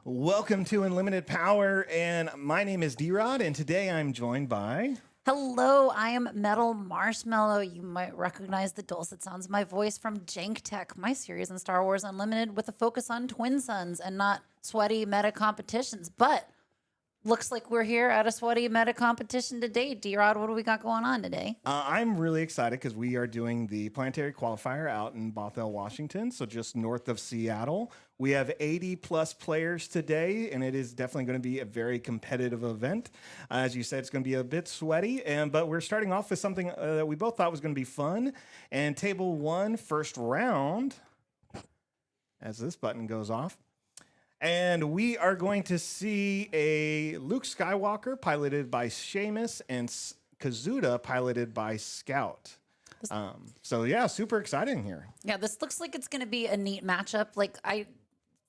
Welcome to Unlimited Power, and my name is D-Rod, and today I'm joined by... Hello, I am Metal Marshmallow. You might recognize the dulcet sounds of my voice from Janktech, my series in Star Wars Unlimited with a focus on twin suns and not sweaty meta competitions. But looks like we're here at a sweaty meta competition today. D-Rod, what do we got going on today? I'm really excited because we are doing the Planetary Qualifier out in Bothell, Washington, so just north of Seattle. We have 80-plus players today, and it is definitely going to be a very competitive event. As you said, it's going to be a bit sweaty, but we're starting off with something that we both thought was going to be fun. And Table 1, first round, as this button goes off. And we are going to see a Luke Skywalker piloted by Seamus and Kazuda piloted by Scout. So yeah, super exciting here. Yeah, this looks like it's going to be a neat matchup.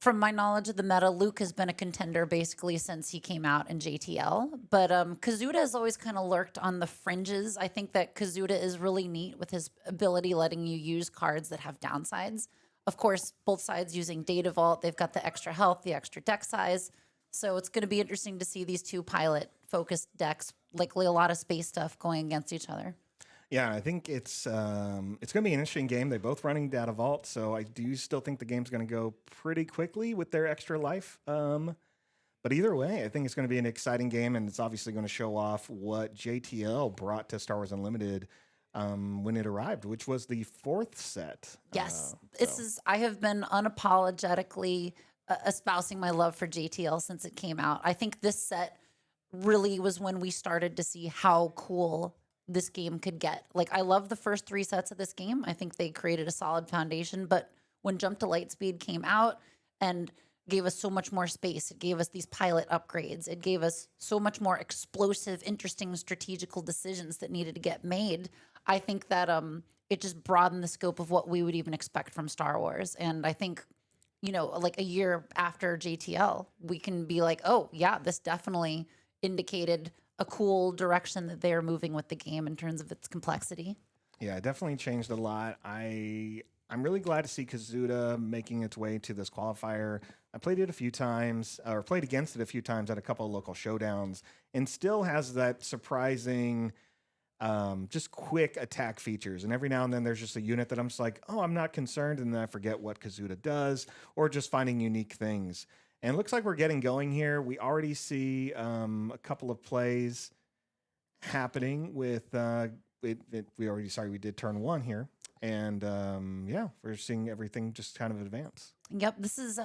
From my knowledge of the meta, Luke has been a contender basically since he came out in JTL. But Kazuda has always kind of lurked on the fringes. I think that Kazuda is really neat with his ability letting you use cards that have downsides. Of course, both sides using Data Vault. They've got the extra health, the extra deck size. So it's going to be interesting to see these two pilot-focused decks, likely a lot of space stuff going against each other. Yeah, I think it's going to be an interesting game. They're both running Data Vault, so I do still think the game's going to go pretty quickly with their extra life. But either way, I think it's going to be an exciting game, and it's obviously going to show off what JTL brought to Star Wars Unlimited when it arrived, which was the 4th set. Yes, I have been unapologetically espousing my love for JTL since it came out. I think this set really was when we started to see how cool this game could get. Like, I love the first 3 sets of this game. I think they created a solid foundation, but when Jump to Lightspeed came out and gave us so much more space, it gave us these pilot upgrades, it gave us so much more explosive, interesting strategical decisions that needed to get made. I think that it just broadened the scope of what we would even expect from Star Wars. And I think, like a year after JTL, we can be like, oh yeah, this definitely indicated a cool direction that they are moving with the game in terms of its complexity. Yeah, it definitely changed a lot. I'm really glad to see Kazuda making its way to this qualifier. I played it a few times, or played against it a few times at a couple of local showdowns, and still has that surprising, just quick attack features. And every now and then there's just a unit that I'm just like, oh, I'm not concerned, and then I forget what Kazuda does, or just finding unique things. And it looks like we're getting going here. We already see a couple of plays happening with we did turn 1 here. And yeah, we're seeing everything just kind of advance. Yep, this is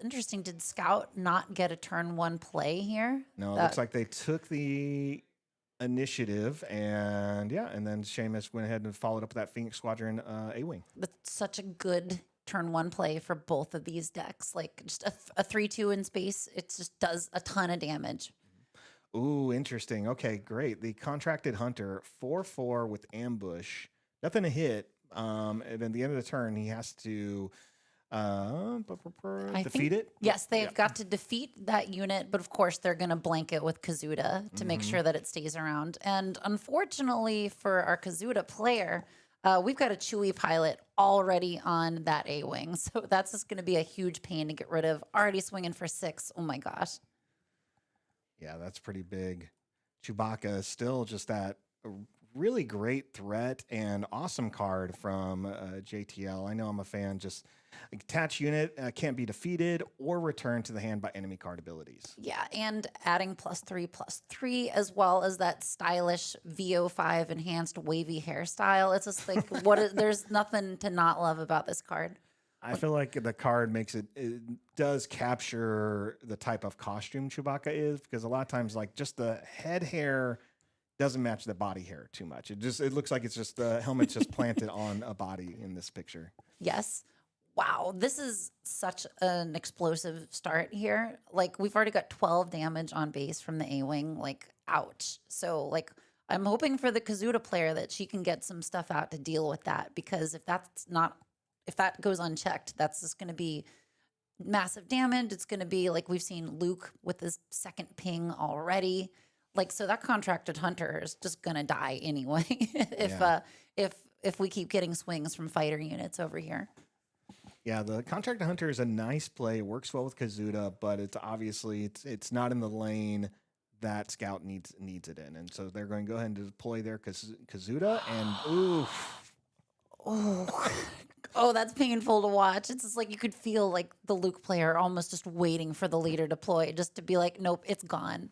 interesting. Did Scout not get a turn 1 play here? No, it looks like they took the initiative, and then Seamus went ahead and followed up with that Phoenix Squadron A-Wing. That's such a good turn 1 play for both of these decks. Like, just a 3/2 in space, it just does a ton of damage. Ooh, interesting. Okay, great. The Contracted Hunter, 4/4 with ambush. Nothing to hit. And at the end of the turn, he has to defeat it? Yes, they've got to defeat that unit, but of course they're going to blanket with Kazuda to make sure that it stays around. And unfortunately for our Kazuda player, we've got a Chewie pilot already on that A-Wing. So that's just going to be a huge pain to get rid of. Already swinging for 6. Oh my gosh. Yeah, that's pretty big. Chewbacca is still just that really great threat and awesome card from JTL. I know I'm a fan. Just attach unit, can't be defeated or returned to the hand by enemy card abilities. Yeah, and adding +3/+3 as well as that stylish VO5 enhanced wavy hairstyle. It's just like there's nothing to not love about this card. I feel like the card it does capture the type of costume Chewbacca is, because a lot of times like just the head hair doesn't match the body hair too much. It looks like it's just the helmet's just planted on a body in this picture. Yes. Wow, this is such an explosive start here. Like, we've already got 12 damage on base from the A-Wing. Like, ouch. So, like, I'm hoping for the Kazuda player that she can get some stuff out to deal with that, because if that goes unchecked, that's just going to be massive damage. It's going to be like we've seen Luke with his 2nd ping already. Like, so that Contracted Hunter is just going to die anyway if we keep getting swings from fighter units over here. Yeah, the Contract Hunter is a nice play. It works well with Kazuda, but it's obviously it's not in the lane that Scout needs it in, and so they're going to go ahead and deploy their Kazuda, and oof, Oh, oh, that's painful to watch. It's just like you could feel like the Luke player almost just waiting for the leader deploy just to be like, nope, it's gone.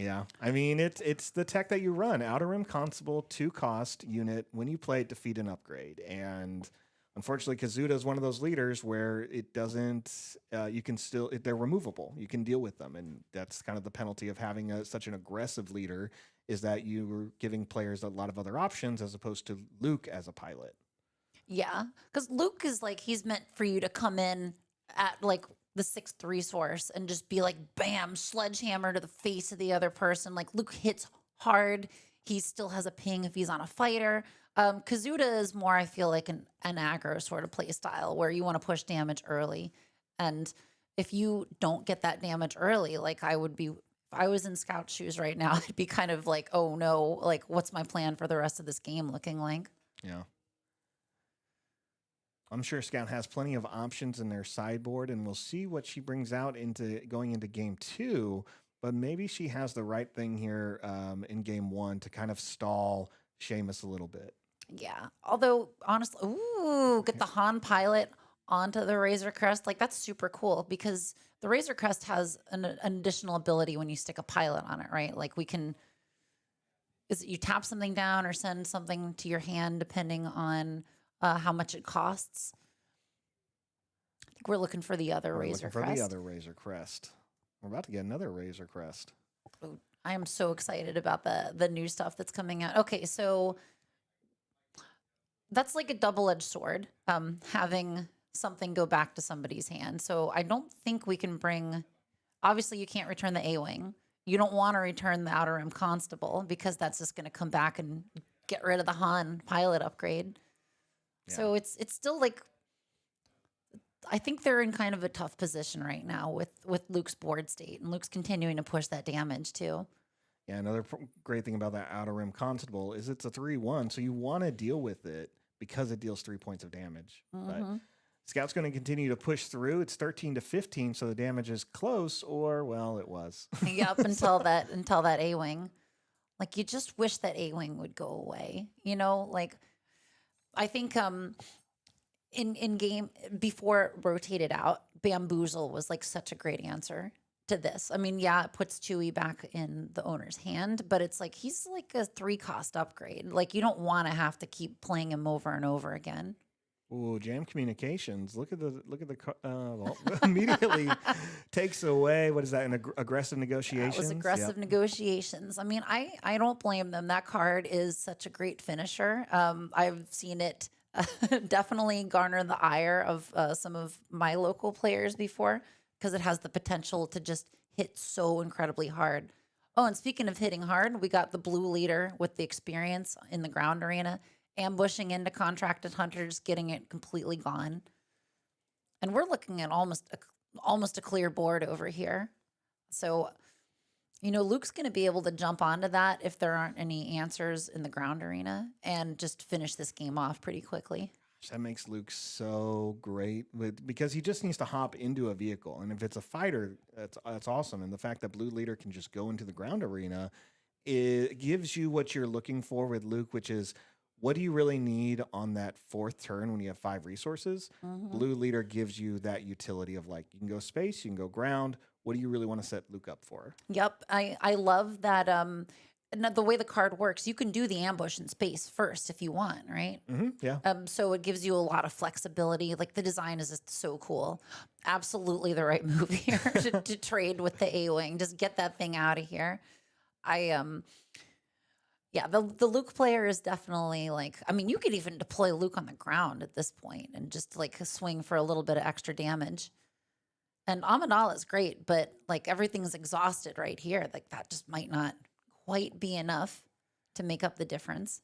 yeah. I mean, it's the tech that you run. Outer Rim Constable, 2 cost unit. When you play it, defeat an upgrade. And unfortunately, Kazuda is one of those leaders where it doesn't. You can still they're removable. You can deal with them, and that's kind of the penalty of having such an aggressive leader. Is that you're giving players a lot of other options as opposed to Luke as a pilot. Yeah, because Luke is like he's meant for you to come in at like the 6th resource and just be like, bam, sledgehammer to the face of the other person. Like Luke hits hard. He still has a ping if he's on a fighter. Kazuda is more, I feel like an aggro sort of play style where you want to push damage early, and if you don't get that damage early, like I would be. If I was in Scout shoes right now, I'd be kind of like, oh no, like what's my plan for the rest of this game looking like? Yeah. I'm sure Scout has plenty of options in their sideboard, and we'll see what she brings out into going into game 2. But maybe she has the right thing here in game 1 to kind of stall Seamus a little bit. Yeah. Although, honestly, ooh, get the Han pilot onto the Razor Crest. Like, that's super cool because the Razor Crest has an additional ability when you stick a pilot on it, right? Like, is it you tap something down or send something to your hand depending on how much it costs? I think we're looking for the other We're Razor looking for Crest. the other Razor Crest. We're about to get another Razor Crest. Ooh, I am so excited about the new stuff that's coming out. Okay, so that's like a double-edged sword, having something go back to somebody's hand. So I don't think we can bring. Obviously, you can't return the A-wing. You don't want to return the Outer Rim Constable because that's just going to come back and get rid of the Han pilot upgrade. Yeah. So it's still like I think they're in kind of a tough position right now with Luke's board state, and Luke's continuing to push that damage too. Yeah, another great thing about that Outer Rim Constable is it's a 3/1, so you want to deal with it because it deals 3 points of damage. But Scout's going to continue to push through. It's 13-15, so the damage is close, or well, it was. Yep, until that A-wing. Like you just wish that A-wing would go away. You know, like I think in game before it rotated out, Bamboozle was like such a great answer to this. I mean, yeah, it puts Chewie back in the owner's hand, but it's like he's like a 3-cost upgrade. Like you don't want to have to keep playing him over and over again. Ooh, Jam Communications. Look at the well, immediately takes away what is that? An aggressive negotiations. That was aggressive negotiations. I mean, I don't blame them. That card is such a great finisher. I've seen it definitely garner the ire of some of my local players before because it has the potential to just hit so incredibly hard. Oh, and speaking of hitting hard, we got the blue leader with the experience in the ground arena, ambushing into contracted hunters, getting it completely gone. And we're looking at almost a clear board over here. So, you know, Luke's going to be able to jump onto that if there aren't any answers in the ground arena and just finish this game off pretty quickly. That makes Luke so great because he just needs to hop into a vehicle. And if it's a fighter, that's awesome. And the fact that Blue Leader can just go into the ground arena, it gives you what you're looking for with Luke, which is what do you really need on that 4th turn when you have 5 resources? Blue Leader gives you that utility of like, you can go space, you can go ground. What do you really want to set Luke up for? Yep. I love that. The way the card works, you can do the ambush in space first if you want, right? Yeah. So it gives you a lot of flexibility. Like the design is just so cool. Absolutely the right move here to trade with the A-wing. Just get that thing out of here. Yeah, the Luke player is definitely like, I mean, you could even deploy Luke on the ground at this point and just like swing for a little bit of extra damage. And Amidala is great, but like everything's exhausted right here. Like that just might not quite be enough to make up the difference.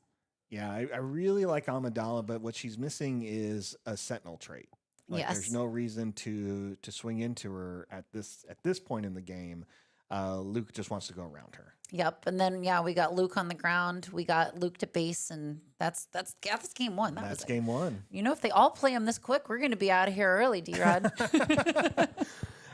Yeah, I really like Amidala, but what she's missing is a Sentinel trait. Like Yes. there's no reason to swing into her at this point in the game. Luke just wants to go around her. Yep. And then yeah, we got Luke on the ground. We got Luke to base, and that's game one. That's game one. You know, if they all play him this quick, we're going to be out of here early, D-Rod.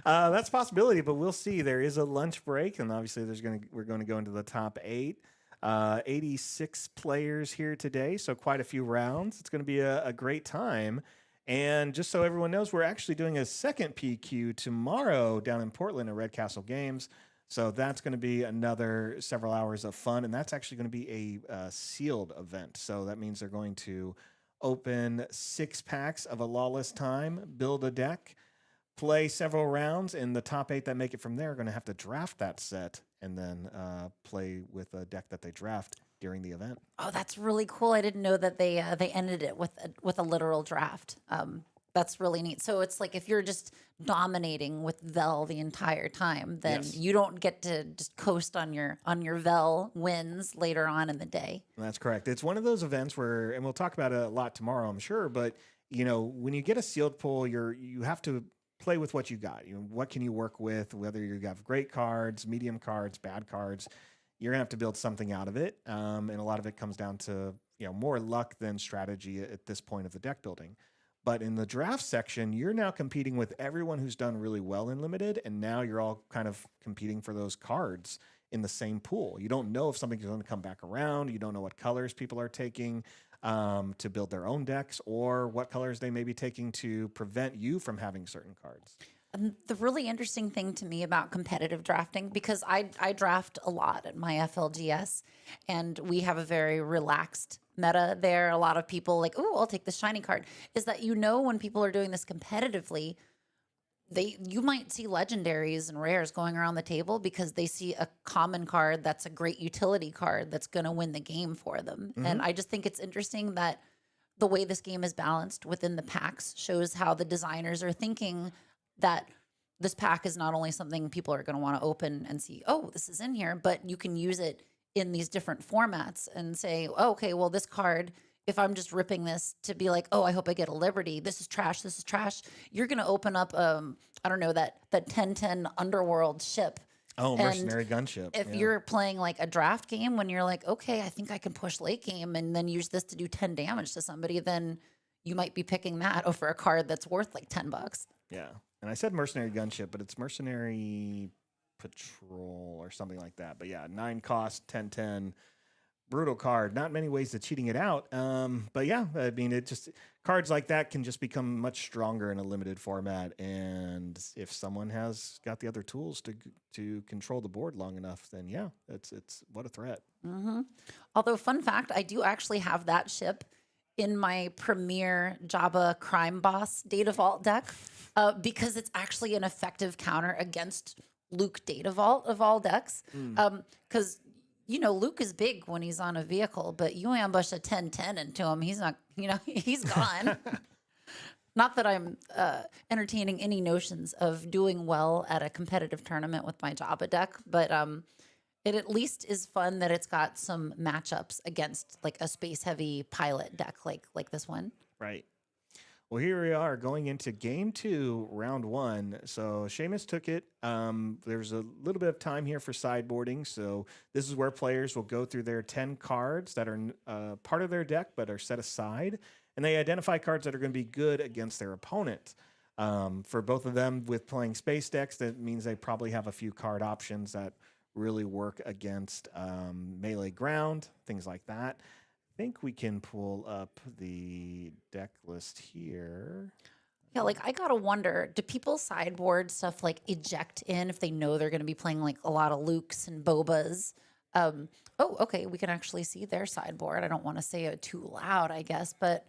That's a possibility, but we'll see. There is a lunch break, and obviously we're going to go into the top 8. 86 players here today, so quite a few rounds. It's going to be a great time. And just so everyone knows, we're actually doing a second PQ tomorrow down in Portland at Red Castle Games. So that's going to be another several hours of fun, and that's actually going to be a sealed event. So that means they're going to open 6 packs of a Lawless Time, build a deck, play several rounds, and the top 8 that make it from there are going to have to draft that set and then play with a deck that they draft during the event. Oh, that's really cool. I didn't know that they ended it with a literal draft. That's really neat. So it's like if you're just dominating with Vel the entire time, then Yes. you don't get to just coast on your Vel wins later on in the day. That's correct. It's one of those events where, and we'll talk about it a lot tomorrow, I'm sure, but you know, when you get a sealed pool, you have to play with what you got. You know, what can you work with? Whether you have great cards, medium cards, bad cards, you're gonna have to build something out of it. And a lot of it comes down to more luck than strategy at this point of the deck building. But in the draft section, you're now competing with everyone who's done really well in Limited, and now you're all kind of competing for those cards in the same pool. You don't know if something's going to come back around. You don't know what colors people are taking to build their own decks, or what colors they may be taking to prevent you from having certain cards. And the really interesting thing to me about competitive drafting, because I draft a lot at my FLGS, and we have a very relaxed meta there. A lot of people like, oh, I'll take the shiny card. Is that when people are doing this competitively, you might see legendaries and rares going around the table because they see a common card that's a great utility card that's going to win the game for them. Mm-hmm. And I just think it's interesting that the way this game is balanced within the packs shows how the designers are thinking that this pack is not only something people are going to want to open and see, oh, this is in here, but you can use it in these different formats and say, oh, okay, well, this card, if I'm just ripping this to be like, oh, I hope I get a Liberty, this is trash, you're going to open up, I don't know, that 10-10 Underworld ship. Oh, Mercenary Gunship. If you're playing like a draft game when you're like, okay, I think I can push late game and then use this to do 10 damage to somebody, then you might be picking that over a card that's worth like $10. Yeah. And I said Mercenary Gunship, but it's Mercenary Patrol or something like that. But yeah, 9 cost, 10-10. Brutal card. Not many ways to cheating it out. But yeah, I mean, cards like that can just become much stronger in a limited format. And if someone has got the other tools to control the board long enough, then yeah, it's what a threat. Mm-hmm. Although, fun fact, I do actually have that ship in my premier Jabba Crime Boss Data Vault deck because it's actually an effective counter against Luke Data Vault of all decks. Because Luke is big when he's on a vehicle, but you ambush a 10-10 into him, he's not, he's gone. Not that I'm entertaining any notions of doing well at a competitive tournament with my Jabba deck, but it at least is fun that it's got some matchups against like a space-heavy pilot deck like this one. Right. Well, here we are going into game 2, round 1. So Seamus took it. There's a little bit of time here for sideboarding. So this is where players will go through their 10 cards that are part of their deck but are set aside. And they identify cards that are going to be good against their opponent. For both of them with playing space decks, that means they probably have a few card options that really work against melee ground, things like that. I think we can pull up the deck list here. Yeah, like I gotta wonder, do people sideboard stuff like eject in if they know they're gonna be playing like a lot of Lukes and Bobas? Oh, okay, we can actually see their sideboard. I don't want to say it too loud, I guess, but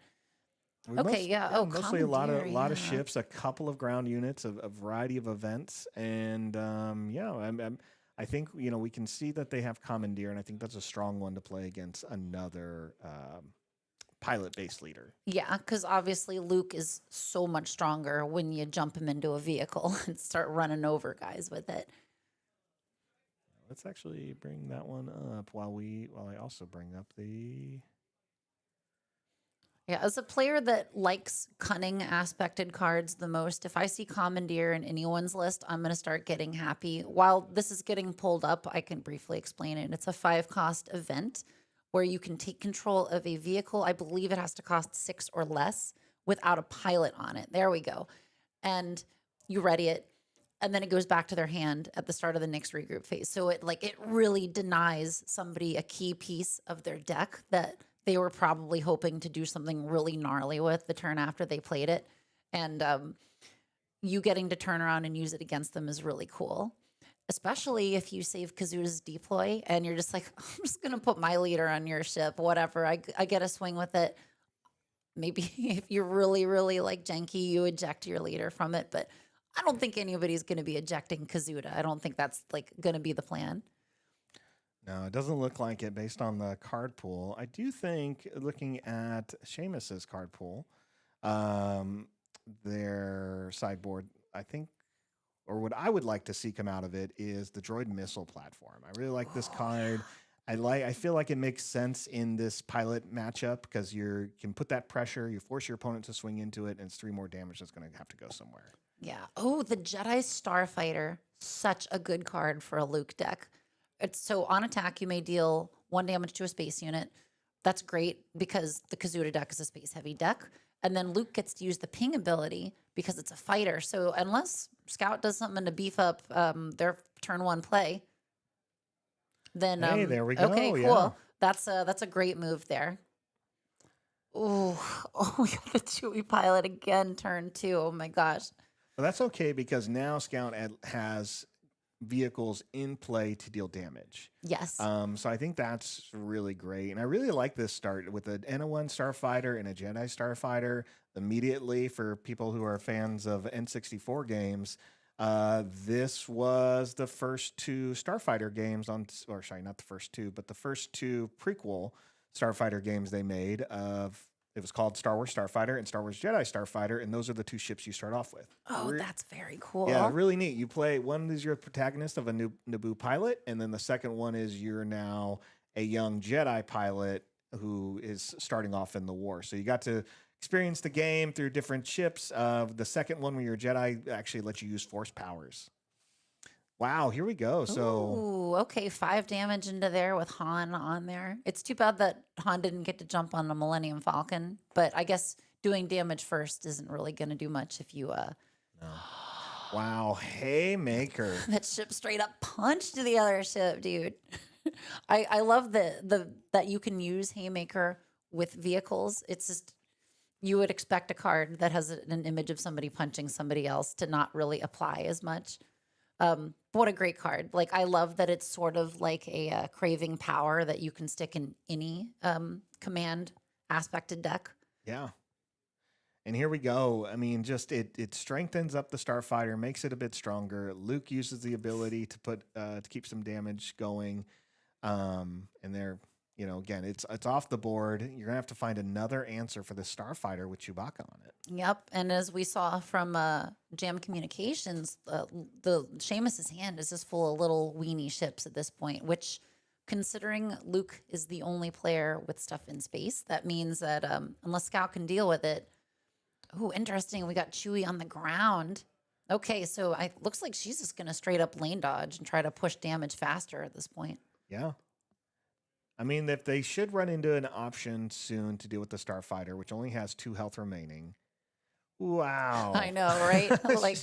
Mostly a lot of commandeer, ships, a couple of ground units, a variety of events, and I think we can see that they have commandeer, and I think that's a strong one to play against another pilot-based leader. Yeah, because obviously Luke is so much stronger when you jump him into a vehicle and start running over guys with it. Let's actually bring that one up while I also bring up the. Yeah, as a player that likes cunning aspected cards the most, if I see Commandeer in anyone's list, I'm going to start getting happy. While this is getting pulled up, I can briefly explain it. It's a 5-cost event where you can take control of a vehicle. I believe it has to cost 6 or less without a pilot on it. There we go. And you ready it, and then it goes back to their hand at the start of the next regroup phase. So it really denies somebody a key piece of their deck that they were probably hoping to do something really gnarly with the turn after they played it. And you getting to turn around and use it against them is really cool. Especially if you save Kazuda's deploy and you're just like, I'm just going to put my leader on your ship, whatever. I get a swing with it. Maybe if you're really, really like janky, you eject your leader from it. But I don't think anybody's going to be ejecting Kazuda. I don't think that's like going to be the plan. No, it doesn't look like it based on the card pool. I do think, looking at Seamus's card pool, their sideboard, I think, or what I would like to see come out of it is the droid missile platform. I really like this card. I feel like it makes sense in this pilot matchup because you can put that pressure, you force your opponent to swing into it, and it's 3 more damage that's going to have to go somewhere. Yeah. Oh, the Jedi Starfighter. Such a good card for a Luke deck. It's so on attack, you may deal 1 damage to a space unit. That's great because the Kazuda deck is a space heavy deck. And then Luke gets to use the ping ability because it's a fighter. So unless Scout does something to beef up their turn 1 play, then hey, there we go. Okay, cool. Yeah. That's a great move there. Ooh, oh, we got the Chewie pilot again, turn 2. Oh my gosh. Well, that's okay because now Scout has vehicles in play to deal damage. Yes. So I think that's really great. And I really like this start with an N1 Starfighter and a Jedi Starfighter immediately for people who are fans of N64 games. This was the first 2 Starfighter games or sorry, not the first 2, but the first 2 prequel Starfighter games they made it was called Star Wars Starfighter and Star Wars Jedi Starfighter, and those are the 2 ships you start off with. Oh, that's very cool. Yeah, really neat. You play, one is your protagonist of a new Naboo pilot, and then the second one is you're now a young Jedi pilot who is starting off in the war. So you got to experience the game through different ships. The second one, where you're a Jedi, actually lets you use Force powers. Wow, here we go. So, ooh, okay, 5 damage into there with Han on there. It's too bad that Han didn't get to jump on the Millennium Falcon, but I guess doing damage first isn't really going to do much if you no. Wow, Haymaker. That ship straight up punched the other ship, dude. I love that you can use Haymaker with vehicles. It's just, you would expect a card that has an image of somebody punching somebody else to not really apply as much. What a great card. Like, I love that it's sort of like a craving power that you can stick in any command aspected deck. Yeah. And here we go. I mean, just it strengthens up the Starfighter, makes it a bit stronger. Luke uses the ability to keep some damage going. And they're, again, it's off the board. You're gonna have to find another answer for the Starfighter with Chewbacca on it. Yep. And as we saw from Jam Communications, the Seamus's hand is just full of little weenie ships at this point, which, considering Luke is the only player with stuff in space, that means that unless Scout can deal with it. Oh, interesting. We got Chewie on the ground. Okay, so looks like she's just going to straight up lane dodge and try to push damage faster at this point. Yeah. I mean, if they should run into an option soon to deal with the Starfighter, which only has 2 health remaining. Wow. I know, right? Like,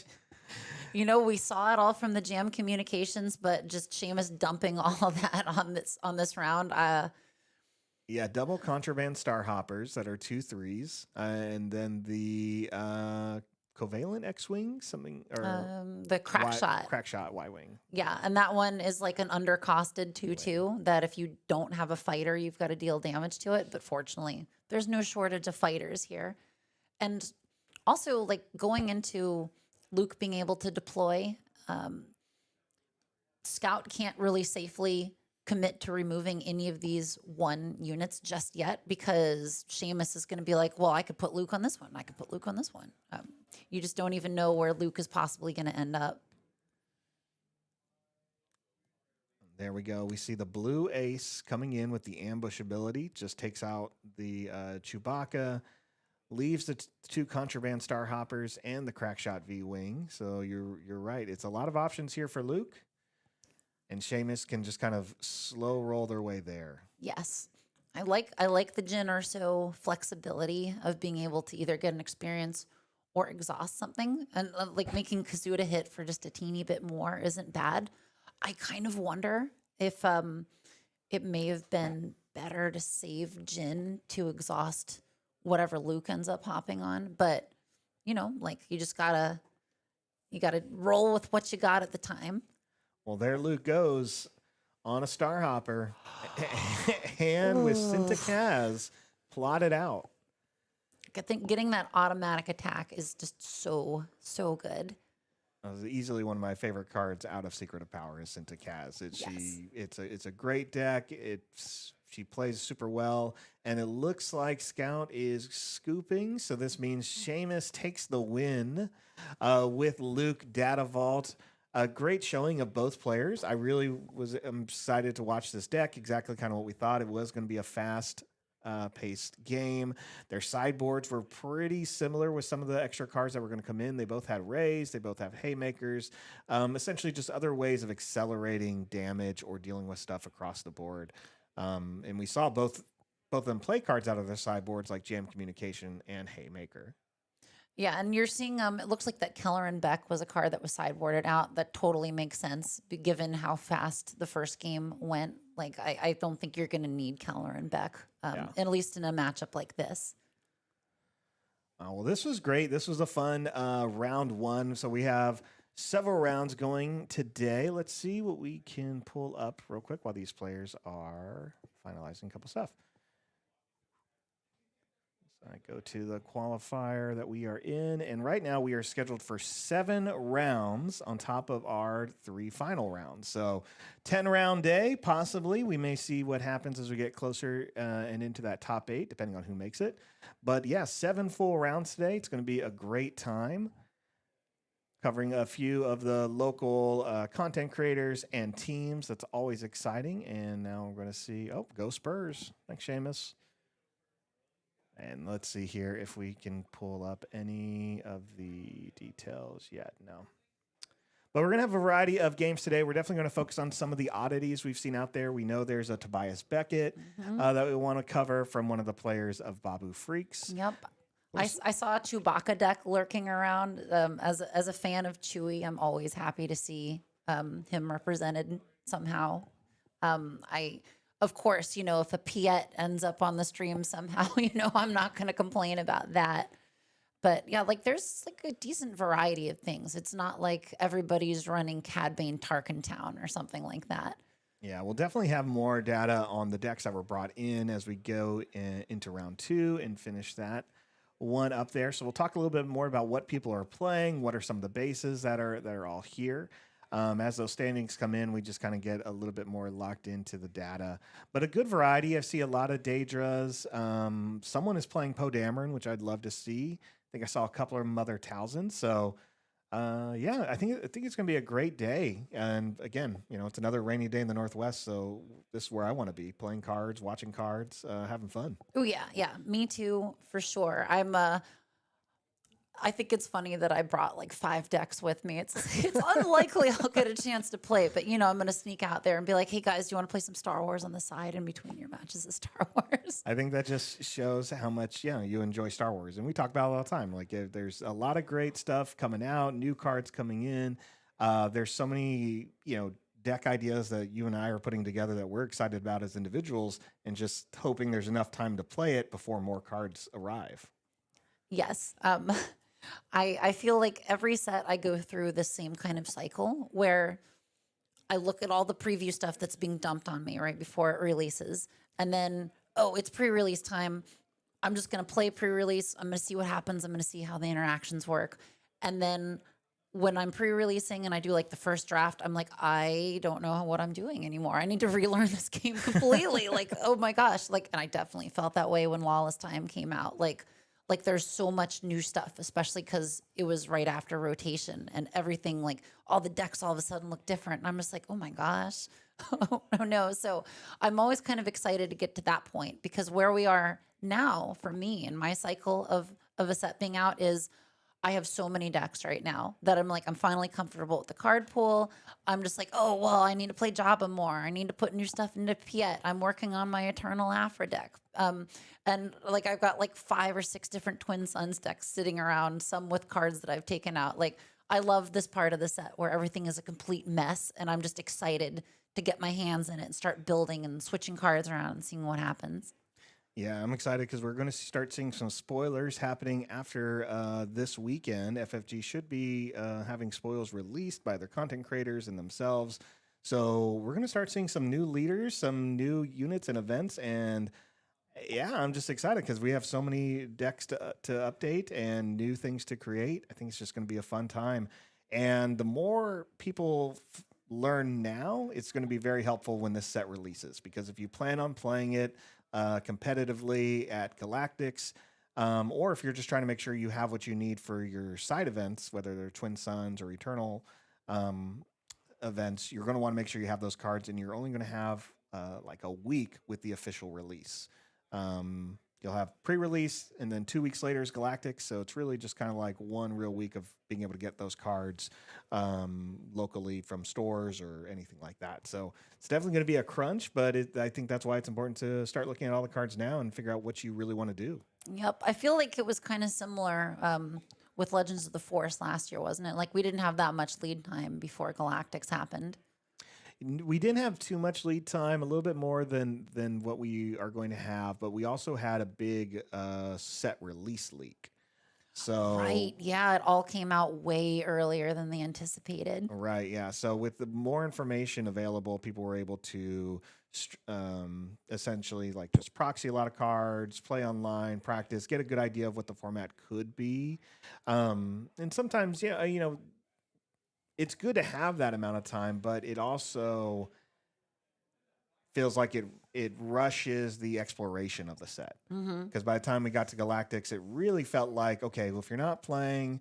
we saw it all from the Jam Communications, but just Seamus dumping all of that on this round. Yeah, double contraband Starhoppers that are 2/3s, and then the covalent X-wing, something, or the crack shot Y-wing. Yeah, and that one is like an undercosted 2/2 that if you don't have a fighter, you've got to deal damage to it. But fortunately, there's no shortage of fighters here. And also, like, going into Luke being able to deploy, Scout can't really safely commit to removing any of these 1 units just yet because Seamus is going to be like, well, I could put Luke on this one. I could put Luke on this one. You just don't even know where Luke is possibly going to end up. There we go. We see the blue ace coming in with the ambush ability. Just takes out the Chewbacca, leaves the two contraband star hoppers and the crackshot V-wing. So you're right. It's a lot of options here for Luke, and Seamus can just kind of slow roll their way there. Yes. I like the Jin Urso flexibility of being able to either get an experience or exhaust something, and like making Kazuda hit for just a teeny bit more isn't bad. I kind of wonder if it may have been better to save Jin to exhaust whatever Luke ends up hopping on, but like you gotta roll with what you got at the time. Well, there Luke goes on a star hopper, and with Sinta plotted out. I think getting that automatic attack is just so good. That was easily one of my favorite cards out of Secret of Power is Sinta Kaz. It's a great deck. She plays super well, and it looks like Scout is scooping. So this means Seamus takes the win with Luke Data Vault. A great showing of both players. I really was excited to watch this deck. Exactly kind of what we thought. It was going to be a fast paced game. Their sideboards were pretty similar with some of the extra cards that were going to come in. They both had Rays. They both have Haymakers. Essentially just other ways of accelerating damage or dealing with stuff across the board. And we saw both of them play cards out of their sideboards like Jam Communication and Haymaker. Yeah, and you're seeing it looks like that Keller and Beck was a card that was sideboarded out. That totally makes sense given how fast the first game went. Like I don't think you're going to need Keller and Beck, at least in a matchup like this. Well, this was great. This was a fun round one. So we have several rounds going today. Let's see what we can pull up real quick while these players are finalizing a couple stuff. I go to the qualifier that we are in, and right now we are scheduled for 7 rounds on top of our 3 final rounds. So 10-round day, possibly. We may see what happens as we get closer and into that top 8, depending on who makes it. But yeah, 7 full rounds today. It's going to be a great time. Covering a few of the local content creators and teams. That's always exciting. And now we're going to see, go Spurs. Thanks, Seamus. And let's see here if we can pull up any of the details yet. No. But we're going to have a variety of games today. We're definitely going to focus on some of the oddities we've seen out there. We know there's a Tobias Beckett that we want to cover from one of the players of Babu Freaks. Yep. I saw a Chewbacca deck lurking around. As a fan of Chewie, I'm always happy to see him represented somehow. Of course, if a Piet ends up on the stream somehow, I'm not going to complain about that. But yeah, there's a decent variety of things. It's not like everybody's running Cad Bane Tarkin Town or something like that. Yeah, we'll definitely have more data on the decks that were brought in as we go into round 2 and finish that one up there. So we'll talk a little bit more about what people are playing, what are some of the bases that are all here. As those standings come in, we just kind of get a little bit more locked into the data. But a good variety. I see a lot of Daedras. Someone is playing Poe Dameron, which I'd love to see. I think I saw a couple of Mother Talzin. So, I think it's going to be a great day. And again, it's another rainy day in the Northwest. So this is where I want to be, playing cards, watching cards, having fun. Oh, yeah. Yeah, me too, for sure. I think it's funny that I brought 5 decks with me. It's unlikely I'll get a chance to play it, but I'm going to sneak out there and be like, hey guys, do you want to play some Star Wars on the side in between your matches of Star Wars? I think that just shows how much you enjoy Star Wars, and we talk about it all the time. There's a lot of great stuff coming out, new cards coming in. There's so many deck ideas that you and I are putting together that we're excited about as individuals, and just hoping there's enough time to play it before more cards arrive. Yes. I feel like every set I go through the same kind of cycle where I look at all the preview stuff that's being dumped on me right before it releases. And then, it's pre-release time. I'm just going to play pre-release. I'm going to see what happens. I'm going to see how the interactions work. And then when I'm pre-releasing and I do the first draft, I'm like, I don't know what I'm doing anymore. I need to relearn this game completely. Oh my gosh. And I definitely felt that way when Lawless Time came out. There's so much new stuff, especially because it was right after rotation and everything, all the decks all of a sudden look different. And I'm just like, oh my gosh, Oh, no. So I'm always kind of excited to get to that point because where we are now for me and my cycle of a set being out is I have so many decks right now that I'm finally comfortable with the card pool. I'm just like, oh well, I need to play Jabba more. I need to put new stuff into Piet. I'm working on my Eternal Afra deck. And like I've got like 5 or 6 different Twin Suns decks sitting around, some with cards that I've taken out. Like I love this part of the set where everything is a complete mess and I'm just excited to get my hands in it and start building and switching cards around and seeing what happens. Yeah, I'm excited because we're going to start seeing some spoilers happening after this weekend. FFG should be having spoils released by their content creators and themselves. So we're going to start seeing some new leaders, some new units and events. And yeah, I'm just excited because we have so many decks to update and new things to create. I think it's just going to be a fun time. And the more people learn now, it's going to be very helpful when this set releases. Because if you plan on playing it competitively at Galactics, or if you're just trying to make sure you have what you need for your side events, whether they're Twin Suns or Eternal events, you're going to want to make sure you have those cards, and you're only going to have like a week with the official release. You'll have pre-release, and then 2 weeks later is Galactics, so it's really just kind of like 1 real week of being able to get those cards locally from stores or anything like that. So it's definitely going to be a crunch, but I think that's why it's important to start looking at all the cards now and figure out what you really want to do. Yep. I feel like it was kind of similar with Legends of the Force last year, wasn't it? Like we didn't have that much lead time before Galactics happened. We didn't have too much lead time, a little bit more than what we are going to have, but we also had a big set release leak. So Right. Yeah. It all came out way earlier than they anticipated. right, yeah. So with the more information available, people were able to essentially like just proxy a lot of cards, play online, practice, get a good idea of what the format could be. And sometimes, yeah, it's good to have that amount of time, but it also feels like it rushes the exploration of the set. Because by the time we got to Galactics, it really felt like, okay, well, if you're not playing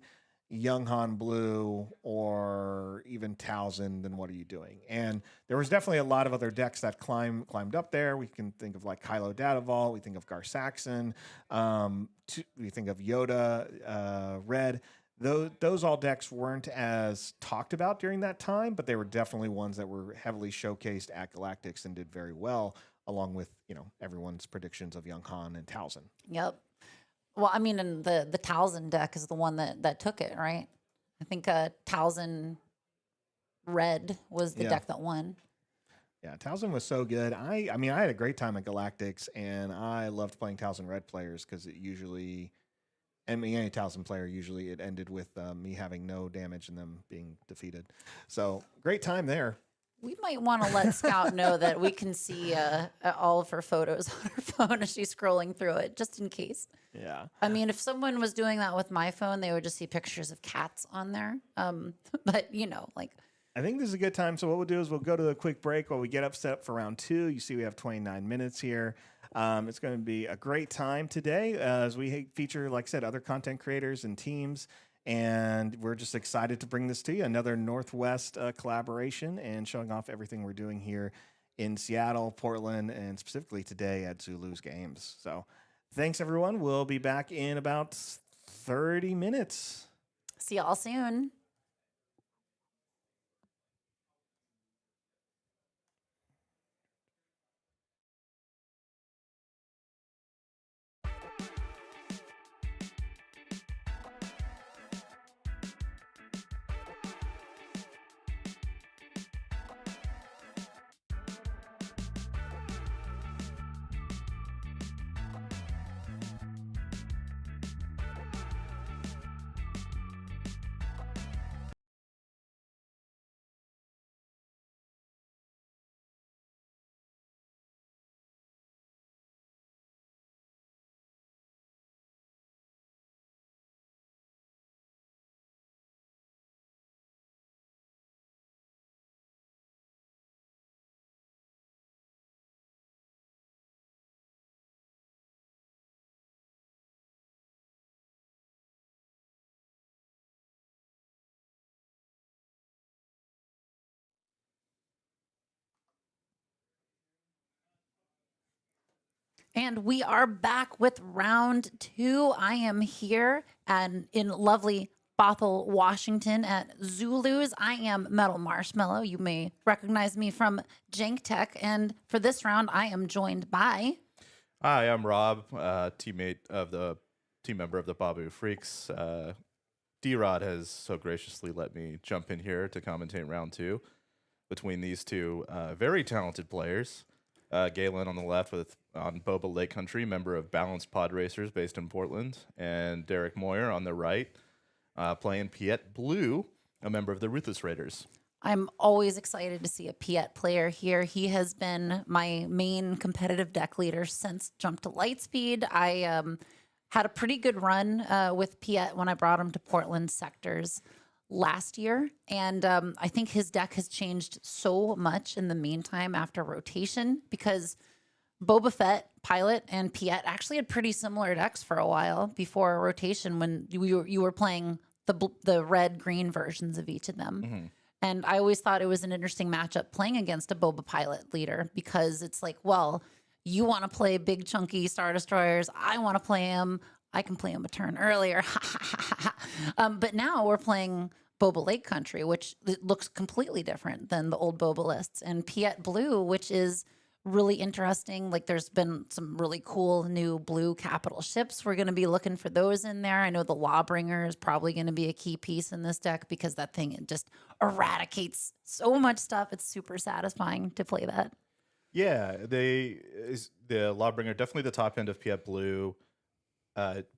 Young Han Blue or even Towson, then what are you doing? And there was definitely a lot of other decks that climbed up there. We can think of like Kylo Dataval, we think of Gar Saxon, we think of Yoda, Red. Those all decks weren't as talked about during that time, but they were definitely ones that were heavily showcased at Galactics and did very well, along with everyone's predictions of Young Han and Towson. Yep. Well, I mean, and the Towson deck is the one that took it, right? I think Towson Red was the deck that won. Yeah, Towson was so good. I mean, I had a great time at Galactics, and I loved playing Towson Red players because it usually, any Towson player, usually it ended with me having no damage and them being defeated. So great time there. We might want to let Scout know that we can see all of her photos on her phone as she's scrolling through it, just in case. Yeah. I mean, if someone was doing that with my phone, they would just see pictures of cats on there. But, I think this is a good time. So what we'll do is we'll go to a quick break while we get up set up for round 2. You see we have 29 minutes here. It's going to be a great time today as we feature, like I said, other content creators and teams. And we're just excited to bring this to you, another Northwest collaboration and showing off everything we're doing here in Seattle, Portland, and specifically today at Zulus Games. So thanks, everyone. We'll be back in about 30 minutes. See y'all soon. And we are back with round 2. I am here and in lovely Bothell, Washington at Zulus. I am Metal Marshmallow. You may recognize me from Janktech. And for this round, I am joined by... Hi, I'm Rob, team member of the Babu Freaks. D-Rod has so graciously let me jump in here to commentate round 2 between these two very talented players. Galen on the left on Boba Lake Country, member of Balanced Pod Racers based in Portland, and Derek Moyer on the right, playing Piet Blue, a member of the Ruthless Raiders. I'm always excited to see a Piet player here. He has been my main competitive deck leader since Jump to Lightspeed. I had a pretty good run with Piet when I brought him to Portland sectors last year. And I think his deck has changed so much in the meantime after rotation, because Boba Fett, Pilot, and Piet actually had pretty similar decks for a while before rotation when you were playing the red-green versions of each of them. Mm-hmm. And I always thought it was an interesting matchup playing against a Boba Pilot leader, because it's like, well, you want to play big chunky Star Destroyers. I want to play him. I can play him a turn earlier. But now we're playing Boba Lake Country, which looks completely different than the old Boba lists, and Piet Blue, which is really interesting. Like, there's been some really cool new blue capital ships. We're going to be looking for those in there. I know the Lawbringer is probably going to be a key piece in this deck, because that thing, it just eradicates so much stuff. It's super satisfying to play that. Yeah, the Lawbringer, definitely the top end of Piet Blue.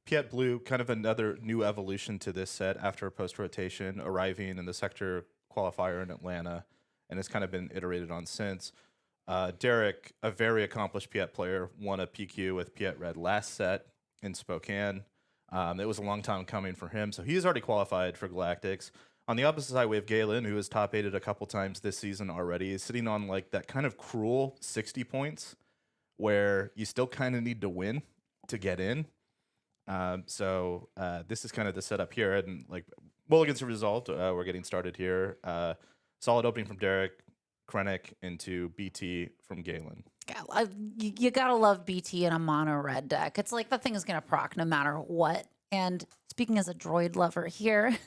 Piet Blue, kind of another new evolution to this set after post-rotation, arriving in the sector qualifier in Atlanta, and it's kind of been iterated on since. Derek, a very accomplished Piet player, won a PQ with Piet Red last set in Spokane. It was a long time coming for him, so he's already qualified for Galactics. On the opposite side, we have Galen, who has top 8'd a couple times this season already. He's sitting on like that kind of cruel 60 points where you still kind of need to win to get in. So this is kind of the setup here, and like mulligans are resolved. We're getting started here. Solid opening from Derek, Krennic into BT from Galen. You gotta love BT in a mono red deck. It's like the thing is gonna proc no matter what. And speaking as a droid lover here,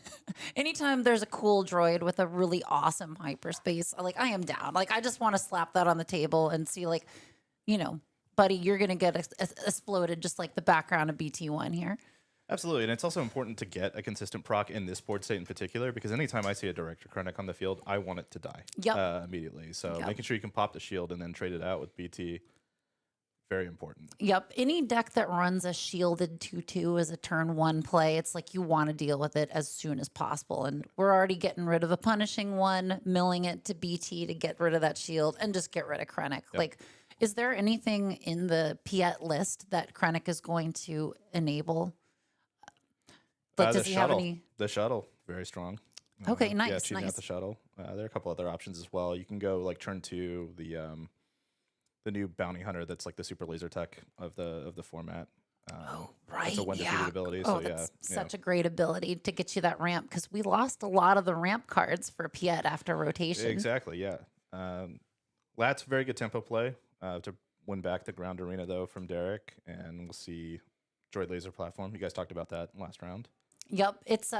anytime there's a cool droid with a really awesome hyperspace, I am down. Like, I just want to slap that on the table and see, like, you know, buddy, you're going to get exploded just like the background of BT1 here. Absolutely, and it's also important to get a consistent proc in this board state in particular, because anytime I see a Director Krennic on the field, I want it to die immediately. So making sure you can pop the shield and then trade it out with BT, very important. Yep, any deck that runs a shielded 2/2 as a turn 1 play, it's like you want to deal with it as soon as possible. And we're already getting rid of a punishing one, milling it to BT to get rid of that shield, and just get rid of Krennic. Yep. Like, is there anything in the Piet list that Krennic is going to enable? Like, does he have any? The shuttle, very strong. Okay, nice. Yeah, cheating out the shuttle. There are a couple other options as well. You can go like turn 2, the new bounty hunter that's like the super laser tech of the format. Right. It's a one defeated ability. Oh, so that's such a great ability to get you that ramp, because we lost a lot of the ramp cards for Piet after rotation. Exactly. Yeah. Lat's very good tempo play to win back the ground arena though from Derek, and we'll see droid laser platform. You guys talked about that last round. Yep. It's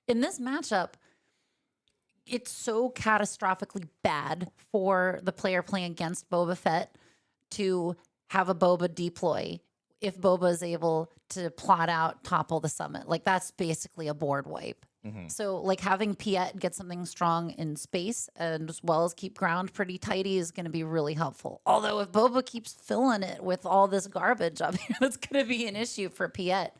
in this matchup, it's so catastrophically bad for the player playing against Boba Fett to have a Boba deploy if Boba is able to plot out, topple the summit. Like, that's basically a board wipe. Mm-hmm. So, like, having Piet get something strong in space and as well as keep ground pretty tidy is going to be really helpful. Although if Boba keeps filling it with all this garbage up here, that's going to be an issue for Piet.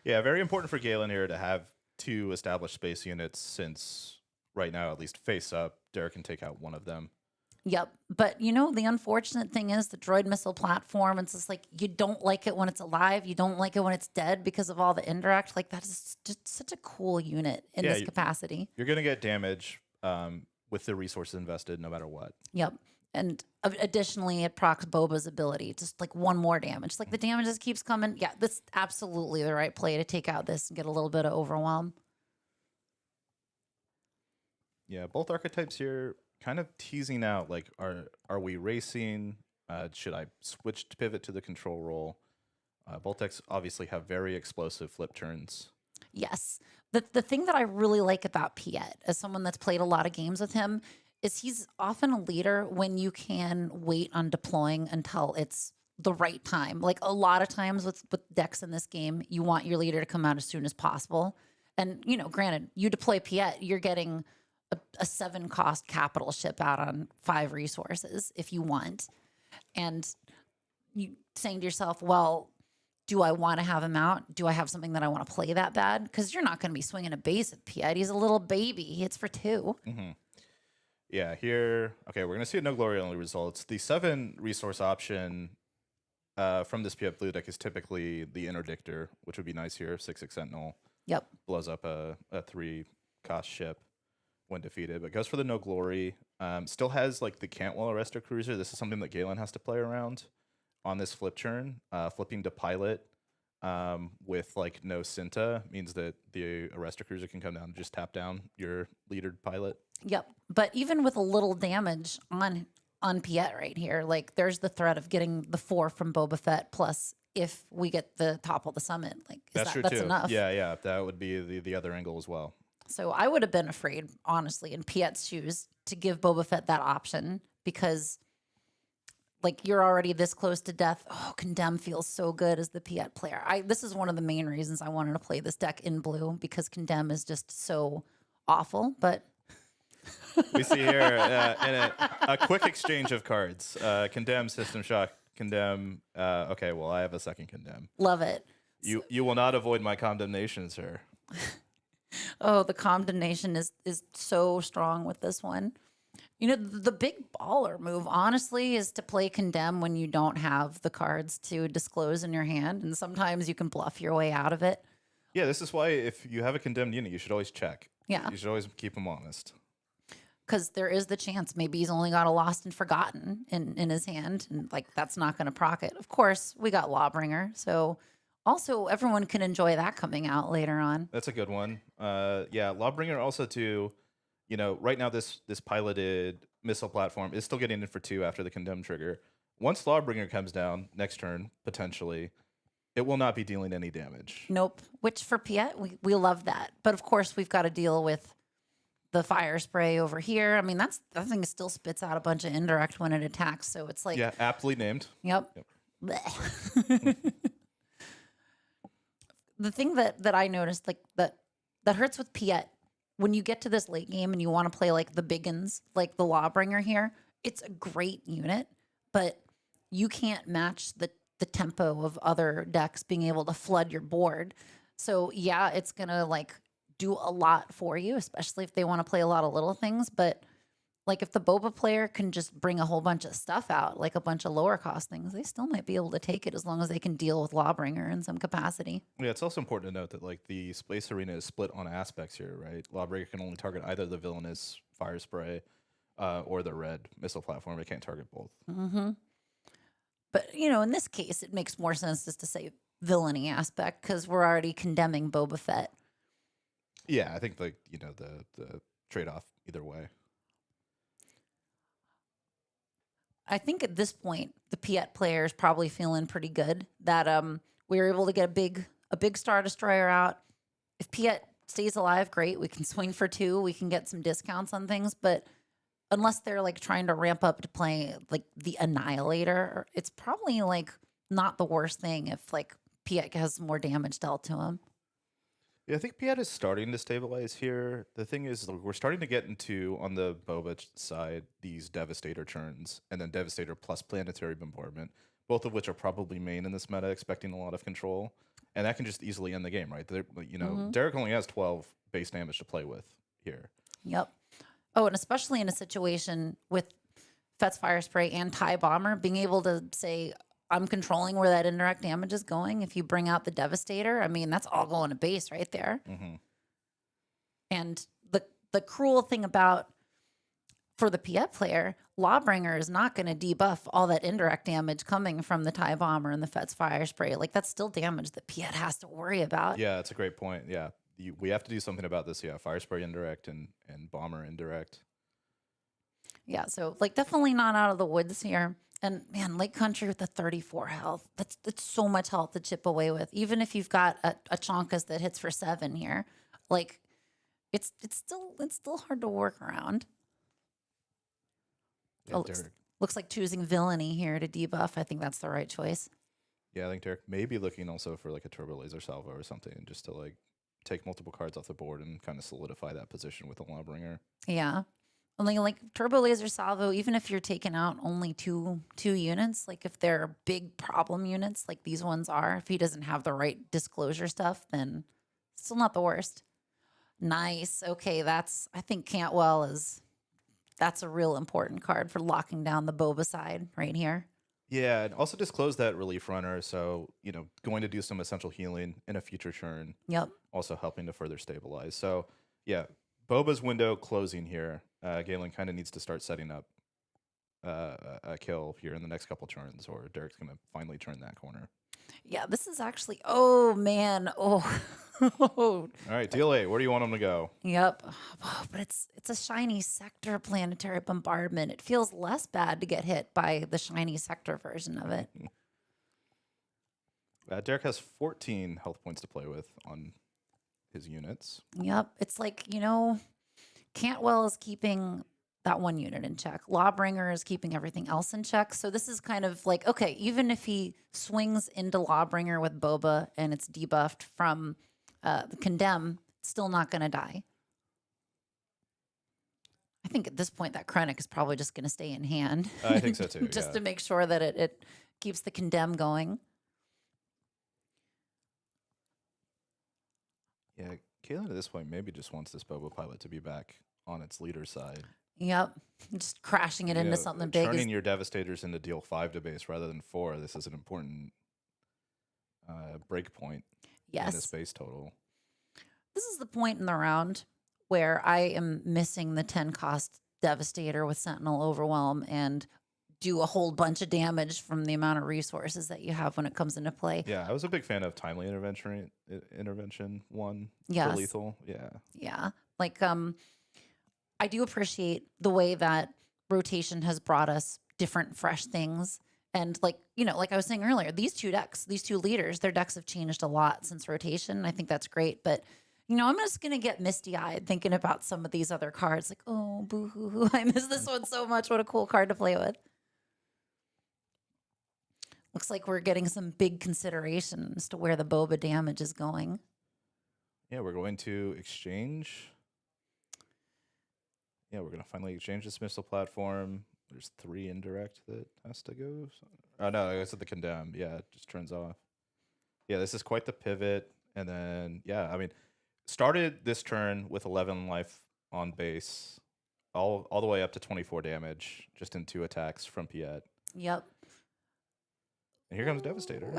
Yeah, very important for Galen here to have 2 established space units, since right now, at least face up, Derek can take out one of them. Yep. But, you know, the unfortunate thing is the droid missile platform, it's just like, you don't like it when it's alive. You don't like it when it's dead because of all the indirect. Like, that is just such a cool unit in this capacity. You're going to get damage with the resources invested no matter what. Yep. And additionally, it procs Boba's ability, just like one more damage. Like, the damage just keeps coming. Yeah, that's absolutely the right play to take out this and get a little bit of overwhelm. Yeah, both archetypes here kind of teasing out, like, are we racing Should I switch to pivot to the control role? Both decks obviously have very explosive flip turns. Yes. The thing that I really like about Piet, as someone that's played a lot of games with him, is he's often a leader when you can wait on deploying until it's the right time. Like a lot of times with decks in this game, you want your leader to come out as soon as possible. And, granted, you deploy Piet, you're getting a 7 cost capital ship out on 5 resources if you want. And you saying to yourself, well, do I want to have him out? Do I have something that I want to play that bad? Because you're not going to be swinging a base at Piet. He's a little baby. He hits for 2. Mm-hmm. Yeah, here, okay, we're going to see a no glory only results. The 7 resource option from this Piet blue deck is typically the Interdictor, which would be nice here. 6/6 Sentinel. Yep. Blows up a 3-cost ship when defeated, but goes for the no glory. Still has like the Cantwell Arrestor Cruiser. This is something that Galen has to play around on this flip turn. Flipping to pilot with like no Cinta means that the Arrestor Cruiser can come down and just tap down your leadered pilot. Yep. But even with a little damage on Piet right here, like there's the threat of getting the 4 from Boba Fett plus if we get the Topple the Summit. Like That's true that's too. enough. Yeah, that would be the other angle as well. So I would have been afraid, honestly, in Piet's shoes to give Boba Fett that option because, like, you're already this close to death. Oh, Condemn feels so good as the Piet player. This is one of the main reasons I wanted to play this deck in blue because Condemn is just so awful. But we see here in a quick exchange of cards. Condemn, System Shock, Condemn. Okay, well, I have a second Condemn. Love it. You will not avoid my condemnation, sir. Oh, the condemnation is so strong with this one. The big baller move, honestly, is to play Condemn when you don't have the cards to disclose in your hand. And sometimes you can bluff your way out of it. Yeah, this is why if you have a condemned unit, you should always check. Yeah. You should always keep them honest. Because there is the chance maybe he's only got a Lost and Forgotten in his hand. And, like, that's not going to proc it. Of course, we got Lawbringer. So also everyone can enjoy that coming out later on. That's a good one. Yeah, Lawbringer also too. Right now this piloted missile platform is still getting in for 2 after the condemn trigger. Once Lawbringer comes down next turn, potentially, it will not be dealing any damage. Nope. Which for Piet, we love that. But of course, we've got to deal with the fire spray over here. I mean, that thing still spits out a bunch of indirect when it attacks. So it's like, Yeah, aptly named. Yep. The thing that I noticed, like that hurts with Piet, when you get to this late game and you want to play like the biggins, like the Lawbringer here, it's a great unit, but you can't match the tempo of other decks being able to flood your board. So yeah, it's gonna like do a lot for you, especially if they want to play a lot of little things. But like if the Boba player can just bring a whole bunch of stuff out, like a bunch of lower cost things, they still might be able to take it as long as they can deal with Lawbringer in some capacity. Yeah, it's also important to note that like the space arena is split on aspects here, right? Lawbringer can only target either the villainous fire spray or the red missile platform. It can't target both. Mm-hmm. But in this case, it makes more sense just to say villainy aspect because we're already condemning Boba Fett. Yeah, I think the trade off either way. I think at this point, the Piet player is probably feeling pretty good that we were able to get a big Star Destroyer out. If Piet stays alive, great. We can swing for 2. We can get some discounts on things. But unless they're like trying to ramp up to play like the Annihilator, it's probably like not the worst thing if like Piet has more damage dealt to him. Yeah, I think Piet is starting to stabilize here. The thing is, we're starting to get into, on the Boba side, these Devastator turns, and then Devastator plus Planetary Bombardment, both of which are probably main in this meta, expecting a lot of control. And that can just easily end the game, right? Derek only has 12 base damage to play with here. Yep. Oh, and especially in a situation with Fett's Fire Spray and TIE Bomber, being able to say, I'm controlling where that indirect damage is going. If you bring out the Devastator, I mean, that's all going to base right there. Mm-hmm. And the cruel thing about, for the Piet player, Lawbringer is not going to debuff all that indirect damage coming from the TIE Bomber and the Fett's Fire Spray. Like, that's still damage that Piet has to worry about. Yeah, that's a great point. Yeah, we have to do something about this. Yeah, Fire Spray indirect and Bomber indirect. Yeah, so like definitely not out of the woods here. And man, Lake Country with the 34 health, that's so much health to chip away with. Even if you've got a Chonkus that hits for 7 here, like it's still hard to work around. Yeah, Oh, Derek. looks like choosing villainy here to debuff. I think that's the right choice. Yeah, I think Derek may be looking also for like a turbo laser salvo or something, just to like take multiple cards off the board and kind of solidify that position with the Lawbringer. Yeah. Only like turbo laser salvo, even if you're taking out only two units, like if they're big problem units like these ones are, if he doesn't have the right disclosure stuff, then still not the worst. Nice. Okay, I think Cantwell that's a real important card for locking down the Boba side right here. Yeah, and also disclose that relief runner, so going to do some essential healing in a future turn. Yep. Also helping to further stabilize. So yeah, Boba's window closing here. Galen kind of needs to start setting up a kill here in the next couple turns, or Derek's going to finally turn that corner. Yeah, this is actually, oh man, oh. All right, deal 8. Where do you want him to go? Yep. Oh, but it's a shiny sector planetary bombardment. It feels less bad to get hit by the shiny sector version of it. Derek has 14 health points to play with on his units. Yep. It's like, Cantwell is keeping that one unit in check. Lawbringer is keeping everything else in check. So this is kind of like, okay, even if he swings into Lawbringer with Boba and it's debuffed from the Condemn, still not going to die. I think at this point that Krennic is probably just going to stay in hand. I think so too. Just yeah. to make sure that it keeps the Condemn going. Yeah, Kaylin at this point maybe just wants this Boba pilot to be back on its leader side. Yep. Just crashing it into something big. Turning your Devastators into deal 5 to base rather than 4. This is an important break point in this base total. This is the point in the round where I am missing the 10 cost Devastator with Sentinel Overwhelm and do a whole bunch of damage from the amount of resources that you have when it comes into play. Yeah, I was a big fan of Timely Intervention 1 Yes. for lethal. Yeah. Yeah. Like, I do appreciate the way that rotation has brought us different, fresh things. And like I was saying earlier, these two leaders, their decks have changed a lot since rotation. I think that's great. But, I'm just going to get misty-eyed thinking about some of these other cards. Like, oh, boo-hoo-hoo. I miss this one so much. What a cool card to play with. Looks like we're getting some big consideration as to where the Boba damage is going. Yeah, we're going to exchange. Yeah, we're going to finally exchange this missile platform. There's 3 indirect that has to go. Oh, no, I guess the Condemn. Yeah, it just turns off. Yeah, this is quite the pivot. And then, yeah, I mean, started this turn with 11 life on base, all the way up to 24 damage, just in 2 attacks from Piet. Yep. And here comes Devastator.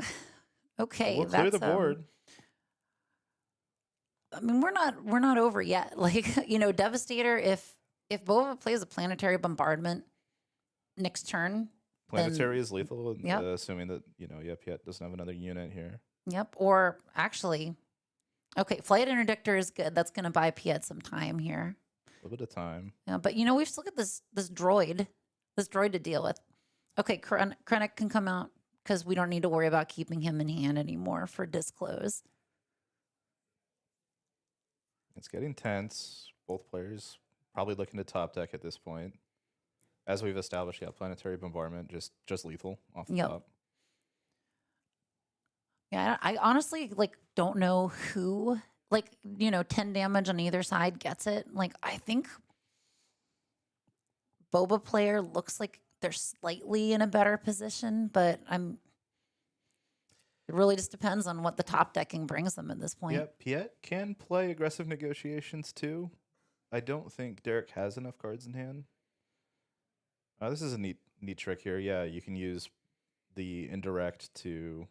Okay, We'll clear the board. I mean, we're not over yet. Like, Devastator, if Boba plays a planetary bombardment next turn, Planetary is lethal, yep. Assuming that, Piet doesn't have another unit here. Yep. Or actually, okay, Flight Interdictor is good. That's going to buy Piet some time here. A little bit of time. Yeah, but we've still got this droid to deal with. Okay, Krennic can come out because we don't need to worry about keeping him in hand anymore for disclose. It's getting tense. Both players probably looking to top deck at this point. As we've established, planetary bombardment, just lethal off the top. Yeah, I honestly don't know who 10 damage on either side gets it. Like, I think Boba player looks like they're slightly in a better position, but it really just depends on what the top decking brings them at this point. Yeah, Piet can play aggressive negotiations too. I don't think Derek has enough cards in hand. This is a neat trick here. Yeah, you can use the indirect to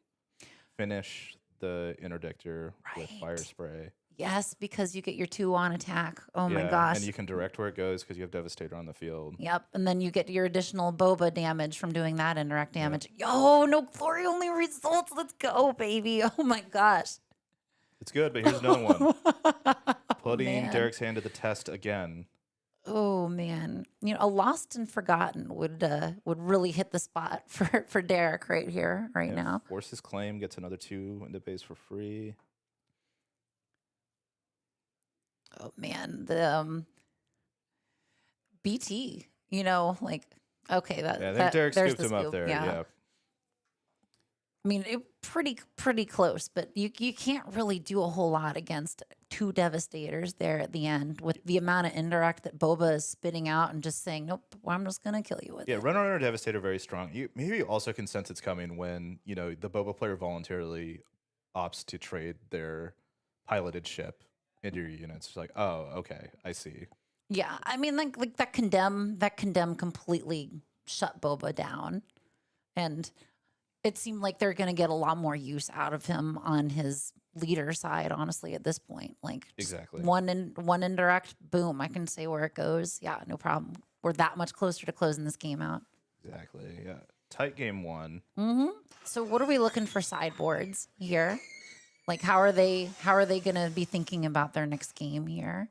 finish the interdictor with fire spray. Yes, because you get your 2 on attack. Oh my gosh. And you can direct where it goes because you have Devastator on the field. Yep, and then you get your additional Boba damage from doing that indirect damage. Yep. Yo, no glory only results. Let's go, baby. Oh my gosh. It's good, but here's another one. Putting Derek's hand to the test again. Oh man, a lost and forgotten would really hit the spot for Derek right here, right Yeah, now. force his claim, gets another 2 into base for free. Oh man, the BT, like okay, Yeah, I think that Derek there's scooped the him up scoop. there. Yeah. Yeah. I mean, pretty close, but you can't really do a whole lot against 2 Devastators there at the end with the amount of indirect that Boba is spitting out and just saying, nope, well, I'm just gonna kill you with Yeah, it. Runner Devastator very strong. You maybe also can sense it's coming when, the Boba player voluntarily opts to trade their piloted ship into your units. It's like, oh, okay, I see. Yeah, I mean, like that condemn completely shut Boba down, and it seemed like they're gonna get a lot more use out of him on his leader side. Honestly, at this point, like just Exactly. one indirect, boom, I can say where it goes. Yeah, no problem. We're that much closer to closing this game out. Exactly. Yeah. Tight game 1. So, what are we looking for sideboards here? Like, how are they gonna be thinking about their next game here?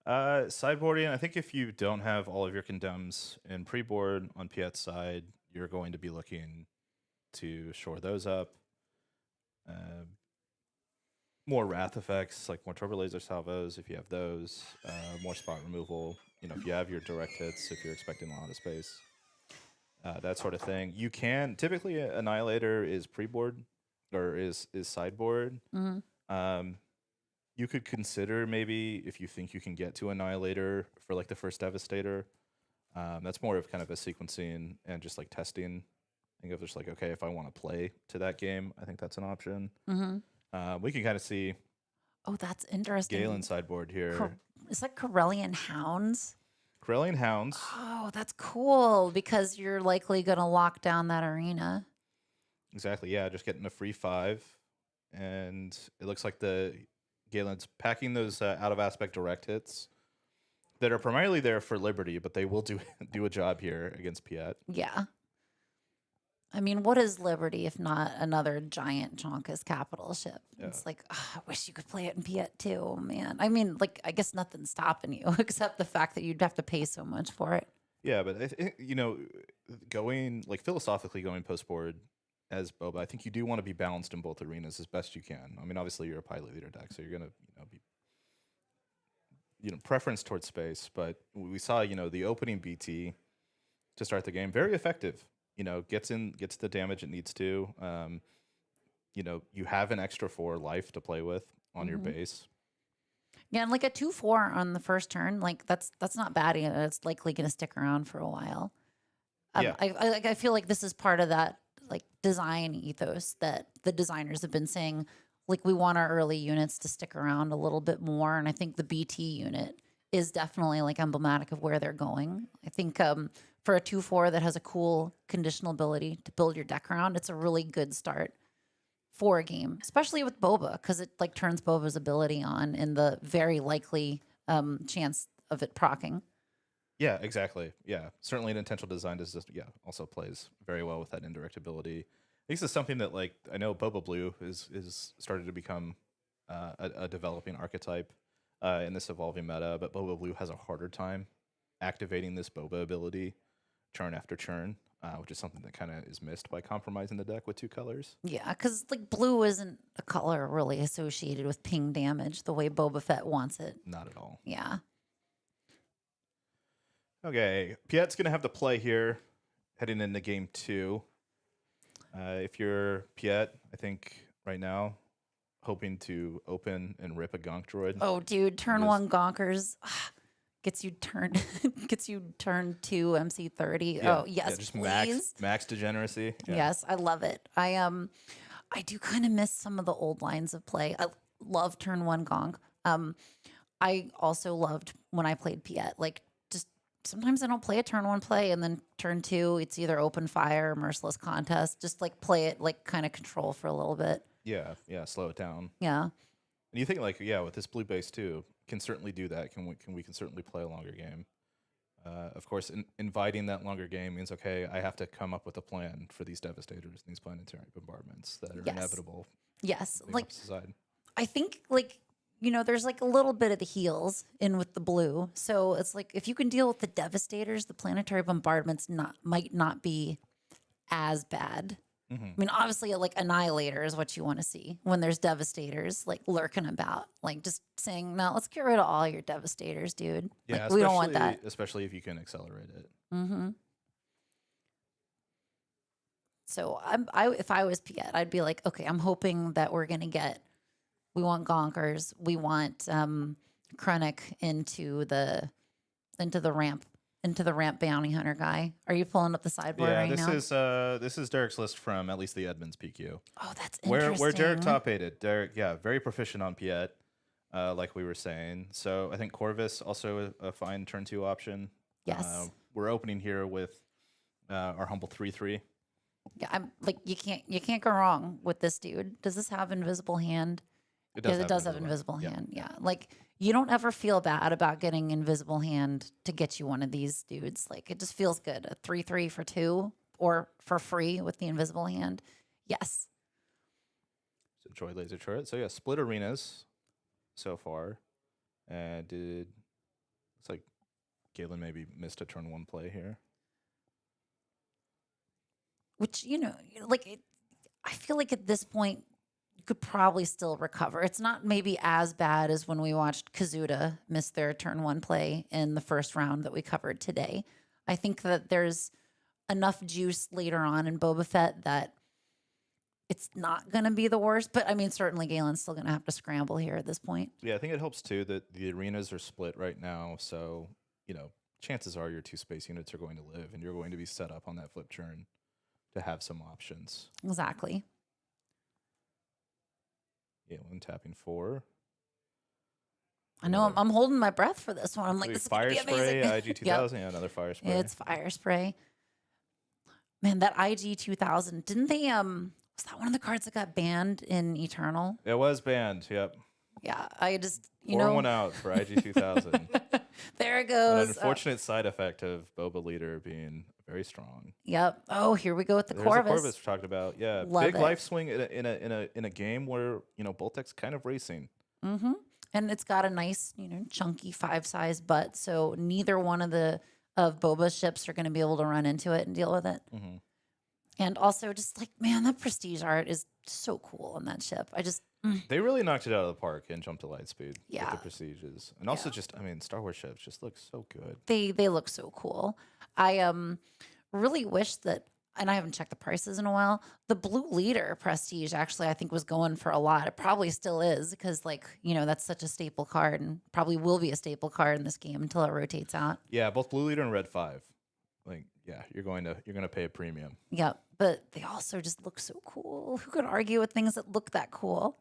Sideboarding, I think if you don't have all of your condemns in pre-board on Piet's side, you're going to be looking to shore those up. More wrath effects, like more turbo laser salvos, if you have those. More spot removal, if you have your direct hits, if you're expecting a lot of space. That sort of thing. You can, typically Annihilator is pre-board or is sideboard. You could consider maybe if you think you can get to Annihilator for like the first Devastator. That's more of kind of a sequencing and just like testing. I think of just like, okay, if I want to play to that game, I think that's an option. We can kind of see Oh, that's interesting. Galen sideboard here. Is that Corellian Hounds? Corellian Hounds. Oh, that's cool because you're likely going to lock down that arena. Exactly. Yeah, just getting a free 5. And it looks like the Galen's packing those out of aspect direct hits that are primarily there for Liberty, but they will do a job here against Piet. Yeah. I mean, what is Liberty if not another giant Jonkus capital ship? Yeah. It's like, I wish you could play it in Piet too, man. I mean, like, I guess nothing's stopping you except the fact that you'd have to pay so much for it. Yeah, but going like philosophically going post board as Boba, I think you do want to be balanced in both arenas as best you can. I mean, obviously you're a pilot leader deck, so you're gonna be preference towards space. But we saw the opening BT to start the game very effective. Gets the damage it needs to. You have an extra 4 life to play with on your base. Yeah, and like a 2/4 on the first turn, like that's not bad. It's likely going to stick around for a while. Yeah. I feel like this is part of that like design ethos that the designers have been saying. Like we want our early units to stick around a little bit more, and I think the BT unit is definitely like emblematic of where they're going. I think for a 2/4 that has a cool conditional ability to build your deck around, it's a really good start for a game, especially with Boba, because it like turns Boba's ability on in the very likely chance of it procking. Yeah, exactly. Yeah, certainly an intentional design does just also plays very well with that indirect ability. I think this is something that like I know Boba Blue is started to become a developing archetype in this evolving meta, but Boba Blue has a harder time activating this Boba ability churn after churn, which is something that kind of is missed by compromising the deck with 2 colors. Yeah, because like blue isn't a color really associated with ping damage the way Boba Fett wants it. Not at all. Yeah. Okay, Piet's going to have the play here heading into game 2. If you're Piet, I think right now, hoping to open and rip a Gonk droid. Oh, dude, turn Just- 1 Gonkers gets you turn 2 MC30. Yeah, Oh yes, just please. max degeneracy. Yeah. Yes, I love it. I do kind of miss some of the old lines of play. I love turn 1 Gonk. I also loved when I played Piet. Like just sometimes I don't play a turn 1 play, and then turn 2 it's either open fire or merciless contest. Just like play it like kind of control for a little bit. Yeah, slow it down. Yeah. And you think like, with this blue base too, can certainly do that. We can certainly play a longer game. Of course, inviting that longer game means, okay, I have to come up with a plan for these devastators, these planetary bombardments that are Yes. inevitable. Yes. on the Like opposite side. I think like there's like a little bit of the heals in with the blue. So it's like if you can deal with the devastators, the planetary bombardments might not be as bad. Mm-hmm. I mean, obviously, like Annihilator is what you want to see when there's devastators like lurking about, like just saying, "No, let's get rid of all your devastators, dude." Yeah, like, we don't want that. especially if you can accelerate it. Mm-hmm. So if I was Piet, I'd be like, okay, I'm hoping that we're gonna get. We want Gonkers. We want Krennic into the ramp bounty hunter guy. Are you pulling up the sideboard Yeah, right now? this is Derek's list from at least the Edmonds PQ. Oh, that's interesting. Where Derek top aided. Derek, yeah, very proficient on Piet, like we were saying. So I think Corvus also a fine turn 2 option. Yes. We're opening here with our humble 3/3. Yeah, I'm like you can't go wrong with this dude. Does this have invisible hand? It does. It does have invisible hand. Yeah. Like you don't ever feel bad about getting invisible hand to get you one of these dudes. Like it just feels good. A 3/3 for 2 or for free with the invisible hand. Yes. So Joy Laser Turret. So yeah, split arenas so far. And it's like Galen maybe missed a turn 1 play here. Which, I feel like at this point, you could probably still recover. It's not maybe as bad as when we watched Kazuda miss their turn 1 play in the first round that we covered today. I think that there's enough juice later on in Boba Fett that it's not going to be the worst. But, I mean, certainly Galen's still going to have to scramble here at this point. Yeah, I think it helps, too, that the arenas are split right now. So, chances are your 2 space units are going to live, and you're going to be set up on that flip turn to have some options. Exactly. Galen tapping 4. I know I'm holding my breath for this one. I'm like, this is fire gonna be spray, amazing. IG 2000, yeah, another fire spray. It's fire spray. Man, that IG 2000, didn't they was that one of the cards that got banned in Eternal? It was banned, yep. Yeah, I just Pour one out for IG 2000. There it An goes. unfortunate side effect of Boba Leader being very strong. Yep. Oh, here we go with the There's Corvus. the Corvus we talked about. Yeah, Love big it. life swing in a game where Boltec's kind of racing. Mm-hmm. And it's got a nice, chunky 5-size butt, so neither one of Boba's ships are going to be able to run into it and deal with it. Mm-hmm. And also, just like, man, that prestige art is so cool on that ship. They really knocked it out of the park in Jump to Lightspeed. Yeah. With the prestiges, and also Star Wars ships just look so good. They look so cool. I really wish that, and I haven't checked the prices in a while. The Blue Leader Prestige actually, I think, was going for a lot. It probably still is because, that's such a staple card and probably will be a staple card in this game until it rotates out. Yeah, both Blue Leader and Red 5. You're going to pay a premium. Yep, but they also just look so cool. Who could argue with things that look that cool?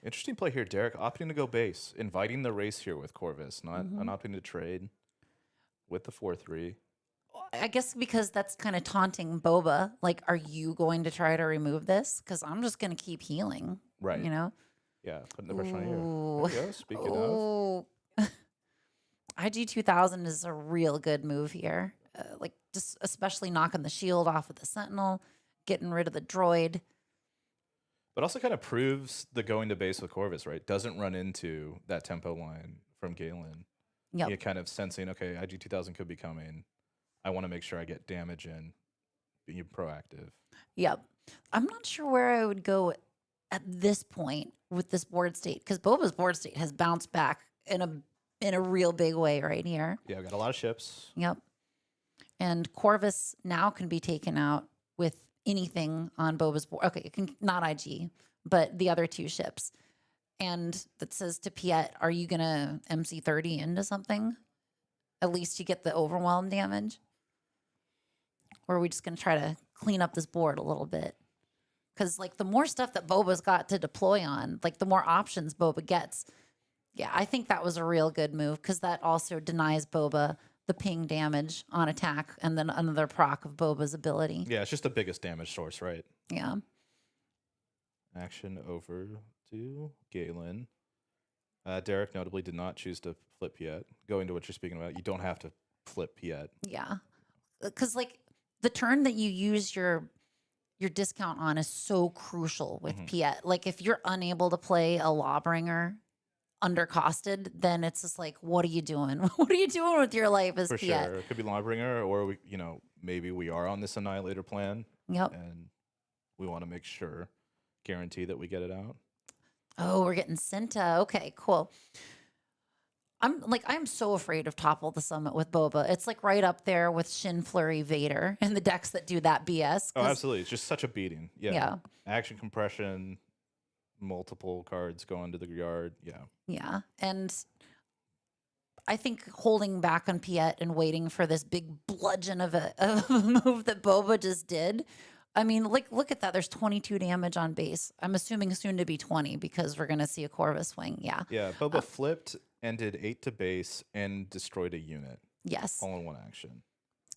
Interesting play here, Derek. Opting to go base, inviting the race here with Corvus, not opting to trade with the 4/3. I guess because that's kind of taunting Boba. Like, are you going to try to remove this? Because I'm just going to keep healing. Right. Yeah, putting the pressure on you. There you go. Speaking of. IG 2000 is a real good move here. Just especially knocking the shield off of the Sentinel, getting rid of the droid. But also kind of proves the going to base with Corvus, right? Doesn't run into that tempo line from Galen. Yep. You're kind of sensing, okay, IG 2000 could be coming. I want to make sure I get damage in, being proactive. Yep. I'm not sure where I would go at this point with this board state because Boba's board state has bounced back in a real big way right here. Yeah, I've got a lot of ships. Yep. And Corvus now can be taken out with anything on Boba's board. Okay, it can not IG, but the other 2 ships. And that says to Piet, are you going to MC30 into something? At least you get the overwhelm damage. Or are we just going to try to clean up this board a little bit? Because, the more stuff that Boba's got to deploy on, the more options Boba gets. Yeah, I think that was a real good move because that also denies Boba the ping damage on attack and then another proc of Boba's ability. Yeah, it's just the biggest damage source, right? Yeah. Action over to Galen. Derek notably did not choose to flip yet. Going to what you're speaking about, you don't have to flip yet. Yeah. Because, the turn that you use your your discount on is so crucial with Mhm. Piet. Like if you're unable to play a Lawbringer undercosted, then it's just like, what are you doing? What are you doing with your life as For Piet? sure. It could be Lawbringer, or we, maybe we are on this Annihilator plan Yep. and we want to make sure, guarantee that we get it out. Oh, we're getting Senta. Okay, cool. I'm so afraid of Topple the Summit with Boba. It's like right up there with Shin Flurry Vader and the decks that do that BS. Oh, absolutely. It's just such a beating. Yeah. Yeah. Action compression, multiple cards going to the yard. Yeah. Yeah. And I think holding back on Piet and waiting for this big bludgeon of a move that Boba just did. I mean, like, look at that. There's 22 damage on base. I'm assuming soon to be 20 because we're going to see a Corvus swing. Yeah. Yeah. Boba flipped and did 8 to base and destroyed a unit Yes. all in one action.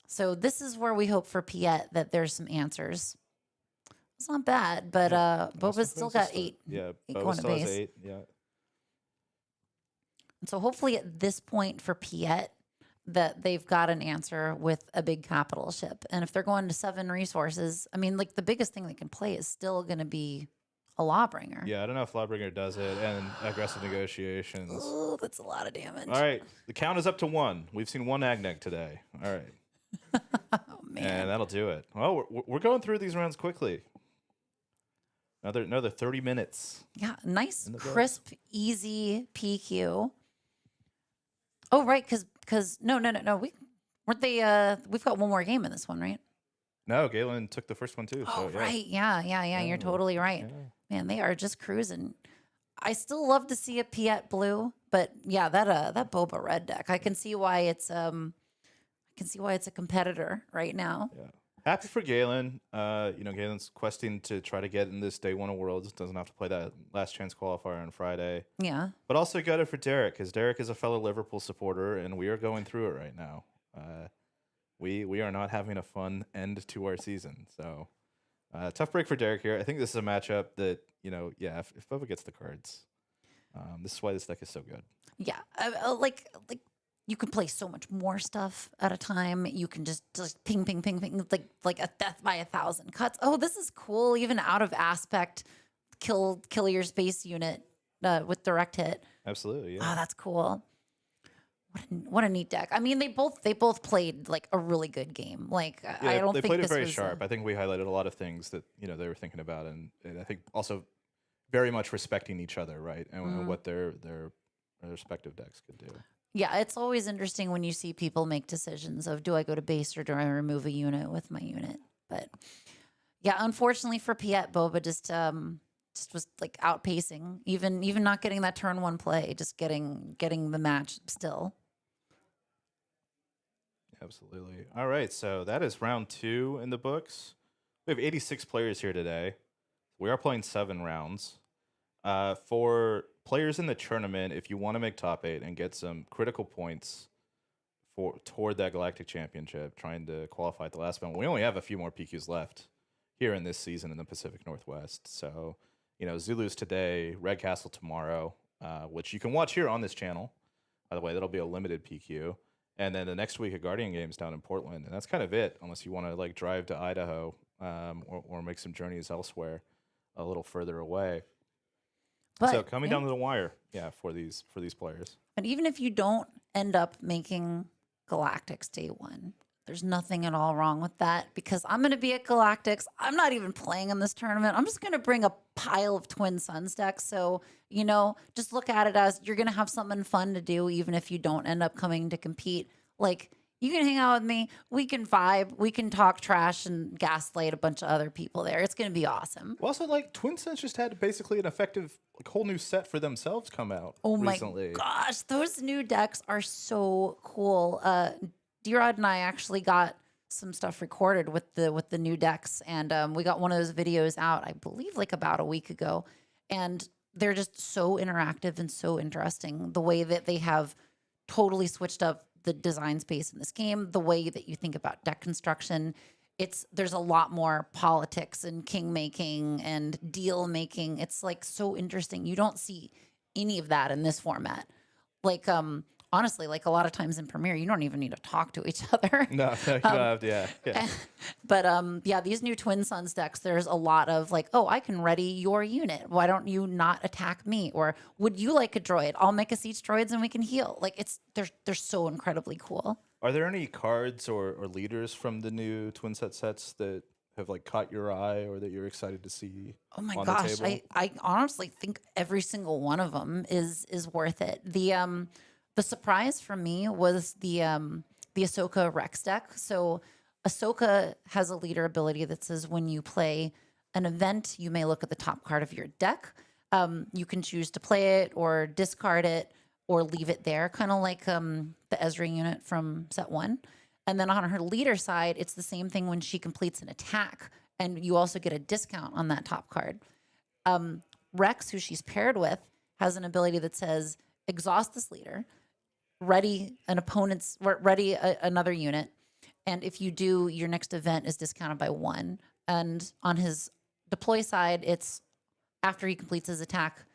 So this is where we hope for Piet that there's some answers. It's not bad, but Boba's still got 8. Yeah. 8 Boba going to still has base. 8. Yeah. And so hopefully at this point for Piet that they've got an answer with a big capital ship. And if they're going to 7 resources, I mean, like the biggest thing they can play is still going to be a Lawbringer. Yeah. I don't know if Lawbringer does it, and aggressive negotiations. Oh, that's a lot of damage. All right. The count is up to 1. We've seen 1 Agneg today. All right. Oh, man. And that'll do it. Well, we're going through these rounds quickly. Another 30 minutes. Yeah, nice, the crisp, easy PQ. Oh, right, because no. We weren't they. We've got one more game in this one, right? No, Galen took the first one too. Oh, so, yeah. right, yeah. You're totally right. Yeah. Man, they are just cruising. I still love to see a Piet blue, but yeah, that Boba red deck. I can see why it's a competitor right now. Yeah. Happy for Galen. Galen's questing to try to get in this Day 1 of Worlds. Doesn't have to play that last chance qualifier on Friday. Yeah. But also gutted for Derek, because Derek is a fellow Liverpool supporter, and we are going through it right now. We are not having a fun end to our season. So tough break for Derek here. I think this is a matchup that, if Boba gets the cards, this is why this deck is so good. Yeah. Like you can play so much more stuff at a time. You can just ping, like a death by 1,000 cuts. Oh, this is cool. Even out of aspect, kill your space unit with direct hit. Absolutely, yeah. Oh, that's cool. What a neat deck. I mean, they both played like a really good game. Like Yeah, I don't they think played it this very was sharp. I think we highlighted a lot of things that they were thinking about, and I think also very much respecting each other, right, and what their respective decks could do. Yeah, it's always interesting when you see people make decisions of do I go to base or do I remove a unit with my unit. But yeah, unfortunately for Piet, Boba just was like outpacing, even not getting that turn 1 play, just getting the match still. Absolutely. All right, so that is round 2 in the books. We have 86 players here today. We are playing 7 rounds. For players in the tournament, if you want to make top 8 and get some critical points toward that Galactic Championship, trying to qualify at the last one, we only have a few more PQs left here in this season in the Pacific Northwest. So, Zulus today, Red Castle tomorrow, which you can watch here on this channel. By the way, that'll be a limited PQ. And then the next week, a Guardian Games down in Portland. And that's kind of it, unless you want to like drive to Idaho or make some journeys elsewhere a little further away. But, so coming down to the wire, for these players. But even if you don't end up making Galactics Day 1, there's nothing at all wrong with that because I'm going to be at Galactics. I'm not even playing in this tournament. I'm just going to bring a pile of Twin Suns decks. So, just look at it as you're going to have something fun to do, even if you don't end up coming to compete. Like, you can hang out with me. We can vibe. We can talk trash and gaslight a bunch of other people there. It's going to be awesome. Well, also, like, Twin Suns just had basically an effective whole new set for themselves come out recently. My gosh. Those new decks are so cool. D-Rod and I actually got some stuff recorded with the new decks, and we got one of those videos out, I believe, like about a week ago. And they're just so interactive and so interesting. The way that they have totally switched up the design space in this game, the way that you think about deck construction. There's a lot more politics and king making and deal making. It's like so interesting. You don't see any of that in this format. Like honestly, like a lot of times in Premiere, you don't even need to talk to each other. No, you don't have to, yeah. But yeah, these new Twin Suns decks, there's a lot of like, oh, I can ready your unit. Why don't you not attack me? Or would you like a droid? I'll make us each droids and we can heal. Like they're so incredibly cool. Are there any cards or leaders from the new twin sets that have like caught your eye or that you're excited to see? Oh my on gosh, the table? I honestly think every single one of them is worth it. The surprise for me was the Ahsoka Rex deck. So Ahsoka has a leader ability that says when you play an event, you may look at the top card of your deck. You can choose to play it or discard it or leave it there, kind of like the Ezra unit from set 1. And then on her leader side, it's the same thing when she completes an attack, and you also get a discount on that top card. Rex, who she's paired with, has an ability that says exhaust this leader, ready another unit, and if you do, your next event is discounted by 1. And on his deploy side, it's after he completes his attack,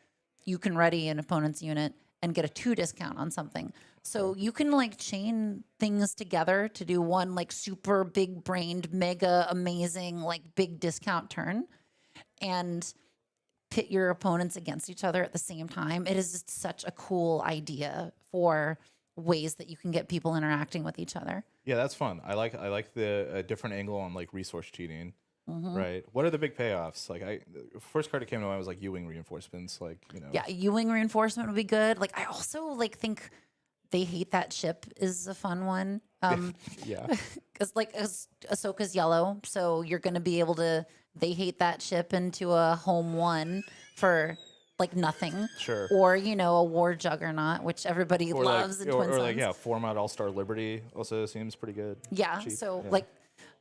you can ready an opponent's unit and get a 2 discount on something. So you can like chain things together to do one like super big brained, mega amazing, like big discount turn and pit your opponents against each other at the same time. It is just such a cool idea for ways that you can get people interacting with each other. Yeah, that's fun. I like the different angle on like resource cheating. Mm-hmm. Right. What are the big payoffs? Like the first card that came to mind was like U-wing reinforcements. Like, you know. Yeah, U-wing reinforcement would be good. Like I also like think they hate that ship is a fun one. Yeah. Because like Ahsoka's yellow, so you're going to be able to. They hate that ship into a home 1 for like nothing. Sure. Or a war juggernaut, which everybody Or loves in Twin or Suns. like yeah, format All-Star Liberty also seems pretty good. Yeah. Cheap. So Yeah.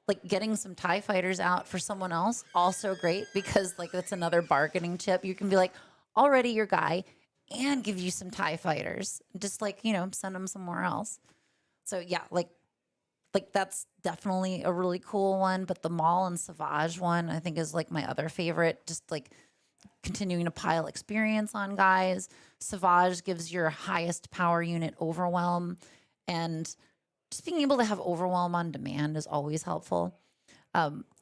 like getting some TIE fighters out for someone else, also great because like that's another bargaining chip. You can be like, already your guy and give you some TIE fighters. Just like, send them somewhere else. So yeah, like that's definitely a really cool one. But the Maul and Savage one, I think is like my other favorite. Just like continuing to pile experience on guys. Savage gives your highest power unit overwhelm, and just being able to have overwhelm on demand is always helpful.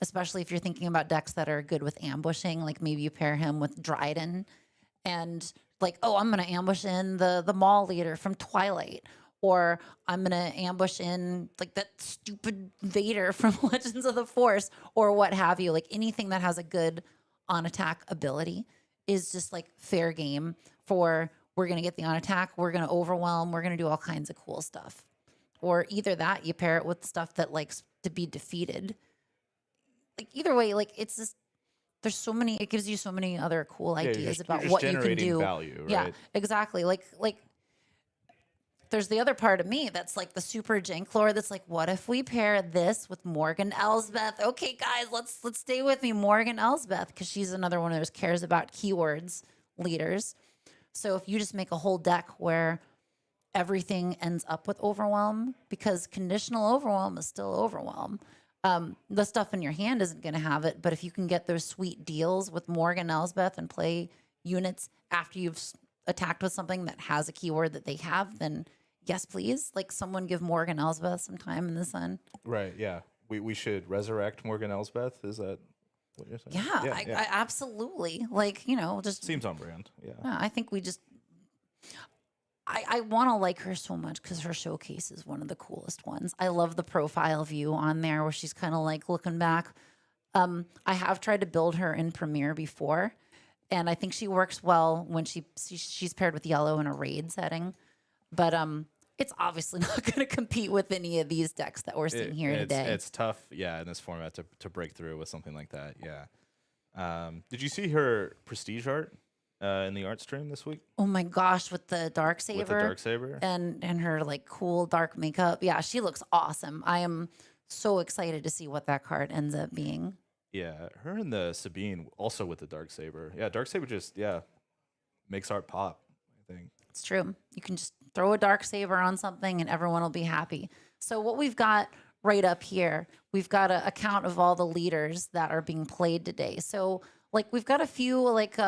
Especially if you're thinking about decks that are good with ambushing, like maybe you pair him with Dryden and like, oh, I'm going to ambush in the Maul leader from Twilight, or I'm going to ambush in like that stupid Vader from Legends of the Force, or what have you. Like anything that has a good on attack ability is just like fair game for we're going to get the on attack, we're going to overwhelm, we're going to do all kinds of cool stuff. Or either that, you pair it with stuff that likes to be defeated. Like either way, like it's just there's so many. It gives you so many other cool ideas about you're what just you can generating do. value, right? Yeah, exactly. Like there's the other part of me that's like the super jank lore that's like, what if we pair this with Morgan Elsbeth? Okay, guys, let's stay with me, Morgan Elsbeth, because she's another one of those cares about keywords leaders. So if you just make a whole deck where everything ends up with overwhelm, because conditional overwhelm is still overwhelm. The stuff in your hand isn't going to have it, but if you can get those sweet deals with Morgan Elsbeth and play units after you've attacked with something that has a keyword that they have, then yes, please. Like someone give Morgan Elsbeth some time in the sun. Right. Yeah. We should resurrect Morgan Elsbeth. Is that what you're saying? Yeah, I absolutely. Like, just seems on brand. Yeah. I think we just. I want to like her so much because her showcase is one of the coolest ones. I love the profile view on there where she's kind of like looking back. I have tried to build her in Premiere before, and I think she works well when she's paired with yellow in a raid setting. But it's obviously not going to compete with any of these decks that we're seeing here today. It's tough, yeah, in this format to break through with something like that. Yeah. Did you see her prestige art? In the art stream this week. Oh my gosh, with the Darksaber. With the Darksaber. And her like cool dark makeup. Yeah, she looks awesome. I am so excited to see what that card ends up being. Yeah, her and the Sabine also with the Darksaber. Yeah, Darksaber just makes art pop, I think. It's true. You can just throw a Darksaber on something and everyone will be happy. So what we've got right up here, we've got a count of all the leaders that are being played today. So like we've got a few like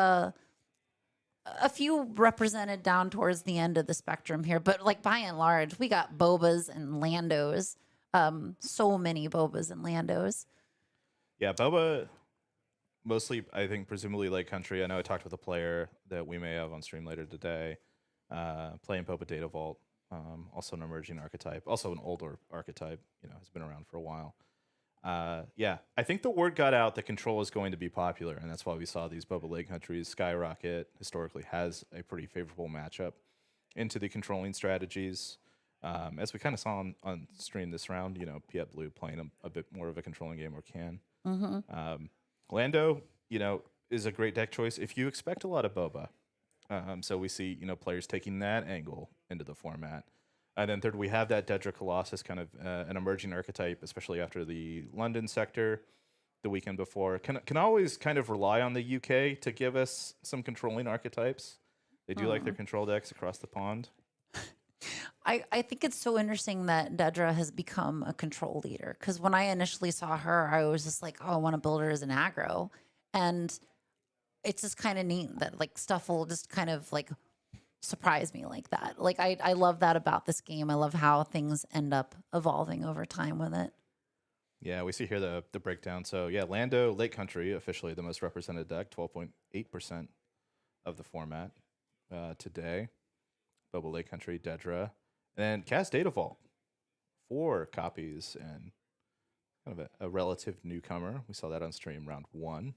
a few represented down towards the end of the spectrum here, but like by and large, we got Bobas and Landos. So many Bobas and Landos. Yeah, Boba, mostly, I think, presumably Lake Country. I know I talked with a player that we may have on stream later today, playing Boba Data Vault, also an emerging archetype, also an older archetype, has been around for a while. Yeah, I think the word got out that control is going to be popular, and that's why we saw these Boba Lake countries skyrocket. Historically, has a pretty favorable matchup into the controlling strategies. As we kind of saw on stream this round, Piet Blue playing a bit more of a controlling game or can. Lando, is a great deck choice if you expect a lot of Boba. So we see, players taking that angle into the format. And then third, we have that Dedra Colossus, kind of an emerging archetype, especially after the London sector the weekend before. Can always kind of rely on the UK to give us some controlling archetypes. They do like their control decks across the pond. I think it's so interesting that Dedra has become a control leader, because when I initially saw her, I was just like, oh, I want to build her as an aggro. And it's just kind of neat that like stuff will just kind of like surprise me like that. Like I love that about this game. I love how things end up evolving over time with it. Yeah, we see here the breakdown. So yeah, Lando, Lake Country, officially the most represented deck, 12.8% of the format today. Boba Lake Country, Dedra, and Cast Data Vault, 4 copies, and kind of a relative newcomer. We saw that on stream round 1.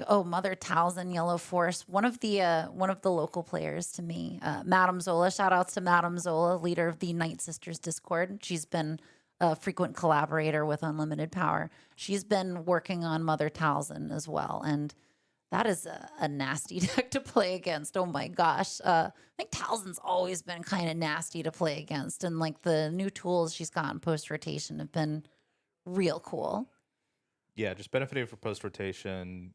Oh, Mother Talzin, Yellow Force, one of the local players to me. Madame Zola, shout outs to Madame Zola, leader of the Night Sisters Discord. She's been a frequent collaborator with Unlimited Power. She's been working on Mother Talzin as well, and that is a nasty deck to play against. Oh my gosh. I think Talzin's always been kind of nasty to play against, and like the new tools she's gotten post rotation have been real cool. Yeah, just benefiting from post rotation.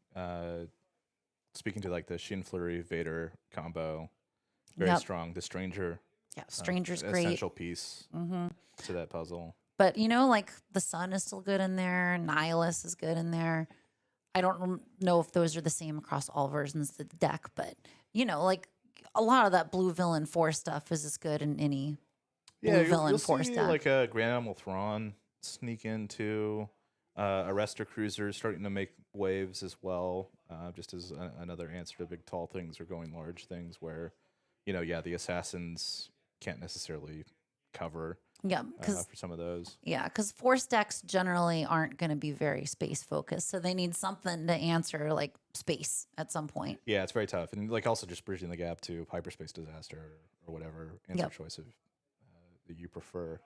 Speaking to like the Shin Flurry Vader combo, very strong. The Stranger, Stranger's great. Essential piece to that puzzle. But like the Sun is still good in there. Nihilus is good in there. I don't know if those are the same across all versions of the deck, but like a lot of that blue villain 4 stuff is as good in any blue villain you'll 4 see deck. like a Grand Animal Thrawn sneak into Arrestor Cruisers starting to make waves as well, just as another answer to big tall things or going large things where, the assassins can't necessarily cover. Yeah, for some of those. Yeah, because Force decks generally aren't going to be very space focused, so they need something to answer like space at some point. Yeah, it's very tough, and like also just bridging the gap to hyperspace disaster or whatever answer choice of that you prefer.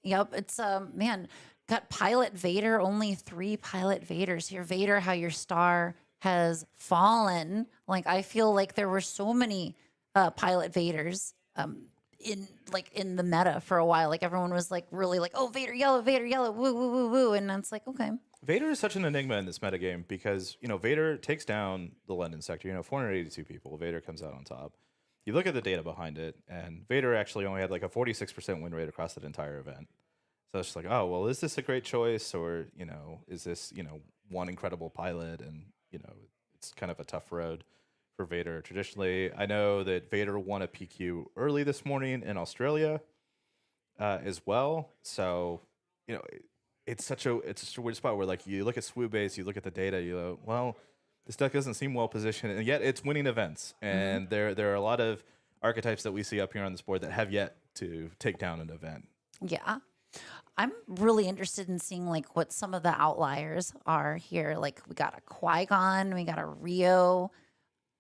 Yep, it's man, got Pilot Vader, only 3 Pilot Vaders here. Vader, how your star has fallen. Like I feel like there were so many Pilot Vaders. In the meta for a while, like everyone was like really like, oh, Vader yellow, woo woo woo woo, and it's like, okay. Vader is such an enigma in this metagame because Vader takes down the London sector. 482 people. Vader comes out on top. You look at the data behind it, and Vader actually only had like a 46% win rate across that entire event. So it's just like, oh well, is this a great choice, or is this one incredible pilot, and it's kind of a tough road for Vader. Traditionally, I know that Vader won a PQ early this morning in Australia as well. So, it's such a weird spot where like you look at Swoo Base, you look at the data, you go, well, this deck doesn't seem well positioned, and yet it's winning events. And there are a lot of archetypes that we see up here on this board that have yet to take down an event. Yeah. I'm really interested in seeing like what some of the outliers are here. Like we got a Qui-Gon, we got a Rio.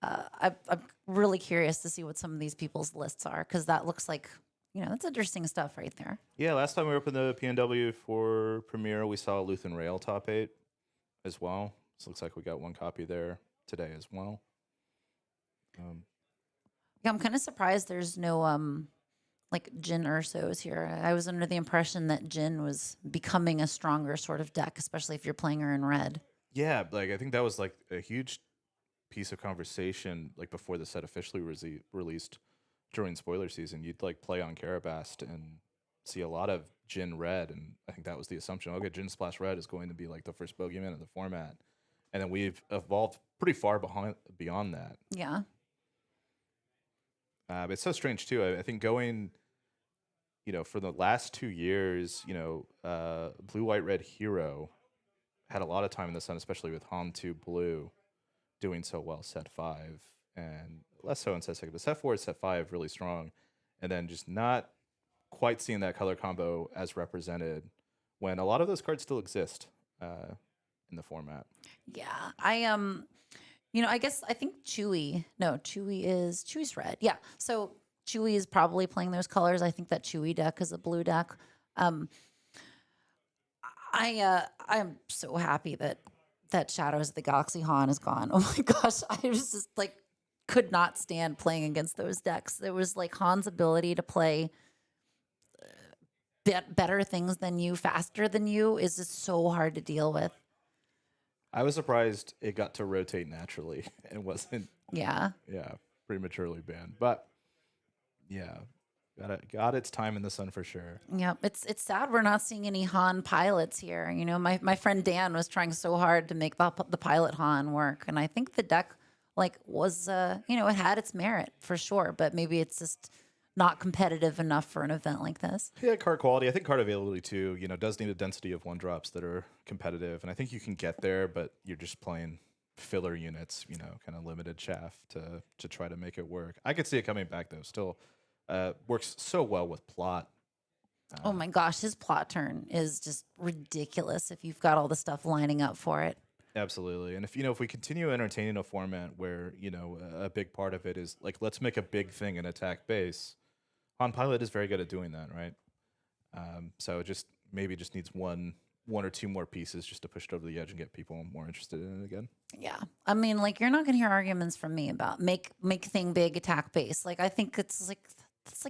I'm really curious to see what some of these people's lists are, because that looks like, that's interesting stuff right there. Yeah, last time we opened the PNW for Premiere, we saw Luthen Rail top 8 as well. So looks like we got 1 copy there today as well. Yeah, I'm kind of surprised there's no like Jin Ursos here. I was under the impression that Jin was becoming a stronger sort of deck, especially if you're playing her in red. Yeah, like I think that was like a huge piece of conversation like before the set officially released during spoiler season. You'd like play on Karabast and see a lot of Jin red, and I think that was the assumption. Okay, Jin Splash red is going to be like the first bogeyman in the format, and then we've evolved pretty far beyond that. Yeah. It's so strange too. I think going, for the last 2 years, blue, white, red hero had a lot of time in the sun, especially with Han 2 blue doing so well set 5, and less so in set 6. But set 4, set 5 really strong, and then just not quite seeing that color combo as represented when a lot of those cards still exist in the format. Yeah, I guess I think Chewie's red. Yeah, so Chewie is probably playing those colors. I think that Chewie deck is a blue deck. I'm so happy that Shadows of the Galaxy Han is gone. Oh my gosh, I was just like could not stand playing against those decks. There was like Han's ability to play better things than you, faster than you, is just so hard to deal with. I was surprised it got to rotate naturally and wasn't prematurely banned. But yeah, got its time in the sun for sure. Yeah, it's sad we're not seeing any Han pilots here. My friend Dan was trying so hard to make the pilot Han work, and I think the deck was it had its merit for sure, but maybe it's just not competitive enough for an event like this. Yeah, card quality. I think card availability too, does need a density of 1-drops that are competitive. And I think you can get there, but you're just playing filler units, kind of limited chaff to try to make it work. I could see it coming back though. Still works so well with plot. Oh my gosh, his plot turn is just ridiculous if you've got all the stuff lining up for it. Absolutely. And if we continue entertaining a format where, a big part of it is like, let's make a big thing and attack base. Han Pilot is very good at doing that, right? So it just needs one or two more pieces just to push it over the edge and get people more interested in it again. Yeah. I mean, you're not going to hear arguments from me about make thing big, attack base. I think it's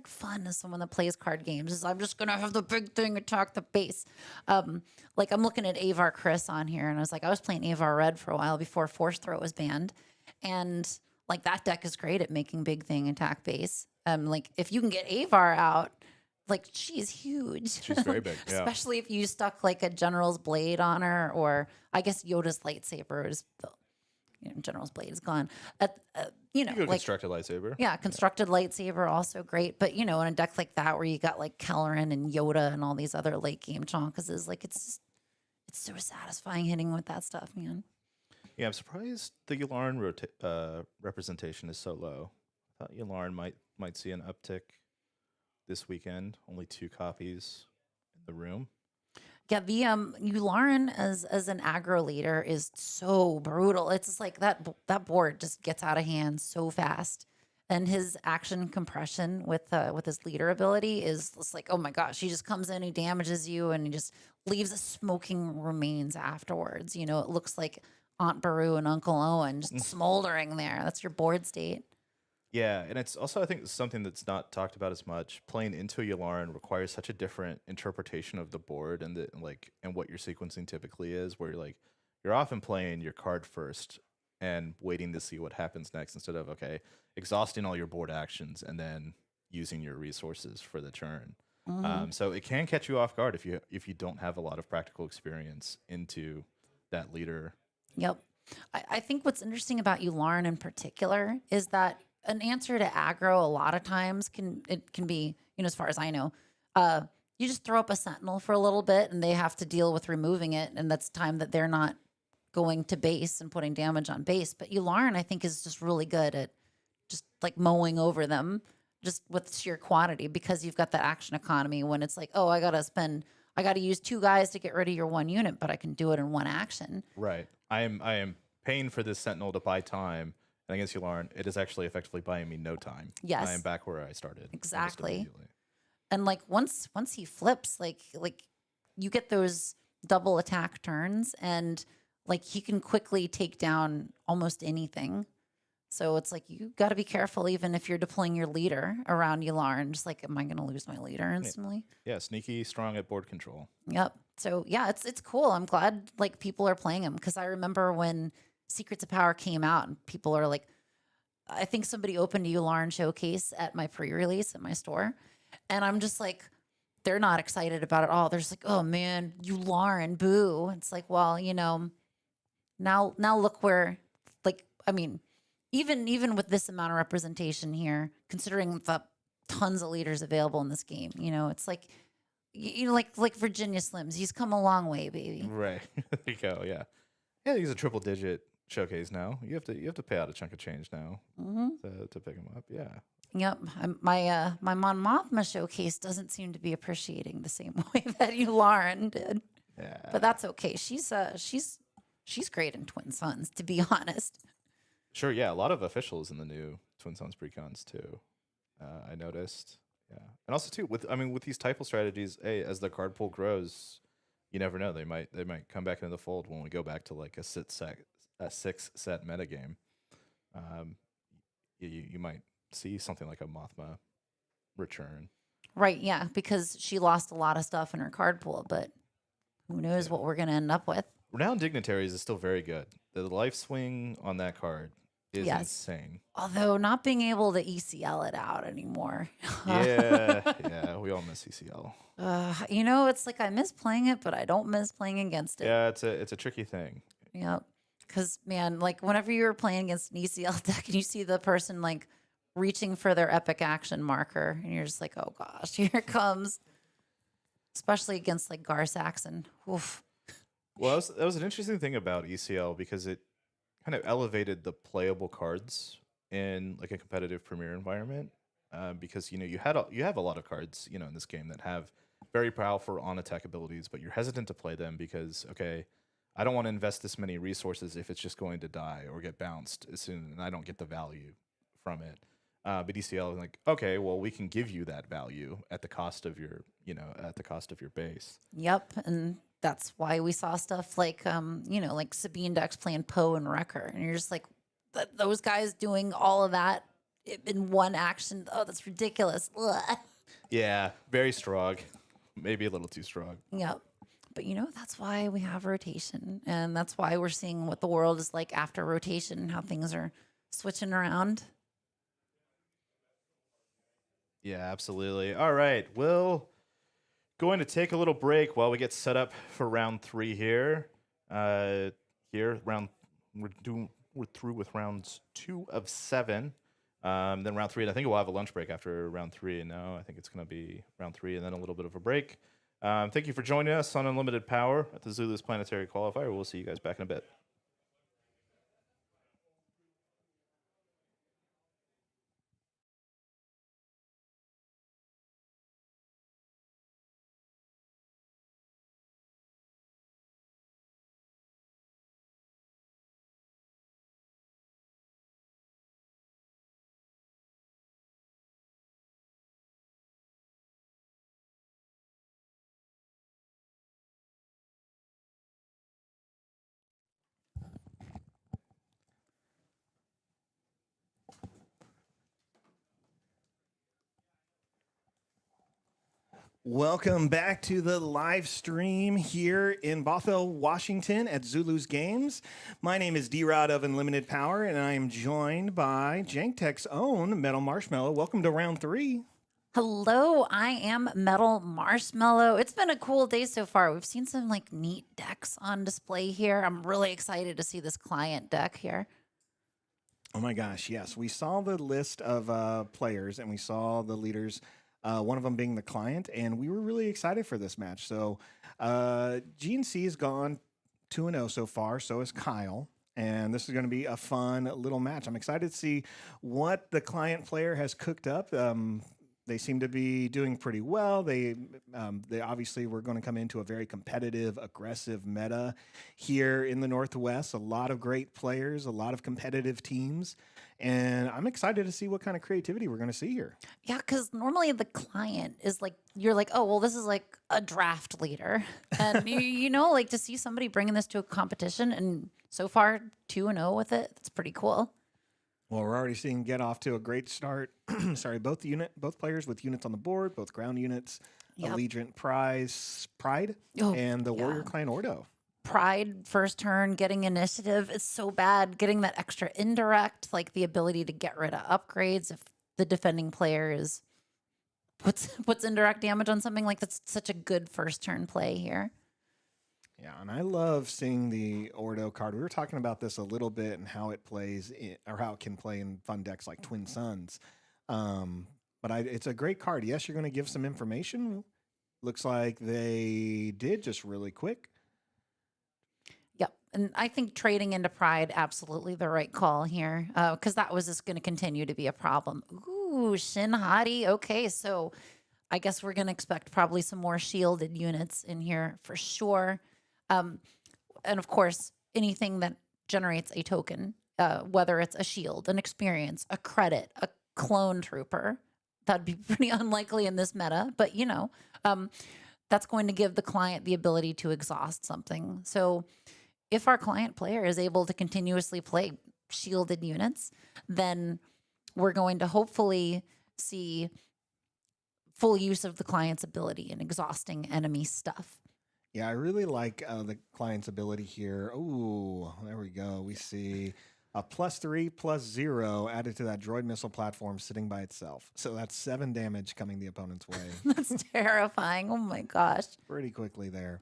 fun as someone that plays card games is I'm just going to have the big thing attack the base. I'm looking at Avar Chris on here and I was playing Avar Red for a while before Force Throw was banned. And that deck is great at making big thing attack base. If you can get Avar out, she's huge. She's very big, yeah. Especially if you stuck a General's Blade on her, or I guess Yoda's lightsaber is, General's Blade is gone. You go constructed lightsaber. Yeah, constructed lightsaber also great. But in a deck like that where you got Kelleran and Yoda and all these other late game chonkuses, it's so satisfying hitting with that stuff, man. Yeah, I'm surprised the Yularen representation is so low. I thought Yularen might see an uptick this weekend. Only 2 copies in the room. Yeah, the Yularen as an aggro leader is so brutal. It's just that board just gets out of hand so fast, and his action compression with his leader ability is just oh my gosh, he just comes in, he damages you, and he just leaves a smoking remains afterwards. It looks like Aunt Beru and Uncle Owen just smoldering there. That's your board state. Yeah, and it's also, I think, something that's not talked about as much. Playing into a Yularen requires such a different interpretation of the board and what your sequencing typically is, where you're often playing your card first and waiting to see what happens next instead of exhausting all your board actions and then using your resources for the turn. Mm-hmm. So it can catch you off guard if you don't have a lot of practical experience into that leader. Yep. I think what's interesting about Yularen in particular is that an answer to aggro a lot of times can be, as far as I know, you just throw up a Sentinel for a little bit and they have to deal with removing it, and that's time that they're not going to base and putting damage on base. But Yularen, I think, is just really good at just mowing over them just with sheer quantity, because you've got that action economy when it's I got to use 2 guys to get rid of your 1 unit, but I can do it in 1 action. Right. I am paying for this Sentinel to buy time. And against Yularen, it is actually effectively buying me no time. Yes. I am back where I started. Exactly. And once he flips, you get those double attack turns, and he can quickly take down almost anything. So it's you got to be careful even if you're deploying your leader around Yularen. Just am I going to lose my leader instantly? Yeah, sneaky, strong at board control. Yep. So yeah, it's cool. I'm glad people are playing him, because I remember when Secrets of Power came out and people are I think somebody opened a Yularen showcase at my pre-release at my store, and I'm just they're not excited about it all. They're just oh man, Yularen, boo. It's well, now look where even with this amount of representation here, considering the tons of leaders available in this game. You know, it's like, like Virginia Slims. He's come a long way, baby. Right. There you go. Yeah. Yeah, he's a triple digit showcase now. You have to pay out a chunk of change now to pick him up. Yeah. Yep. My Mon Mothma showcase doesn't seem to be appreciating the same way that you Lauren did. Yeah. But that's okay. She's great in Twin Suns, to be honest. Sure. Yeah. A lot of officials in the new Twin Suns precons too. I noticed. Yeah. And also too with these typo strategies, as the card pool grows, you never know. They might come back into the fold when we go back to like a 6 set metagame. You might see something like a Mothma return. Right, yeah, because she lost a lot of stuff in her card pool, but who knows what we're going to end up with. Renowned Dignitaries is still very good. The life swing on that card is insane. Although not being able to ECL it out anymore. Yeah, we all miss ECL. It's like I miss playing it, but I don't miss playing against it. Yeah, it's a tricky thing. Yep. Because, man, like whenever you were playing against an ECL deck and you see the person like reaching for their epic action marker and you're just like, oh gosh, here it comes. Especially against like Gar Saxon. Oof. Well, that was an interesting thing about ECL because it kind of elevated the playable cards in like a competitive premier environment. Because you have a lot of cards in this game that have very powerful on attack abilities, but you're hesitant to play them because I don't want to invest this many resources if it's just going to die or get bounced as soon, and I don't get the value from it. But ECL is like, okay, well, we can give you that value at the cost of your base. Yep, and that's why we saw stuff like like Sabine decks playing Poe and Wrecker, and you're just like, those guys doing all of that in one action. Oh, that's ridiculous. Ugh. Yeah, very strong, maybe a little too strong. Yep. But that's why we have rotation, and that's why we're seeing what the world is like after rotation and how things are switching around. Yeah, absolutely. All right, we'll going to take a little break while we get set up for round 3 here. We're through with rounds 2 of 7. Then round 3, and I think we'll have a lunch break after round 3. No, I think it's going to be round 3 and then a little bit of a break. Thank you for joining us on Unlimited Power at the Zulus Planetary Qualifier. We'll see you guys back in a bit. Welcome back to the live stream here in Bothell, Washington at Zulus Games. My name is D-Rod of Unlimited Power, and I am joined by Janktech's own Metal Marshmallow. Welcome to round 3. Hello, I am Metal Marshmallow. It's been a cool day so far. We've seen some like neat decks on display here. I'm really excited to see this client deck here. Oh my gosh, yes. We saw the list of players, and we saw the leaders, one of them being the client, and we were really excited for this match. So GNC has gone 2-0 so far, so is Kyle. And this is going to be a fun little match. I'm excited to see what the client player has cooked up. They seem to be doing pretty well. They obviously were going to come into a very competitive, aggressive meta here in the Northwest. A lot of great players, a lot of competitive teams. And I'm excited to see what kind of creativity we're going to see here. Yeah, because normally the client is like, you're like, oh, well, this is like a draft leader. And, like to see somebody bringing this to a competition and so far 2-0 with it, that's pretty cool. Well, we're already seeing get off to a great start. Sorry, both players with units on the board, both ground units, Allegiant Pride, and the Warrior Clan Ordo. Pride first turn, getting initiative. It's so bad. Getting that extra indirect, like the ability to get rid of upgrades if the defending player is puts indirect damage on something, like that's such a good first turn play here. Yeah, and I love seeing the Ordo card. We were talking about this a little bit and how it plays or how it can play in fun decks like Twin Suns. But it's a great card. Yes, you're going to give some information. Looks like they did just really quick. Yep. And I think trading into pride, absolutely the right call here, because that was just going to continue to be a problem. Ooh, Shin Hati. Okay, so I guess we're going to expect probably some more shielded units in here for sure. And of course, anything that generates a token, whether it's a shield, an experience, a credit, a clone trooper, that'd be pretty unlikely in this meta, but that's going to give the client the ability to exhaust something. So if our client player is able to continuously play shielded units, then we're going to hopefully see full use of the client's ability in exhausting enemy stuff. Yeah, I really like the client's ability here. Oh, there we go. We see a +3/+0 added to that droid missile platform sitting by itself. So that's 7 damage coming the opponent's way. That's terrifying. Oh my gosh. Pretty quickly there.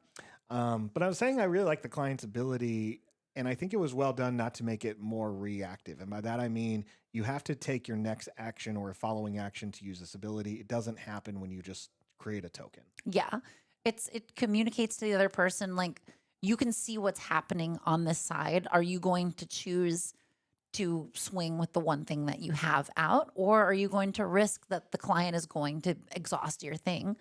But I was saying I really like the client's ability, and I think it was well done not to make it more reactive. And by that I mean you have to take your next action or a following action to use this ability. It doesn't happen when you just create a token. Yeah. It communicates to the other person, like, you can see what's happening on this side. Are you going to choose to swing with the one thing that you have out, or are you going to risk that the client is going to exhaust your thing?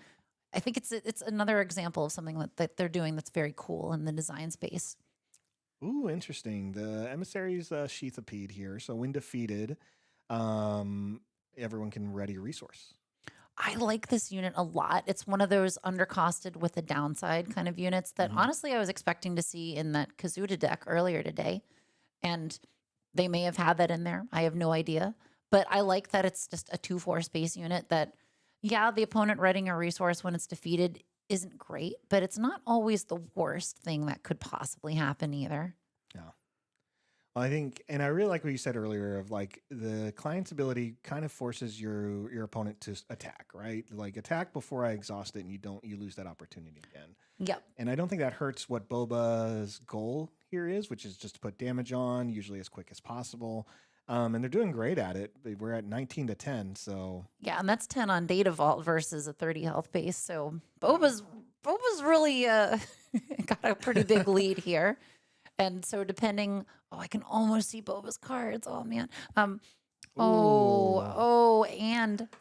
I think it's another example of something that they're doing that's very cool in the design space. Ooh, interesting. The emissary's sheathapede here. So when defeated, everyone can ready a resource. I like this unit a lot. It's one of those undercosted with a downside kind of units that honestly I was expecting to see in that Kazuda deck earlier today. And they may have had that in there. I have no idea. But I like that it's just a 2/4 space unit that, yeah, the opponent readying a resource when it's defeated isn't great, but it's not always the worst thing that could possibly happen either. Yeah. Well, I think, and I really like what you said earlier of like the client's ability kind of forces your opponent to attack, right? Like attack before I exhaust it, and you lose that opportunity again. Yep. And I don't think that hurts what Boba's goal here is, which is just to put damage on, usually as quick as possible. And they're doing great at it. We're at 19-10, so Yeah, and that's 10 on Data Vault versus a 30 health base. So Boba's really got a pretty big lead here. And so depending, I can almost see Boba's cards. Oh man. And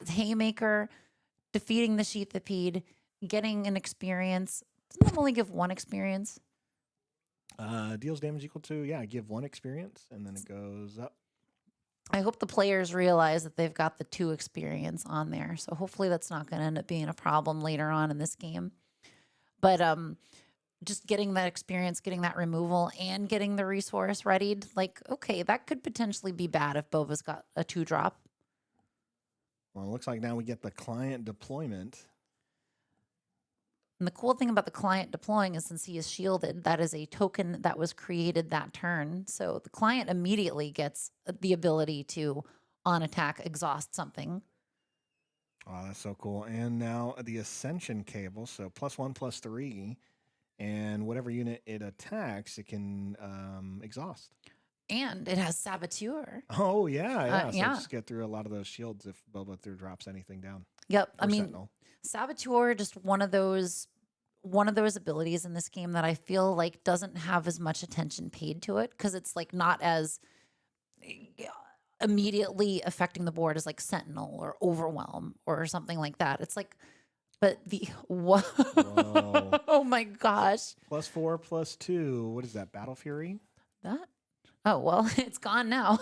Haymaker defeating the Sheathapede, getting an experience. Doesn't that only give 1 experience? deals damage equal to, give 1 experience, and then it goes up. I hope the players realize that they've got the 2 experience on there. So hopefully that's not going to end up being a problem later on in this game. But just getting that experience, getting that removal, and getting the resource readied, like, okay, that could potentially be bad if Bova's got a 2-drop. Well, it looks like now we get the client deployment. And the cool thing about the client deploying is since he is shielded, that is a token that was created that turn. So the client immediately gets the ability to, on attack, exhaust something. Oh, that's so cool. And now the Ascension cable, so +1/+3, and whatever unit it attacks, it can exhaust. And it has Saboteur. Oh, yeah. So yeah. just get through a lot of those shields if Boba drops anything down. Yep. Or I mean, Sentinel. Saboteur, just one of those abilities in this game that I feel like doesn't have as much attention paid to it because it's like not as immediately affecting the board as like Sentinel or Overwhelm or something like that. It's like, but the whoa. Oh my gosh. +4/+2. What is that? Battle Fury? That? Oh, well, it's gone now.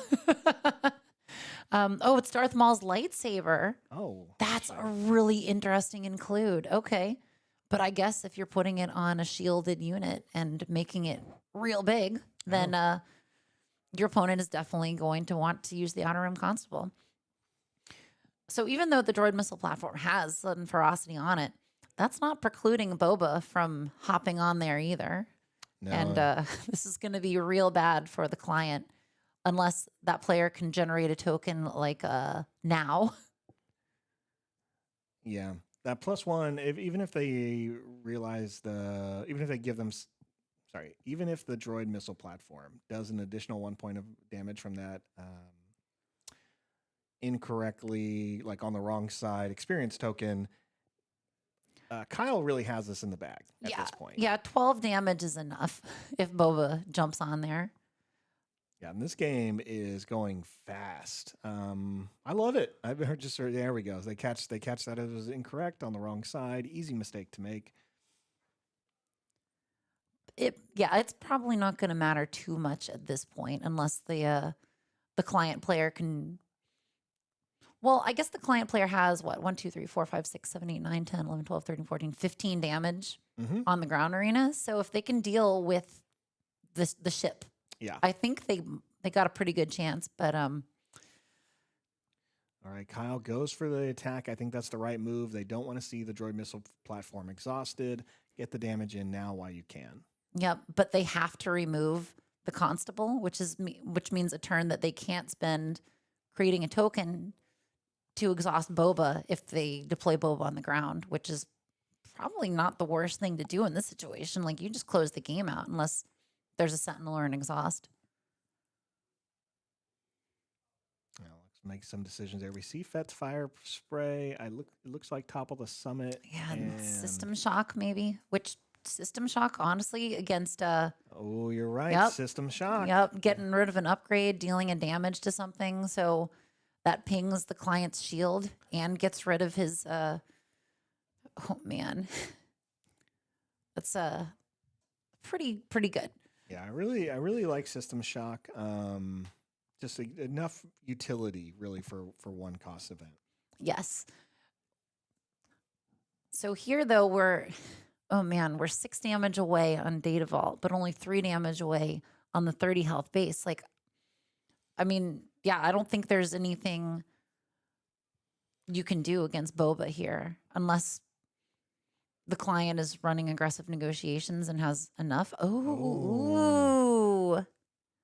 It's Darth Maul's lightsaber. Oh. That's a really interesting include. Okay. But I guess if you're putting it on a shielded unit and making it real big, then your opponent is definitely going to want to use the Outer Rim Constable. So even though the droid missile platform has sudden ferocity on it, that's not precluding Boba from hopping on there either. No. And this is going to be real bad for the client unless that player can generate a token like now. Yeah. That +1, even if they realize even if they give them, even if the droid missile platform does an additional 1 point of damage from that incorrectly, like on the wrong side, experience token, Kyle really has this in the bag at this point. Yeah, 12 damage is enough if Boba jumps on there. Yeah, and this game is going fast. I love it. I've heard there we go. They catch that it was incorrect on the wrong side. Easy mistake to make. It's probably not going to matter too much at this point unless the client player can. Well, I guess the client player has what 1, 2, 3, 4, 5, 6, 7, 8, 9, 10, 11, 12, 13, 14, 15 damage on the ground arena. So if they can deal with the ship, Yeah. I think they got a pretty good chance. But All right, Kyle goes for the attack. I think that's the right move. They don't want to see the droid missile platform exhausted. Get the damage in now while you can. Yep, but they have to remove the constable, which means a turn that they can't spend creating a token to exhaust Boba if they deploy Boba on the ground, which is probably not the worst thing to do in this situation. Like, you just close the game out unless there's a sentinel or an exhaust. Now, let's make some decisions there. We see Fett's fire spray. It looks like topple the summit. Yeah, and system shock maybe, which system shock, honestly, against oh, you're right. Yep. System shock. Yep, getting rid of an upgrade, dealing a damage to something, so that pings the client's shield and gets rid of his oh man. That's pretty good. Yeah, I really like system shock. Just enough utility really for one cost event. Yes. So here though we're 6 damage away on Data Vault, but only 3 damage away on the 30 health base. Like, I mean, yeah, I don't think there's anything you can do against Boba here unless the client is running aggressive negotiations and has enough. Oh.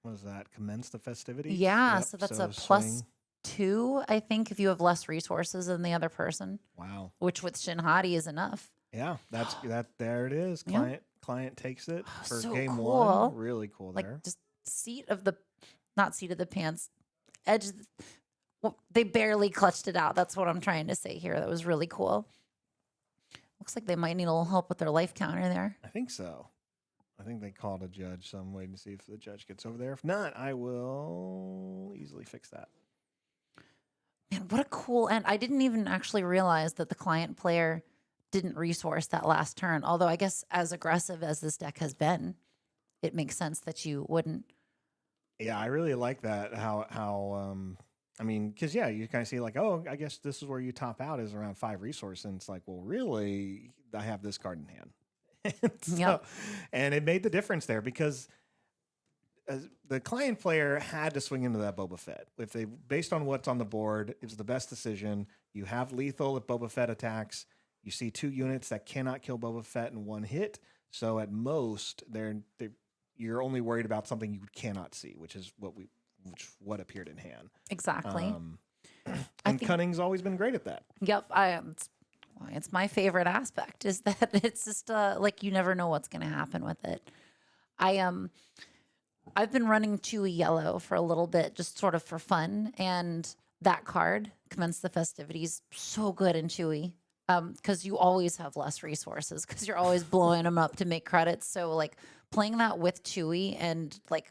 What is that? Commence the festivities? Yeah, Yep, so that's so a plus swing. 2, I think, if you have less resources than the other person, Wow. which with Shin Hati is enough. Yeah, that's that. There it is. Yeah. Client takes it for So game cool. 1. Really cool Like, there. just not seat of the pants, edge. Well, they barely clutched it out. That's what I'm trying to say here. That was really cool. Looks like they might need a little help with their life counter there. I think so. I think they called a judge, so I'm waiting to see if the judge gets over there. If not, I will easily fix that. Man, what a cool end. I didn't even actually realize that the client player didn't resource that last turn. Although I guess as aggressive as this deck has been, it makes sense that you wouldn't. Yeah, I really like that. I mean, because yeah, you kind of see like, oh, I guess this is where you top out is around 5 resource, and it's like, well, really, I have this card in hand. Yep. And it made the difference there because the client player had to swing into that Boba Fett. If they, based on what's on the board, it was the best decision. You have lethal if Boba Fett attacks. You see 2 units that cannot kill Boba Fett in 1 hit. So at most, you're only worried about something you cannot see, which is what appeared in hand. Exactly. And Cunning's always been great at that. Yep. It's my favorite aspect is that it's just like you never know what's going to happen with it. I've been running Chewy Yellow for a little bit, just sort of for fun, and that card, Commence the Festivities, so good in Chewy because you always have less resources because you're always blowing them up to make credits. So like playing that with Chewy and like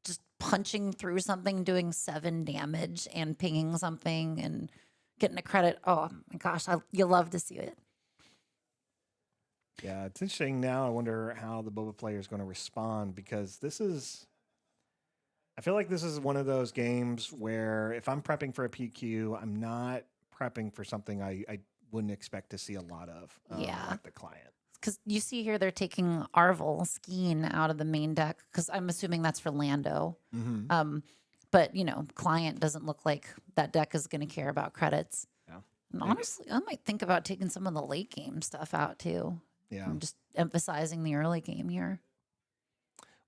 just punching through something, doing 7 damage and pinging something and getting a credit. Oh my gosh, you love to see it. Yeah, it's interesting now. I wonder how the Boba player is going to respond because I feel like this is one of those games where if I'm prepping for a PQ, I'm not prepping for something I wouldn't expect to see a lot of like the client. Because you see here they're taking Arvel Skeen out of the main deck because I'm assuming that's for Lando. Mm-hmm. But, client doesn't look like that deck is going to care about credits. Yeah. And honestly, I might think about taking some of the late game stuff out too. Yeah. I'm just emphasizing the early game here.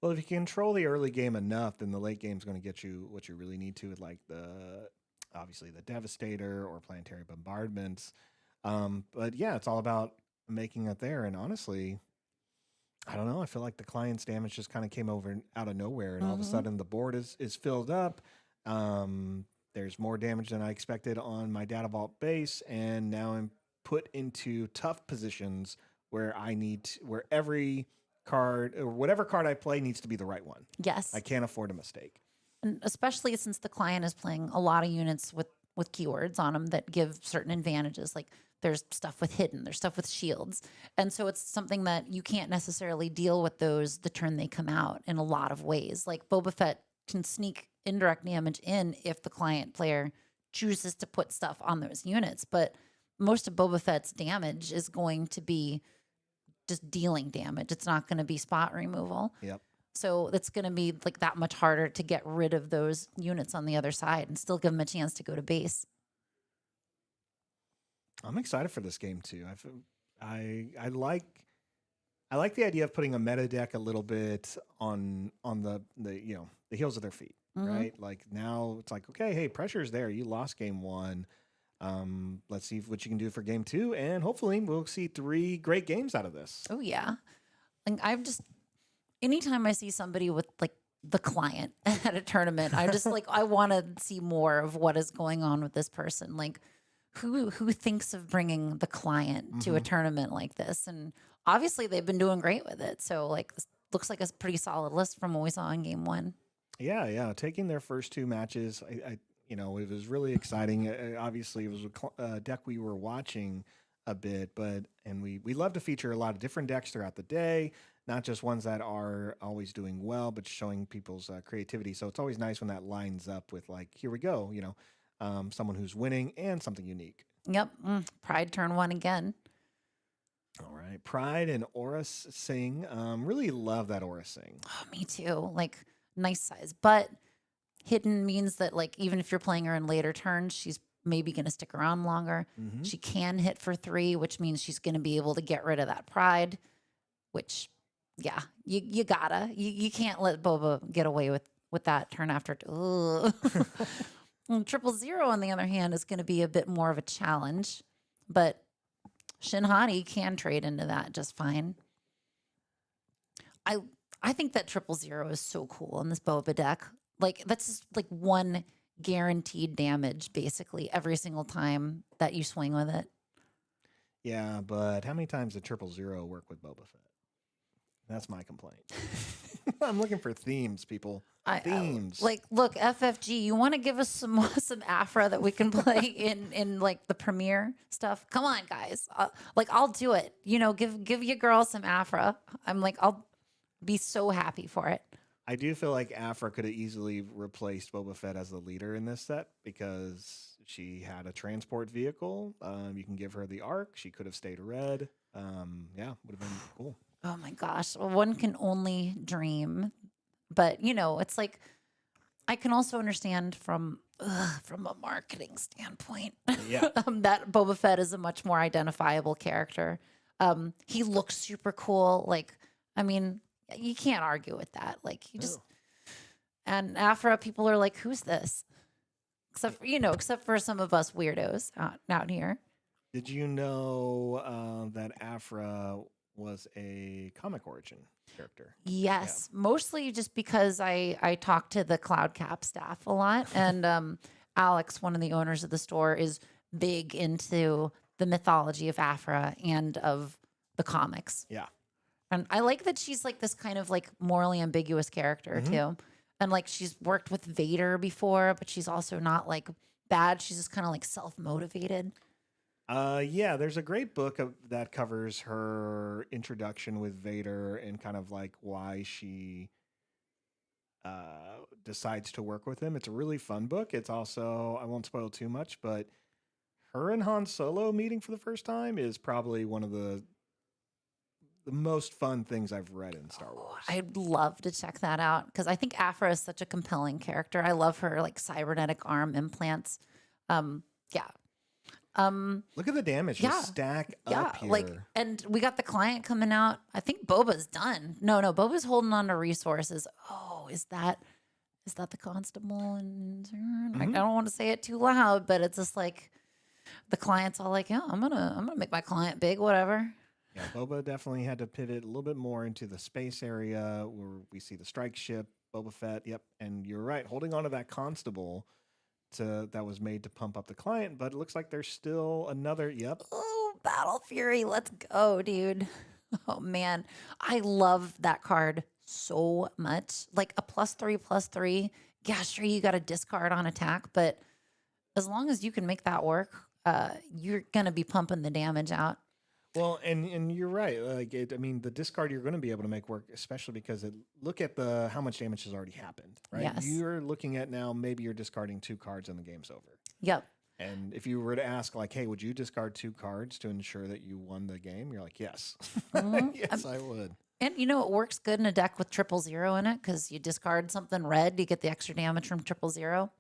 Well, if you control the early game enough, then the late game is going to get you what you really need to, like obviously the Devastator or Planetary Bombardments. But yeah, it's all about making it there. And honestly, I don't know. I feel like the client's damage just kind of came over out of nowhere, and all of a sudden the board is filled up. There's more damage than I expected on my data vault base, and now I'm put into tough positions where where every card or whatever card I play needs to be the right one. Yes. I can't afford a mistake. And especially since the client is playing a lot of units with keywords on them that give certain advantages. Like there's stuff with hidden, there's stuff with shields. And so it's something that you can't necessarily deal with those the turn they come out in a lot of ways. Like Boba Fett can sneak indirect damage in if the client player chooses to put stuff on those units. But most of Boba Fett's damage is going to be just dealing damage. It's not going to be spot removal. Yep. So it's going to be like that much harder to get rid of those units on the other side and still give them a chance to go to base. I'm excited for this game too. I like the idea of putting a meta deck a little bit on the the heels of their feet, right? Like now it's like, okay, hey, pressure's there. You lost game 1. Let's see what you can do for game 2, and hopefully we'll see 3 great games out of this. Oh yeah. Like anytime I see somebody with like the client at a tournament, I just like, I want to see more of what is going on with this person. Like who thinks of bringing the client to a tournament like this? And obviously they've been doing great with it. So like this looks like a pretty solid list from what we saw in game 1. Yeah. Taking their first 2 matches, it was really exciting. Obviously, it was a deck we were watching a bit, and we love to feature a lot of different decks throughout the day, not just ones that are always doing well, but showing people's creativity. So it's always nice when that lines up with like, here we go, someone who's winning and something unique. Yep. Pride turn 1 again. All right. Pride and Aura Sing. Really love that Aura Sing. Oh, me too. Like nice size, but hidden means that like even if you're playing her in later turns, she's maybe going to stick around longer. She can hit for 3, which means she's going to be able to get rid of that pride, which you gotta. You can't let Boba get away with that turn after. 000 on the other hand is going to be a bit more of a challenge, but Shinhati can trade into that just fine. I think that 000 is so cool in this Boba deck. Like that's just like 1 guaranteed damage basically every single time that you swing with it. Yeah, but how many times did 000 work with Boba Fett? That's my complaint. I'm looking for themes, people. Themes. Like, look, FFG, you want to give us some Afra that we can play in like the premiere stuff? Come on, guys. I'll do it. Give your girl some Afra. I'm like, I'll be so happy for it. I do feel like Afra could have easily replaced Boba Fett as the leader in this set because she had a transport vehicle. You can give her the arc. She could have stayed red. Would have been cool. Oh my gosh. Well, one can only dream. But, it's like, I can also understand from a marketing standpoint that Boba Fett is a much more identifiable character. He looks super cool. Like, I mean, you can't argue with that. Like, and Afra, people are like, who's this? Except for some of us weirdos out here. Did you know that Afra was a comic origin character? Yes, mostly just because I talk to the Cloud Cap staff a lot, and Alex, one of the owners of the store, is big into the mythology of Afra and of the comics. Yeah, and I like that she's like this kind of like morally ambiguous character too, and like she's worked with Vader before, but she's also not like bad. She's just kind of like self-motivated. There's a great book that covers her introduction with Vader and kind of like why she decides to work with him. It's a really fun book. It's also, I won't spoil too much, but her and Han Solo meeting for the first time is probably one of the most fun things I've read in Star Wars. I'd love to check that out because I think Afra is such a compelling character. I love her like cybernetic arm implants. Look at the damage just stack up here. Like, and we got the client coming out. I think Boba's done. No, Boba's holding on to resources. Oh, is that the constable? And I don't want to say it too loud, but it's just like the client's all like, yeah, I'm gonna make my client big, whatever. Yeah, Boba definitely had to pivot a little bit more into the space area where we see the strike ship, Boba Fett. Yep, and you're right, holding on to that constable that was made to pump up the client, but it looks like there's still another. Yep. Oh, Battle Fury, let's go, dude. Oh man, I love that card so much. Like a +3/+3. Yeah, sure, you got a discard on attack, but as long as you can make that work, you're gonna be pumping the damage out. Well, and you're right. Like I mean, the discard you're going to be able to make work, especially because look at how much damage has already happened. Right. Yes. You're looking at now. Maybe you're discarding 2 cards and the game's over. Yep. And if you were to ask, like, hey, would you discard 2 cards to ensure that you won the game? You're like, yes. Yes, I would. And you know, it works good in a deck with 000 in it because you discard something red, you get the extra damage from 000.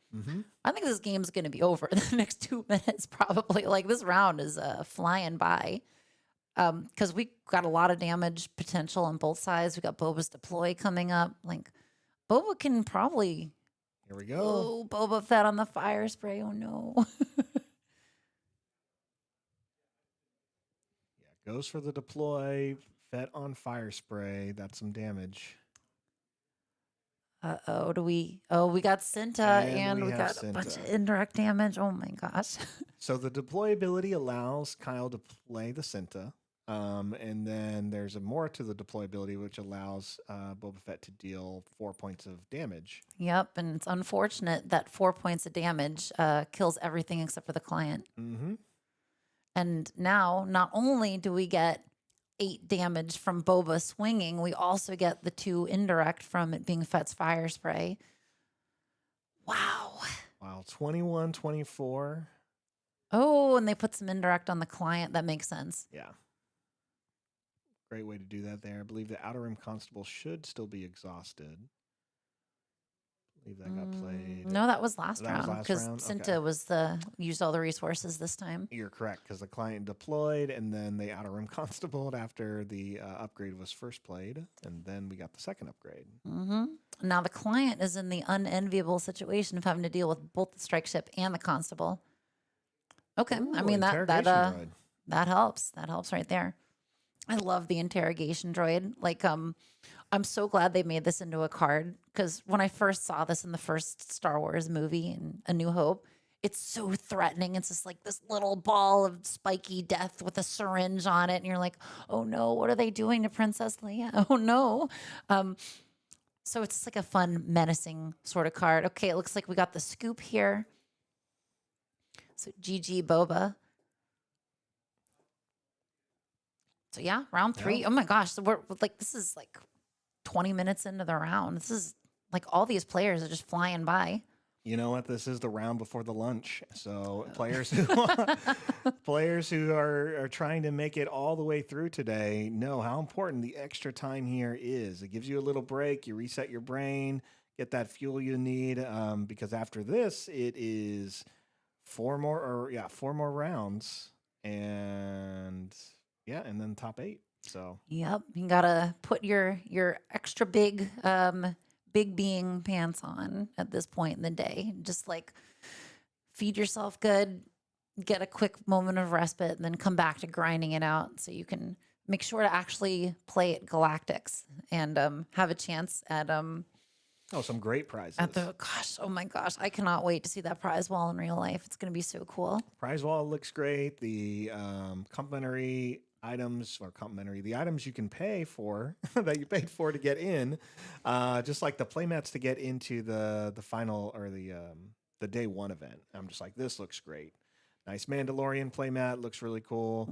I think this game's going to be over in the next 2 minutes, probably. Like this round is flying by because we got a lot of damage potential on both sides. We got Boba's deploy coming up. Like Boba can probably. Here we go. Oh, Boba Fett on the fire spray. Oh no. Goes for the deploy. Fett on fire spray. That's some damage. Uh-oh, we got Cinta and we got Cinta. a bunch of indirect damage. Oh my gosh. So the deploy ability allows Kyle to play the Cinta. And then there's more to the deploy ability, which allows Boba Fett to deal 4 points of damage. Yep, and it's unfortunate that 4 points of damage kills everything except for the client. Mm-hmm. And now, not only do we get 8 damage from Boba swinging, we also get the 2 indirect from it being Fett's fire spray. Wow. Wow, 21, 24. Oh, and they put some indirect on the client. That makes sense. Yeah. Great way to do that there. I believe the Outer Rim Constable should still be exhausted. I believe that got played. No, that was last That was round last because round? Cinta Okay. used all the resources this time. You're correct, because the client deployed, and then the Outer Rim Constabled after the upgrade was first played, and then we got the second upgrade. Now the client is in the unenviable situation of having to deal with both the strike ship and the constable. Okay, I Ooh, mean interrogation droid. that helps. That helps right there. I love the interrogation droid. Like, I'm so glad they made this into a card because when I first saw this in the first Star Wars movie in A New Hope, it's so threatening. It's just like this little ball of spiky death with a syringe on it, and you're like, oh no, what are they doing to Princess Leia? Oh no. So it's just like a fun, menacing sort of card. Okay, it looks like we got the scoop here. So GG Boba. So yeah, round 3. Yeah. Oh my gosh, so we're like, this is like 20 minutes into the round. This is like all these players are just flying by. You know what? This is the round before the lunch. So players who are trying to make it all the way through today know how important the extra time here is. It gives you a little break. You reset your brain, get that fuel you need. Because after this, it is 4 more rounds, and then top 8. So Yep, you gotta put your extra big being pants on at this point in the day. Just like feed yourself good, get a quick moment of respite, and then come back to grinding it out so you can make sure to actually play at Galactics and have a chance at some great prizes. Oh my gosh, I cannot wait to see that prize wall in real life. It's gonna be so cool. Prize wall looks great. The complimentary items the items you can pay for that you paid for to get in, just like the playmats to get into the final or the day 1 event. I'm just like, this looks great. Nice Mandalorian playmat, looks really cool.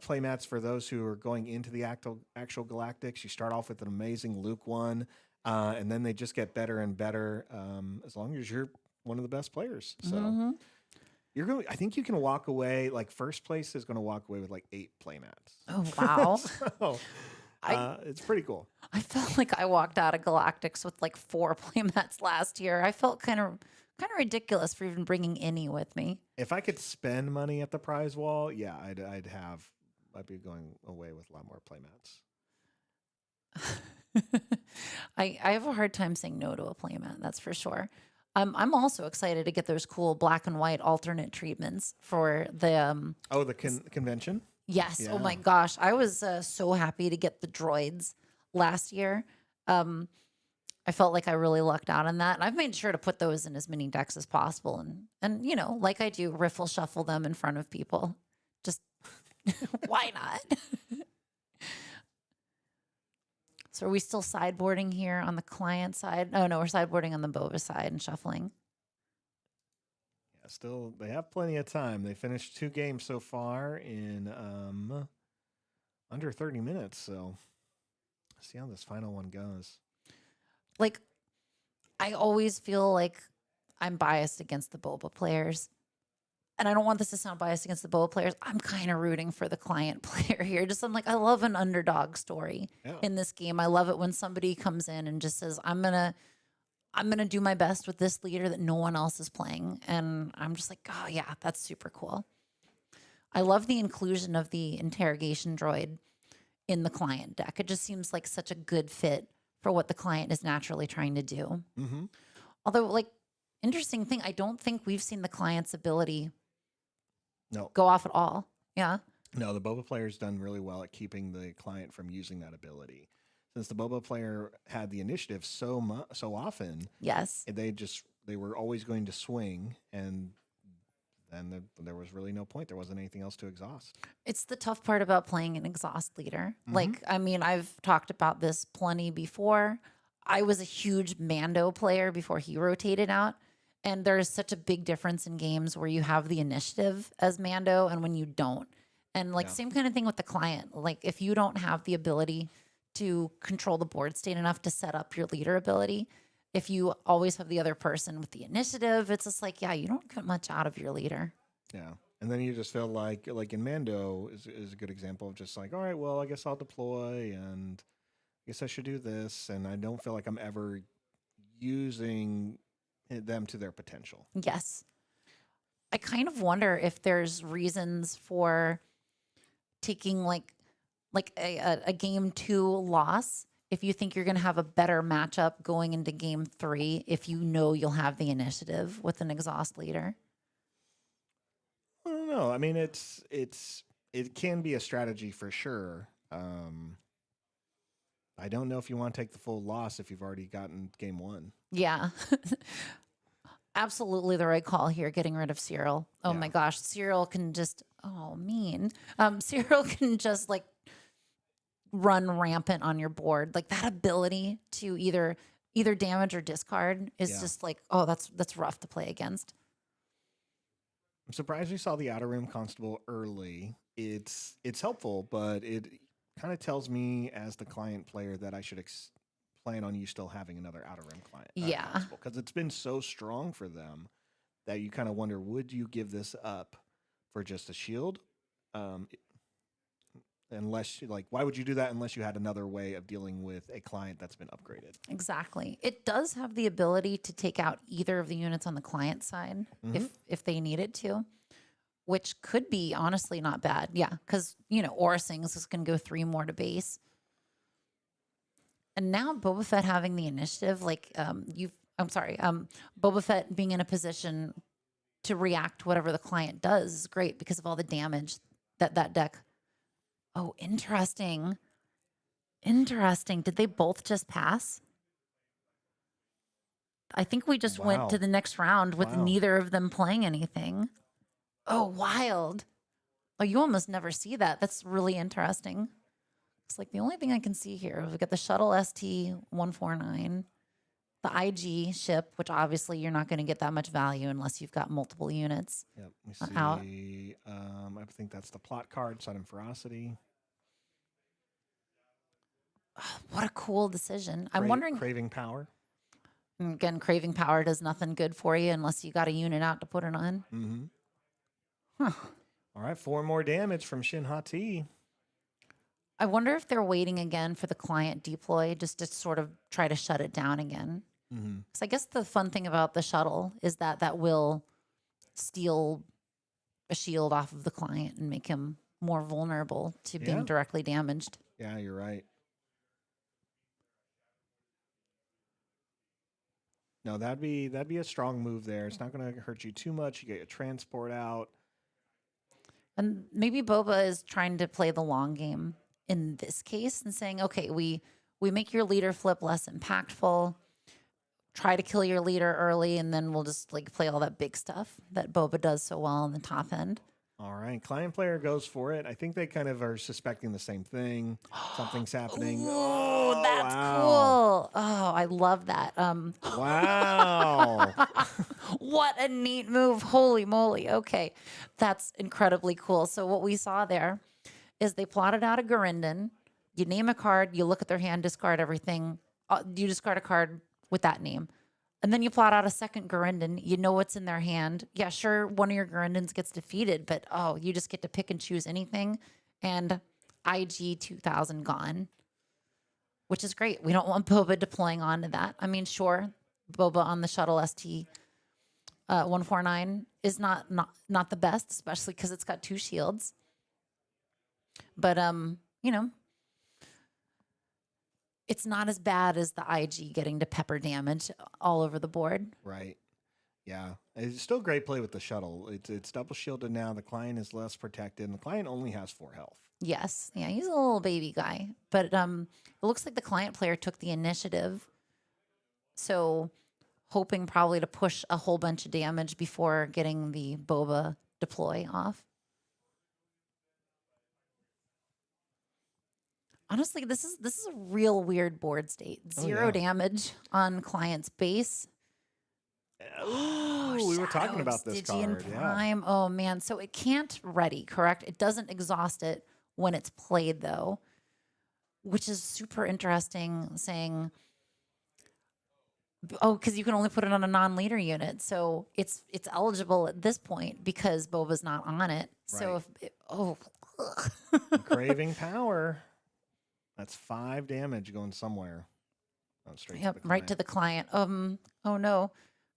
Playmats for those who are going into the actual Galactics. You start off with an amazing Luke one, and then they just get better and better as long as you're one of the best players. So I think you can walk away, like first place is going to walk away with like 8 playmats. Oh wow. So, it's pretty cool. I felt like I walked out of Galactics with like 4 playmats last year. I felt kind of ridiculous for even bringing any with me. If I could spend money at the prize wall, yeah, I'd be going away with a lot more playmats. I have a hard time saying no to a playmat, that's for sure. I'm also excited to get those cool black and white alternate treatments for the the convention. Yes. Yeah. Oh my gosh, I was so happy to get the droids last year. I felt like I really lucked out on that. And I've made sure to put those in as many decks as possible. And you know, like I do, riffle shuffle them in front of people. Just why not? So are we still sideboarding here on the client side? Oh no, we're sideboarding on the Boba side and shuffling. Yeah, still, they have plenty of time. They finished 2 games so far in under 30 minutes. So see how this final one goes. Like, I always feel like I'm biased against the Boba players. And I don't want this to sound biased against the Boba players. I'm kind of rooting for the client player here. Just I'm like, I love an underdog story in this game. I love it when somebody comes in and just says, I'm gonna do my best with this leader that no one else is playing. And I'm just like, oh yeah, that's super cool. I love the inclusion of the interrogation droid in the client deck. It just seems like such a good fit for what the client is naturally trying to do. Mm-hmm. Although, like, interesting thing, I don't think we've seen the client's ability No. go off at all. Yeah. No, the Boba player's done really well at keeping the client from using that ability. Since the Boba player had the initiative so often, Yes. they were always going to swing, and then there was really no point. There wasn't anything else to exhaust. It's the tough part about playing an exhaust leader. Mm-hmm. Like, I mean, I've talked about this plenty before. I was a huge Mando player before he rotated out. And there's such a big difference in games where you have the initiative as Mando and when you don't. And like, same kind of thing with the client. Like, if you don't have the ability to control the board state enough to set up your leader ability, if you always have the other person with the initiative, it's just like, yeah, you don't get much out of your leader. Yeah. And then you just feel like in Mando is a good example of just like, all right, well, I guess I'll deploy and I guess I should do this. And I don't feel like I'm ever using them to their potential. Yes. I kind of wonder if there's reasons for taking like a game 2 loss if you think you're going to have a better matchup going into game 3 if you know you'll have the initiative with an exhaust leader. I don't know. I mean, it can be a strategy for sure. I don't know if you want to take the full loss if you've already gotten game 1. Yeah. Absolutely the right call here, getting rid of Cyril. Oh my gosh, Cyril can just, mean. Cyril can just like run rampant on your board. Like that ability to either damage or discard is just like, that's rough to play against. I'm surprised we saw the Outer Rim Constable early. It's helpful, but it kind of tells me as the client player that I should plan on you still having another Outer Rim client. Constable, because it's been so strong for them that you kind of wonder, would you give this up for just a shield? Unless, why would you do that unless you had another way of dealing with a client that's been upgraded? Exactly. It does have the ability to take out either of the units on the client side if they need it to, which could be honestly not bad. Yeah, because, Aura Sings is going to go 3 more to base. And now Boba Fett having the initiative, Boba Fett being in a position to react to whatever the client does is great because of all the damage that deck. Oh, interesting. Interesting. Did they both just pass? I think we just went to the next round with neither of them playing anything. Oh, wild. Oh, you almost never see that. That's really interesting. It's like the only thing I can see here. We got the shuttle ST-149, the IG ship, which obviously you're not going to get that much value unless you've got multiple units. Yep. Let me see. I think that's the plot card, Sudden Ferocity. Oh, what a cool decision. I'm wondering. Craving Power. Again, Craving Power does nothing good for you unless you got a unit out to put it on. Mm-hmm. Huh. All right, 4 more damage from Shin Hati. I wonder if they're waiting again for the client deploy just to sort of try to shut it down again. Because I guess the fun thing about the shuttle is that will steal a shield off of the client and make him more vulnerable to being directly damaged. Yeah, you're right. No, that'd be a strong move there. It's not going to hurt you too much. You get your transport out. And maybe Boba is trying to play the long game in this case and saying, okay, we make your leader flip less impactful. try to kill your leader early, and then we'll just like play all that big stuff that Boba does so well on the top end. All right, client player goes for it. I think they kind of are suspecting the same thing. Something's happening. Ooh, that's wow. cool. Oh, I love that. Wow. What a neat move. Holy moly. Okay. That's incredibly cool. So what we saw there is they plotted out a Garindin. You name a card, you look at their hand, discard everything. You discard a card with that name. And then you plot out a second Garindin. You know what's in their hand. Yeah, sure, one of your Garindins gets defeated, but you just get to pick and choose anything. And IG 2000 gone, which is great. We don't want Boba deploying onto that. I mean, sure, Boba on the shuttle ST 149 is not the best, especially because it's got 2 shields. But you know, it's not as bad as the IG getting to pepper damage all over the board. Right. Yeah. It's still great play with the shuttle. It's double shielded now. The client is less protected, and the client only has 4 health. Yes. Yeah, he's a little baby guy. But it looks like the client player took the initiative. So hoping probably to push a whole bunch of damage before getting the Boba deploy off. Honestly, this is a real weird board state. 0 damage on client's base. Oh, we were talking about this Stygian card. Prime. Yeah. Oh man, so it can't ready, correct? It doesn't exhaust it when it's played though, which is super interesting. Saying, because you can only put it on a non-leader unit, so it's eligible at this point because Boba's not on it. So Craving power. That's 5 damage going somewhere. Straight to the right to the client. Oh no,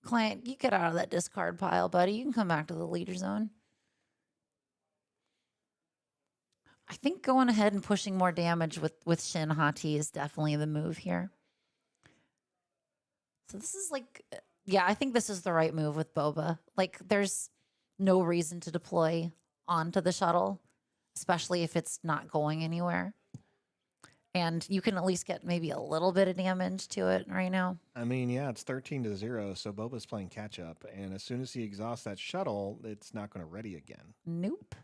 client, you get out of that discard pile, buddy. You can come back to the leader zone. I think going ahead and pushing more damage with Shin Hati is definitely the move here. So this is like, yeah, I think this is the right move with Boba. Like, there's no reason to deploy onto the shuttle, especially if it's not going anywhere. And you can at least get maybe a little bit of damage to it right now. I mean, yeah, it's 13-0, so Boba's playing catch up, and as soon as he exhausts that shuttle, it's not going to ready again. Nope.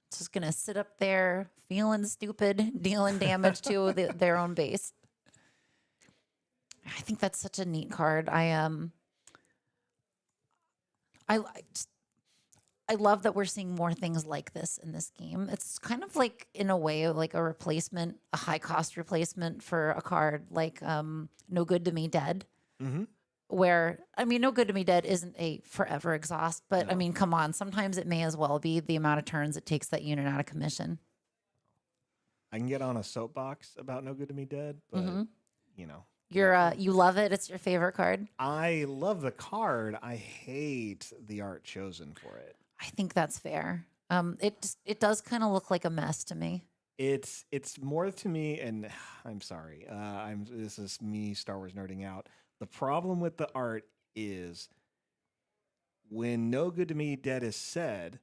It's just going to sit up there feeling stupid, dealing damage to their own base. I think that's such a neat card. I love that we're seeing more things like this in this game. It's kind of like, in a way, like a replacement, a high cost replacement for a card like No Good to Me Dead. Mm-hmm. Where, I mean, No Good to Me Dead isn't a forever exhaust, but I mean, come on, sometimes it may as well be the amount of turns it takes that unit out of commission. I can get on a soapbox about No Good to Me Dead, but you know. You love it. It's your favorite card. I love the card. I hate the art chosen for it. I think that's fair. It does kind of look like a mess to me. It's more to me, and I'm sorry. This is me Star Wars nerding out. The problem with the art is when No Good to Me Dead is said,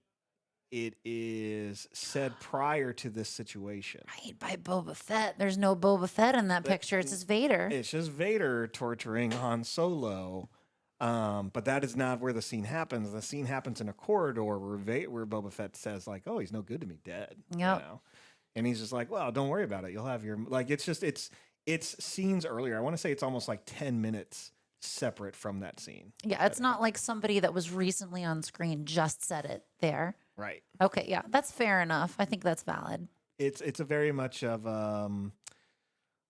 it is said prior to this situation. Right, by Boba Fett. There's no Boba Fett in that picture. It's just Vader. It's just Vader torturing Han Solo. But that is not where the scene happens. The scene happens in a corridor where Boba Fett says, like, oh, he's no good to me dead. Yep. You know? And he's just like, well, don't worry about it. You'll have your, like, it's scenes earlier. I want to say it's almost like 10 minutes separate from that scene. Yeah, it's not like somebody that was recently on screen just said it there. Right. Okay, yeah, that's fair enough. I think that's valid. It's a very much of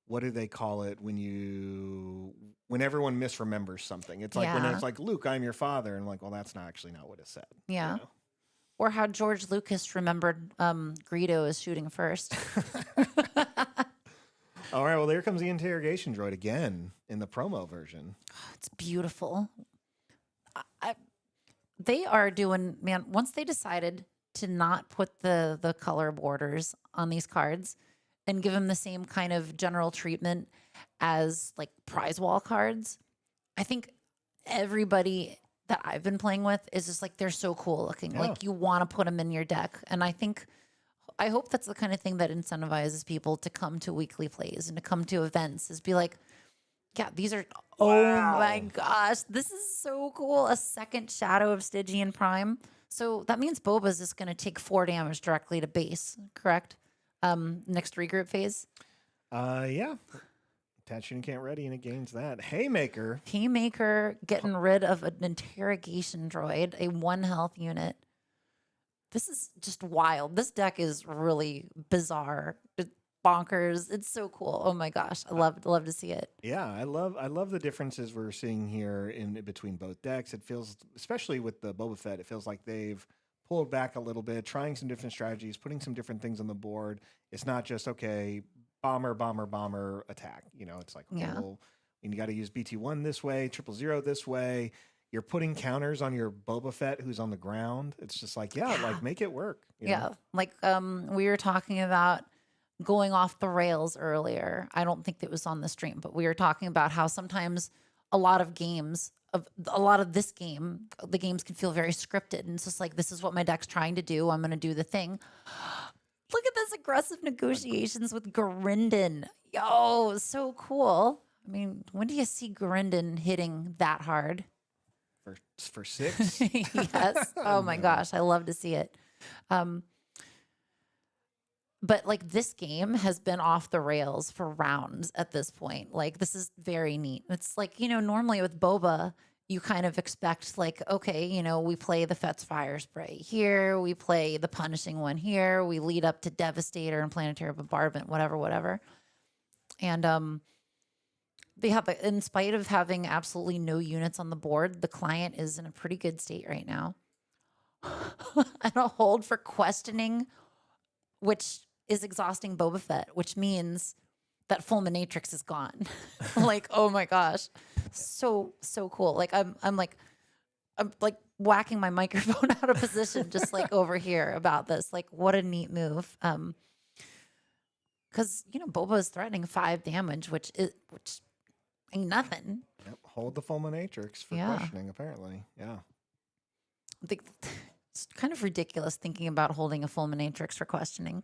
what do they call it when everyone misremembers something? It's like when it's like, Luke, I'm your father, and I'm like, well, that's not what it said. Yeah. You know? Or how George Lucas remembered Greedo as shooting first. All right, well, there comes the interrogation droid again in the promo version. It's beautiful. They are doing, man, once they decided to not put the color borders on these cards and give them the same kind of general treatment as like prize wall cards, I think everybody that I've been playing with is just like, they're so cool looking. Yeah. Like, you want to put them in your deck. And I hope that's the kind of thing that incentivizes people to come to weekly plays and to come to events, is be like, Yeah, these are. Oh my gosh, this is so cool. A second Shadow of Stygian Prime. So that means Boba's just going to take 4 damage directly to base, correct? Next regroup phase. Yeah. Attach unit can't ready, and it gains that. Haymaker. Haymaker getting rid of an interrogation droid, a 1 health unit. This is just wild. This deck is really bizarre. It's bonkers. It's so cool. Oh my gosh. I love to see it. Yeah, I love the differences we're seeing here in between both decks. It feels, especially with the Boba Fett, it feels like they've pulled back a little bit, trying some different strategies, putting some different things on the board. It's not just okay, bomber attack. You know, it's like, okay, well, you got to use BT1 this way, 000 this way. You're putting counters on your Boba Fett who's on the ground. It's just like, like make it work. You know? Like we were talking about going off the rails earlier. I don't think it was on the stream, but we were talking about how sometimes a lot of this game, the games can feel very scripted. And it's just like, this is what my deck's trying to do. I'm going to do the thing. Look at this aggressive negotiations with Grindin. Yo, so cool. I mean, when do you see Grindin hitting that hard? For 6? Yes. Oh my gosh. I love to see it. But like this game has been off the rails for rounds at this point. Like this is very neat. It's like, normally with Boba, you kind of expect like, okay, we play the Fett's Fire Spray here. We play the Punishing one here. We lead up to Devastator and Planetary Bombardment, whatever. And they have, in spite of having absolutely no units on the board, the client is in a pretty good state right now. And a hold for questioning, which is exhausting Boba Fett, which means that Fulminatrix is gone. Like, oh my gosh. So cool. Like I'm like whacking my microphone out of position just like over here about this. Like what a neat move. Cause Boba is threatening 5 damage, which ain't nothing. Yep. Hold the Fulminatrix for questioning, apparently. Yeah. It's kind of ridiculous thinking about holding a Fulminatrix for questioning.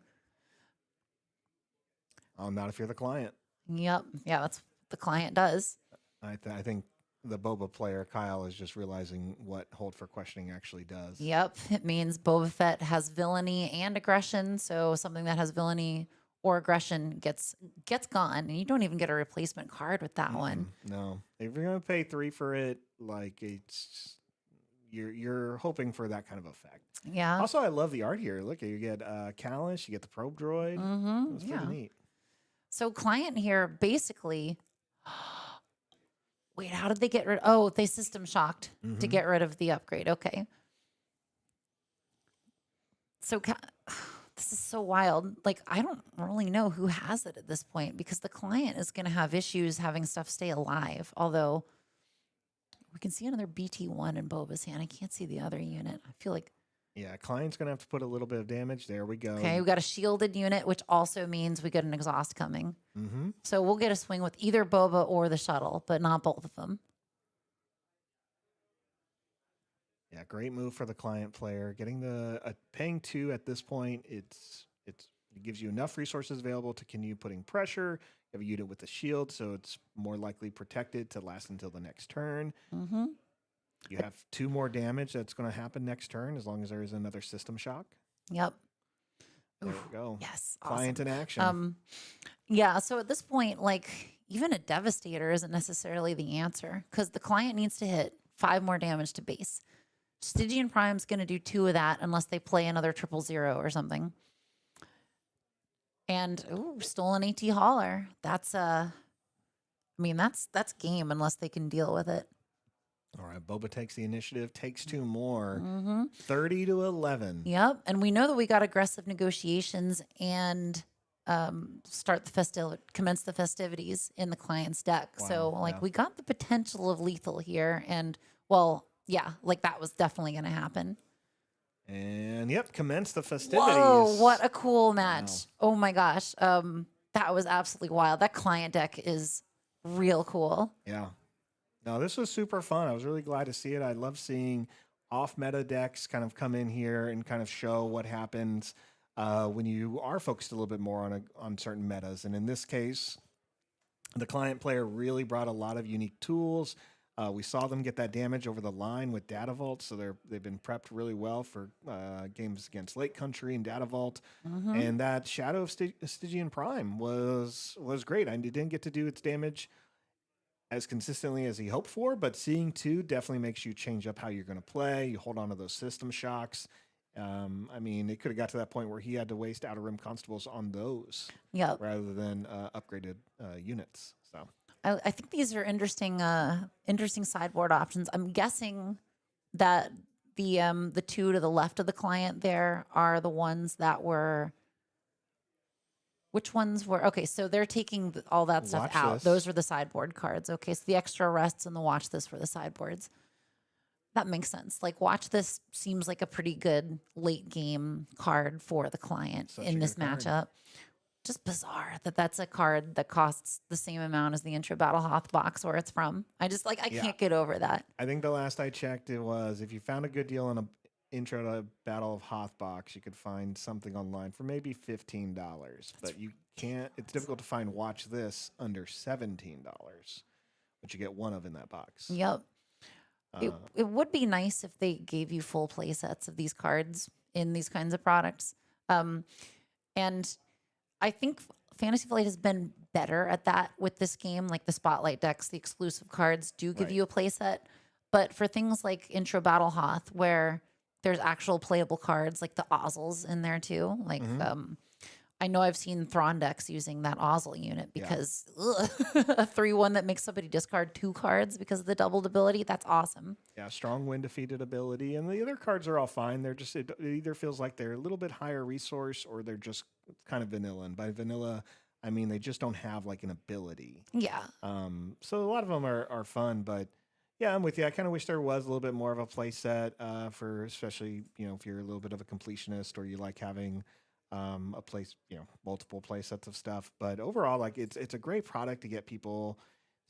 Oh, not if you're the client. Yep. Yeah, that's what the client does. I think the Boba player, Kyle, is just realizing what hold for questioning actually does. Yep. It means Boba Fett has villainy and aggression. So something that has villainy or aggression gets gone. And you don't even get a replacement card with that one. No. If you're going to pay 3 for it, like it's... You're hoping for that kind of effect. Yeah. Also, I love the art here. Look, you get Callus, you get the probe droid. Mm-hmm. It's pretty neat. So client here basically, wait, how did they get rid? Oh, they system shocked to get rid of the upgrade. Okay. So this is so wild. Like, I don't really know who has it at this point because the client is going to have issues having stuff stay alive. Although we can see another BT1 in Boba's hand. I can't see the other unit. I feel like. Yeah, client's going to have to put a little bit of damage. There we go. Okay, we got a shielded unit, which also means we get an exhaust coming. Mm-hmm. So we'll get a swing with either Boba or the shuttle, but not both of them. Yeah, great move for the client player. Getting paying 2 at this point, it gives you enough resources available to continue putting pressure. You have a unit with a shield, so it's more likely protected to last until the next turn. Mm-hmm. You have 2 more damage that's going to happen next turn as long as there is another system shock. Yep. There we go. Yes. Client awesome. in action. Yeah. So at this point, like even a Devastator isn't necessarily the answer because the client needs to hit 5 more damage to base. Stygian Prime's going to do 2 of that unless they play another 000 or something. And stolen AT hauler. That's that's game unless they can deal with it. All right, Boba takes the initiative, takes 2 more, 30 to 11. Yep, and we know that we got aggressive negotiations and commence the festivities in the client's deck. Wow, So we got the potential of lethal here, and that was definitely going to happen. And commence the festivities. Whoa, what a cool match! Wow. Oh my gosh, that was absolutely wild. That client deck is real cool. Yeah. No, this was super fun. I was really glad to see it. I love seeing off-meta decks kind of come in here and kind of show what happens when you are focused a little bit more on certain metas. And in this case, The client player really brought a lot of unique tools. We saw them get that damage over the line with Data Vault, so they've been prepped really well for games against Lake Country and Data Vault. And that Shadow of Stygian Prime was great. I didn't get to do its damage as consistently as he hoped for, but seeing two definitely makes you change up how you're going to play. You hold on to those system shocks. I mean, it could have got to that point where he had to waste Outer Rim Constables on those rather than upgraded units. So I think these are interesting sideboard options. I'm guessing that the two to the left of the client there are the ones that were. Which ones were okay? So they're taking all that stuff Watch out. this. Those were the sideboard cards. Okay, so the extra arrests and the watch this were the sideboards. That makes sense. Like watch this seems like a pretty good late game card for the client Such in a this good card. matchup. Just bizarre that that's a card that costs the same amount as the Intro Battle Hoth box where it's from. I can't get over that. I think the last I checked, it was if you found a good deal on a Intro to Battle of Hoth box, you could find something online for maybe $15. But you can't. It's difficult to find Watch This under $17, which you get one of in that box. Yep. It would be nice if they gave you full play sets of these cards in these kinds of products. And I think Fantasy Flight has been better at that with this game. Like the Spotlight decks, the exclusive cards do give you a play set. But for things like Intro Battle Hoth, where there's actual playable cards like the Ozels in there too. Like I know I've seen Thrawn decks using that Ozel unit because a 3/1 that makes somebody discard 2 cards because of the doubled ability. That's awesome. Yeah, strong win defeated ability, and the other cards are all fine. They're just it either feels like they're a little bit higher resource or they're just kind of vanilla. And by vanilla, I mean they just don't have like an ability. Yeah. So a lot of them are fun, but yeah, I'm with you. I kind of wish there was a little bit more of a play set for, especially if you're a little bit of a completionist or you like having a place, multiple play sets of stuff. But overall, like it's a great product to get people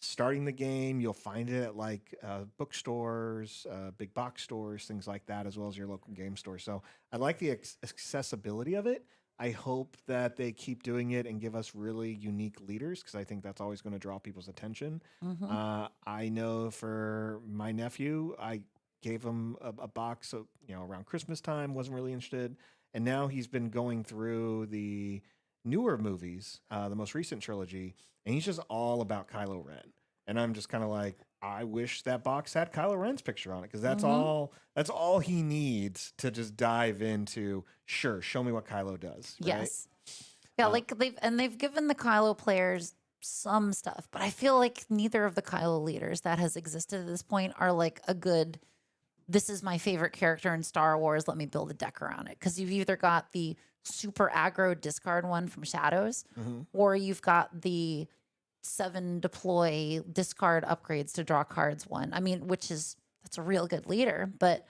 starting the game. You'll find it at like bookstores, big box stores, things like that, as well as your local game store. So I like the accessibility of it. I hope that they keep doing it and give us really unique leaders because I think that's always going to draw people's attention. I know for my nephew, I gave him a box of, around Christmas time, wasn't really interested. And now he's been going through the newer movies, the most recent trilogy, and he's just all about Kylo Ren. And I'm just kind of like, I wish that box had Kylo Ren's picture on it because that's all he needs to just dive into. Sure, show me what Kylo does. Right? Yes. Yeah, like they've given the Kylo players some stuff, but I feel like neither of the Kylo leaders that has existed at this point are like a good. This is my favorite character in Star Wars. Let me build a deck around it. Because you've either got the super aggro discard one from Shadows, or you've got the 7 deploy discard upgrades to draw cards one. I mean, that's a real good leader, but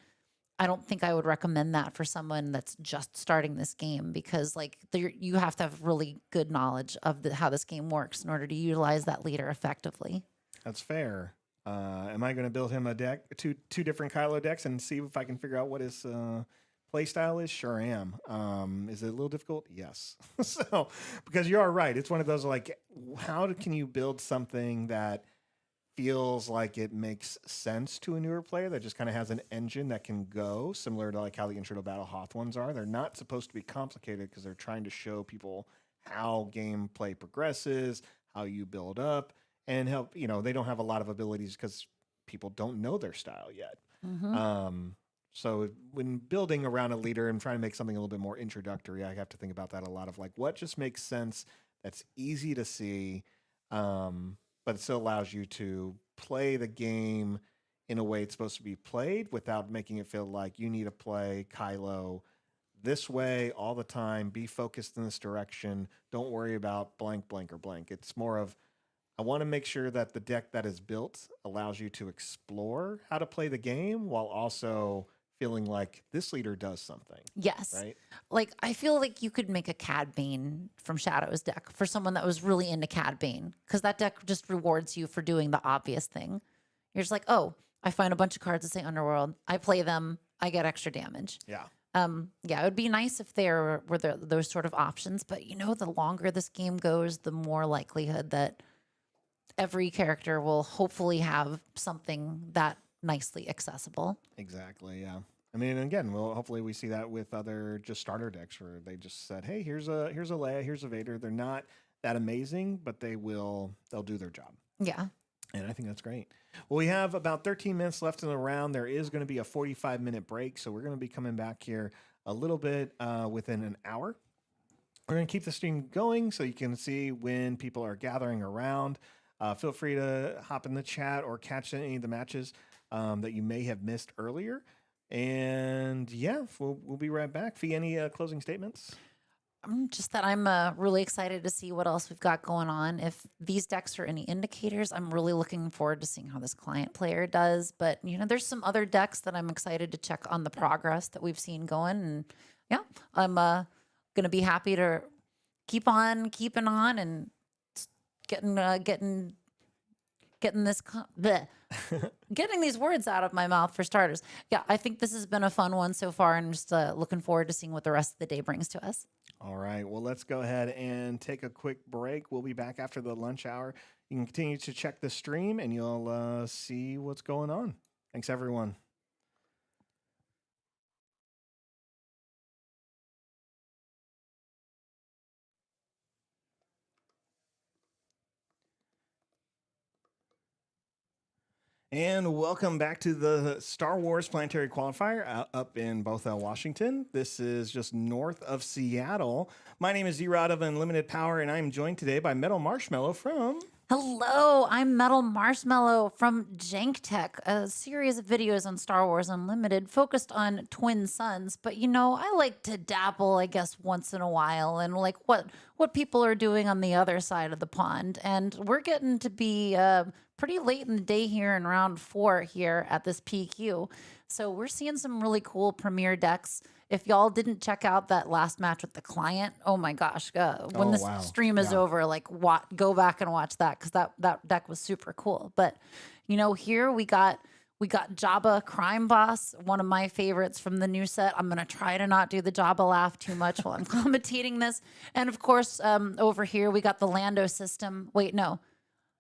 I don't think I would recommend that for someone that's just starting this game because like you have to have really good knowledge of how this game works in order to utilize that leader effectively. That's fair. Am I going to build him a deck, two different Kylo decks, and see if I can figure out what his play style is? Sure am. Is it a little difficult? Yes. So, because you are right, it's one of those like, how can you build something that feels like it makes sense to a newer player that just kind of has an engine that can go similar to like how the Intro to Battle Hoth ones are. They're not supposed to be complicated because they're trying to show people how gameplay progresses, how you build up. And help, they don't have a lot of abilities because people don't know their style yet. So when building around a leader and trying to make something a little bit more introductory, I have to think about that a lot of like what just makes sense, that's easy to see, but it still allows you to play the game in a way it's supposed to be played without making it feel like you need to play Kylo this way all the time, be focused in this direction, don't worry about blank, blank, or blank. It's more of, I want to make sure that the deck that is built allows you to explore how to play the game while also feeling like this leader does something. Yes. Right? Like, I feel like you could make a Cad Bane from Shadow's deck for someone that was really into Cad Bane because that deck just rewards you for doing the obvious thing. You're just like, oh, I find a bunch of cards that say Underworld. I play them. I get extra damage. Yeah. Yeah, it would be nice if there were those sort of options. But, the longer this game goes, the more likelihood that every character will hopefully have something that nicely accessible. Exactly. Yeah. I mean, again, well, hopefully we see that with other just starter decks where they just said, "Hey, here's a Leia, here's a Vader." They're not that amazing, but they'll do their job. Yeah. And I think that's great. Well, we have about 13 minutes left in the round. There is going to be a 45-minute break, so we're going to be coming back here a little bit within an hour. We're going to keep the stream going so you can see when people are gathering around. Feel free to hop in the chat or catch any of the matches that you may have missed earlier. And yeah, we'll be right back. Fee, any closing statements? Just that I'm really excited to see what else we've got going on. If these decks are any indicators, I'm really looking forward to seeing how this client player does. But, there's some other decks that I'm excited to check on the progress that we've seen going. And yeah, I'm going to be happy to keep on keeping on and getting this getting these words out of my mouth for starters. Yeah, I think this has been a fun one so far, and just looking forward to seeing what the rest of the day brings to us. All right, well, let's go ahead and take a quick break. We'll be back after the lunch hour. You can continue to check the stream and you'll see what's going on. Thanks, everyone. And welcome back to the Star Wars Planetary Qualifier up in Bothell, Washington. This is just north of Seattle. My name is Z-Rod of Unlimited Power, and I'm joined today by Metal Marshmallow from... Hello, I'm Metal Marshmallow from Janktech, a series of videos on Star Wars Unlimited focused on twin suns. But I like to dabble, I guess, once in a while, and like what people are doing on the other side of the pond. And we're getting to be pretty late in the day here in round 4 here at this PQ. So we're seeing some really cool premier decks. If y'all didn't check out that last match with the client, oh my gosh, when this stream is over, like go back and watch that, because that deck was super cool. But here we got Jabba Crime Boss, one of my favorites from the new set. I'm gonna try to not do the Jabba laugh too much while I'm commentating this. And of course, over here we got the Lando system. Wait, no.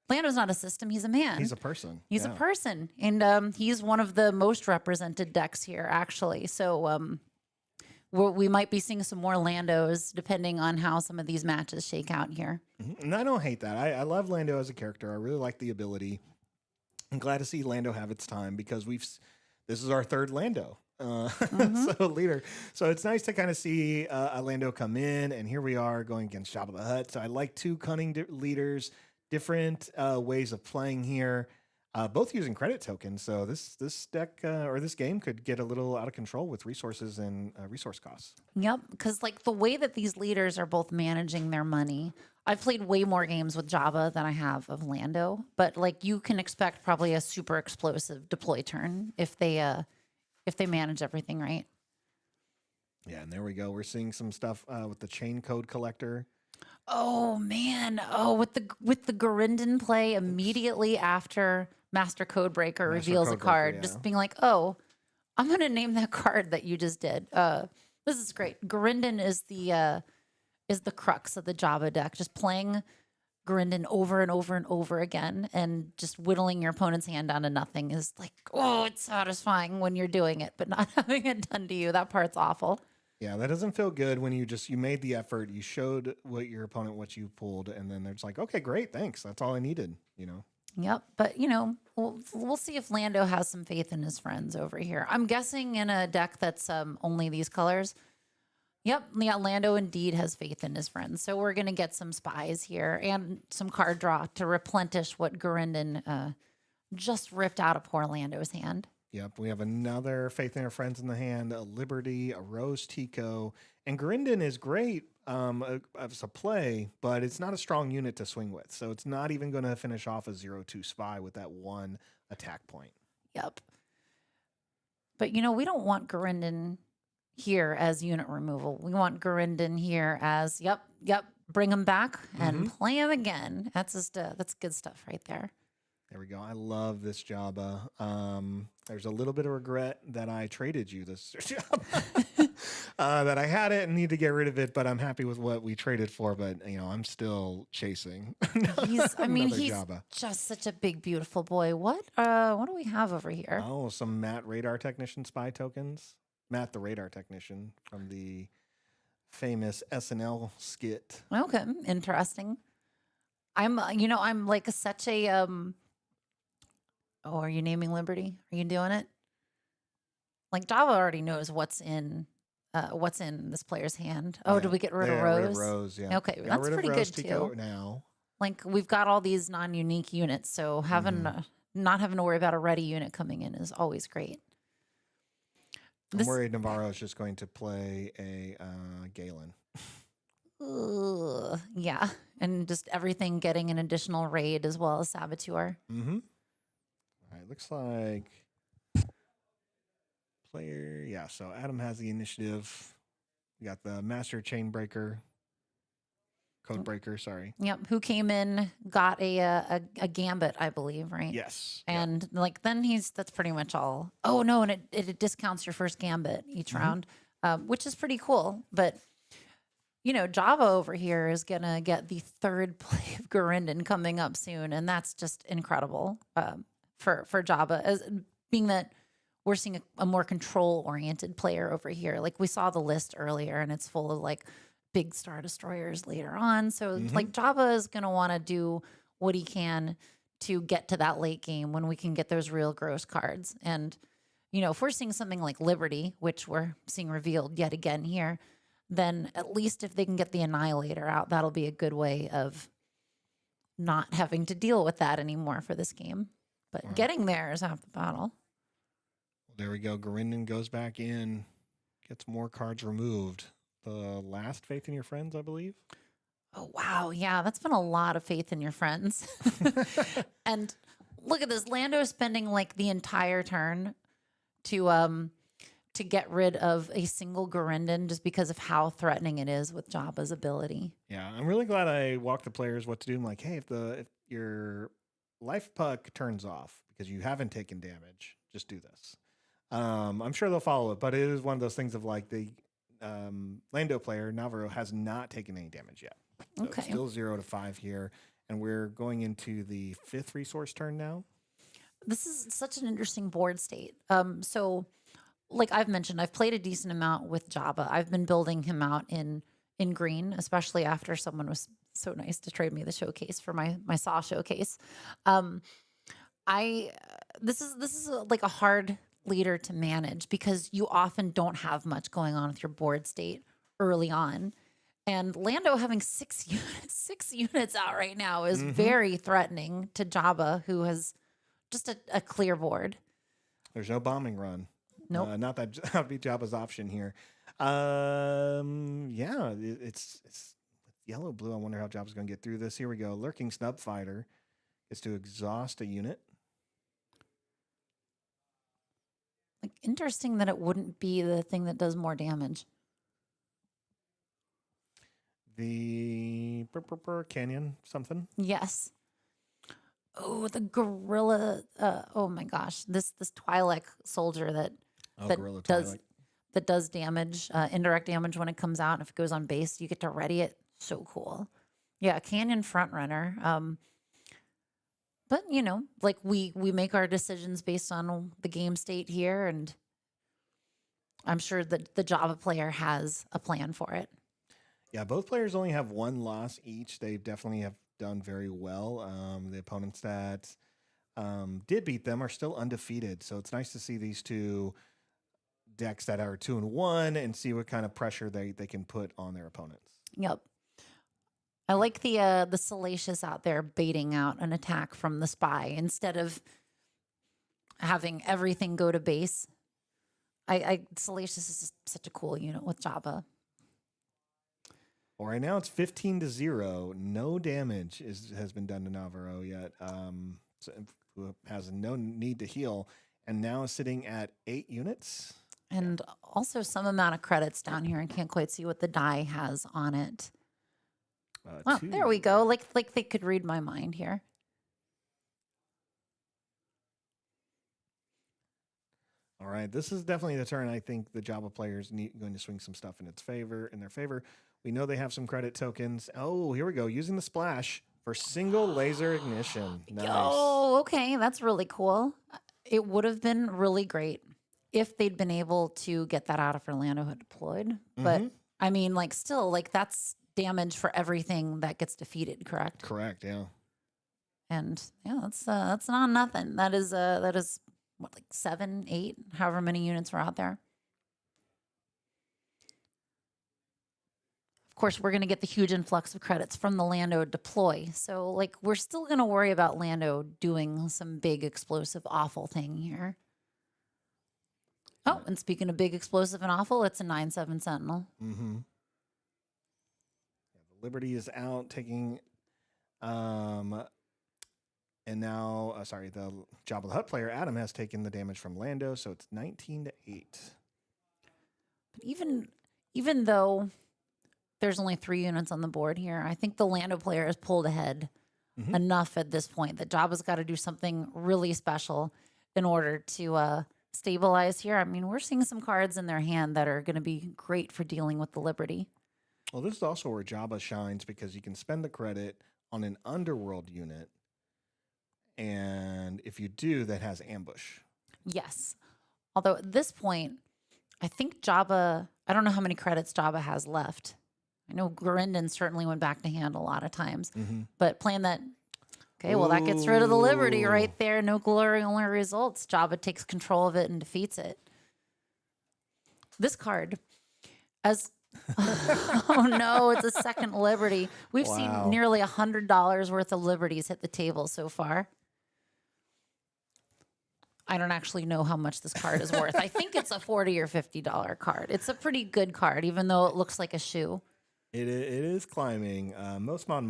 Lando's not a system. He's a man. He's a person. He's a person. And he's one of the most represented decks here, actually. So we might be seeing some more Landos depending on how some of these matches shake out here. Mm-hmm. And I don't hate that. I love Lando as a character. I really like the ability. I'm glad to see Lando have its time because this is our third Lando. So leader. So it's nice to kind of see a Lando come in, and here we are going against Jabba the Hutt. So I like two cunning leaders. Different ways of playing here, both using credit tokens. So this deck or this game could get a little out of control with resources and resource costs. Yep, because like the way that these leaders are both managing their money, I've played way more games with Jabba than I have of Lando. But like you can expect probably a super explosive deploy turn if they manage everything right. Yeah, and there we go. We're seeing some stuff with the chain code collector. Oh man! Oh, with the Gurinden play immediately after Master Codebreaker reveals a card, just being like, "Oh, I'm gonna name that card that you just did." This is great. Gurinden is the crux of the Jabba deck. Just playing Gurinden over and over and over again, and just whittling your opponent's hand down to nothing is like, oh, it's satisfying when you're doing it, but not having it done to you. That part's awful. Yeah, that doesn't feel good when you made the effort, you showed your opponent what you pulled, and then they're just like, okay, great, thanks. That's all I needed, Yep, but we'll see if Lando has some faith in his friends over here. I'm guessing in a deck that's only these colors. Yep, yeah, Lando indeed has faith in his friends. So we're gonna get some spies here and some card draw to replenish what Gurinden just ripped out of poor Lando's hand. Yep, we have another Faith in Our Friends in the hand, a Liberty, a Rose Tico, and Gurinden is great as a play, but it's not a strong unit to swing with. So it's not even going to finish off a 0-2 spy with that one attack point. Yep. But, we don't want Gurinden here as unit removal. We want Gurinden here as, yep, bring him back and play him again. That's good stuff right there. There we go. I love this Jabba. There's a little bit of regret that I traded you this Jabba. that I had it and need to get rid of it, but I'm happy with what we traded for. But you know, I'm still chasing. He's another he's Jabba. just such a big, beautiful boy. What do we have over here? Oh, some Matt Radar Technician spy tokens. Matt the Radar Technician from the famous SNL skit. Okay, interesting. I'm like such a Oh, are you naming Liberty? Are you doing it? Like Java already knows what's in this player's hand. Oh, did we get rid of Yeah, Rose? rid of Rose, yeah. Okay, Got that's rid of pretty Rose good Tico too. now. Like we've got all these non-unique units, so having not having to worry about a ready unit coming in is always great. I'm worried Navarro is just going to play a Galen. Yeah, and just everything getting an additional raid as well as Saboteur. Mm-hmm. All right, looks like player. Yeah, so Adam has the initiative. We got the Master Chainbreaker, Codebreaker. Sorry. Yep, who came in, got a gambit, I believe, right? Yes. And like then that's pretty much all. Oh no, and it discounts your first gambit each round, which is pretty cool. But you know, Java over here is gonna get the third play of Gurinden coming up soon, and that's just incredible for Java, as being that we're seeing a more control-oriented player over here. Like we saw the list earlier, and it's full of like big Star Destroyers later on. So like Java is gonna want to do what he can to get to that late game when we can get those real gross cards. And you know, if we're seeing something like Liberty, which we're seeing revealed yet again here, then at least if they can get the Annihilator out, that'll be a good way of not having to deal with that anymore for this game. But getting there is half the battle. There we go. Gurinden goes back in, gets more cards removed. The last Faith in Your Friends, I believe. Oh, wow. Yeah, that's been a lot of faith in your friends. And look at this. Lando spending like the entire turn to get rid of a single Gurinden just because of how threatening it is with Jabba's ability. Yeah, I'm really glad I walked the players what to do. I'm like, hey, if your life puck turns off because you haven't taken damage, just do this. I'm sure they'll follow it, but it is one of those things of like the Lando player, Navarro, has not taken any damage yet. So Okay. it's still 0 to 5 here, and we're going into the 5th resource turn now. This is such an interesting board state. So like I've mentioned, I've played a decent amount with Jabba. I've been building him out in green, especially after someone was so nice to trade me the showcase for my Saw showcase. This is like a hard leader to manage because you often don't have much going on with your board state early on. And Lando having 6 units out right now is very threatening to Jabba, who has just a clear board. There's no bombing run. Nope. Not that that would be Jabba's option here. Yeah, it's yellow blue. I wonder how Jabba's going to get through this. Here we go. Lurking Snub Fighter is to exhaust a unit. Like interesting that it wouldn't be the thing that does more damage. The Canyon something. Yes. Oh, the gorilla. Oh my gosh, this Twi'lek soldier that Gorilla does Twi'lek. damage, indirect damage when it comes out. And if it goes on base, you get to ready it. So cool. Yeah, Canyon front runner. But you know, like we make our decisions based on the game state here, and I'm sure that the Java player has a plan for it. Yeah, both players only have 1 loss each. They definitely have done very well. The opponents that did beat them are still undefeated. So it's nice to see these two decks that are 2-1 and see what kind of pressure they can put on their opponents. Yep. I like the Salacious out there baiting out an attack from the spy instead of having everything go to base. Salacious is just such a cool unit with Jabba. Well, right now it's 15-0. No damage has been done to Navarro yet. So who has no need to heal, and now is sitting at 8 units. And also some amount of credits down here. I can't quite see what the die has on it. Oh, 2. there we go. Like they could read my mind here. All All right, this is definitely the turn I think the Java players need going to swing some stuff in their favor. We know they have some credit tokens. Oh, here we go. Using the splash for single laser ignition. Nice. Oh, okay. That's really cool. It would have been really great if they'd been able to get that out of Orlando had deployed. But I mean, like, still, like, that's damage for everything that gets defeated, correct? Correct, yeah. And yeah, that's not nothing. That is what, like 7, 8, however many units were out there. Of course, we're going to get the huge influx of credits from the Lando deploy. So, like, we're still going to worry about Lando doing some big, explosive, awful thing here. Oh, and speaking of big, explosive, and awful, it's a 9/7 Sentinel. Mm-hmm. Yeah, the Liberty is out taking, and now, the Jabba the Hutt player, Adam, has taken the damage from Lando, so it's 19-8. But even though there's only 3 units on the board here, I think the Lando player has pulled ahead enough at this point that Jabba's got to do something really special in order to stabilize here. I mean, we're seeing some cards in their hand that are going to be great for dealing with the Liberty. Well, this is also where Jabba shines because you can spend the credit on an underworld unit, and if you do, that has ambush. Yes. Although at this point, I think Jabba, I don't know how many credits Jabba has left. I know Gurindon certainly went back to hand a lot of times, but playing that, okay, well, that gets rid of the Liberty right there. No glory, only results. Jabba takes control of it and defeats it. This card, as oh no, it's a second Liberty. We've seen nearly $100 worth of Liberties hit the table so far. I don't actually know how much this card is worth. I think it's a $40 or $50 card. It's a pretty good card, even though it looks like a shoe. It is climbing. Most Mon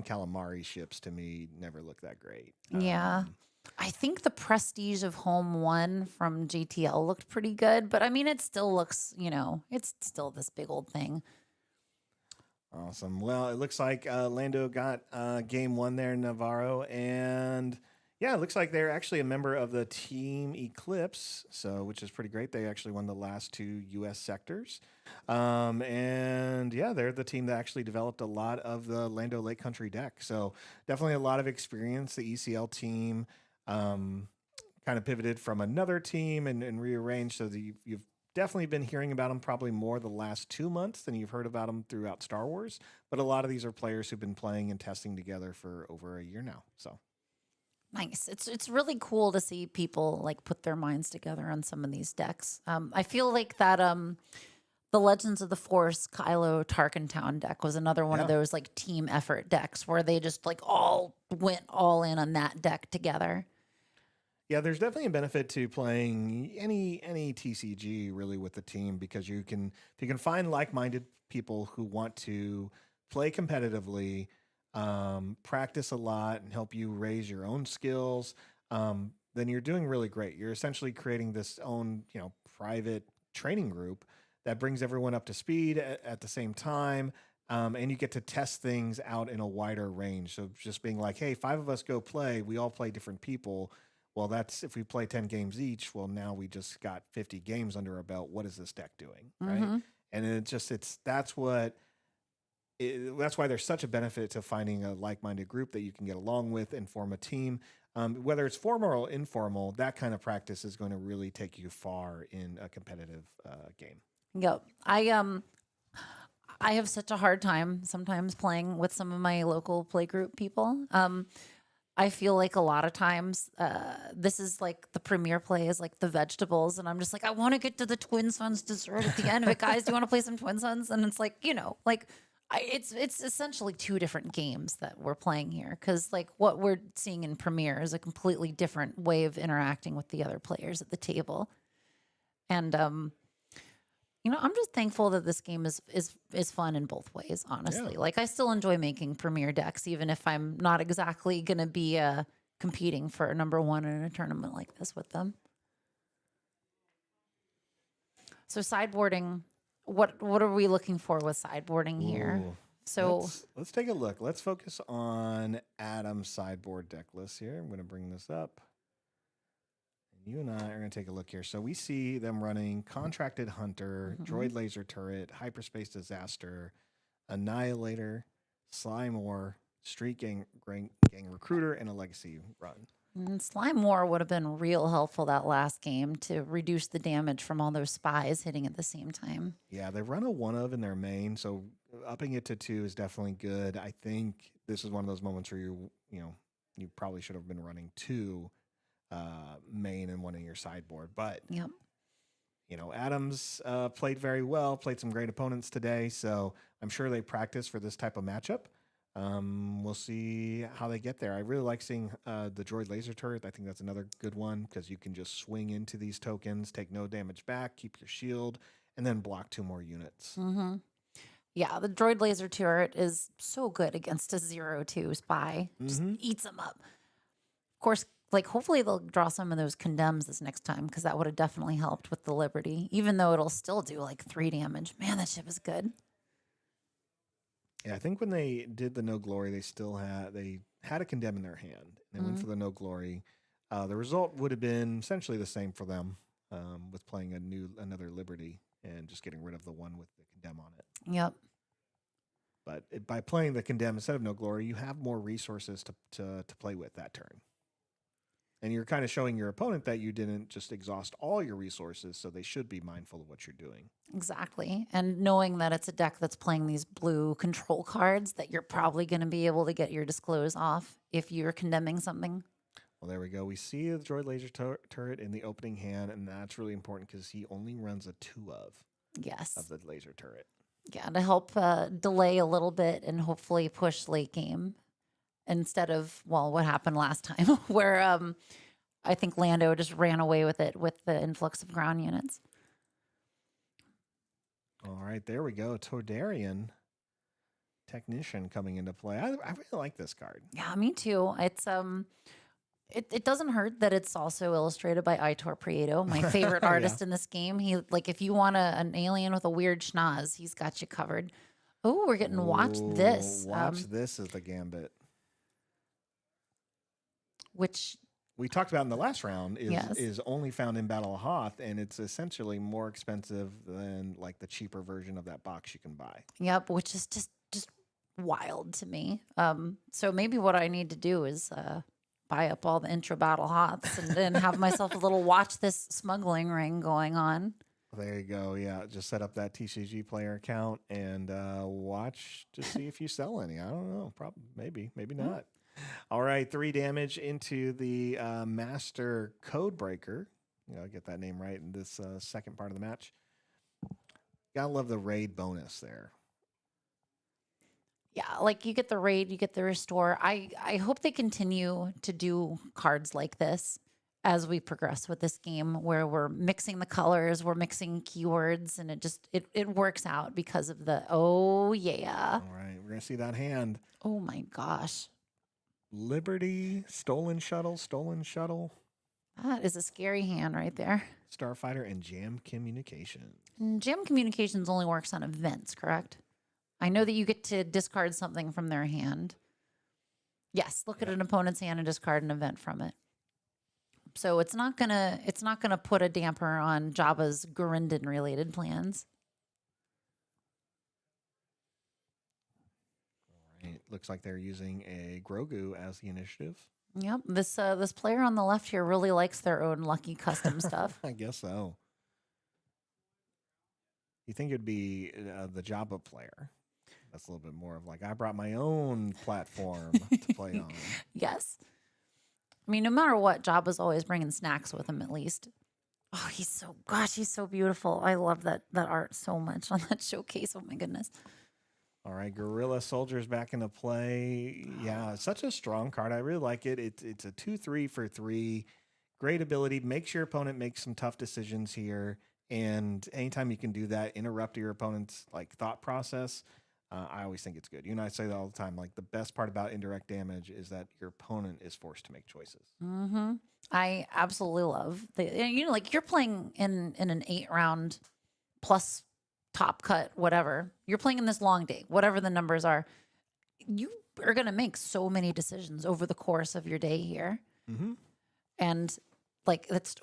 Calamari ships to me never look that great. Yeah. I think the Prestige of Home 1 from JTL looked pretty good, but I mean, it still looks, it's still this big old thing. Awesome. Well, it looks like Lando got game 1 there in Navarro, and yeah, it looks like they're actually a member of the Team Eclipse, which is pretty great. They actually won the last 2 U.S. sectors. And yeah, they're the team that actually developed a lot of the Lando Lake Country deck. So definitely a lot of experience. The ECL team kind of pivoted from another team and rearranged. So that you've definitely been hearing about them probably more the last 2 months than you've heard about them throughout Star Wars. But a lot of these are players who've been playing and testing together for over a year now. So nice. It's really cool to see people like put their minds together on some of these decks. I feel like that the Legends of the Force Kylo Tarkintown deck was another one of those like team effort decks where they just like all went all in on that deck together. Yeah, there's definitely a benefit to playing any TCG really with the team because if you can find like-minded people who want to play competitively, practice a lot and help you raise your own skills, then you're doing really great. You're essentially creating this own, private training group that brings everyone up to speed at the same time. And you get to test things out in a wider range. So just being like, hey, 5 of us go play, we all play different people. Well, that's if we play 10 games each. Well, now we just got 50 games under our belt. What is this deck doing? Right. And that's why there's such a benefit to finding a like-minded group that you can get along with and form a team. Whether it's formal or informal, that kind of practice is going to really take you far in a competitive game. Yep. I have such a hard time sometimes playing with some of my local playgroup people. I feel like a lot of times this is like the premier play is like the vegetables. And I'm just like, I want to get to the Twin Sons dessert at the end of it. Guys, do you want to play some Twin Sons? And it's like, it's essentially 2 different games that we're playing here. Because like what we're seeing in Premier is a completely different way of interacting with the other players at the table. And, I'm just thankful that this game is fun in both ways, honestly. Yeah. Like I still enjoy making Premier decks, even if I'm not exactly going to be competing for number 1 in a tournament like this with them. So sideboarding, what are we looking for with sideboarding here? So let's take a look. Let's focus on Adam's sideboard deck list here. I'm going to bring this up. You and I are going to take a look here. So we see them running Contracted Hunter, Droid Laser Turret, Hyperspace Disaster, Annihilator, Slime War, Street Gang Recruiter, and a Legacy run. Slime War would have been real helpful that last game to reduce the damage from all those spies hitting at the same time. Yeah, they run a 1 of in their main, so upping it to 2 is definitely good. I think this is one of those moments where you probably should have been running 2 main and 1 in your sideboard. But Yep. Adams played very well, played some great opponents today, so I'm sure they practice for this type of matchup. We'll see how they get there. I really like seeing the Droid Laser Turret. I think that's another good one because you can just swing into these tokens, take no damage back, keep your shield, and then block 2 more units. Mm-hmm. Yeah, the Droid Laser Turret is so good against a 0-2 spy. Just eats them up. Of course, hopefully they'll draw some of those condemns this next time because that would have definitely helped with the Liberty, even though it'll still do 3 damage. Man, that ship is good. Yeah, I think when they did the No Glory, they had a condemn in their hand. They went for the No Glory. The result would have been essentially the same for them with playing another Liberty and just getting rid of the one with the condemn on it. Yep. But by playing the condemn instead of No Glory, you have more resources to play with that turn. And you're kind of showing your opponent that you didn't just exhaust all your resources, so they should be mindful of what you're doing. Exactly. And knowing that it's a deck that's playing these blue control cards, that you're probably going to be able to get your disclose off if you're condemning something. Well, there we go. We see the Droid Laser Turret in the opening hand, and that's really important because he only runs a 2 of the Laser Turret. Yeah, to help delay a little bit and hopefully push late game. Instead of, what happened last time where I think Lando just ran away with it with the influx of ground units. All right, there we go. Tordarian Technician coming into play. I really like this card. Yeah, me too. It's it doesn't hurt that it's also illustrated by Aitor Prieto, my favorite artist in this game. He if you want an alien with a weird schnoz, he's got you covered. Oh, we're getting watch this. Watch this is the gambit. Which we talked about in the last round is only found in Battle of Hoth, and it's essentially more expensive than the cheaper version of that box you can buy. Yep, which is just wild to me. So maybe what I need to do is buy up all the intra battle Hoths and then have myself a little watch this smuggling ring going on. There you go. Yeah, just set up that TCG player account and watch to see if you sell any. I don't know. Probably, maybe not. All right, 3 damage into the Master Codebreaker. I'll get that name right in this second part of the match. Gotta love the raid bonus there. Yeah, you get the raid, you get the restore. I hope they continue to do cards like this as we progress with this game, where we're mixing the colors, we're mixing keywords, and it works out because of the All right, we're gonna see that hand. Oh my gosh. Liberty, Stolen Shuttle. That is a scary hand right there. Starfighter and Jam Communication. And Jam Communications only works on events, correct? I know that you get to discard something from their hand. Yes, look at an opponent's hand and discard an event from it. So it's not gonna put a damper on Jabba's Gurindin related plans. It looks like they're using a Grogu as the initiative. Yep. This player on the left here really likes their own lucky custom stuff. I guess so. You think it'd be the Jabba player? That's a little bit more of I brought my own platform to play on. Yes. I mean, no matter what, Jabba's always bringing snacks with him at least. Oh, he's so beautiful. I love that art so much on that showcase. Oh my goodness. All right, Guerrilla Soldiers back into play. Yeah, it's such a strong card. I really like it. It's a 2/3 for 3. Great ability. Makes your opponent make some tough decisions here. And anytime you can do that, interrupt your opponent's thought process, I always think it's good. You and I say that all the time. The best part about indirect damage is that your opponent is forced to make choices. Mm-hmm. I absolutely love you're playing in an 8-round plus top cut, whatever. You're playing in this long day, whatever the numbers are. You are going to make so many decisions over the course of your day here. Mm-hmm. And Like that's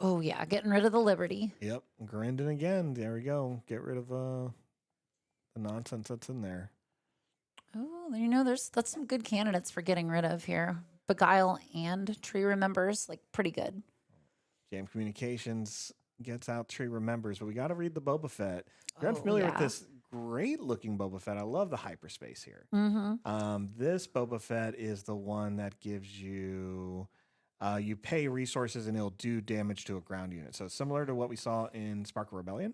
getting rid of the Liberty. Yep. Grinding again. There we go. Get rid of the nonsense that's in there. Oh, that's some good candidates for getting rid of here. Beguile and Tree Remembers, like pretty good. Jam Communications gets out Tree Remembers, but we got to read the Boba Fett. You're unfamiliar with this great looking Boba Fett. I love the hyperspace here. This Boba Fett is the one that gives you, you pay resources and it'll do damage to a ground unit. So it's similar to what we saw in Spark of Rebellion,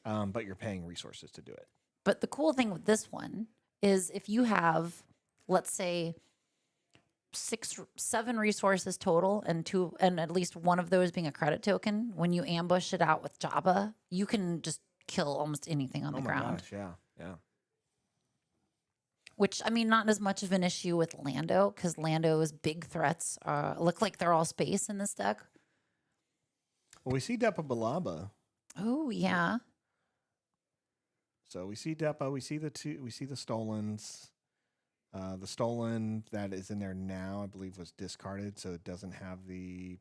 but you're paying resources to do it. But the cool thing with this one is if you have, let's say, 7 resources total, and at least one of those being a credit token, when you ambush it out with Jabba, you can just kill almost anything on the ground. Gosh, yeah. Which, I mean, not as much of an issue with Lando, because Lando's big threats look like they're all space in this deck. Well, we see Depa Balaba. Oh, yeah. So we see Depa, we see the Stolens. The Stolen that is in there now, I believe, was discarded, so it doesn't have the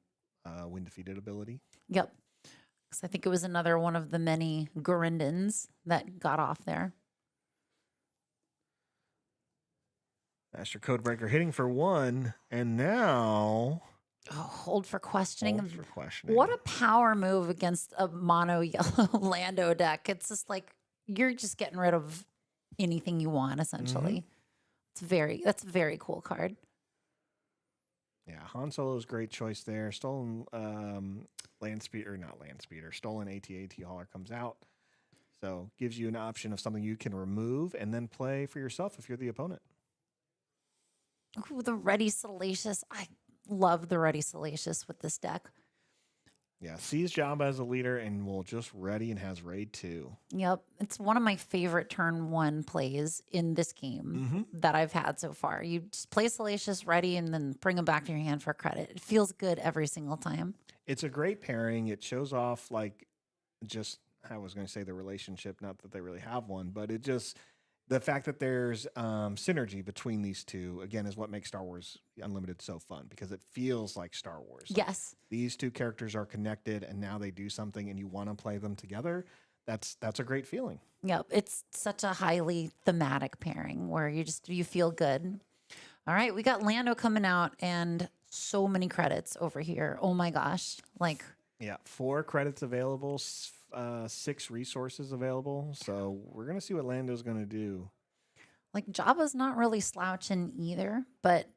win defeated ability. Yep. Because I think it was another one of the many Gorindans that got off there. Master Codebreaker hitting for 1, and now Hold for questioning. Hold for questioning. What a power move against a mono yellow Lando deck. It's just like you're just getting rid of anything you want, essentially. That's a very cool card. Yeah, Han Solo's great choice there. Stolen Stolen AT-AT hauler comes out. So gives you an option of something you can remove and then play for yourself if you're the opponent. Ooh, the Ready Salacious. I love the Ready Salacious with this deck. Yeah, sees Jabba as a leader and will just ready and has raid 2. Yep. It's one of my favorite turn 1 plays in this game that I've had so far. You just play Salacious, ready, and then bring them back to your hand for credit. It feels good every single time. It's a great pairing. It shows off, like, just, I was going to say the relationship, not that they really have one, but it just, the fact that there's synergy between these two, again, is what makes Star Wars Unlimited so fun, because it feels like Star Wars. Like, yes. these two characters are connected, and now they do something, and you want to play them together. That's a great feeling. Yep. It's such a highly thematic pairing where you feel good. All right. We got Lando coming out, and so many credits over here. Oh, my gosh. Like, yeah, 4 credits available, 6 resources available. So we're going to see what Lando's going to do. Like, Jabba's not really slouching either, but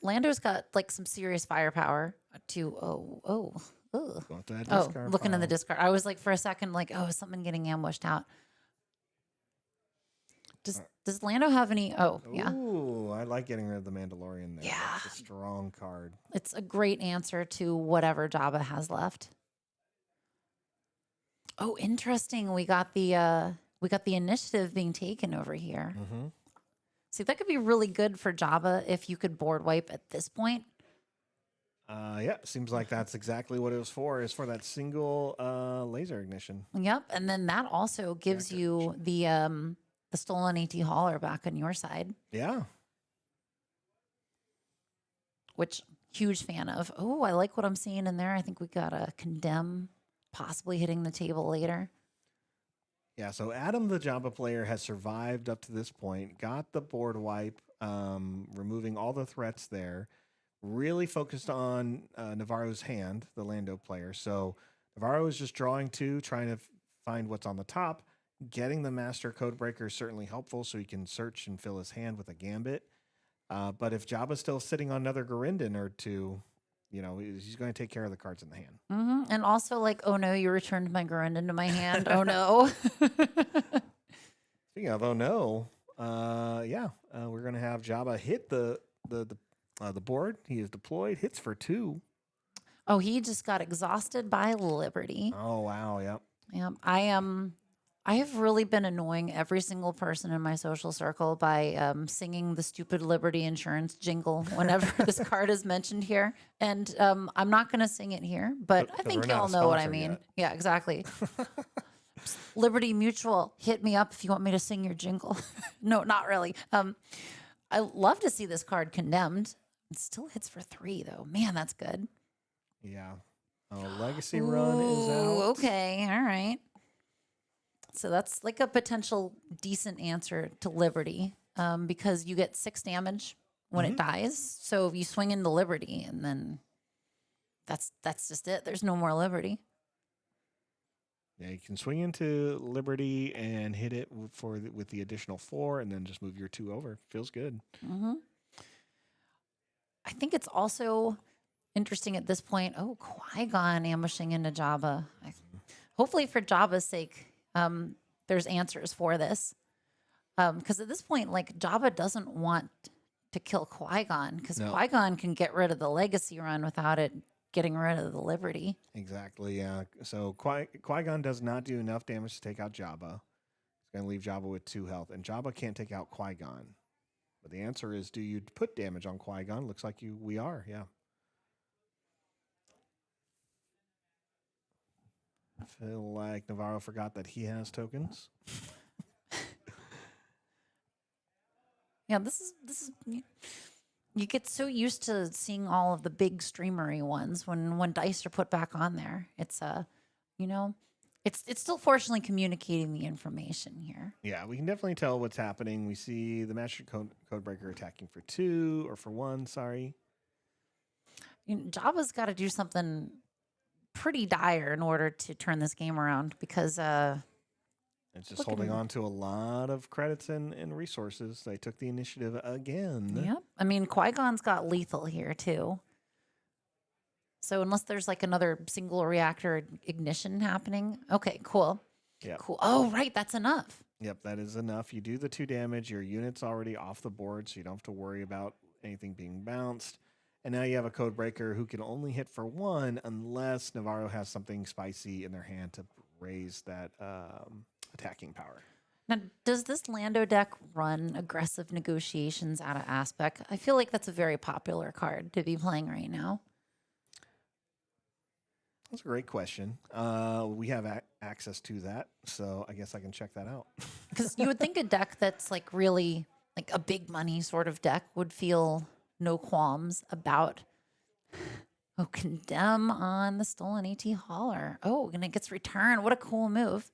Lando's got, like, some serious firepower to, looking in the discard. I was like, for a second, like, is something getting ambushed out? Does Lando have any? Oh, yeah. Ooh, I like getting rid of the Mandalorian there. Yeah. That's a strong card. It's a great answer to whatever Jabba has left. Oh, interesting. We got the initiative being taken over here. See, that could be really good for Jabba if you could board wipe at this point. Yeah, seems like that's exactly what it was for, is for that single laser ignition. Yep. And then that also gives you the stolen AT hauler back on your side. Yeah. Which, huge fan of. Oh, I like what I'm seeing in there. I think we got a condemn possibly hitting the table later. Yeah, so Adam, the Jabba player, has survived up to this point, got the board wipe, removing all the threats there, really focused on Navarro's hand, the Lando player. So Navarro is just drawing 2, trying to find what's on the top. Getting the Master Codebreaker is certainly helpful, so he can search and fill his hand with a Gambit. But if Jabba's still sitting on another Gorindan or 2, he's going to take care of the cards in the hand. And also, like, oh no, you returned my Gorindan to my hand. Oh no. Speaking of oh no, we're going to have Jabba hit the board. He is deployed, hits for 2. Oh, he just got exhausted by Liberty. Oh wow, yep. Yeah, I have really been annoying every single person in my social circle by singing the stupid Liberty Insurance jingle whenever this card is mentioned here. And I'm not going to sing it here, but I think y'all know what I mean. Yet. Yeah, exactly. Liberty Mutual, hit me up if you want me to sing your jingle. No, not really. I love to see this card condemned. It still hits for 3, though. Man, that's good. Yeah. Oh, Legacy Run is out. Okay, all right. So that's like a potential decent answer to Liberty, because you get 6 damage when it dies. So if you swing into Liberty, and then that's just it. There's no more Liberty. Yeah, you can swing into Liberty and hit it with the additional 4, and then just move your 2 over. Feels good. I think it's also interesting at this point. Oh, Qui-Gon ambushing into Jabba. Hopefully, for Jabba's sake, there's answers for this. Because at this point, like, Jabba doesn't want to kill Qui-Gon, because No. Qui-Gon can get rid of the Legacy Run without it getting rid of the Liberty. Exactly, yeah. So Qui-Gon does not do enough damage to take out Jabba. It's going to leave Jabba with 2 health. And Jabba can't take out Qui-Gon. But the answer is, do you put damage on Qui-Gon? Looks like we are, yeah. I feel like Navarro forgot that he has tokens. Yeah, this is you get so used to seeing all of the big streamery ones when dice are put back on there. It's it's still fortunately communicating the information here. Yeah, we can definitely tell what's happening. We see the Master Codebreaker attacking for 2 or for 1, sorry. Jabba's got to do something pretty dire in order to turn this game around, because It's just holding on to a lot of credits and resources. They took the initiative again. Yep. I mean, Qui-Gon's got lethal here too. So unless there's like another single reactor ignition happening. Okay, cool. Yep. Cool. Oh, right. That's enough. Yep, that is enough. You do the 2 damage. Your unit's already off the board, so you don't have to worry about anything being bounced. And now you have a Codebreaker who can only hit for 1 unless Navarro has something spicy in their hand to raise that attacking power. Now, does this Lando deck run aggressive negotiations out of aspect? I feel like that's a very popular card to be playing right now. That's a great question. We have access to that, so I guess I can check that out. Because you would think a deck that's like really like a big money sort of deck would feel no qualms about. Oh, condemn on the stolen AT hauler. Oh, and it gets returned. What a cool move.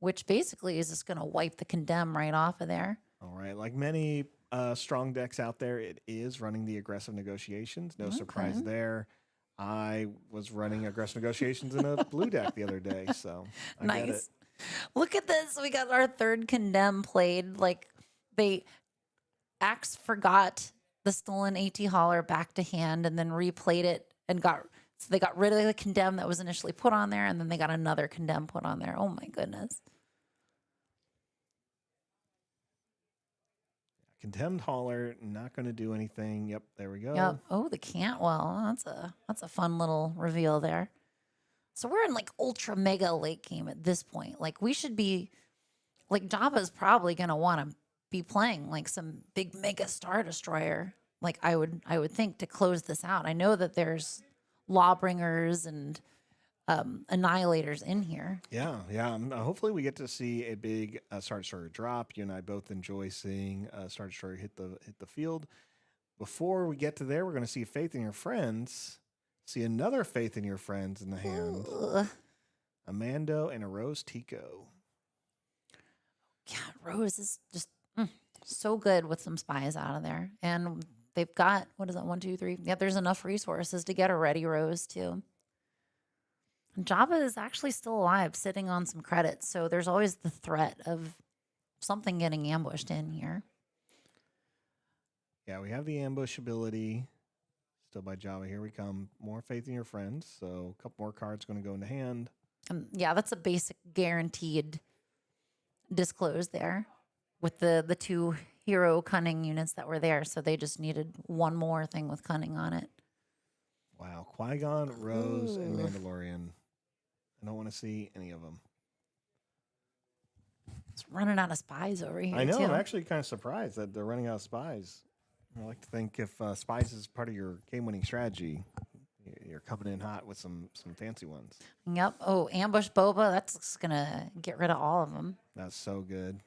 Which basically is just going to wipe the condemn right off of there. All right. Like many strong decks out there, it is running the aggressive negotiations. No surprise there. I was running aggressive negotiations in a blue deck the other day, so I get it. Nice. Look at this. We got our 3rd condemn played. Like, Axe forgot the stolen AT hauler back to hand and then replayed it and so they got rid of the condemn that was initially put on there, and then they got another condemn put on there. Oh my goodness. Condemned hauler, not going to do anything. Yep, there we go. Yep. Oh, the Cantwell. That's a fun little reveal there. So we're in like ultra mega late game at this point. Like, we should be like, Jabba's probably going to want to be playing like some big mega Star Destroyer. Like, I would think, to close this out. I know that there's Lawbringers and Annihilators in here. Yeah. Hopefully we get to see a big Star Destroyer drop. You and I both enjoy seeing Star Destroyer hit the field. Before we get to there, we're going to see Faith in Your Friends. See another Faith in Your Friends in the hand. Ugh. A Mando and a Rose Tico. Yeah, Rose is just so good with some spies out of there. And they've got, what is that, 1, 2, 3? Yeah, there's enough resources to get a ready Rose too. And Jabba is actually still alive, sitting on some credits. So there's always the threat of something getting ambushed in here. Yeah, we have the ambush ability. Still by Jabba. Here we come. More Faith in Your Friends. So a couple more cards going to go into hand. Yeah, that's a basic guaranteed disclose there with the 2 hero cunning units that were there. So they just needed one more thing with cunning on it. Wow. Qui-Gon, Rose, and Ooh. Mandalorian. I don't want to see any of them. It's running out of spies over here. I know. too. I'm actually kind of surprised that they're running out of spies. I like to think if spies is part of your game-winning strategy, you're coming in hot with some fancy ones. Yep. Oh, ambush Boba. That's going to get rid of all of them. That's so good.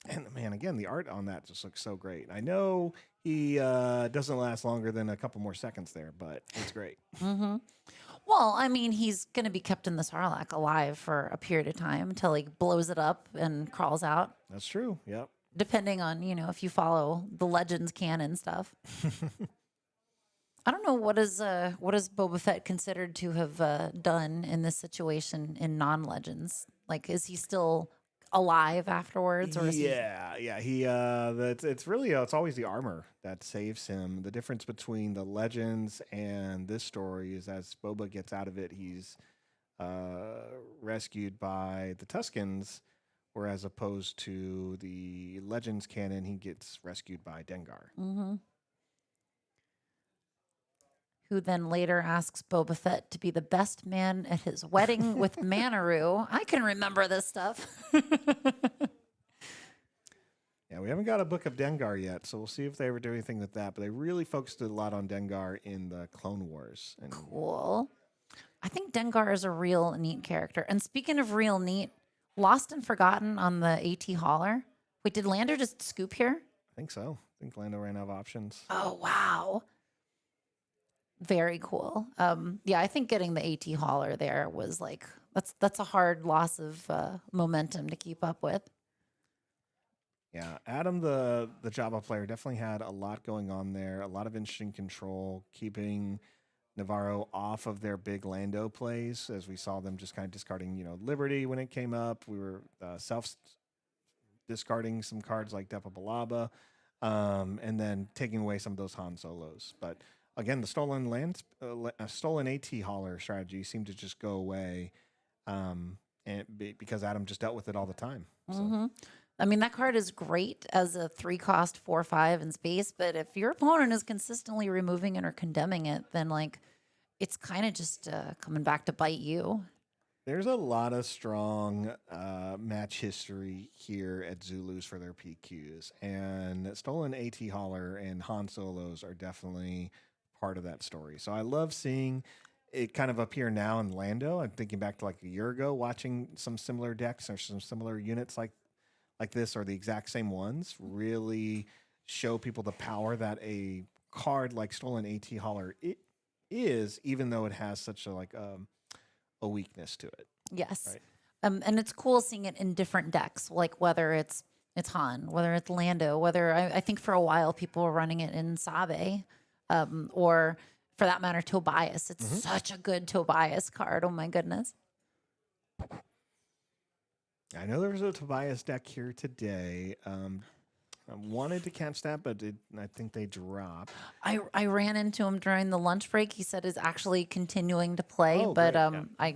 And man, again, the art on that just looks so great. I know he doesn't last longer than a couple more seconds there, but it's great. Mm-hmm. Well, I mean, he's going to be kept in the Sarlacc alive for a period of time until he blows it up and crawls out, That's true. Yep. depending on, if you follow the Legends canon stuff. I don't know what is Boba Fett considered to have done in this situation in non-Legends? Like, is he still alive afterwards, or is he? Yeah. It's really it's always the armor that saves him. The difference between the Legends and this story is as Boba gets out of it, he's rescued by the Tuskens, whereas opposed to the Legends canon, he gets rescued by Dengar. Mm-hmm. Who then later asks Boba Fett to be the best man at his wedding with Manaru. I can remember this stuff. Yeah, we haven't got a book of Dengar yet, so we'll see if they ever do anything with that. But they really focused a lot on Dengar in the Clone Wars. And Cool. I think Dengar is a real neat character. And speaking of real neat, Lost and Forgotten on the AT hauler. Wait, did Lando just scoop here? I think so. I think Lando ran out of options. Oh, wow. Very cool. Yeah, I think getting the AT hauler there was like, that's a hard loss of momentum to keep up with. Yeah, Adam, the Java player, definitely had a lot going on there. A lot of interesting control, keeping Navarro off of their big Lando plays, as we saw them just kind of discarding, Liberty when it came up. We were discarding some cards like Depa Balaba, and then taking away some of those Han Solos. But again, the stolen AT hauler strategy seemed to just go away, because Adam just dealt with it all the time. So. Mm-hmm. I mean, that card is great as a 3-cost 4/5 in space, but if your opponent is consistently removing it or condemning it, then like it's kind of just coming back to bite you. There's a lot of strong match history here at Zulus for their PQs, and stolen AT hauler and Han Solos are definitely part of that story. So I love seeing it kind of appear now in Lando. I'm thinking back to like a year ago, watching some similar decks or some similar units like this, or the exact same ones, really show people the power that a card like stolen AT hauler is, even though it has such a weakness to it. Yes. Right. And it's cool seeing it in different decks, like whether it's Han, whether it's Lando, whether I think for a while people were running it in Sabe, or for that matter, Tobias. It's such a good Tobias card. Oh my goodness. I know there's a Tobias deck here today. I wanted to catch that, but I think they dropped. I ran into him during the lunch break. He said is actually continuing to play, Oh, but great, yeah. I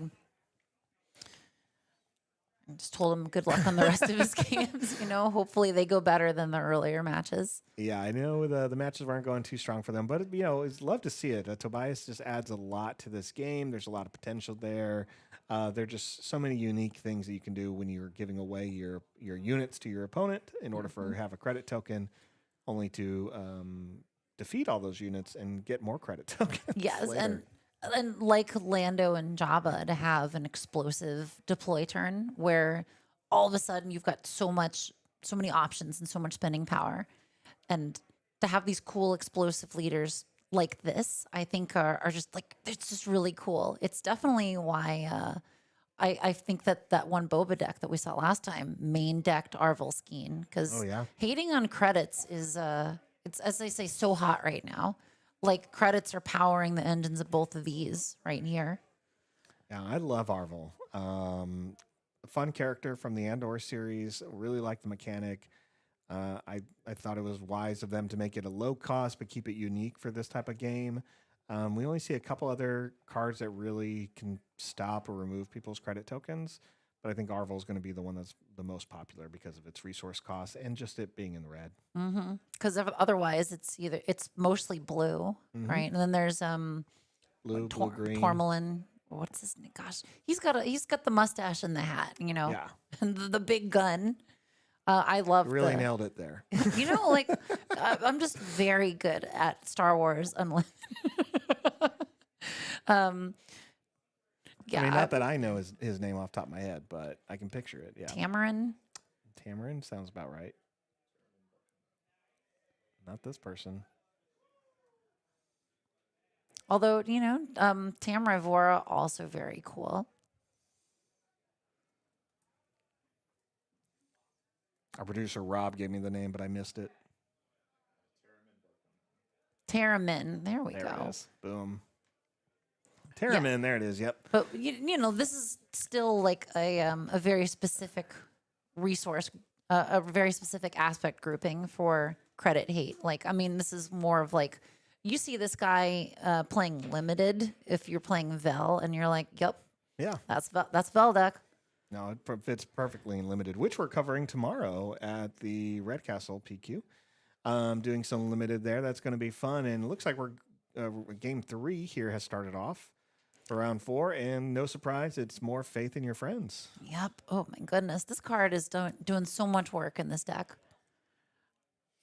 just told him good luck on the rest of his games. Hopefully they go better than the earlier matches. Yeah, I know the matches weren't going too strong for them, but it's love to see it. Tobias just adds a lot to this game. There's a lot of potential there. There are just so many unique things that you can do when you're giving away your units to your opponent in order for have a credit token, only to defeat all those units and get more credit tokens. Yes, later. and like Lando and Jabba, to have an explosive deploy turn where all of a sudden you've got so many options and so much spending power, and to have these cool explosive leaders like this, I think are just like, it's just really cool. It's definitely why I think that one Boba deck that we saw last time main decked Arvel Skeen, because hating on credits is it's, as they say, so hot right now. Like credits are powering the engines of both of these right here. Yeah, I love Arvel. A fun character from the Andor series. Really like the mechanic. I thought it was wise of them to make it a low cost, but keep it unique for this type of game. We only see a couple other cards that really can stop or remove people's credit tokens, but I think Arvel is going to be the one that's the most popular because of its resource costs and just it being in the red. Because otherwise, it's mostly blue, right? And then there's Blue, green. Tourmaline. What's his name? Gosh, he's got the mustache and the hat, Yeah, and the big gun. I love really nailed it there. I'm just very good at Star Wars Unlimited. Yeah, I mean, not that I know his name off the top of my head, but I can picture it. Yeah, Tamarin. Tamarin sounds about right. Not this person. Although, Tamrivora also very cool. Our producer Rob gave me the name, but I missed it. Terramin. There we There go. it is. Boom. Terramin, there it is. Yep. But this is still like a very specific resource, a very specific aspect grouping for credit hate. Like, I mean, this is more of like, you see this guy playing limited if you're playing Vel, and you're like, yep, Yeah. that's Vel deck. No, it fits perfectly in limited, which we're covering tomorrow at the Red Castle PQ. Doing some limited there. That's going to be fun. And it looks like we're game 3 here has started off for round 4. And no surprise, it's more faith in your friends. Yep. Oh my goodness, this card is doing so much work in this deck.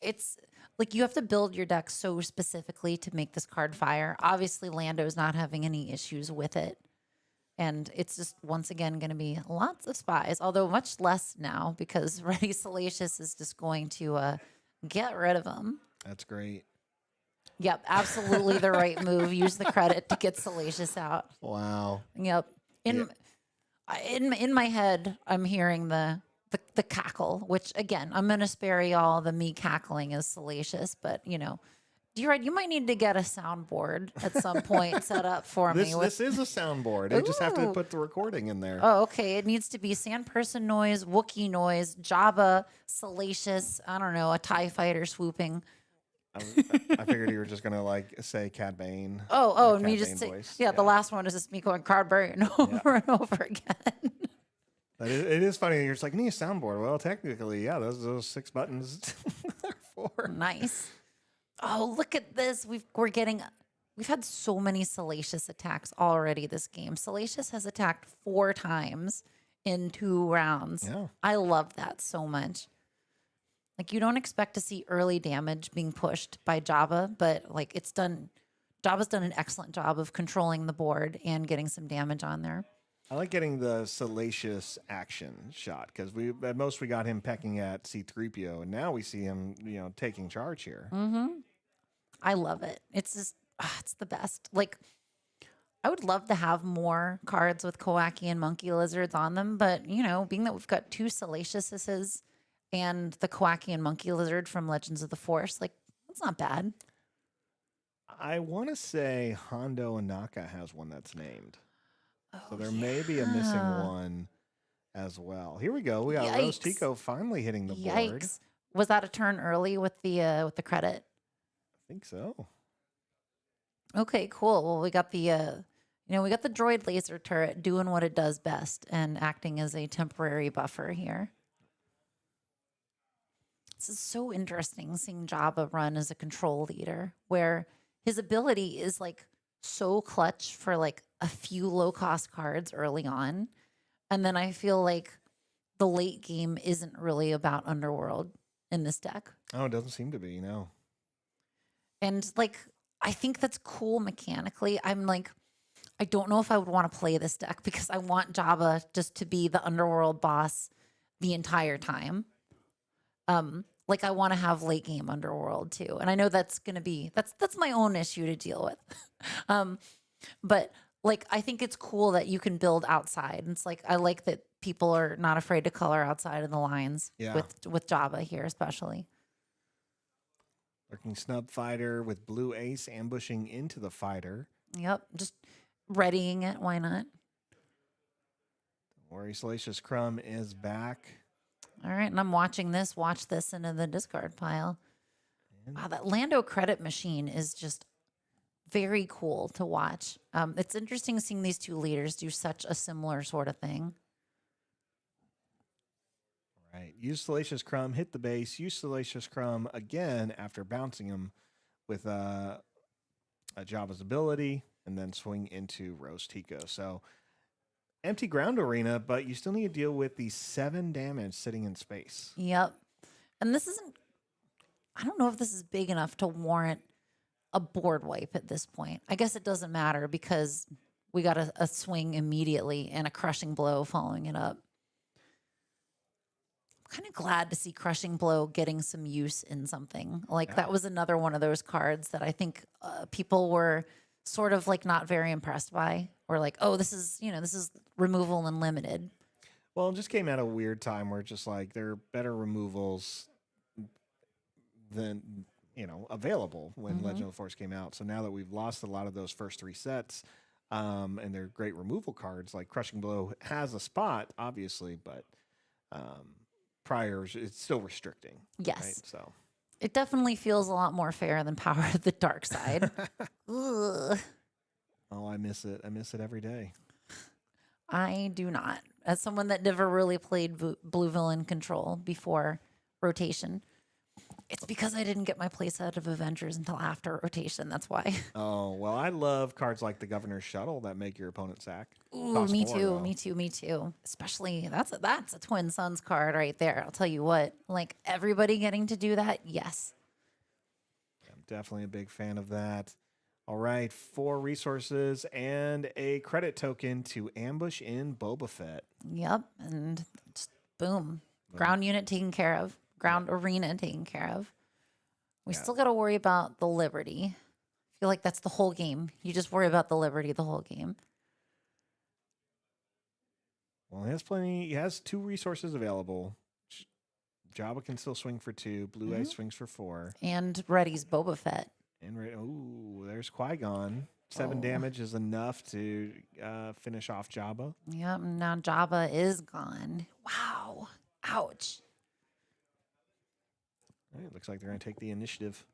It's like you have to build your deck so specifically to make this card fire. Obviously, Lando's not having any issues with it. And it's just, once again, going to be lots of spies, although much less now because Ready Salacious is just going to get rid of them. That's great. Yep, absolutely the right move. Use the credit to get Salacious out. Wow. Yep. In my head, I'm hearing the cackle, which, again, I'm going to spare y'all the me cackling as Salacious, but, D-Ride, you might need to get a soundboard at some point set up for me. This is a soundboard. You just have to put the recording in there. Oh, okay. It needs to be Sandperson noise, Wookiee noise, Jabba, Salacious, I don't know, a TIE fighter swooping. I figured you were just going to say Cad Bane. Oh, and Cad you just Bane say, voice. the last one is just me going Cardberry over and over again. But it is funny. You're just like, need a soundboard. Well, technically, yeah, those 6 buttons are for. Nice. Oh, look at this. We've had so many Salacious attacks already this game. Salacious has attacked 4 times in 2 rounds. Yeah. I love that so much. Like, you don't expect to see early damage being pushed by Jabba, but like Jabba's done an excellent job of controlling the board and getting some damage on there. I like getting the Salacious action shot because at most we got him pecking at C-3PO, and now we see him, taking charge here. Mm-hmm. I love it. It's just, it's the best. Like, I would love to have more cards with Kowaki and Monkey Lizards on them, but, being that we've got 2 Salaciouses and the Kowaki and Monkey Lizard from Legends of the Force, like, that's not bad. I want to say Hondo Anaka has one that's named. Oh, So there may be a missing one as well. Here we go. We got Rose Tico finally hitting the board. Yikes. Was that a turn early with the credit? I think so. Okay, cool. Well, we got the we got the droid laser turret doing what it does best and acting as a temporary buffer here. This is so interesting seeing Jabba run as a control leader, where his ability is like so clutch for like a few low-cost cards early on. And then I feel like the late game isn't really about Underworld in this deck. Oh, it doesn't seem to be, no. And like, I think that's cool mechanically. I'm like, I don't know if I would want to play this deck because I want Jabba just to be the Underworld boss the entire time. Like I want to have late game Underworld too. And I know that's going to be, that's my own issue to deal with. But like, I think it's cool that you can build outside. And it's like, I like that people are not afraid to color outside of the lines with Jabba here, especially. Lurking Snub Fighter with Blue Ace ambushing into the fighter. Yep. Just readying it. Why not? Don't worry, Salacious Crumb is back. All right. And I'm watching this. Watch this into the discard pile. Wow, that Lando credit machine is just very cool to watch. It's interesting seeing these two leaders do such a similar sort of thing. Right. Use Salacious Crumb, hit the base, use Salacious Crumb again after bouncing him with a Jabba's ability, and then swing into Rose Tico. So empty ground arena, but you still need to deal with the 7 damage sitting in space. Yep. And this isn't, I don't know if this is big enough to warrant a board wipe at this point. I guess it doesn't matter because we got a swing immediately and a crushing blow following it up. kind of glad to see Crushing Blow getting some use in something. Like Yeah. that was another one of those cards that I think people were sort of like not very impressed by, or like, oh, this is removal and limited. Well, it just came at a weird time where just like there are better removals than available when Mhm. Legend of the Force came out. So now that we've lost a lot of those first 3 sets, and they're great removal cards, like Crushing Blow has a spot, obviously, but prior it's still restricting. Yes. Right? So It definitely feels a lot more fair than Power of the Dark Side. Ugh. oh, I miss it. I miss it every day. I do not. As someone that never really played Blue Villain Control before rotation, it's because I didn't get my playset of Avengers until after rotation. That's why. Oh, well, I love cards like the Governor's Shuttle that make your opponent sack. Ooh, Cost me 4, too. though. Me too. Me too. Especially that's a Twin Suns card right there. I'll tell you what. Like everybody getting to do that. Yes. I'm definitely a big fan of that. All right, 4 resources and a credit token to ambush in Boba Fett. Yep. And just boom. Ground unit taken care of. Ground arena taken care of. We Yeah. still got to worry about the Liberty. I feel like that's the whole game. You just worry about the Liberty the whole game. Well, he has plenty. He has 2 resources available. Jabba can still swing for 2. Blue Eye swings for 4. And Reddy's Boba Fett. And ooh, there's Qui-Gon. 7 Oh. damage is enough to finish off Jabba. Yep. Now Jabba is gone. Wow. Ouch. All right, looks like they're going to take the initiative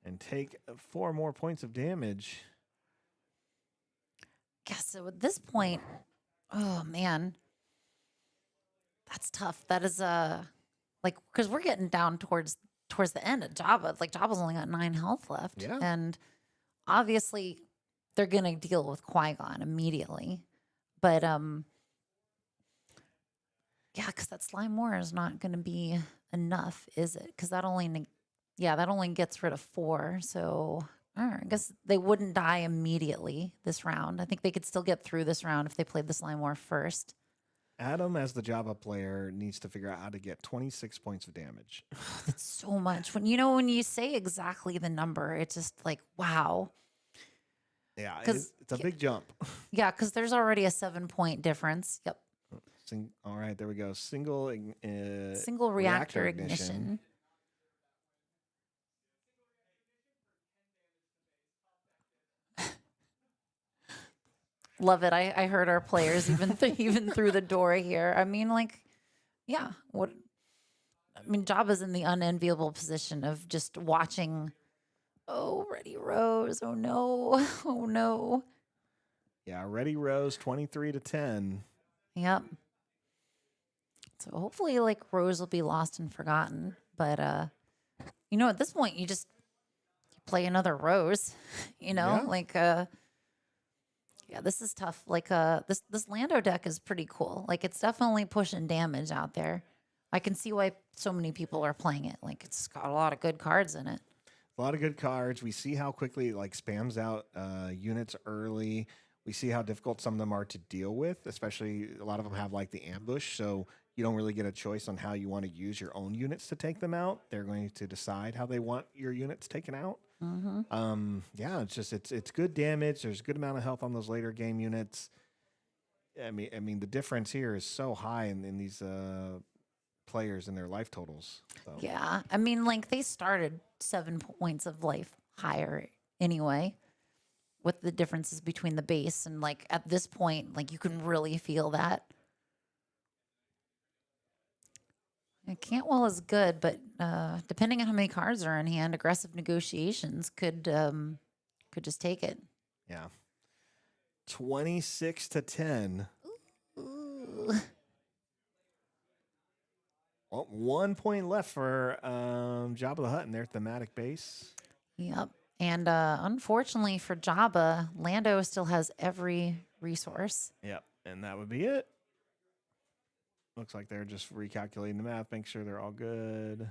and take 4 more points of damage. Yeah, so at this point, oh man, that's tough. That is like because we're getting down towards the end of Jabba. Like Jabba's only got 9 health left, Yeah. and obviously they're gonna deal with Qui-Gon immediately. But yeah, because that Slime War is not gonna be enough, is it? Because that only gets rid of 4. So I guess they wouldn't die immediately this round. I think they could still get through this round if they played the Slime War first. Adam, as the Jabba player, needs to figure out how to get 26 points of damage. That's so much. When you say exactly the number, it's just like, wow. Yeah, 'Cause- it's a big jump. Yeah, because there's already a 7-point difference. Yep. All right, there we go. Single Reactor ignition. Love it. I heard our players even even through the door here. I mean, like, yeah. Jabba's in the unenviable position of just watching. Oh, Ready Rose. Oh no. Oh no. Yeah, Ready Rose 23-10. Yep. So hopefully, like, Rose will be lost and forgotten. But at this point, you play another Rose. Yeah. Yeah, this is tough. Like, this Lando deck is pretty cool. Like, it's definitely pushing damage out there. I can see why so many people are playing it. Like, it's got a lot of good cards in it. A lot of good cards. We see how quickly it spams out units early. We see how difficult some of them are to deal with, especially a lot of them have the ambush. So you don't really get a choice on how you want to use your own units to take them out. They're going to decide how they want your units taken out. Mm-hmm. Yeah, it's good damage. There's a good amount of health on those later game units. I mean the difference here is so high in these players and their life totals. So. Yeah. I mean, they started 7 points of life higher anyway, with the differences between the base. And, at this point, you can really feel that. Cantwell is good, but depending on how many cards are in hand, aggressive negotiations could just take it. Yeah. 26-10. Ooh. Well, 1 point left for Jabba the Hutt in their thematic base. Yep. And unfortunately for Jabba, Lando still has every resource. Yep. And that would be it. Looks like they're just recalculating the math, make sure they're all good.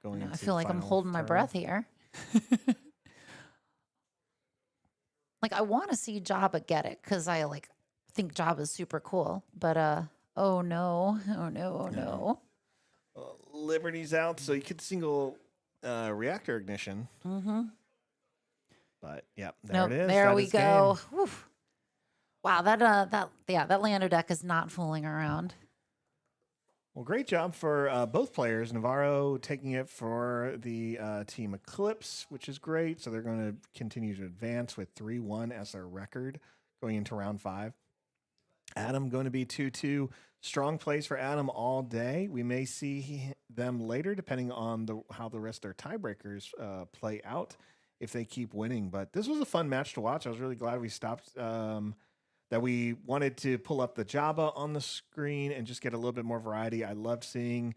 Going I into feel like I'm final holding my turn. breath here. I want to see Jabba get it because I think Jabba's super cool, but oh no, oh no, oh no. Liberty's out, so you could single reactor ignition. Mm-hmm. But yeah, there Nope, it is. there That we is go. game. Whew. Wow, that Lando deck is not fooling around. Well, great job for both players. Navarro taking it for the Team Eclipse, which is great. So they're going to continue to advance with 3-1 as their record going into round 5. Adam going to be 2-2. Strong plays for Adam all day. We may see them later, depending on how the rest of their tiebreakers play out if they keep winning. But this was a fun match to watch. I was really glad we stopped. That we wanted to pull up the Jabba on the screen and just get a little bit more variety. I loved seeing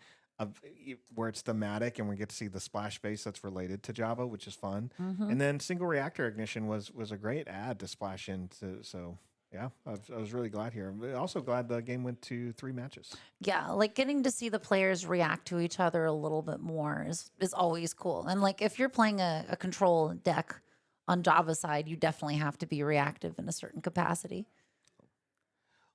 where it's thematic and we get to see the splash base that's related to Jabba, which is fun. Mm-hmm. And then single reactor ignition was a great add to splash into. So yeah, I was really glad here. I'm also glad the game went to 3 matches. Yeah, like getting to see the players react to each other a little bit more is always cool. And like if you're playing a control deck on Jabba's side, you definitely have to be reactive in a certain capacity.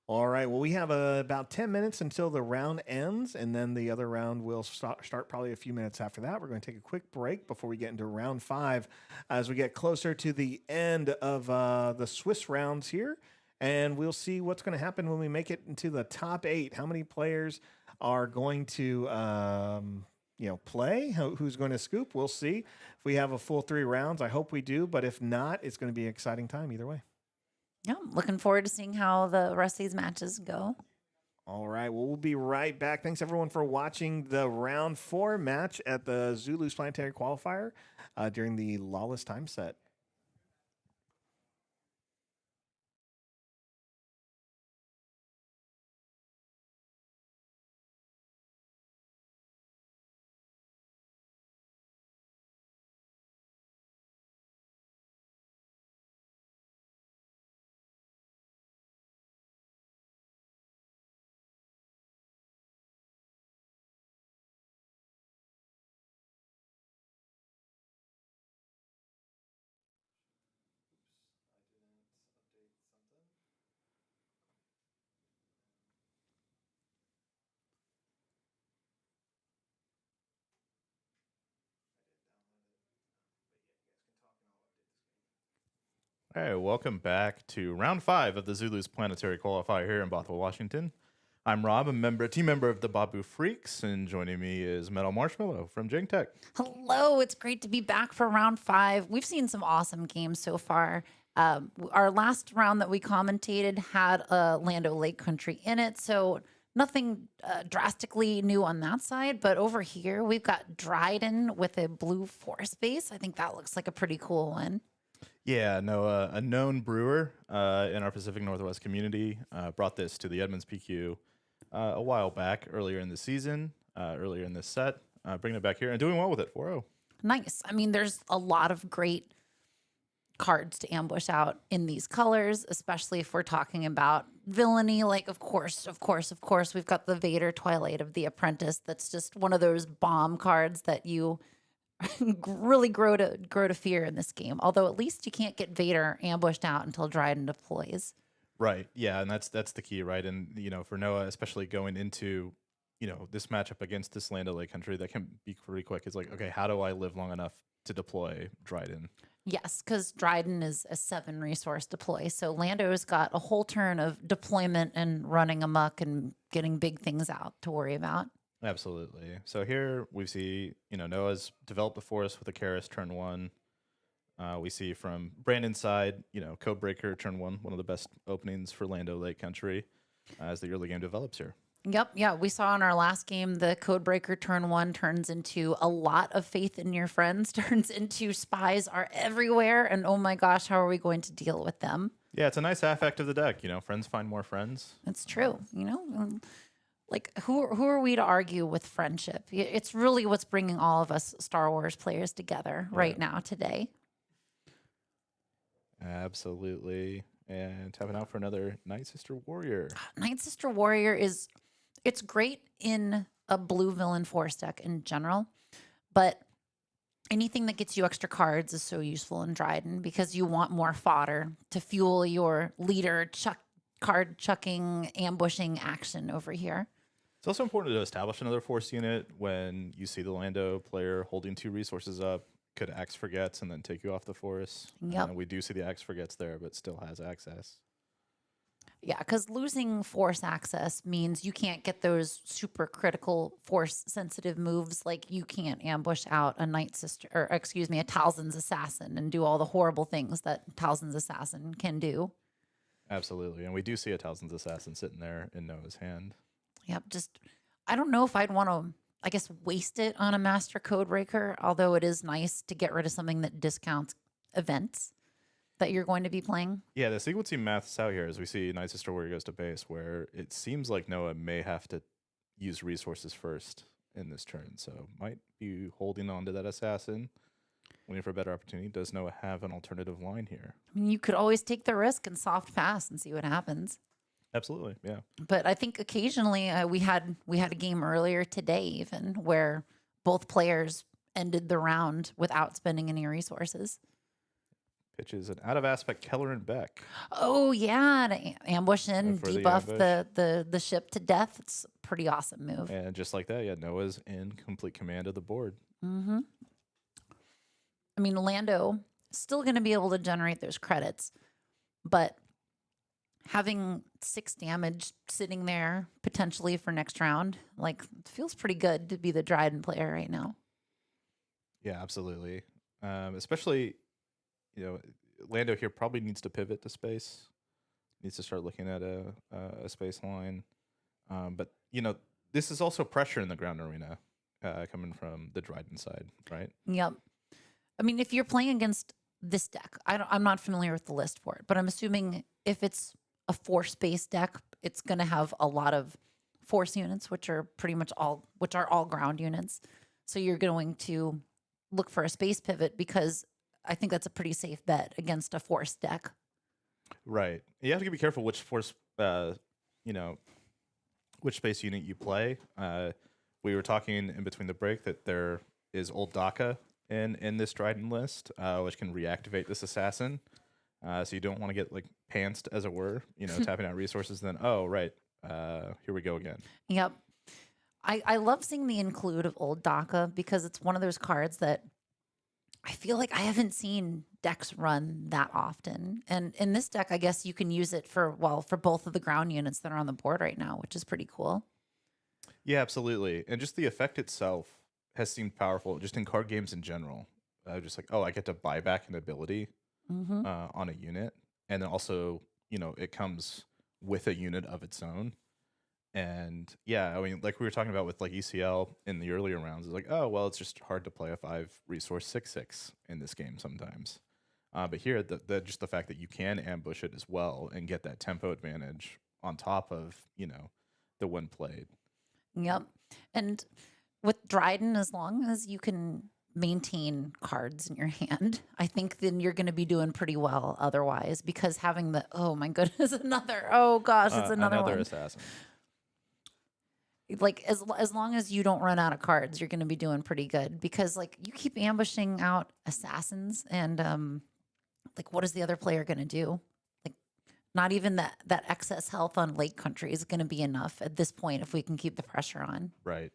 All right. Well, we have about 10 minutes until the round ends, and then the other round will start probably a few minutes after that. We're going to take a quick break before we get into round 5 as we get closer to the end of the Swiss rounds here, and we'll see what's going to happen when we make it into the top 8. How many players are going to play? Who's going to scoop? We'll see. If we have a full 3 rounds, I hope we do, but if not, it's going to be an exciting time either way. Yeah, I'm looking forward to seeing how the rest of these matches go. All right. Well, we'll be right back. Thanks, everyone, for watching the round 4 match at the Zulus Planetary Qualifier during the Lawless time set. All right, welcome back to round 5 of the Zulus Planetary Qualifier here in Bothell, Washington. I'm Rob, a team member of the Babu Freaks, and joining me is Metal Marshmallow from Janktech. Hello, it's great to be back for round 5. We've seen some awesome games so far. Our last round that we commentated had a Lando Lake Country in it, so nothing drastically new on that side. But over here, we've got Dryden with a blue force base. I think that looks like a pretty cool one. Yeah, no, a known brewer in our Pacific Northwest community brought this to the Edmonds PQ a while back, earlier in the season, earlier in this set, bringing it back here and doing well with it, 4-0. Nice. I mean, there's a lot of great cards to ambush out in these colors, especially if we're talking about villainy. Like, of course, we've got the Vader Twilight of the Apprentice. That's just one of those bomb cards that you really grow to fear in this game. Although at least you can't get Vader ambushed out until Dryden deploys. Right. Yeah, and that's the key, right? And for Noah, especially going into this matchup against this Lando Lake Country, that can be pretty quick. It's like, okay, how do I live long enough to deploy Dryden? Yes, because Dryden is a 7 resource deploy. So Lando's got a whole turn of deployment and running amok and getting big things out to worry about. Absolutely. So here we see, Noah's developed the forest with a Karis turn 1. We see from Brandon's side, Codebreaker turn 1, one of the best openings for Lando Lake Country as the early game develops here. Yep. Yeah. We saw in our last game, the Codebreaker turn 1 turns into a lot of faith in your friends, turns into spies are everywhere. And oh my gosh, how are we going to deal with them? Yeah, it's a nice affect of the deck. Friends find more friends. It's true. Like who are we to argue with friendship? It's really what's bringing all of us Star Wars players together right now today. Absolutely. And tapping out for another Night Sister Warrior. Night Sister Warrior it's great in a blue villain force deck in general, but anything that gets you extra cards is so useful in Dryden because you want more fodder to fuel your leader, Chuck card chucking, ambushing action over here. It's also important to establish another force unit when you see the Lando player holding 2 resources up. Could axe forgets and then take you off the force. Yep. We do see the axe forgets there, but still has access. Yeah, because losing force access means you can't get those super critical force sensitive moves. Like you can't ambush out a Night Sister, or excuse me, a Talzin's Assassin and do all the horrible things that Talzin's Assassin can do. Absolutely. And we do see a Talzin's Assassin sitting there in Noah's hand. Yep. Just, I don't know if I'd want to, I guess, waste it on a Master Codebreaker, although it is nice to get rid of something that discounts events that you're going to be playing. Yeah, the sequencing maths out here as we see Night Sister Warrior goes to base, where it seems like Noah may have to use resources first in this turn. So might be holding on to that assassin, waiting for a better opportunity. Does Noah have an alternative line here? I mean, you could always take the risk and soft pass and see what happens. Absolutely, yeah. But I think occasionally we had a game earlier today even where both players ended the round without spending any resources. Pitches an out of aspect Keller and Beck. Oh yeah, to ambush and For the debuff ambush. the ship to death. It's a pretty awesome move. And just like that, yeah, Noah's in complete command of the board. Mm-hmm. I mean, Lando still going to be able to generate those credits, but having 6 damage sitting there potentially for next round, like, feels pretty good to be the Dryden player right now. Yeah, absolutely. Especially, you know, Lando here probably needs to pivot to space. Needs to start looking at a space line. But, you know, this is also pressure in the ground arena coming from the Dryden side, right? Yep. I mean, if you're playing against this deck, I'm not familiar with the list for it, but I'm assuming if it's a force-based deck, it's going to have a lot of force units, which are all ground units. So you're going to look for a space pivot because I think that's a pretty safe bet against a force deck. Right. You have to be careful which force, you know, which space unit you play. We were talking in between the break that there is Old DACA in this Dryden list, which can reactivate this assassin. So you don't want to get like pantsed, as it were, you know, tapping out resources. Then, oh, right, here we go again. Yep. I love seeing the include of Old DACA because it's one of those cards that I feel like I haven't seen decks run that often. And in this deck, I guess you can use it for both of the ground units that are on the board right now, which is pretty cool. Yeah, absolutely. And just the effect itself has seemed powerful just in card games in general. Just like, oh, I get to buy back an ability on a unit. And then also, you know, it comes with a unit of its own. And yeah, I mean, like we were talking about with like ECL in the earlier rounds, it's like, oh, well, it's just hard to play a 5 resource 6/6 in this game sometimes. But here, just the fact that you can ambush it as well and get that tempo advantage on top of, you know, the one played. Yep. And with Dryden, as long as you can maintain cards in your hand, I think then you're going to be doing pretty well otherwise, because having oh my goodness, it's another one. Assassin. Like as long as you don't run out of cards, you're going to be doing pretty good, because like you keep ambushing out assassins and like what is the other player going to do? Like not even that excess health on Lake Country is going to be enough at this point if we can keep the pressure on. Right.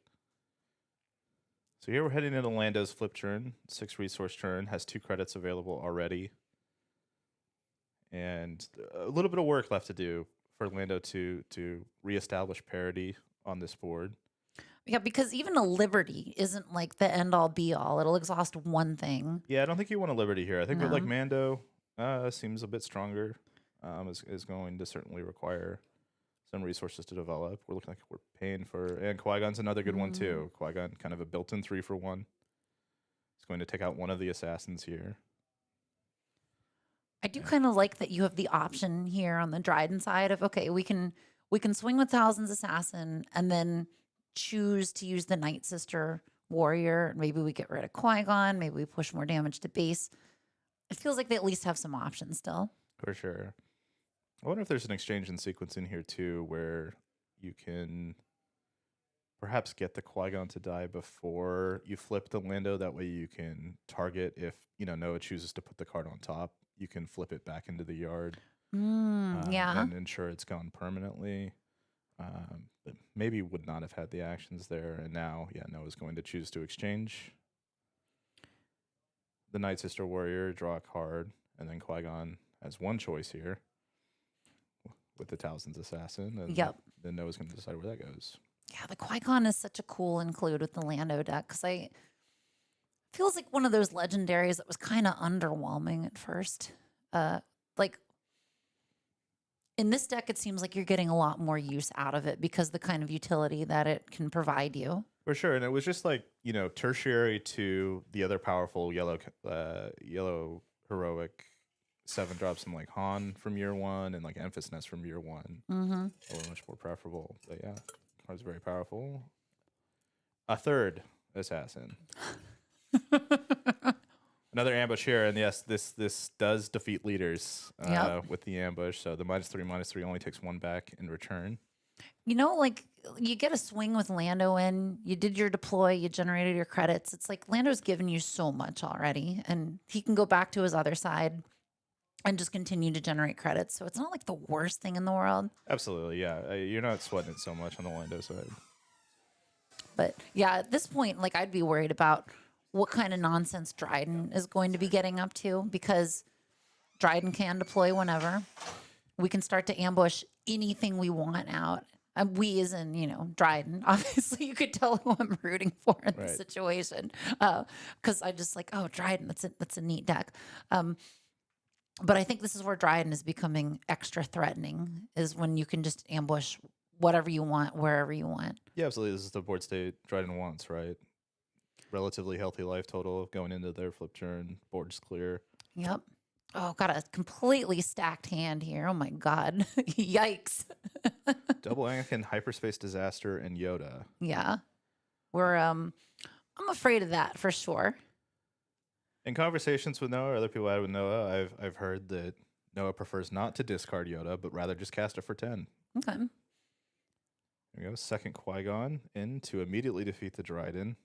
So here we're heading into Lando's flip turn, 6 resource turn, has 2 credits available already. And a little bit of work left to do for Lando to reestablish parity on this board. Yeah, because even a Liberty isn't like the end all be all. It'll exhaust one thing. Yeah, I don't think you want a Liberty here. I think No. that like Mando seems a bit stronger, is going to certainly require some resources to develop. We're looking like we're paying for, and Qui-Gon's another good one too. Qui-Gon, kind of a built-in 3-for-1. It's going to take out one of the assassins here. I do kind of like that you have the option here on the Dryden side of, okay, we can swing with Talzin's Assassin and then choose to use the Night Sister Warrior. Maybe we get rid of Qui-Gon. Maybe we push more damage to base. It feels like they at least have some options still. For sure. I wonder if there's an exchange in sequencing here too, where you can perhaps get the Qui-Gon to die before you flip the Lando. That way you can target if, you know, Noah chooses to put the card on top. You can flip it back into the yard. Yeah. and ensure it's gone permanently. But maybe would not have had the actions there, and now, Noah's going to choose to exchange the Night Sister Warrior, draw a card, and then Qui-Gon has one choice here with the Talisman's Assassin, and Yep. then Noah's going to decide where that goes. Yeah, the Qui-Gon is such a cool include with the Lando deck because I feels like one of those legendaries that was kind of underwhelming at first. Like in this deck, it seems like you're getting a lot more use out of it because the kind of utility that it can provide you. For sure, and it was just like tertiary to the other powerful yellow heroic 7-drops from like Han from year 1 and like Emphas Nest from year 1. Mm-hmm. Or much more preferable, but yeah, card's very powerful. A third assassin. Another ambush here, and yes, this does defeat leaders with the ambush. So the -3/-3 only takes 1 back in return. Like you get a swing with Lando in, you did your deploy, you generated your credits. It's like Lando's given you so much already, and he can go back to his other side and just continue to generate credits. So it's not like the worst thing in the world. Absolutely, yeah. You're not sweating it so much on the Lando side. But yeah, at this point, like I'd be worried about what kind of nonsense Dryden is going to be getting up to because Dryden can deploy whenever. We can start to ambush anything we want out. And we as in, Dryden. Obviously, you could tell who I'm rooting for in this situation. Because I just like, oh, Dryden, that's a neat deck. But I think this is where Dryden is becoming extra threatening, is when you can just ambush whatever you want, wherever you want. Yeah, absolutely. This is the board state Dryden wants, right? Relatively healthy life total going into their flip turn. Board's clear. Yep. Oh, got a completely stacked hand here. Oh my God. Yikes. Double Anakin, Hyperspace Disaster, and Yoda. Yeah. I'm afraid of that for sure. In conversations with Noah, or other people I had with Noah, I've heard that Noah prefers not to discard Yoda, but rather just cast it for 10. Okay. There we go. Second Qui-Gon in to immediately defeat the Dryden.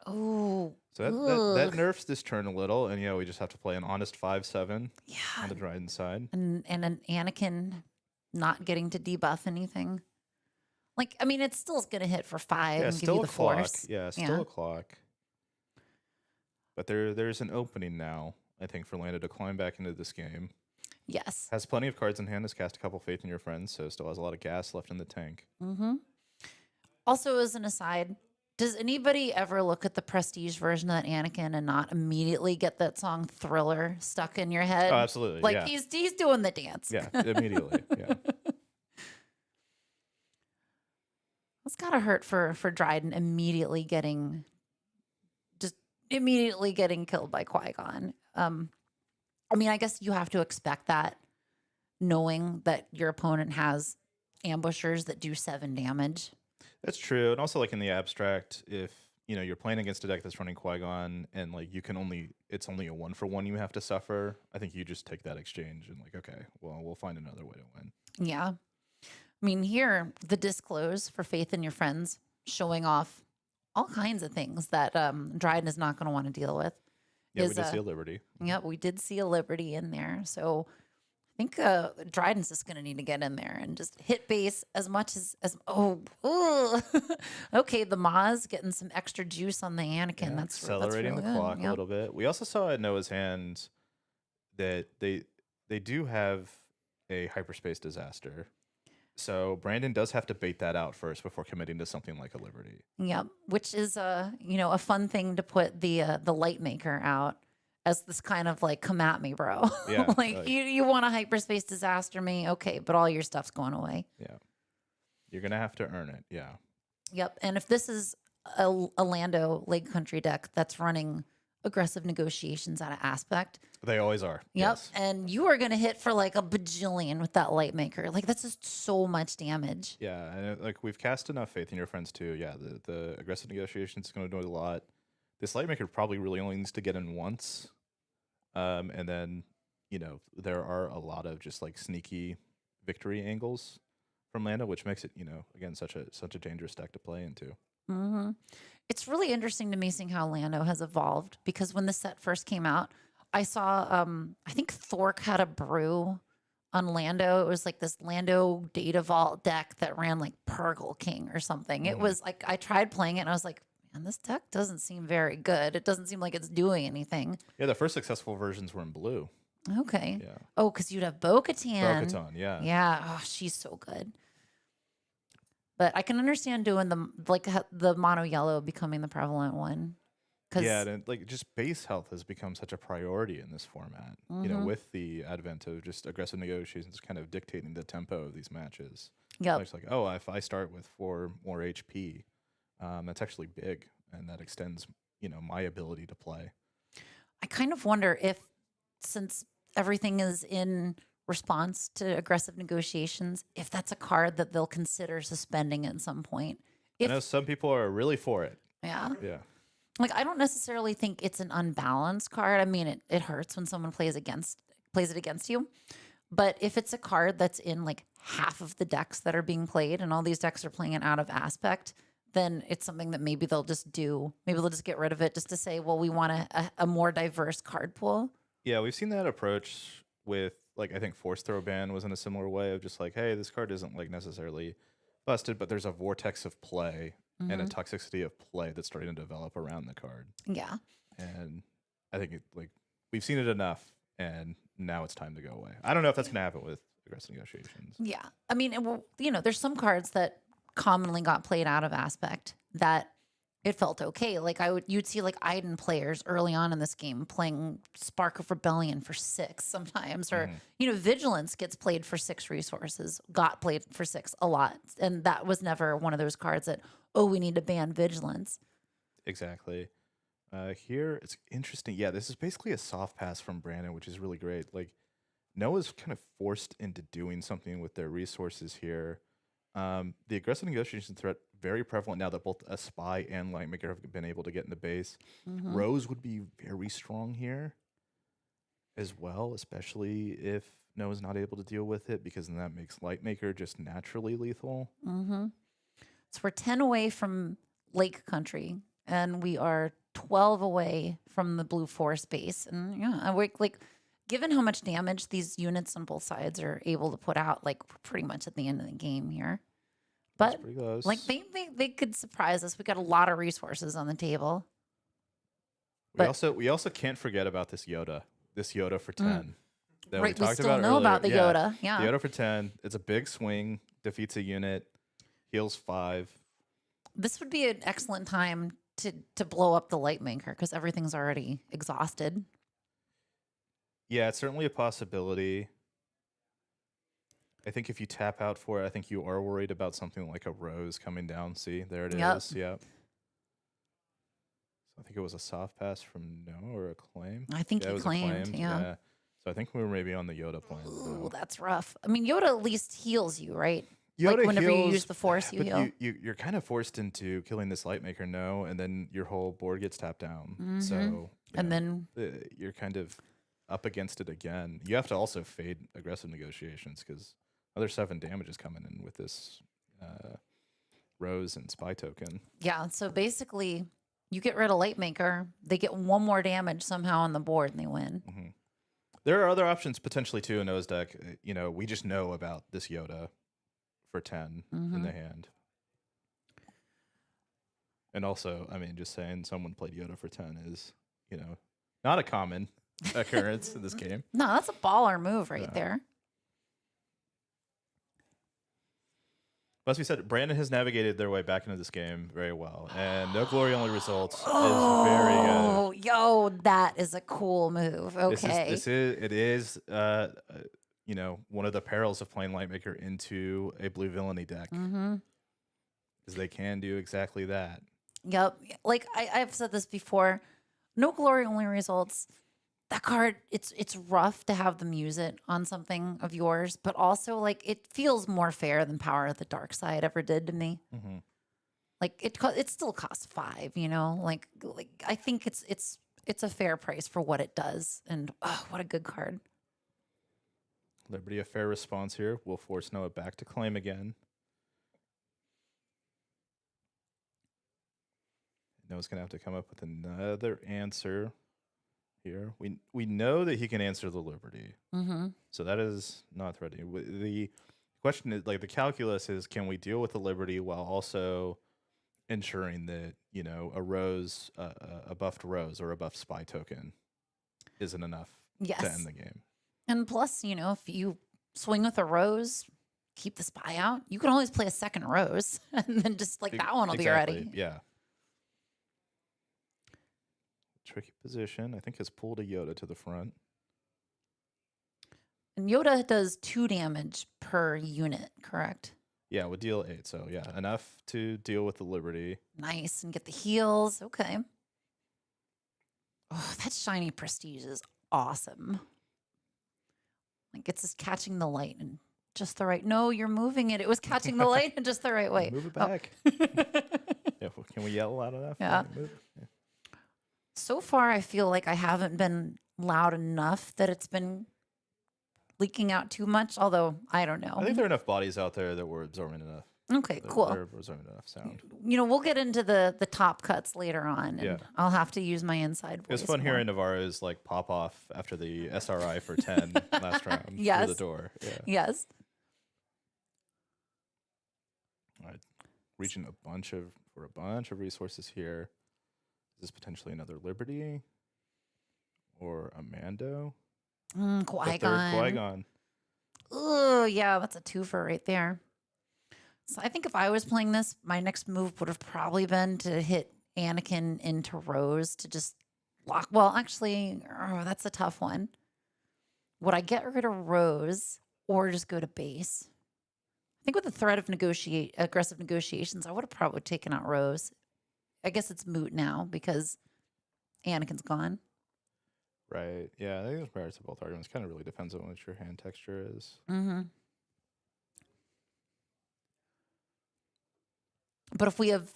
Oh. So that nerfs this turn a little, and we just have to play an honest 5/7 on Yeah. the Dryden side. And an Anakin not getting to debuff anything. Like, I mean, it's still going to hit for 5 Yeah, and give still you a the clock. force. Yeah, still a clock. But there's an opening now, I think, for Lando to climb back into this game. Yes. Has plenty of cards in hand. Has cast a couple Faith in Your Friends, so still has a lot of gas left in the tank. Mm-hmm. Also, as an aside, does anybody ever look at the Prestige version of that Anakin and not immediately get that song Thriller stuck in your head? Oh, absolutely. Like yeah. he's doing the dance. Yeah, immediately. Yeah. It's gotta hurt for Dryden immediately getting killed by Qui-Gon. I mean, I guess you have to expect that, knowing that your opponent has ambushers that do 7 damage. That's true. And also, like in the abstract, if you're playing against a deck that's running Qui-Gon and like it's only a 1-for-1 you have to suffer, I think you just take that exchange and like, okay, well, we'll find another way to win. Yeah. I mean, here, the disclose for Faith in Your Friends, showing off all kinds of things that Dryden is not going to want to deal with. Yeah, we did see a Liberty. Yeah, we did see a Liberty in there. So I think Dryden's just going to need to get in there and just hit base as much as okay, the Maz getting some extra juice on the Anakin. Yeah, that's accelerating really the good. clock a little bit. We also saw at Noah's hand that they do have a Hyperspace Disaster. So Brandon does have to bait that out first before committing to something like a Liberty. Yep, which is a fun thing to put the light maker out as this kind of like, come at me, bro. Yeah, like you want a Hyperspace Disaster me, okay, but all your stuff's going away. Yeah, you're gonna have to earn it. Yeah. Yep, and if this is a Lando Lake Country deck that's running aggressive negotiations out of aspect. They always are. Yep. Yes. And you are going to hit for like a bajillion with that light maker. Like that's just so much damage. Yeah. And like we've cast enough Faith in Your Friends too. Yeah. The aggressive negotiations is going to do a lot. This light maker probably really only needs to get in once. And then, there are a lot of just like sneaky victory angles from Lando, which makes it, again, such a dangerous deck to play into. Mm-hmm. It's really interesting to me seeing how Lando has evolved, because when the set first came out, I saw, I think Thork had a brew on Lando. It was like this Lando Data Vault deck that ran like Purgle King or something. It was like I tried playing it and I was like, man, this deck doesn't seem very good. It doesn't seem like it's doing anything. Yeah, the first successful versions were in blue. Okay. Yeah. Oh, because you'd have Bo-Katan. Bo-Katan, yeah. Yeah. Oh, she's so good. But I can understand doing the mono yellow becoming the prevalent one. Yeah, and like just base health has become such a priority in this format. You know, with the advent of just aggressive negotiations kind of dictating the tempo of these matches. Yep. It's like, oh, if I start with 4 more HP, that's actually big, and that extends, my ability to play. I kind of wonder if, since everything is in response to aggressive negotiations, if that's a card that they'll consider suspending at some point. I know some people are really for it. Yeah. Yeah. Like, I don't necessarily think it's an unbalanced card. I mean, it hurts when someone plays it against you. But if it's a card that's in like half of the decks that are being played and all these decks are playing it out of aspect, then it's something that maybe they'll just do. Maybe they'll just get rid of it just to say, well, we want a more diverse card pool. Yeah, we've seen that approach with, like, I think Force Throw Ban was in a similar way of just like, hey, this card isn't like necessarily busted, but there's a vortex of play and a toxicity of play that's starting to develop around the card. Yeah. And I think we've seen it enough, and now it's time to go away. I don't know if that's going to happen with aggressive negotiations. Yeah. I mean, there's some cards that commonly got played out of aspect that it felt okay. Like you'd see like Iden players early on in this game playing Spark of Rebellion for 6 sometimes, or Vigilance gets played for 6 resources, got played for 6 a lot, and that was never one of those cards that, oh, we need to ban Vigilance. Exactly. Here it's interesting. Yeah, this is basically a soft pass from Brandon, which is really great. Like Noah's kind of forced into doing something with their resources here. The aggressive negotiation threat very prevalent now that both a spy and Lightmaker have been able to get into base. Rose would be very strong here as well, especially if Noah's not able to deal with it, because then that makes Lightmaker just naturally lethal. So we're 10 away from Lake Country, and we are 12 away from the Blue Forest base. And yeah, we're like, given how much damage these units on both sides are able to put out, like we're pretty much at the end of the game here. But pretty close. like they could surprise us. We got a lot of resources on the table. We also can't forget about this Yoda. This Yoda for 10. That Right, we talked still know earlier. about the Yoda. Yeah. The Yoda for 10. It's a big swing, defeats a unit, heals 5. This would be an excellent time to blow up the Lightmaker because everything's already exhausted. Yeah, it's certainly a possibility. I think if you tap out for it, I think you are worried about something like a Rose coming down. See, there it is. Yep. So I think it was a soft pass from Noah or a claim. I think it he was claimed. Yeah. So I think we were maybe on the Yoda plan. Ooh, that's rough. I mean, Yoda at least heals you, right? Yoda like whenever heals, you use the Force, you heal. You're kind of forced into killing this Lightmaker, no, and then your whole board gets tapped down. So then you're kind of up against it again. You have to also fade aggressive negotiations because another 7 damage is coming in with this Rose and Spy token. Yeah, so basically, you get rid of Lightmaker, they get 1 more damage somehow on the board, and they win. There are other options potentially too in Noah's deck. We just know about this Yoda for 10 in the hand. And also, I mean, just saying someone played Yoda for 10 is, not a common occurrence in this game. No, that's a baller move right there. But as we said, Brandon has navigated their way back into this game very well, and no glory only results is very good. Oh, yo, that is a cool move. Okay. It is one of the perils of playing Lightmaker into a blue villainy deck, because they can do exactly that. Yep. Like I've said this before, no glory only results. That card, it's rough to have them use it on something of yours, but also like it feels more fair than Power of the Dark Side ever did to me. Like it still costs 5, Like I think it's a fair price for what it does, and what a good card. Liberty, a fair response here. Will force Noah back to claim again. Noah's gonna have to come up with another answer. here. We know that he can answer the Liberty, Mm-hmm. so that is not threatening. The question is like the calculus is: can we deal with the Liberty while also ensuring that a rose, a buffed rose or a buffed spy token isn't enough to Yes. end the game? And plus, if you swing with a rose, keep the spy out, you can always play a second rose and then just like that one will be ready. Yeah. Tricky position. I think has pulled a Yoda to the front. And Yoda does 2 damage per unit, correct? Yeah, would deal 8. So yeah, enough to deal with the Liberty. Nice. And get the heals. Okay. Oh, that shiny prestige is awesome. Like it's just catching the light in just the right. No, you're moving it. It was catching the light in just the right way. Move it Oh. back. Yeah, can we yell loud enough? Yeah. Move it? Yeah. So far, I feel like I haven't been loud enough that it's been leaking out too much. Although I don't know. I think there are enough bodies out there that we're absorbing enough. Okay, cool. They're absorbing enough sound. We'll get into the top cuts later on, and Yeah. I'll have to use my inside voice. It was fun more. hearing Navarro's like pop off after the SRI for 10 last round Yes. through the door. Yeah. Yes. All right. Reaching a bunch of resources here. Is this potentially another Liberty or a Mando? The third Qui-Gon. Qui-Gon. Oh, yeah, that's a twofer right there. So I think if I was playing this, my next move would have probably been to hit Anakin into Rose to just lock. Well, actually, that's a tough one. Would I get rid of Rose or just go to base? I think with the threat of aggressive negotiations, I would have probably taken out Rose. I guess it's moot now because Anakin's gone. Right. Yeah, I think there's merits to both arguments. Kind of really depends on what your hand texture is. Mm-hmm. But if we have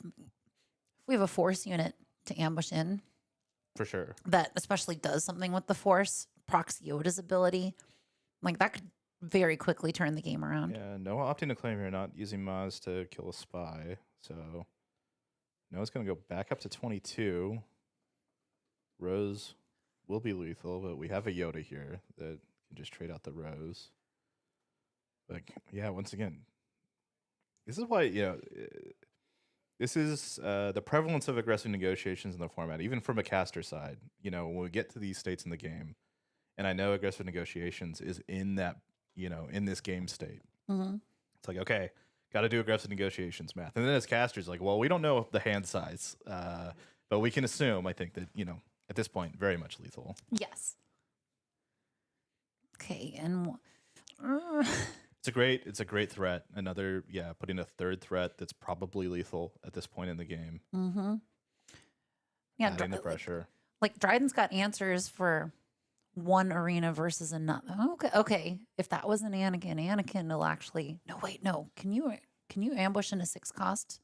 a force unit to ambush in For sure. that especially does something with the force, procs Yoda's ability, like that could very quickly turn the game around. Yeah, no opting to claim here, not using Maz to kill a spy. So Noah's going to go back up to 22. Rose will be lethal, but we have a Yoda here that can just trade out the Rose. Like, yeah, once again, this is why, this is the prevalence of aggressive negotiations in the format, even from a caster side. When we get to these states in the game, and I know aggressive negotiations is in that, in this game state. Mm-hmm. It's like, okay, got to do aggressive negotiations math. And then as casters, like, well, we don't know the hand size, but we can assume, I think, that, at this point, very much lethal. Yes. Okay, and It's a great threat. Another, putting a third threat that's probably lethal at this point in the game. mm-hmm. Yeah, Adding the pressure. like Dryden's got answers for one arena versus another. Okay. If that was an Anakin will actually. No, wait, no. Can you ambush in a 6 cost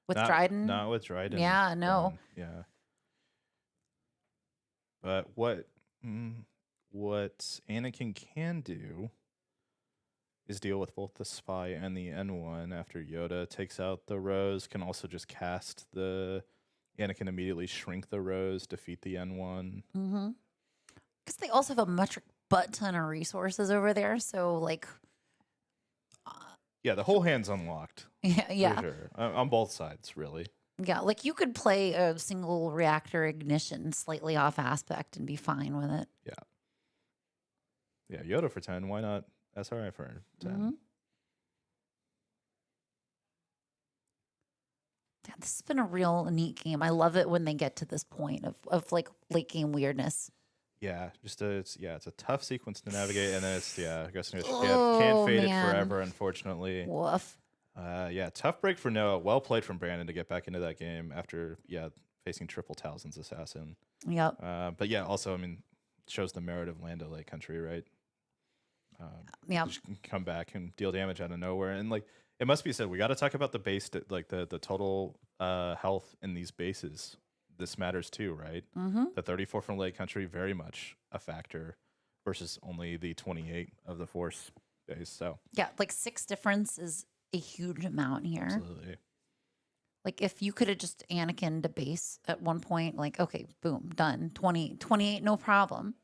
with Dryden? Not with Dryden. Yeah, no. Yeah. But what Anakin can do is deal with both the spy and the N1 after Yoda takes out the Rose, can also just cast the Anakin immediately shrink the Rose, defeat the N1. Mm-hmm. Because they also have a butt ton of resources over there. So like, Yeah, the whole hand's unlocked. yeah. For sure. On both sides, really. Yeah, like you could play a single reactor ignition slightly off aspect and be fine with it. Yeah, Yoda for 10. Why not SRI for 10? Mhm. Yeah, this has been a real neat game. I love it when they get to this point of like late game weirdness. Yeah, it's a tough sequence to navigate, and then it's I guess can't Oh, fade man. it forever, unfortunately. Woof. Tough break for Noah. Well played from Brandon to get back into that game after facing triple Talzin's assassin. Yep. But yeah, also shows the merit of Lando Lake Country, right? Yeah. Just can come back and deal damage out of nowhere, and like it must be said, we got to talk about the base, like the total health in these bases. This matters too, right? Mm-hmm. The 34 from Lake Country, very much a factor versus only the 28 of the Force base. So Yeah, like 6 difference is a huge amount here. absolutely. Like if you could have just Anakin to base at one point, like, okay, boom, done. 28, no problem.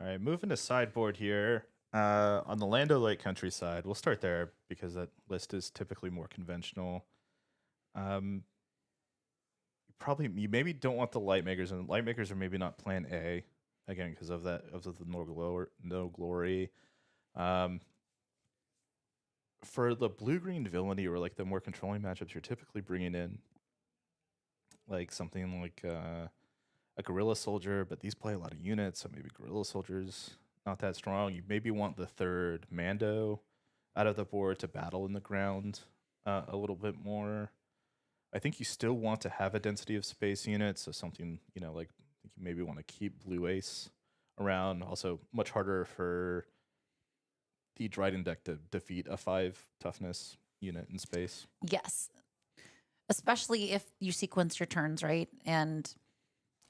All right, moving to sideboard here. On the Lando Lake Country side, we'll start there because that list is typically more conventional. You maybe don't want the light makers, and light makers are maybe not plan A again because of the no glory. For the blue green villainy or like the more controlling matchups, you're typically bringing in like something like a guerrilla soldier, but these play a lot of units, so maybe guerrilla soldiers not that strong. You maybe want the third Mando out of the board to battle in the ground a little bit more. I think you still want to have a density of space units, so something, like you maybe want to keep Blue Ace around. Also, much harder for the Dryden deck to defeat a 5 toughness unit in space. Yes. Especially if you sequence your turns right and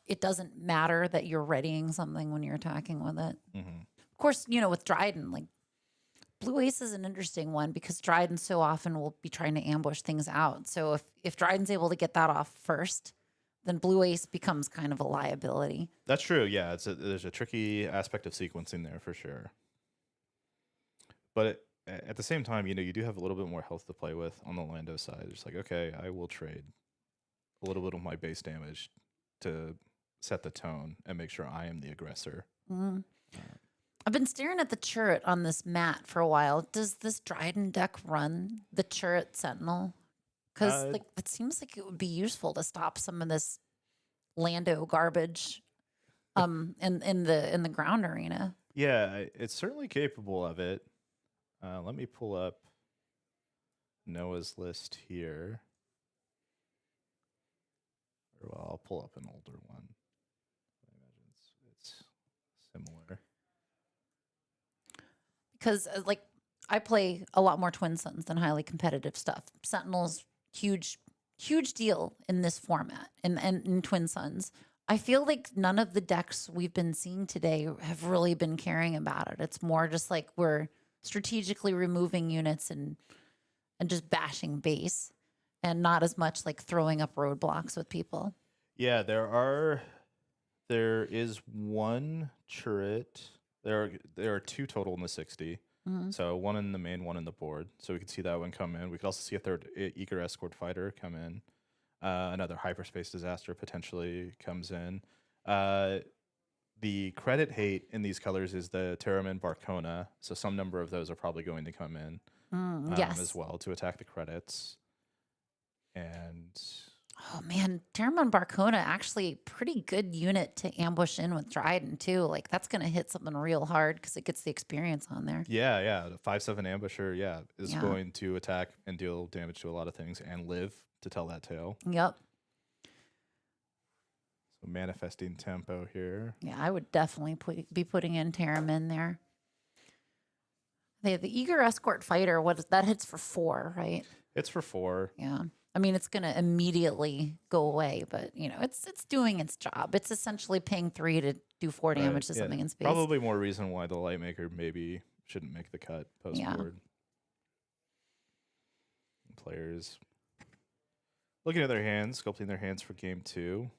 it doesn't matter that you're readying something when you're attacking with it. Mm-hmm. Of course, with Dryden, like Blue Ace is an interesting one because Dryden so often will be trying to ambush things out. So if Dryden's able to get that off first, then Blue Ace becomes kind of a liability. That's true. Yeah, there's a tricky aspect of sequencing there for sure. But at the same time, you do have a little bit more health to play with on the Lando side. It's like, okay, I will trade a little bit of my base damage to set the tone and make sure I am the aggressor. Mm. I've been staring at the turret on this mat for a while. Does this Dryden deck run the turret Sentinel? Because it seems like it would be useful to stop some of this Lando garbage in the ground arena. Yeah, it's certainly capable of it. Let me pull up Noah's list here. Well, I'll pull up an older one. I imagine it's similar. Because I play a lot more Twin Suns than highly competitive stuff. Sentinel's huge deal in this format and in Twin Suns. I feel like none of the decks we've been seeing today have really been caring about it. It's more just like we're strategically removing units and just bashing base and not as much like throwing up roadblocks with people. Yeah, there is one turret. There are 2 total in the 60. Mm-hmm. So one in the main, one in the board. So we could see that one come in. We could also see a third eager escort fighter come in. Another hyperspace disaster potentially comes in. The credit hate in these colors is the Terramin Barcona. So some number of those are probably going to come in yes. as well to attack the credits. And oh man, Terramon Barcona actually pretty good unit to ambush in with Dryden too. Like that's gonna hit something real hard because it gets the experience on there. yeah, the 5/7 ambusher, is going to attack and deal damage to a lot of things and live to tell that tale. Yep. So manifesting tempo here. Yeah, I would definitely be putting in Terramin there. They have the Eager Escort Fighter. That hits for 4, right? It's for 4. Yeah. I mean, it's going to immediately go away, but it's doing its job. It's essentially paying 3 to do 4 damage to something in space. Probably more reason why the light maker maybe shouldn't make the cut post board. Players looking at their hands, sculpting their hands for game 2.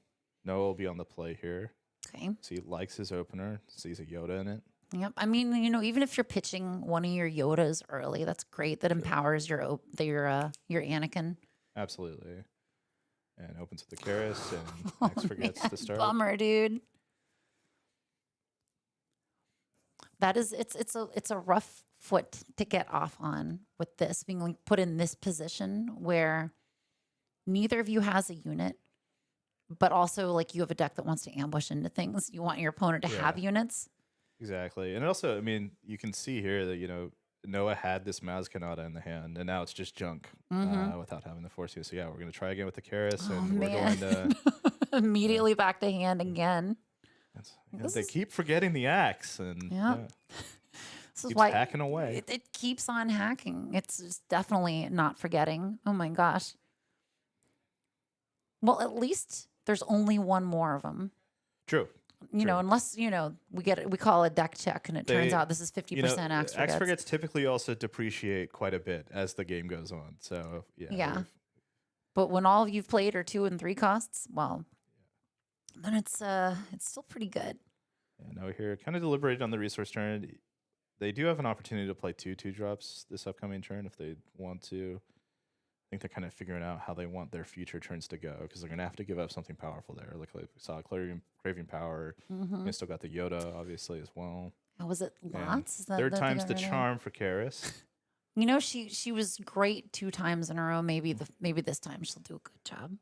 Noah will be on the play here. Okay. So he likes his opener, sees a Yoda in it. Yep. I mean, even if you're pitching one of your Yodas early, that's great. That empowers your Anakin. Absolutely. And opens with the Karis and Max forgets to start. Bummer, dude. That is it's a rough foot to get off on with this being like put in this position where neither of you has a unit, but also like you have a deck that wants to ambush into things. You want your opponent to have units. Exactly. And also, I mean, you can see here that, Noah had this Maz Kanata in the hand, and now it's just junk without having the Force use. So, we're going to try again with the Karis, and we're going to... Immediately back to hand again. They keep forgetting the axe, and this is keeps why hacking away. It keeps on hacking. It's just definitely not forgetting. Oh, my gosh. Well, at least there's only one more of them. True. Unless, we call a deck check and it turns out this is 50% axe forgets. Axe forgets typically also depreciate quite a bit as the game goes on. So, But when all you've played are 2 and 3 costs, well, then it's still pretty good. Yeah, no, here kind of deliberated on the resource turn. They do have an opportunity to play 2/2 drops this upcoming turn if they want to. I think they're kind of figuring out how they want their future turns to go because they're going to have to give up something powerful there. Like we saw Craving Power. They still got the Yoda, obviously, as well. Oh, was it And Lots? Is that third that they time's got the rid of? charm for Karis. You know, she was great 2 times in a row. Maybe this time she'll do a good job.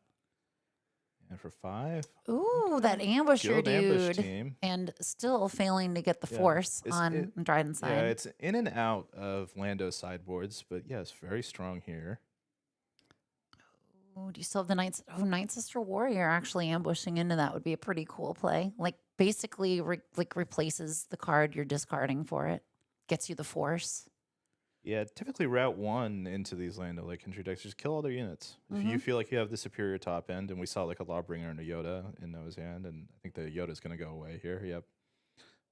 And for 5, Ooh, that ambusher Guild Ambush dude. team. And still failing to get the Yeah. force It's- on Dryden's side. Yeah, it's in and out of Lando's sideboards, but yes, very strong here. Oh, do you still have the Night? Oh, Night Sister Warrior actually ambushing into that would be a pretty cool play. Like basically, replaces the card you're discarding for it, gets you the force. Yeah, typically route 1 into these Lando like entry decks, just kill all their units. If you feel like you have the superior top end, and we saw like a Lawbringer and a Yoda in Noah's hand, and I think the Yoda's going to go away here. Yep,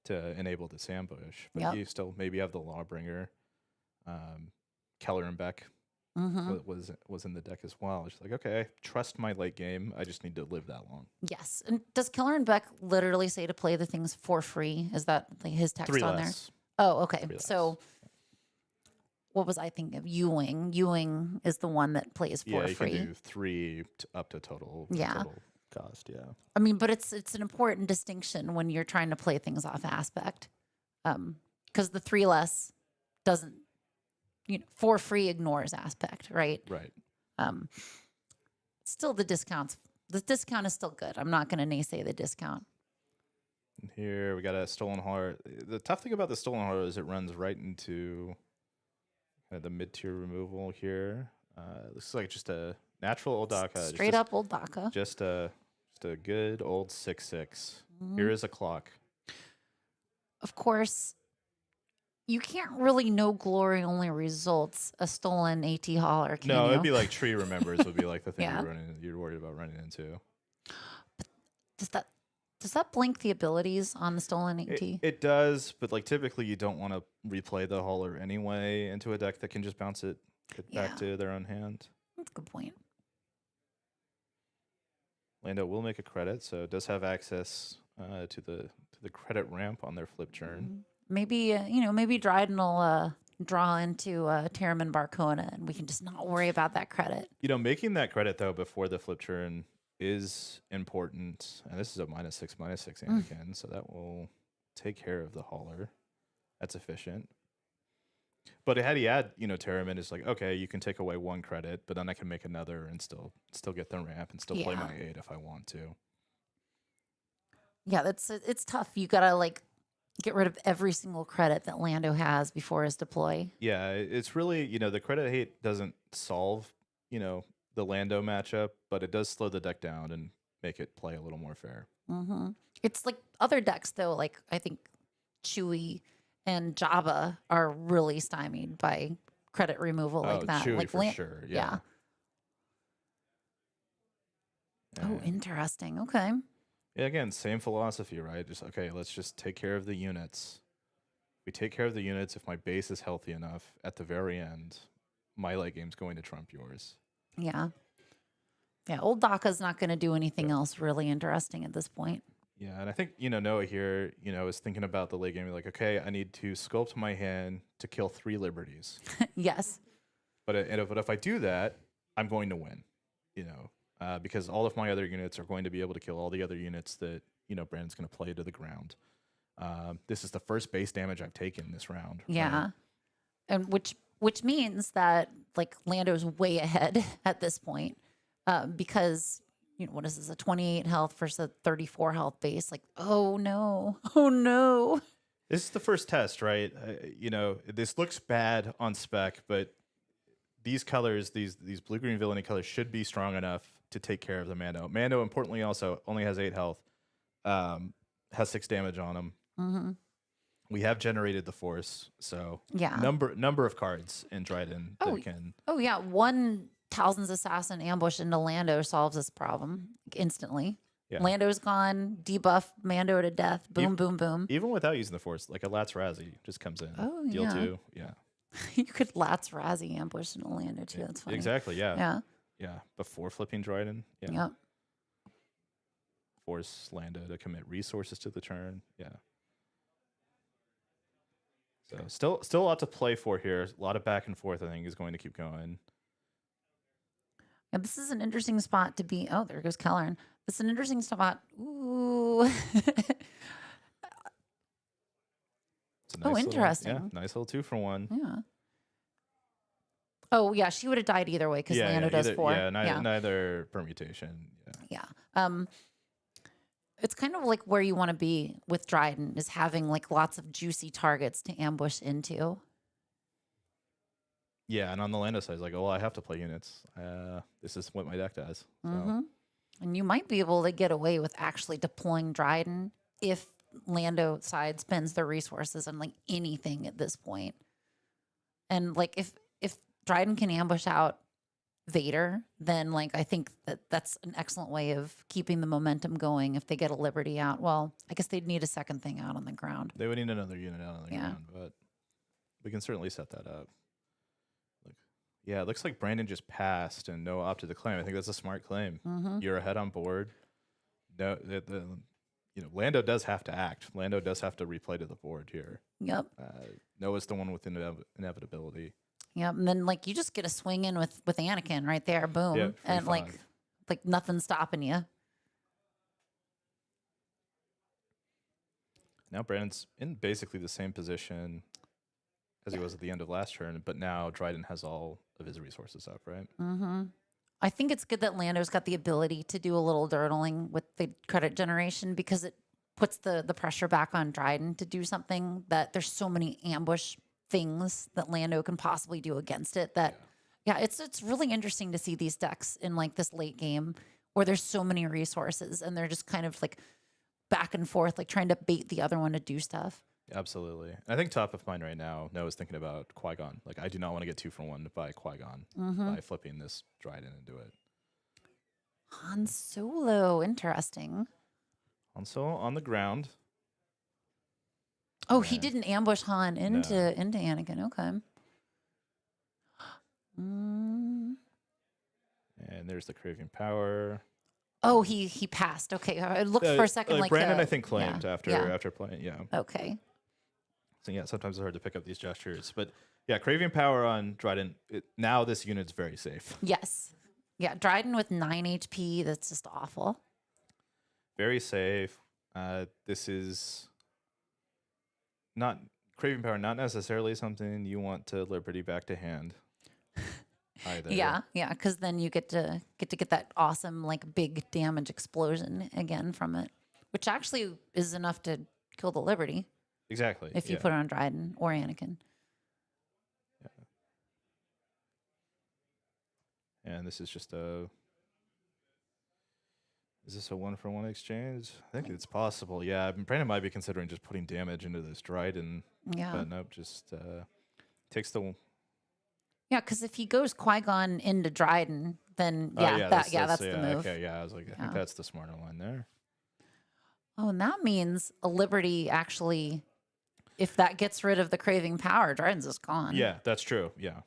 to enable this ambush, but Yep. you still maybe have the Lawbringer. Keller and Beck was in the deck as well. It's like, okay, I trust my late game. I just need to live that long. Yes. And does Killer and Beck literally say to play the things for free? Is that like his text 3 on less. there? Oh, okay. 3 less. So what was I thinking of? Ewing. Ewing is the one that plays for Yeah, you free. can do 3 up to total. Yeah. Total cost. Yeah. I mean, but it's an important distinction when you're trying to play things off aspect, because the 3 less doesn't, for free ignores aspect, right? Right. Still, the discount is still good. I'm not going to naysay the discount. And here we got a Stolen Heart. The tough thing about the Stolen Heart is it runs right into kind of the mid-tier removal here. Looks like just a natural old Daka. Straight up old Daka. Just a good old 6/6. Here is a clock. Of course, you can't really know glory only results a stolen AT hauler. Can No, you? it'd be like Tree Remembers would be like the thing Yeah. you're worried about running into. Does that blink the abilities on the stolen AT? It does, but like typically you don't want to replay the hauler anyway into a deck that can just bounce it back to their own hand. That's a good point. Lando will make a credit, so it does have access to the credit ramp on their flip turn. Maybe maybe Dryden will draw into Terramin Barcona, and we can just not worry about that credit. Making that credit though before the flip turn is important, and this is a -6/6 Anakin, so that will take care of the hauler. That's efficient. But had he had Terramin, it's like, okay, you can take away 1 credit, but then I can make another and still get the ramp and still play my 8 if I want to. Yeah, it's tough. You gotta get rid of every single credit that Lando has before his deploy. Yeah, it's really, the credit hate doesn't solve, the Lando matchup, but it does slow the deck down and make it play a little more fair. It's like other decks though. Like I think Chewie and Jabba are really stymied by credit removal like that. Chewie like for sure. Yeah. Oh, interesting. Okay. Yeah, again, same philosophy, right? Just, okay, let's just take care of the units. We take care of the units. If my base is healthy enough, at the very end, my late game's going to trump yours. Yeah. Yeah. Old Daka's not going to do anything else really interesting at this point. Yeah, and I think, Noah here, is thinking about the late game. Like, okay, I need to sculpt my hand to kill 3 liberties. Yes. But if I do that, I'm going to win, because all of my other units are going to be able to kill all the other units that, Brandon's going to play to the ground. This is the first base damage I've taken this round. Yeah. Right? And which means that Lando's way ahead at this point, because what is this, a 28 health versus a 34 health base? Oh no. This is the first test, right? This looks bad on spec, but these colors, these blue-green villainy colors should be strong enough to take care of the Mando. Mando, importantly, also only has 8 health, has 6 damage on him. We have generated the Force, so number of cards in Dryden that can. Oh yeah, 1 Talzin's Assassin ambush into Lando solves this problem instantly. Yeah. Lando's gone, debuff Mando to death. Boom, boom, boom. Even without using the Force, like a Lats Razzie just comes in. Oh, deal yeah. 2. Yeah. You could Lats Razzie ambush into Lando too. That's funny. Exactly. Yeah. Yeah. Yeah, before flipping Dryden. Yeah. Yep. Force Lando to commit resources to the turn. Yeah. So still a lot to play for here. A lot of back and forth, I think, is going to keep going. Yeah, this is an interesting spot to be. Oh, there goes Kelleran. This is an interesting spot. Ooh. It's a Oh, nice interesting. Little, yeah, nice little 2-for-1. Yeah. Oh, yeah. She would have died either way because Lando does either, 4. Yeah, neither permutation. Yeah. Yeah. It's kind of like where you want to be with Dryden is having like lots of juicy targets to ambush into. Yeah, and on the Lando side, it's like, oh, I have to play units. This is what my deck does. So. Mm-hmm. And you might be able to get away with actually deploying Dryden if Lando side spends their resources on like anything at this point. And like if Dryden can ambush out Vader, then like I think that's an excellent way of keeping the momentum going. If they get a Liberty out, well, I guess they'd need a second thing out on the ground. They would need another unit out on the ground, but we can certainly set that up. Yeah, it looks like Brandon just passed and no opted to claim. I think that's a smart claim. Mm-hmm. You're ahead on board. No, Lando does have to act. Lando does have to replay to the board here. Yep. Noah's the one with inevitability. Yep. And then like you just get a swing in with Anakin right there, boom, Yeah, and 3-5. like nothing's stopping you. Now Brandon's in basically the same position as he was at the end of last turn, but now Dryden has all of his resources up, right? Mm-hmm. I think it's good that Lando's got the ability to do a little dirtling with the credit generation because it puts the pressure back on Dryden to do something that there's so many ambush things that Lando can possibly do against it that it's really interesting to see these decks in like this late game where there's so many resources and they're just kind of like back and forth, like trying to bait the other one to do stuff. Absolutely. I think top of mind right now, Noah's thinking about Qui-Gon. Like, I do not want to get 2-for-1 by Qui-Gon by flipping this Dryden into it. Han Solo, interesting. Han Solo on the ground. Oh, he didn't ambush Han into Anakin. Okay. And there's the Craving Power. Oh, he passed. Okay, I looked for a second like Brandon, I think, claimed after playing. Yeah. Okay. So yeah, sometimes it's hard to pick up these gestures, but yeah, Craving Power on Dryden. Now this unit's very safe. Yes. Yeah, Dryden with 9 HP. That's just awful. Very safe. This is not Craving Power. Not necessarily something you want to Liberty back to hand. Either. Yeah, because then you get to get that awesome like big damage explosion again from it, which actually is enough to kill the Liberty. Exactly. If you put it on Dryden or Anakin. Yeah. And this is just is this a 1-for-1 exchange? I think it's possible. Yeah, Brandon might be considering just putting damage into this Dryden. Yeah. But nope, just takes the. Yeah, because if he goes Qui-Gon into Dryden, then that's the move. Okay, yeah, I was like, I think that's the smarter line there. Oh, and that means a Liberty actually, if that gets rid of the Craving Power, Dryden's just gone. Yeah, that's true. Yeah.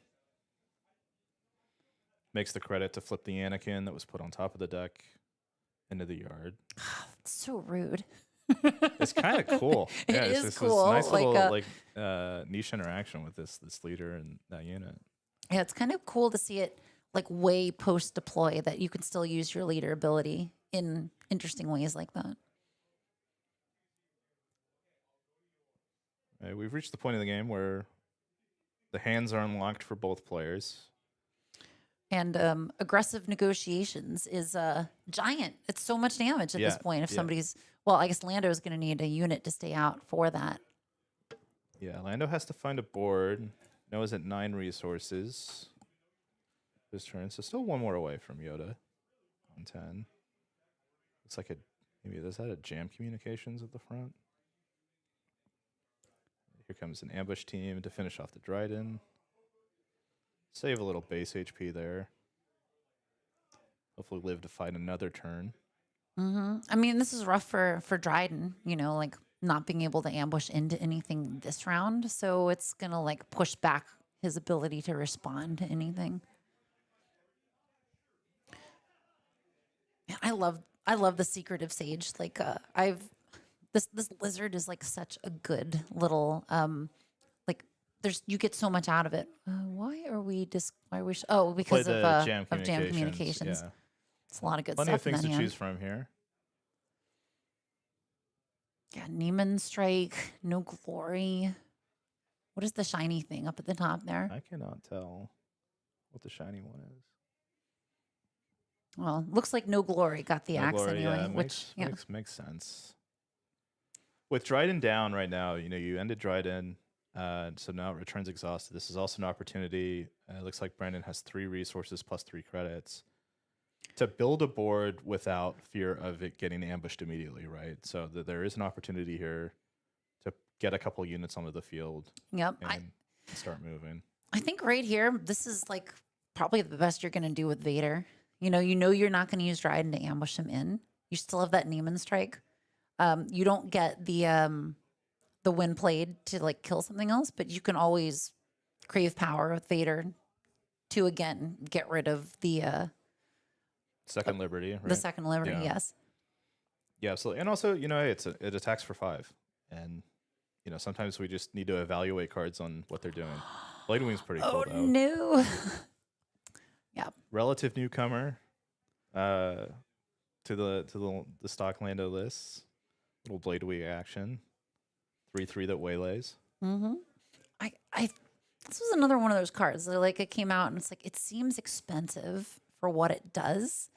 Makes the credit to flip the Anakin that was put on top of the deck into the yard. It's so rude. It's kind of cool. It is this cool. Nice Like little niche interaction with this leader and that unit. Yeah, it's kind of cool to see it like way post deploy that you can still use your leader ability in interesting ways like that. We've reached the point of the game where the hands are unlocked for both players. And aggressive negotiations is giant. It's so much damage at this point. If somebody's, well, I guess Lando is going to need a unit to stay out for that. Yeah, Lando has to find a board. Noah's at 9 resources this turn, so still one more away from Yoda on 10. Looks like maybe is that a jam communications at the front? Here comes an ambush team to finish off the Dryden. Save a little base HP there. Hopefully live to fight another turn. I mean, this is rough for Dryden, like not being able to ambush into anything this round. So it's going to like push back his ability to respond to anything. I love the secretive sage. Like this lizard is like such a good little like you get so much out of it. Why are we because Play of the jam jam communications. communications. Yeah. It's a lot of good Plenty stuff of things in to that hand. choose from here. Yeah, Neiman Strike, No Glory. What is the shiny thing up at the top there? I cannot tell what the shiny one is. Well, looks like No Glory got the No axe Glory, anyway, yeah, which makes sense. With Dryden down right now, you ended Dryden, so now it returns exhausted. This is also an opportunity. It looks like Brandon has 3 resources plus 3 credits to build a board without fear of it getting ambushed immediately, right? So there is an opportunity here to get a couple units onto the field Yep. and start moving. I think right here, this is like probably the best you're going to do with Vader. You know you're not going to use Dryden to ambush him in. You still have that Neiman Strike. You don't get the wind blade to like kill something else, but you can always crave power with Vader to again get rid of the Second Liberty, right? the second Liberty. Yeah. Yes. Yeah, absolutely. And also, it attacks for 5. And, sometimes we just need to evaluate cards on what they're doing. Blade Wing's pretty cool, though. No. Yeah. Relative newcomer to the stock Lando lists. Little Blade Wing action. 3/3 that waylays. Mm-hmm. This was another one of those cards that like it came out and it's like it seems expensive for what it does.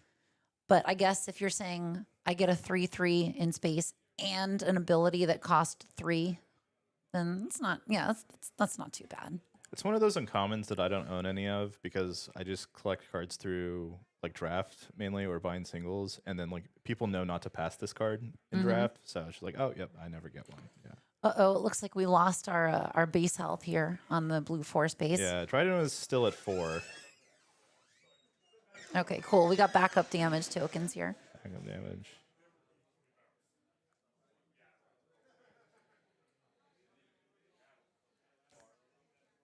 But I guess if you're saying I get a 3/3 in space and an ability that cost 3, then it's not. Yeah, that's not too bad. It's one of those uncommons that I don't own any of because I just collect cards through like draft mainly or buying singles, and then like people know not to pass this card in draft, so it's like, oh, yep, I never get one. Yeah. It looks like we lost our base health here on the blue force base. Yeah, Dryden was still at 4. Okay, cool. We got backup damage tokens here. Backup damage.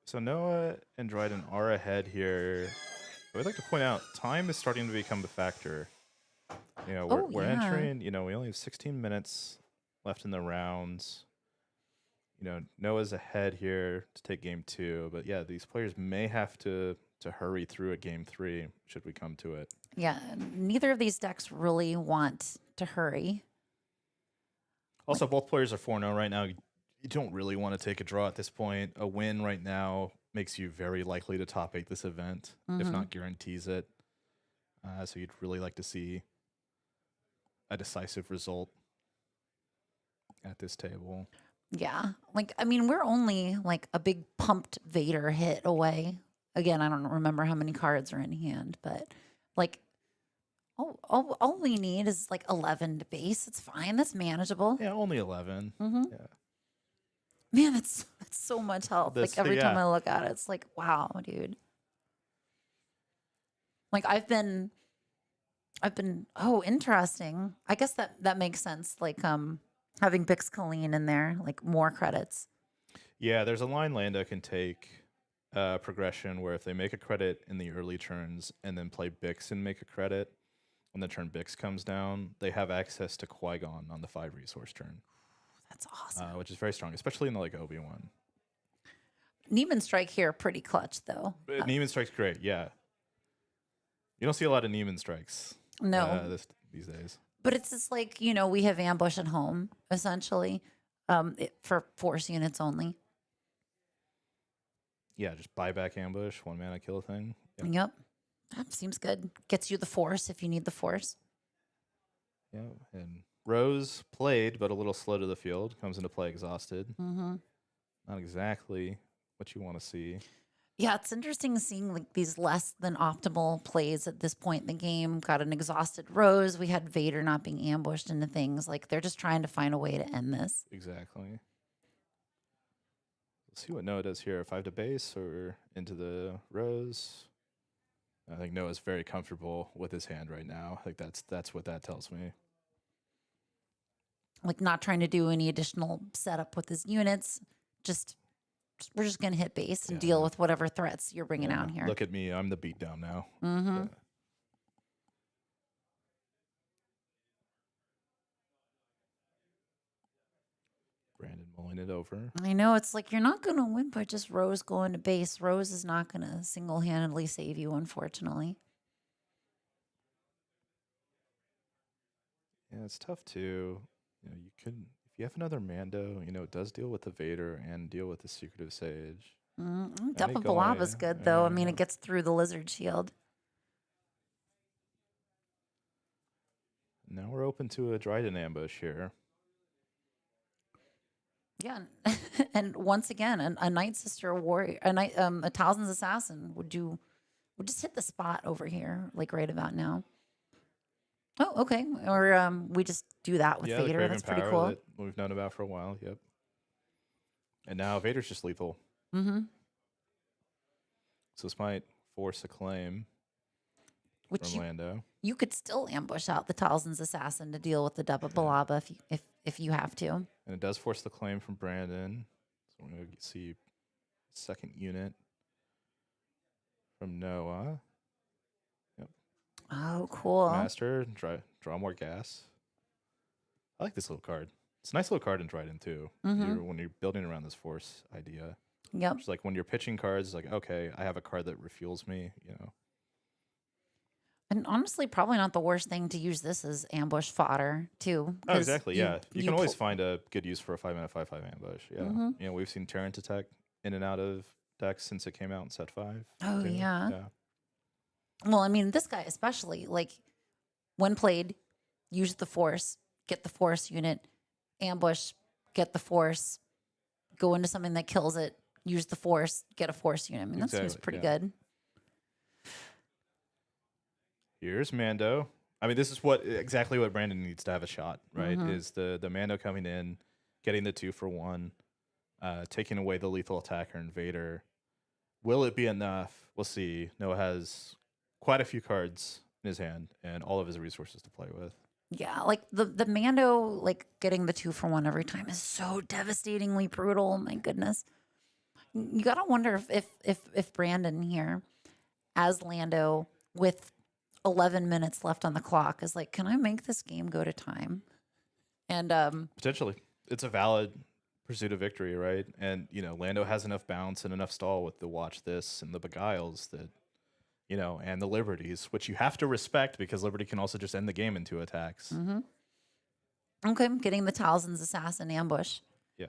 So Noah and Dryden are ahead here. I would like to point out time is starting to become a factor. We're entering, we only have 16 minutes left in the rounds. Noah's ahead here to take game 2, but yeah, these players may have to hurry through at game 3 should we come to it. Yeah, neither of these decks really want to hurry. Also, both players are 4-0 right now. You don't really want to take a draw at this point. A win right now makes you very likely to top 8 this event, if not guarantees it. So you'd really like to see a decisive result at this table. Yeah. We're only like a big pumped Vader hit away. Again, I don't remember how many cards are in hand, but like all we need is like 11 to base. It's fine. That's manageable. Yeah, only 11. Mm-hmm. Yeah. Man, that's so much health. Like every time yeah. I look at it, it's like, wow, dude. Like I've been interesting. I guess that makes sense. Like having Bix Colleen in there, like more credits. Yeah, there's a line Lando can take progression where if they make a credit in the early turns and then play Bix and make a credit, when the turn Bix comes down, they have access to Qui-Gon on the 5 resource turn. That's awesome. Which is very strong, especially in the like Obi-Wan. Neiman Strike here, pretty clutch though. Neiman Strike's great, yeah. You don't see a lot of Neiman Strikes No, these days. but it's just like we have ambush at home essentially, for force units only. Yeah, just buyback ambush, 1 mana kill thing. Yep, that seems good. Gets you the force if you need the force. Yeah, and Rose played, but a little slow to the field. Comes into play exhausted. Mm-hmm. Not exactly what you want to see. Yeah, it's interesting seeing like these less than optimal plays at this point in the game. Got an exhausted Rose. We had Vader not being ambushed into things. Like they're just trying to find a way to end this. Exactly. Let's see what Noah does here. 5 to base or into the Rose. I think Noah's very comfortable with his hand right now. I think that's what that tells me. Like not trying to do any additional setup with his units. We're just going to hit base and deal with whatever threats you're bringing out here. Look at me. I'm the beatdown now. Mm-hmm. Yeah. Mulling it over. I know it's like you're not going to win by just Rose going to base. Rose is not going to single-handedly save you, unfortunately. Yeah, it's tough too. You know, you could if you have another Mando, you know, it does deal with the Vader and deal with the Secretive Sage. Double go Balaba's away. good, though. I mean, Yeah. it gets through the lizard shield. Now we're open to a Dryden ambush here. Yeah, and once again, a Night Sister warrior, a Talzin's assassin would just hit the spot over here, like right about now. Oh, okay. Or we just do that with Yeah, the Vader. Craven That's pretty power cool. that we've known about for a while. Yep. And now Vader's just lethal. Mm-hmm. So this might force a claim Which from Lando. you could still ambush out the Talzin's assassin to deal with the Double Balaba if you have to. And it does force the claim from Brandon. So we're going to see second unit from Noah. Oh, cool. Master, draw more gas. I like this little card. It's a nice little card in Dryden too. When you're building around this force idea. Yep. It's like when you're pitching cards, it's like, okay, I have a card that refuels me, you know. And honestly, probably not the worst thing to use this as ambush fodder too. Oh, 'cause exactly. Yeah, you can always pull- find a good use for a 5-mana 5/5 ambush. Yeah, you know, we've seen Terrant attack in and out of decks since it came out in set 5. Oh, too. yeah. Well, I mean, this guy especially, like, when played, use the force, get the force unit, ambush, get the force, go into something that kills it, use the force, get a force unit. I mean, that seems Exactly, pretty yeah. good. Here's Mando. I mean, this is exactly what Brandon needs to have a shot, right? Is the Mando coming in, getting the 2-for-1, taking away the lethal attacker and Vader. Will it be enough? We'll see. Noah has quite a few cards in his hand and all of his resources to play with. Yeah, like the Mando, like getting the 2-for-1 every time is so devastatingly brutal. My goodness, you gotta wonder if Brandon here, as Lando, with 11 minutes left on the clock, is like, can I make this game go to time? And Potentially. It's a valid pursuit of victory, right? And, you know, Lando has enough bounce and enough stall with the Watch This and the Beguiles that, you know, and the Liberties, which you have to respect because Liberty can also just end the game in 2 attacks. okay, getting the Talzin's assassin ambush. Yeah.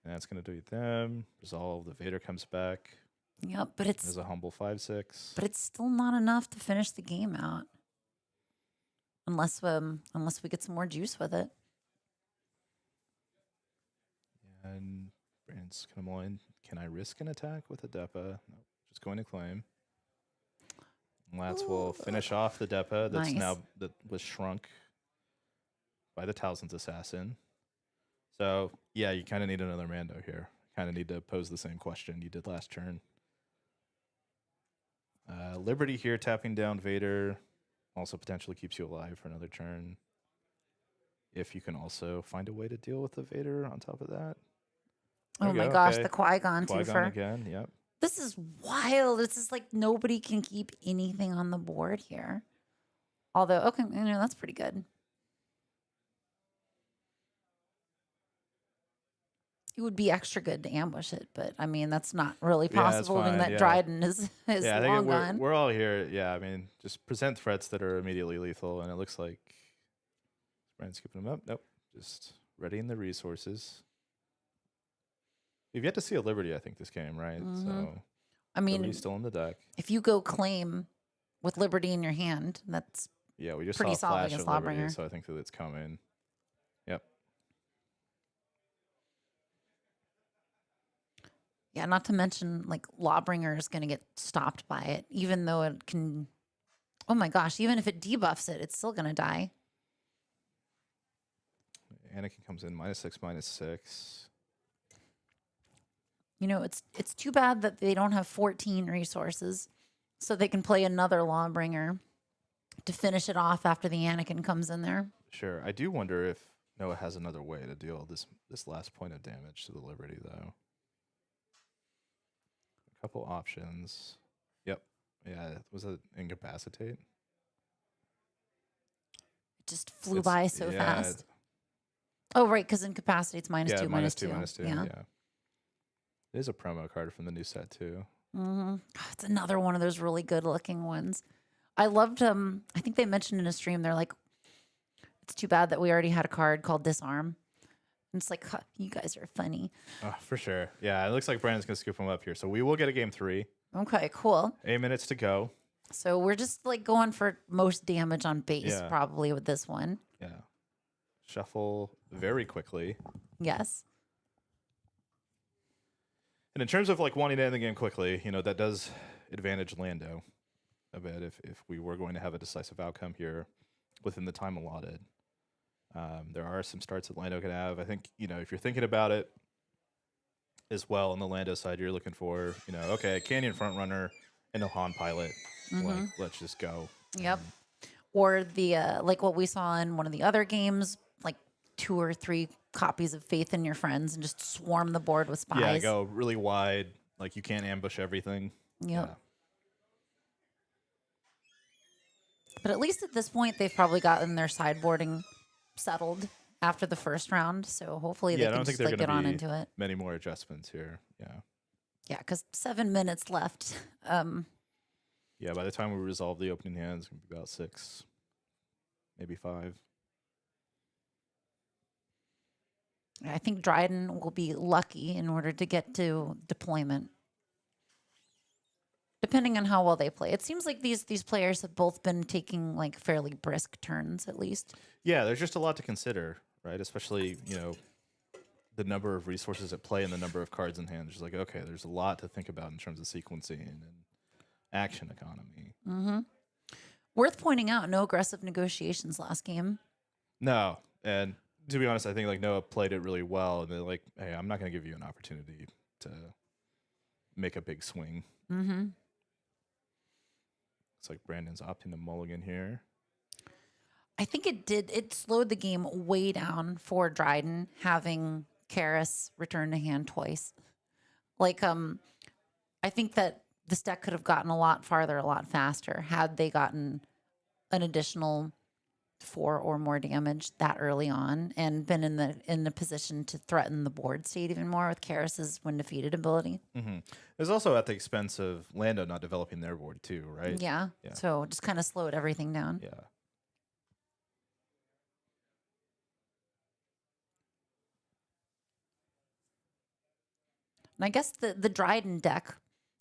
And that's going to do them. Resolve. The Vader comes back. Yep, but There's a humble 5/6. it's still not enough to finish the game out, unless we get some more juice with it. And Brandon's going to mulligan. Can I risk an attack with a Depa? No, just going to claim. And Lats will finish off the Depa that's Nice. that was shrunk by the Talzin's assassin. So yeah, you kind of need another Mando here. Kind of need to pose the same question you did last turn. Liberty here tapping down Vader also potentially keeps you alive for another turn. If you can also find a way to deal with the Vader on top of that. There Oh you my go, gosh, okay. the Qui-Gon Qui-Gon twofer. again, yep. This is wild. It's just like nobody can keep anything on the board here. Although, okay, you know, that's pretty good. It would be extra good to ambush it, but I mean, that's not really Yeah, that's possible given fine, that yeah. Dryden is Yeah, I long think gone. we're all here. Yeah, I mean, just present threats that are immediately lethal, and it looks like Brian's skipping them up. Nope, just readying the resources. We've yet to see a Liberty, I think, this game, right? So I mean, Liberty's still in the deck. if you go claim with Liberty in your hand, that's Yeah, we just pretty saw a solid flash against of Liberty, Lawbringer. so I think that it's coming. Yep. yeah. Not to mention, like Lawbringer is going to get stopped by it, even though it can. Oh my gosh! Even if it debuffs it, it's still going to die. Anakin comes in -6, -6. You know, it's too bad that they don't have 14 resources, so they can play another Lawbringer to finish it off after the Anakin comes in there. Sure. I do wonder if Noah has another way to deal this last point of damage to the Liberty, though. A couple options. Yep. Yeah. Was it incapacitate? It just flew by so fast. Oh, right, because incapacitates minus Yeah, two, minus two. minus two. Yeah. Yeah. It is a promo card from the new set too. It's another one of those really good looking ones. I loved I think they mentioned in a stream, they're like, it's too bad that we already had a card called Disarm. And it's like, huh, you guys are funny. Oh, for sure. Yeah, it looks like Brandon's gonna scoop him up here. So we will get a game 3. Okay, cool. 8 minutes to go. So we're just like going for most damage on base Yeah. probably with this one. Yeah. Shuffle very quickly. Yes. And in terms of like wanting to end the game quickly, that does advantage Lando a bit if we were going to have a decisive outcome here within the time allotted. There are some starts that Lando could have. I think, if you're thinking about it as well on the Lando side, you're looking for, okay, a Canyon front runner and a Han pilot. Like, let's just go. Yep. Or the like what we saw in one of the other games, like 2 or 3 copies of Faith in Your Friends and just swarm the board with spies. Yeah, go really wide. Like you can't ambush everything. Yep. Yeah. But at least at this point, they've probably gotten their sideboarding settled after the first round. So hopefully they I can don't think just they're like, going get on to into it. many more adjustments here. Yeah. Yeah, because 7 minutes left. Yeah, by the time we resolve the opening hand, it's going to be about 6, maybe 5. I think Dryden will be lucky in order to get to deployment. Depending on how well they play. It seems like these players have both been taking like fairly brisk turns at least. Yeah, there's just a lot to consider, right? Especially, the number of resources at play and the number of cards in hand. It's like, okay, there's a lot to think about in terms of sequencing and action economy. Worth pointing out, no aggressive negotiations last game. No, and to be honest, I think like Noah played it really well, and they're like, hey, I'm not going to give you an opportunity to make a big swing. It's like Brandon's opting the mulligan here. I think it slowed the game way down for Dryden having Karis return to hand twice. Like, I think that this deck could have gotten a lot farther, a lot faster had they gotten an additional 4 or more damage that early on and been in the position to threaten the board state even more with Karis's when defeated ability. There's also at the expense of Lando not developing their board too, right? Yeah. So just kind of slowed everything down. Yeah. And I guess the Dryden deck,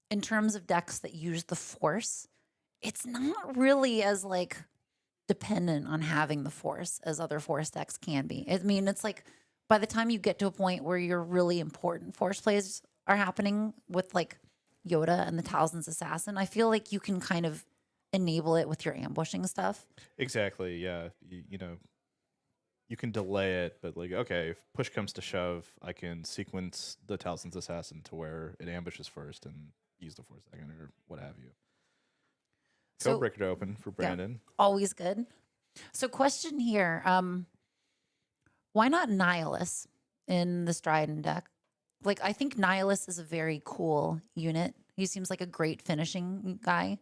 in terms of decks that use the Force, it's not really as like dependent on having the Force as other Force decks can be. I mean, it's like by the time you get to a point where your really important Force plays are happening with like Yoda and the Talzin's Assassin, I feel like you can kind of enable it with your ambushing stuff. Exactly. Yeah. You can delay it, but like, okay, if push comes to shove, I can sequence the Talzin's Assassin to where it ambushes first and use the Force second or what have you. So- Codebreaker to open for Brandon. Always good. So question here, why not Nihilus in the Dryden deck? Like, I think Nihilus is a very cool unit. He seems like a great finishing guy.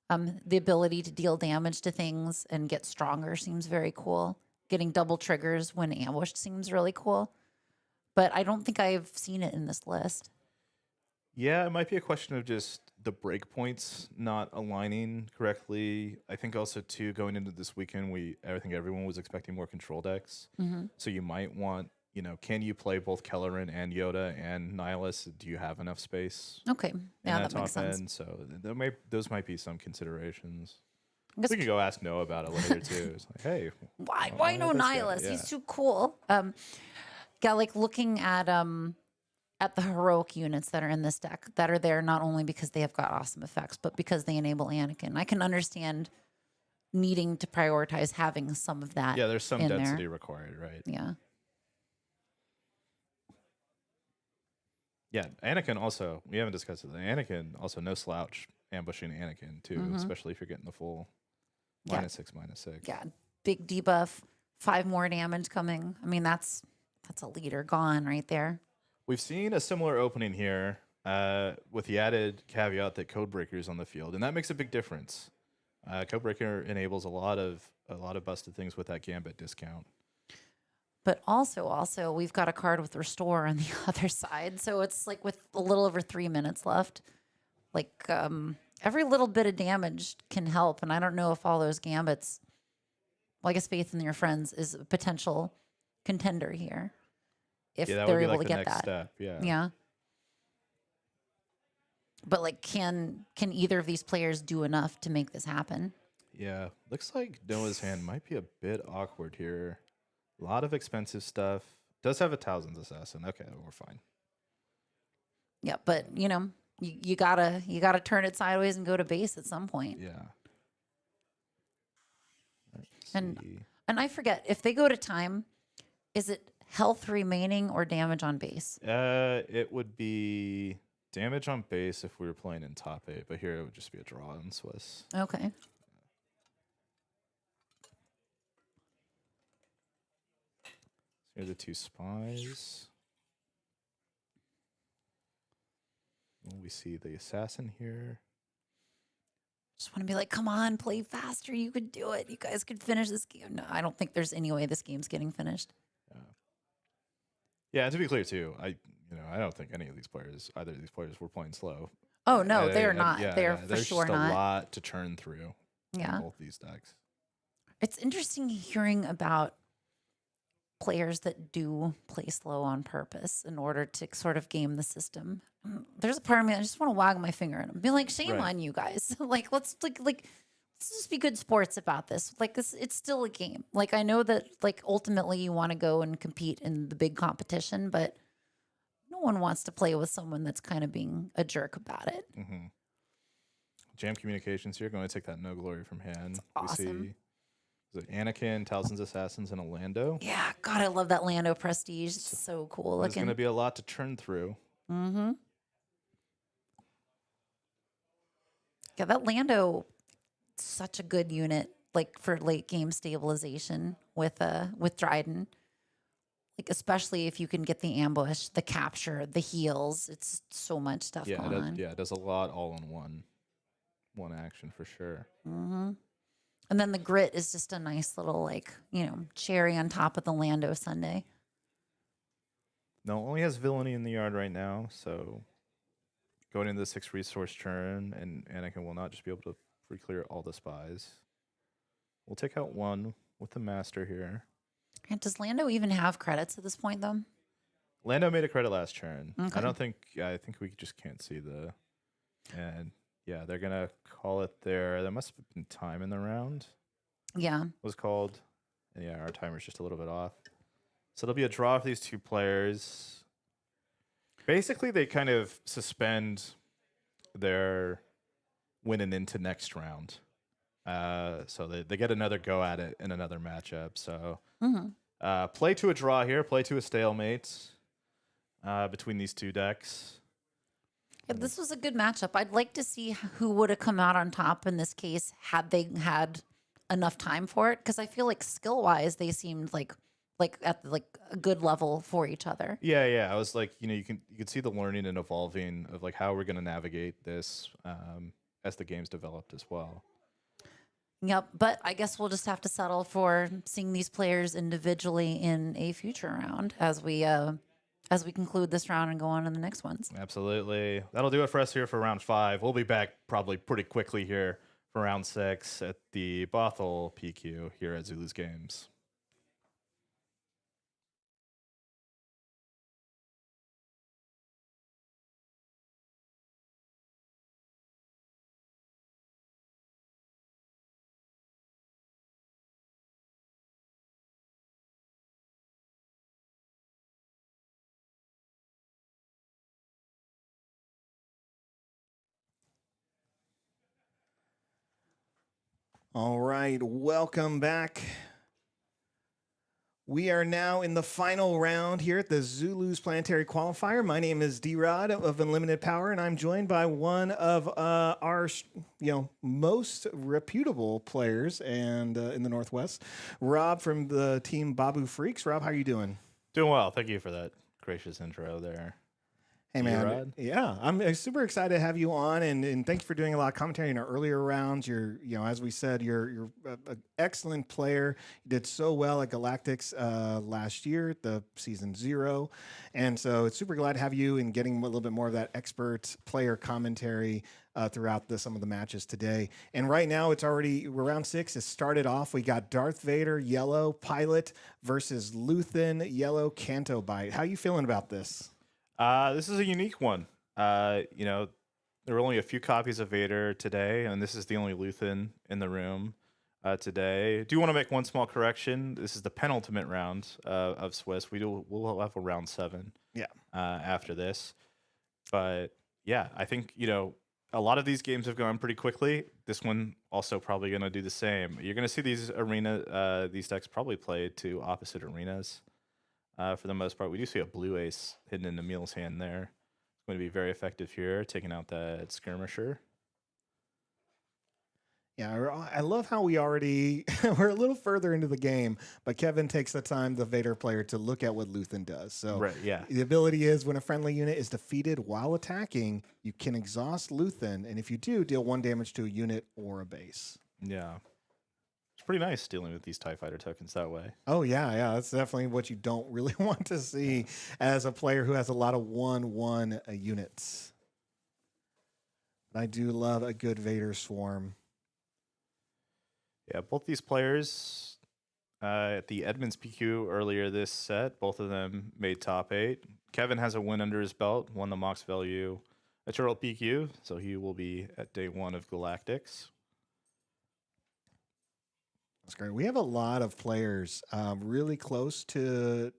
The ability to deal damage to things and get stronger seems very cool. Getting double triggers when ambushed seems really cool. But I don't think I've seen it in this list. Yeah, it might be a question of just the breakpoints not aligning correctly. I think also too going into this weekend, I think everyone was expecting more control decks. So you might want, can you play both Kelleran and Yoda and Nihilus? Do you have enough space? Okay. in Yeah, that top makes sense. end? So those might be some considerations. I guess We could go ask Noah about it later too. It's like, hey, why no this guy? Nihilus? Yeah. He's too cool. Yeah, like looking at the heroic units that are in this deck that are there not only because they have got awesome effects, but because they enable Anakin. I can understand needing to prioritize having some of that. Yeah, there's some in there. density required, right? Yeah. Yeah, Anakin also, we haven't discussed it. Anakin also no slouch ambushing Anakin too, especially if you're getting the full Yeah. -6/-6. Yeah. Big debuff, 5 more damage coming. I mean, that's a leader gone right there. We've seen a similar opening here with the added caveat that Codebreaker is on the field, and that makes a big difference. Codebreaker enables a lot of busted things with that Gambit discount. But also, we've got a card with Restore on the other side. So it's like with a little over 3 minutes left. Like every little bit of damage can help. And I don't know if all those gambits, well, I guess Faith in Your Friends is a potential contender here. If Yeah, that they're would be able like to the get next that. step. Yeah. Yeah. But like, can either of these players do enough to make this happen? Yeah. Looks like Noah's hand might be a bit awkward here. A lot of expensive stuff. Does have a Thousands Assassin. Okay, we're fine. Yeah, but you gotta turn it sideways and go to base at some point. Yeah. Let's And see. and I forget if they go to time, is it health remaining or damage on base? It would be damage on base if we were playing in top 8, but here it would just be a draw in Swiss. Okay. Here are the 2 spies. We see the assassin here. Just want to be like, come on, play faster. You could do it. You guys could finish this game. No, I don't think there's any way this game's getting finished. Yeah, and to be clear too, I don't think either of these players were playing slow. Oh no, they're not. They're for there's sure just not. a lot to churn through. Yeah. In both these decks. It's interesting hearing about players that do play slow on purpose in order to sort of game the system. There's a part of me I just want to wag my finger at them, be like, shame Right. on you guys. Let's just be good sports about this. Like this, it's still a game. Like I know that ultimately you want to go and compete in the big competition, but no one wants to play with someone that's kind of being a jerk about it. Mm-hmm. Jam Communications here, going to take that No Glory from hand. Awesome. We see is it Anakin, Thousands Assassins, and a Lando. Yeah, God, I love that Lando Prestige. It's so cool There's looking. going to be a lot to churn through. Mm-hmm. Yeah, that Lando, such a good unit, like for late game stabilization with Dryden. Like especially if you can get the ambush, the capture, the heals. It's so much stuff going on. It does a lot all in one action for sure. Mm-hmm. And then the grit is just a nice little cherry on top of the Lando sundae. No, only has villainy in the yard right now, so going into the 6 resource churn, and Anakin will not just be able to free clear all the spies. We'll take out 1 with the master here. And does Lando even have credits at this point, though? Lando made a credit last turn. Okay. I think we just can't see the, and yeah, they're gonna call it there. There must have been time in the round. Yeah. Was called. And yeah, our timer's just a little bit off. So it'll be a draw for these 2 players. Basically, they kind of suspend their winning into next round. So they get another go at it in another matchup. So play to a draw here, play to a stalemate between these 2 decks. Yeah, this was a good matchup. I'd like to see who would have come out on top in this case had they had enough time for it, because I feel like skill wise they seemed like at a good level for each other. Yeah. I was like, you can see the learning and evolving of like how we're going to navigate this as the game's developed as well. Yep, but I guess we'll just have to settle for seeing these players individually in a future round as we conclude this round and go on to the next ones. Absolutely. That'll do it for us here for round 5. We'll be back probably pretty quickly here for round 6 at the Bothell PQ here at Zulus Games. All right, welcome back. We are now in the final round here at the Zulus Planetary Qualifier. My name is D-Rod of Unlimited Power, and I'm joined by one of our most reputable players and in the Northwest, Rob from the team Babu Freaks. Rob, how are you doing? Doing well. Thank you for that gracious intro there. Hey man, Erod. yeah, I'm super excited to have you on, and thank you for doing a lot of commentary in our earlier rounds. You're, as we said, you're an excellent player. You did so well at Galactics last year, the season 0, and so it's super glad to have you and getting a little bit more of that expert player commentary throughout some of the matches today. And right now, we're round 6. It started off. We got Darth Vader, yellow Pilot versus Luthen, yellow Canto Bite. How you feeling about this? This is a unique one. There were only a few copies of Vader today, and this is the only Luthen in the room today. Do want to make one small correction? This is the penultimate round of Swiss. We'll have a round 7. Yeah. After this, but yeah, I think a lot of these games have gone pretty quickly. This one also probably going to do the same. You're going to see these decks probably played to opposite arenas. For the most part, we do see a blue ace hidden in Emil's hand there. It's going to be very effective here, taking out that skirmisher. Yeah, I love how we're a little further into the game, but Kevin takes the time, the Vader player, to look at what Luthen does. So right, yeah. The ability is when a friendly unit is defeated while attacking, you can exhaust Luthen, and if you do, deal 1 damage to a unit or a base. Yeah. It's pretty nice dealing with these TIE Fighter tokens that way. Oh, yeah. That's definitely what you don't really want to see as a player who has a lot of 1/1 units. But I do love a good Vader swarm. Yeah, both these players at the Edmonds PQ earlier this set, both of them made top 8. Kevin has a win under his belt, won the Mox Value Eternal PQ, so he will be at day 1 of Galactics. That's great. We have a lot of players really close to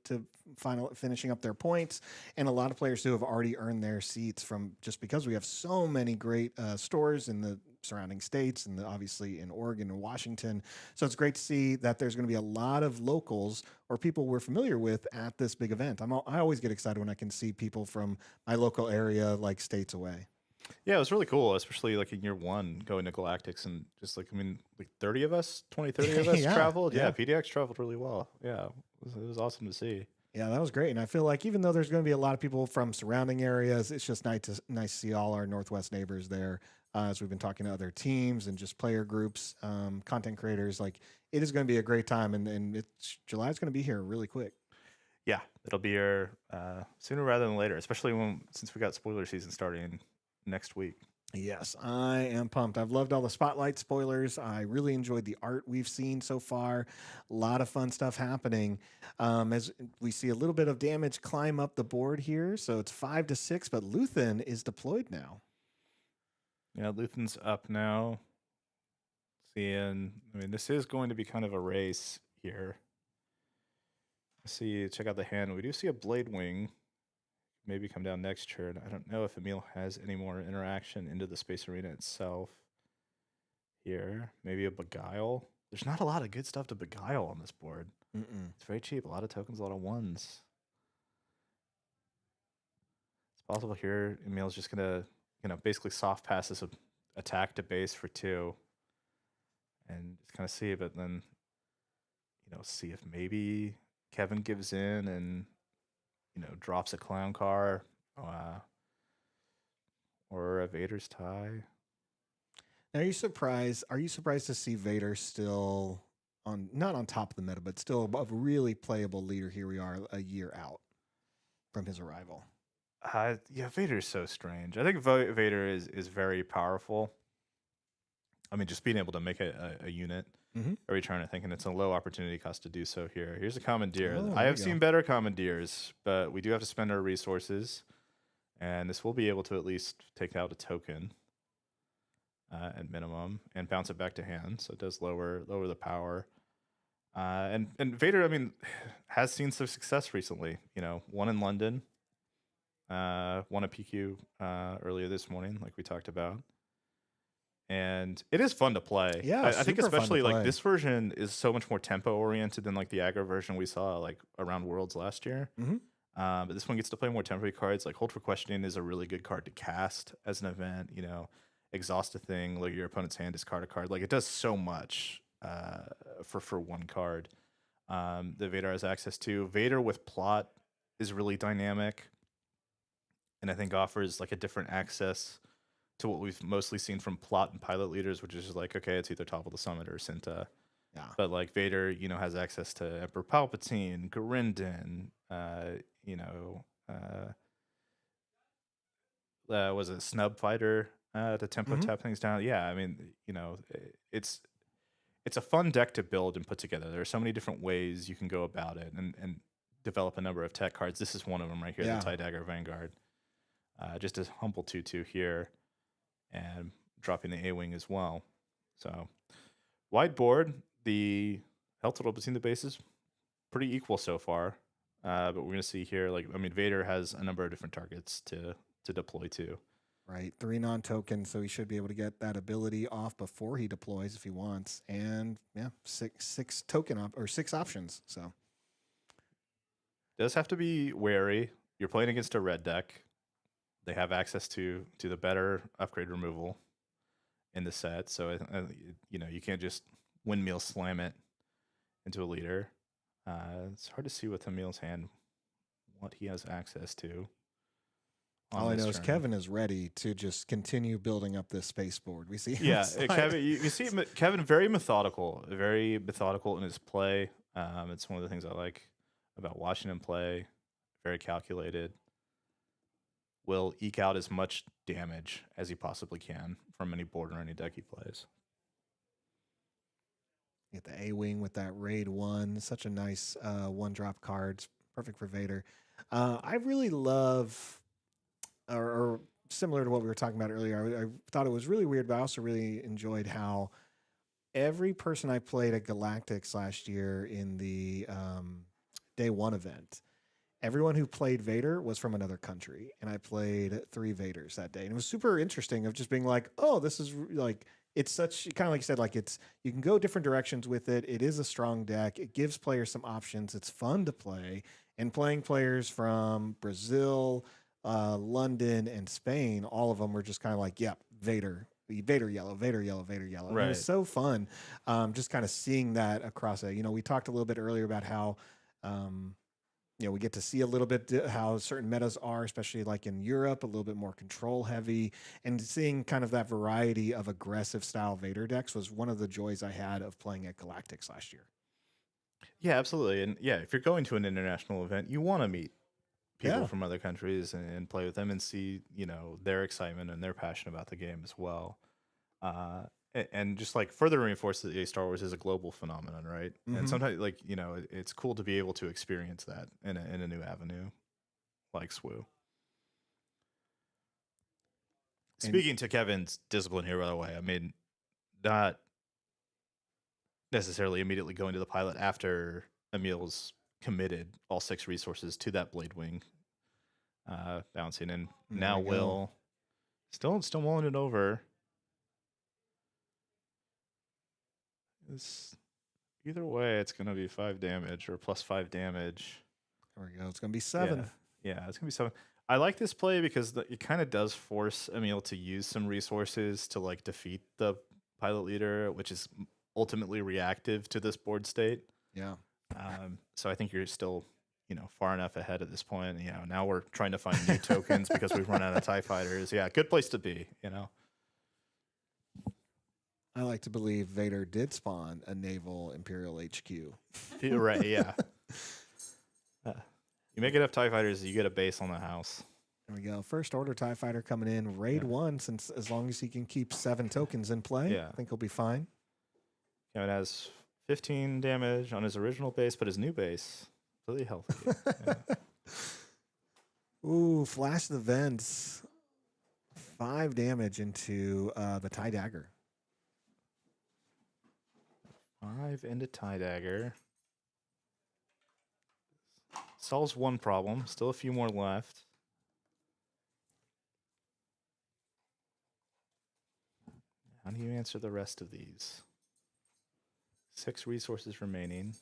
finishing up their points, and a lot of players who have already earned their seats from just because we have so many great stores in the surrounding states and obviously in Oregon and Washington. So it's great to see that there's going to be a lot of locals or people we're familiar with at this big event. I always get excited when I can see people from my local area, like states away. Yeah, it was really cool, especially like in year 1 going to Galactics and just like 30 of us, 20, 30 of us Yeah, traveled. yeah. Yeah, PDX traveled really well. Yeah, it was awesome to see. Yeah, that was great. And I feel like even though there's going to be a lot of people from surrounding areas, it's just nice to see all our Northwest neighbors there as we've been talking to other teams and just player groups, content creators. Like, it is going to be a great time. And July's going to be here really quick. Yeah, it'll be here sooner rather than later, especially since we got spoiler season starting next week. Yes, I am pumped. I've loved all the spotlight spoilers. I really enjoyed the art we've seen so far. A lot of fun stuff happening. As we see a little bit of damage climb up the board here. So it's 5-6, but Luthen is deployed now. Yeah, Luthen's up now. This is going to be kind of a race here. Check out the hand. We do see a Blade Wing. Maybe come down next turn. I don't know if Emil has any more interaction into the Space Arena itself. Here, maybe a Beguile. There's not a lot of good stuff to Beguile on this board. It's very cheap. A lot of tokens, a lot of 1s. It's possible here Emil's just gonna, basically soft pass this attack to base for 2, and just kind of see, but then, see if maybe Kevin gives in and drops a clown car, or a Vader's tie. Now, are you surprised to see Vader still not on top of the meta, but still a really playable leader? Here we are a year out from his arrival. Yeah, Vader's so strange. I think Vader is very powerful. Just being able to make a unit every turn, I think, and it's a low opportunity cost to do so here. Here's a Commandeer. Oh, I have seen better Commandeers, but we do have to spend our resources, and this will be able to at least take out a token at minimum and bounce it back to hand, so it does lower the power. And Vader, has seen some success recently. Won in London, won a PQ earlier this morning, like we talked about. And it is fun to play. Yeah, I think super fun to especially like play. this version is so much more tempo oriented than like the aggro version we saw like around Worlds last year. But this one gets to play more temporary cards. Like Hold for Questioning is a really good card to cast as an event. Exhaust a thing, look at your opponent's hand, discard a card. Like, it does so much for one card that Vader has access to. Vader with plot is really dynamic. and I think offers like a different access to what we've mostly seen from plot and pilot leaders, which is just like, okay, it's either Top of the Summit or Cinta. Yeah. But like Vader, has access to Emperor Palpatine, Garindin, was it Snub Fighter to tempo tap things down? Yeah, I mean, it's it's a fun deck to build and put together. There are so many different ways you can go about it and develop a number of tech cards. This is one of them right here, Yeah. the TIE Dagger Vanguard. Just a humble 2/2 here, and dropping the A-Wing as well. So, wide board, the health total between the bases, pretty equal so far. But we're going to see here, Vader has a number of different targets to deploy to. Right. 3 non-tokens, so he should be able to get that ability off before he deploys if he wants. And yeah, six token or 6 options. So Does have to be wary. You're playing against a red deck. They have access to the better upgrade removal in the set, so you can't just windmill slam it into a leader. It's hard to see with Emil's hand what he has access to. all I know is Kevin is ready to just continue building up this space board. We see him Yeah, slide. Kevin. You see Kevin very methodical in his play. It's one of the things I like about watching him play. Very calculated. Will eke out as much damage as he possibly can from any board or any deck he plays. Get the A-Wing with that Raid 1. Such a nice 1-drop card. It's perfect for Vader. I really love, or similar to what we were talking about earlier, I thought it was really weird, but I also really enjoyed how every person I played at Galactics last year in the Day 1 event, everyone who played Vader was from another country, and I played 3 Vaders that day. And it was super interesting of just being like, oh, this is like, it's such, kind of like you said, like you can go different directions with it. It is a strong deck. It gives players some options. It's fun to play. And playing players from Brazil, London, and Spain, all of them were just kind of like, yep, Vader yellow, Vader yellow, Vader yellow. And it was so fun just kind of seeing that across it. We talked a little bit earlier about how we get to see a little bit how certain metas are, especially like in Europe, a little bit more control heavy, and seeing kind of that variety of aggressive style Vader decks was one of the joys I had of playing at Galactics last year. Yeah, absolutely. And yeah, if you're going to an international event, you want to meet people from other countries and play with them and see, their excitement and their passion about the game as well. And just like further reinforce that Star Wars is a global phenomenon, right? And sometimes, it's cool to be able to experience that in a new avenue, like SWU. Speaking to Kevin's discipline here, by the way, I mean, not necessarily immediately going to the pilot after Emil's committed all 6 resources to that Blade Wing bouncing, and now Will still mulling it over. Either way, it's going to be 5 damage or plus 5 damage. There we go. It's going to be 7. Yeah, it's going to be 7. I like this play because it kind of does force Emil to use some resources to like defeat the pilot leader, which is ultimately reactive to this board state. Yeah. So I think you're still, far enough ahead at this point. Now we're trying to find new tokens because we've run out of TIE fighters. Yeah, good place to be, I like to believe Vader did spawn a naval Imperial HQ. You're right, yeah. You make enough TIE fighters, you get a base on the house. There we go. First order TIE fighter coming in. Raid 1, since as long as he can keep 7 tokens in play, I think he'll be fine. Kevin has 15 damage on his original base, but his new base, really healthy. Ooh, flash the vents. 5 damage into the TIE Dagger. 5 into TIE Dagger. Solves one problem. Still a few more left. How do you answer the rest of these? 6 resources remaining.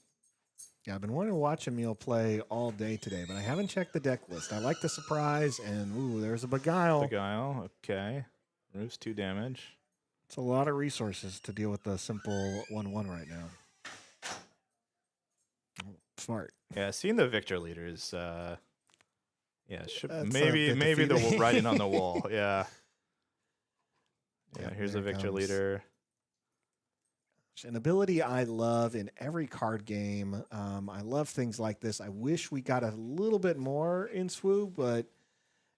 Yeah, I've been wanting to watch Emil play all day today, but I haven't checked the deck list. I like the surprise, and ooh, there's a Beguile. Beguile, okay. Removes 2 damage. It's a lot of resources to deal with the simple 1/1 right now. Smart. Yeah, seeing the Victor leaders, Yeah, That's maybe the defeating. writing on the wall. Yeah. Yeah, Yep, here's there a it victor comes. leader. An ability I love in every card game. I love things like this. I wish we got a little bit more in Swoop, but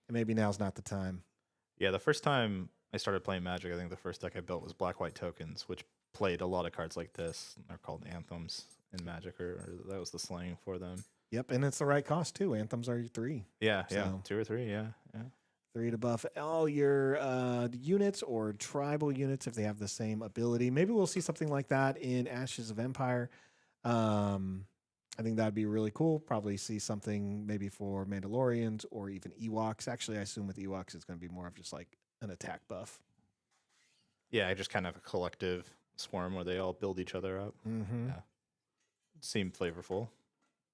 maybe now's not the time. Yeah, the first time I started playing Magic, I think the first deck I built was Black-White Tokens, which played a lot of cards like this. They're called Anthems in Magic, or that was the slang for them. Yep, and it's the right cost too. Anthems are 3. Yeah, yeah, So- 2 or 3, yeah. 3 to buff all your units or tribal units if they have the same ability. Maybe we'll see something like that in Ashes of Empire. I think that'd be really cool. Probably see something maybe for Mandalorians or even Ewoks. Actually, I assume with Ewoks it's going to be more of just like an attack buff. Yeah, just kind of a collective swarm where they all build each other up. Mm-hmm. Yeah. Seemed flavorful.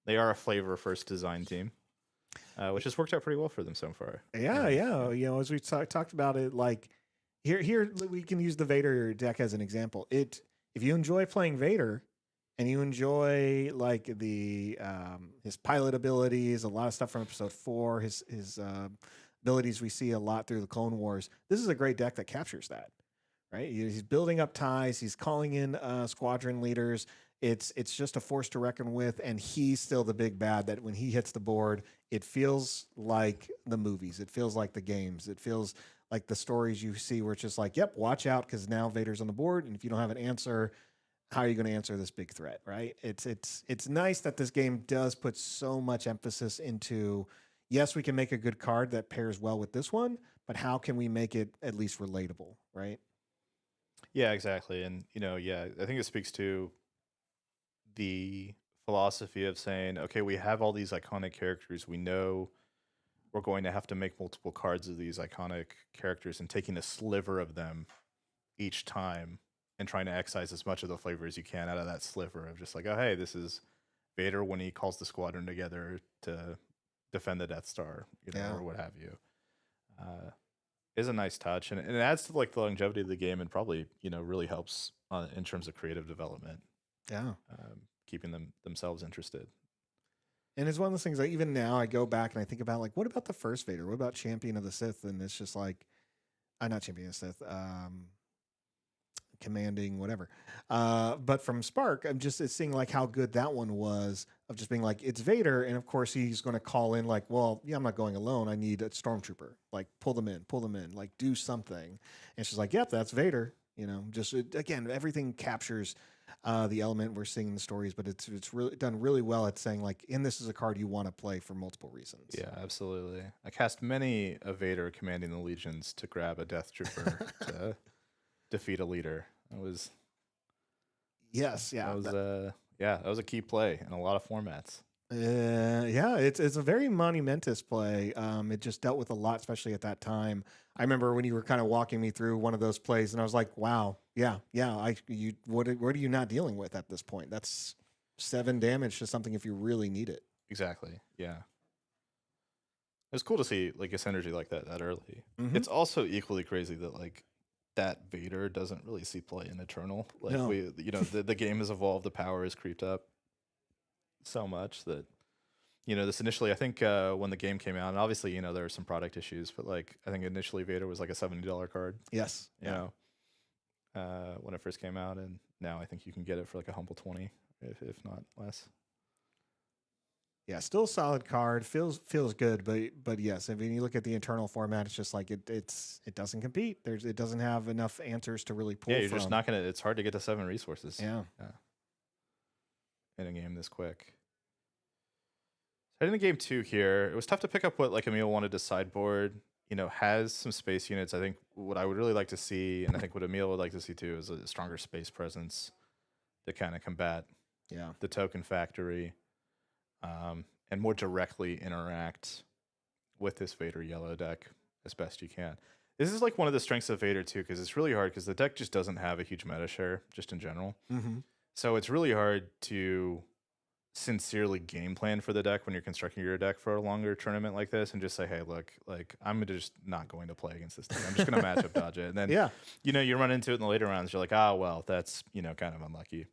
They are a flavor-first design team, which has worked out pretty well for them so far. Yeah. You know, as we talked about it, like here we can use the Vader deck as an example. If you enjoy playing Vader and you enjoy like the his pilot abilities, a lot of stuff from Episode 4, his abilities we see a lot through the Clone Wars. This is a great deck that captures that, right? He's building up ties. He's calling in squadron leaders. It's just a force to reckon with, and he's still the big bad that when he hits the board, it feels like the movies. It feels like the games. It feels like the stories you see where it's just like, yep, watch out because now Vader's on the board, and if you don't have an answer, how are you going to answer this big threat, right? It's nice that this game does put so much emphasis into, yes, we can make a good card that pairs well with this one, but how can we make it at least relatable, right? Yeah, exactly. And, I think it speaks to the philosophy of saying, okay, we have all these iconic characters. We know we're going to have to make multiple cards of these iconic characters and taking a sliver of them each time and trying to excise as much of the flavor as you can out of that sliver of just like, oh, hey, this is Vader when he calls the squadron together to defend the Death Star, or what have you. Is a nice touch, and it adds to like the longevity of the game, and probably really helps in terms of creative development. Yeah. Keeping themselves interested. And it's one of those things like even now I go back and I think about like, what about the first Vader? What about Champion of the Sith? And it's just like, not Champion of the Sith, commanding whatever. But from Spark, I'm just seeing like how good that one was of just being like, it's Vader. And of course he's going to call in like, well, yeah, I'm not going alone. I need a stormtrooper, like pull them in, like do something. And she's like, yep, that's Vader. Just again, everything captures the element we're seeing in the stories, but it's really done really well at saying like, and this is a card you want to play for multiple reasons. Yeah, absolutely. I cast many a Vader commanding the legions to grab a Death Trooper to defeat a leader. That was that was a key play in a lot of formats. It's a very monumentous play. It just dealt with a lot, especially at that time. I remember when you were kind of walking me through one of those plays, and I was like, "Wow, what are you not dealing with at this point? That's 7 damage to something if you really need it." Exactly. Yeah. It's cool to see like a synergy like that early. Mhm. It's also equally crazy that like that Vader doesn't really see play in Eternal. Like No. the game has evolved, the power has creeped up so much that this initially, I think when the game came out, and obviously there were some product issues, but like I think initially Vader was like a $70 card. Yes. When it first came out, and now I think you can get it for like a humble 20, if not less. Yeah, still a solid card. Feels good, but yes, I mean you look at the internal format, it's just like it doesn't compete. It doesn't have enough answers to really pull. Yeah, you're from. just not gonna. It's hard to get to 7 resources. Yeah. In a game this quick. Heading to game 2 here, it was tough to pick up what like Emil wanted to sideboard. Has some space units. I think what I would really like to see, and I think what Emil would like to see too, is a stronger space presence to kind of combat the token factory, and more directly interact with this Vader yellow deck as best you can. This is like one of the strengths of Vader too, because it's really hard because the deck just doesn't have a huge meta share just in general. Mm-hmm. So it's really hard to sincerely game plan for the deck when you're constructing your deck for a longer tournament like this and just say, hey, look, like I'm just not going to play against this deck. I'm just going to matchup dodge it. And then, you run into it in the later rounds. You're like, well, that's, kind of unlucky.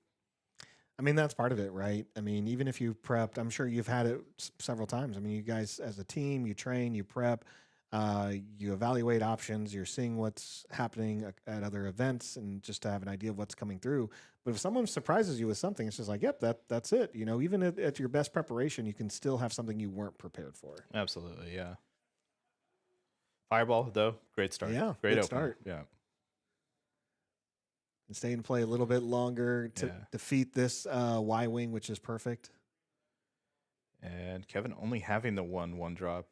I mean, that's part of it, right? I mean, even if you prepped, I'm sure you've had it several times. I mean, you guys as a team, you train, you prep, you evaluate options, you're seeing what's happening at other events, and just to have an idea of what's coming through. But if someone surprises you with something, it's just like, yep, that's it. You know, even at your best preparation, you can still have something you weren't prepared for. Absolutely, yeah. Fireball, though, great start. Yeah, great good opener. start. Yeah. And stay and play a little bit longer to Yeah. defeat this Y-wing, which is perfect. And Kevin only having the one drop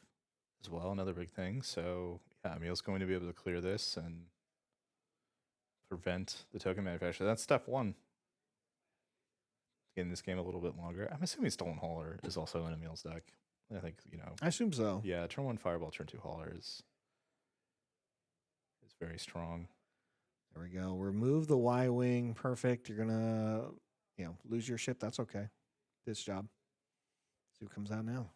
as well, another big thing. So yeah, Emil's going to be able to clear this and prevent the token manufacturer. That's step one. Getting this game a little bit longer. I'm assuming Stolen Hauler is also in Emil's deck. I think, I assume so. yeah, turn 1 Fireball, turn 2 Hauler is very strong. There we go. Remove the Y-wing. Perfect. You're gonna, lose your ship. That's okay. This job. See what comes out now.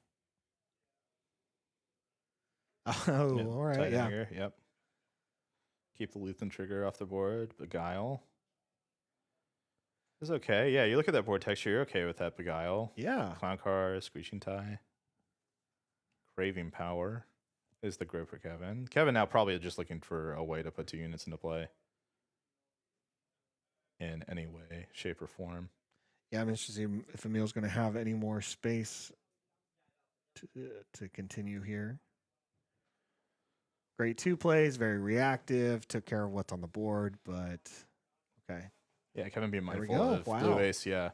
Oh, Yep, all right. tight Yeah. dagger, yep. Keep the Luthen trigger off the board. Beguile is okay. Yeah, you look at that board texture, you're okay with that Beguile. Yeah. Clown Car, Screeching Tie. Craving Power is the grip for Kevin. Kevin now probably just looking for a way to put 2 units into play in any way, shape, or form. Yeah, I'm interested to see if Emil's going to have any more space to continue here. Great 2 plays, very reactive, took care of what's on the board, but okay. Yeah, Kevin being There we mindful go. of Wow. Blue Ace, yeah.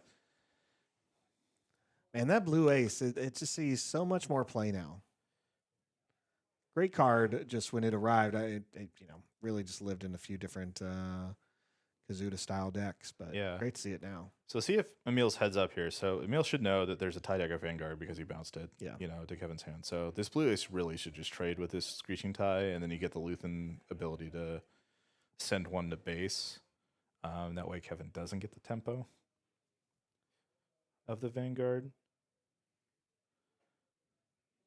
Man, that blue ace, it just sees so much more play now. Great card just when it arrived. It really just lived in a few different Kazuda style decks, but Yeah. great to see it now. So see if Emil's heads up here. So Emil should know that there's a tie dagger Vanguard because he bounced it, Yeah. to Kevin's hand. So this Blue Ace really should just trade with this Screeching Tie, and then you get the Luthen ability to send 1 to base. That way Kevin doesn't get the tempo of the Vanguard.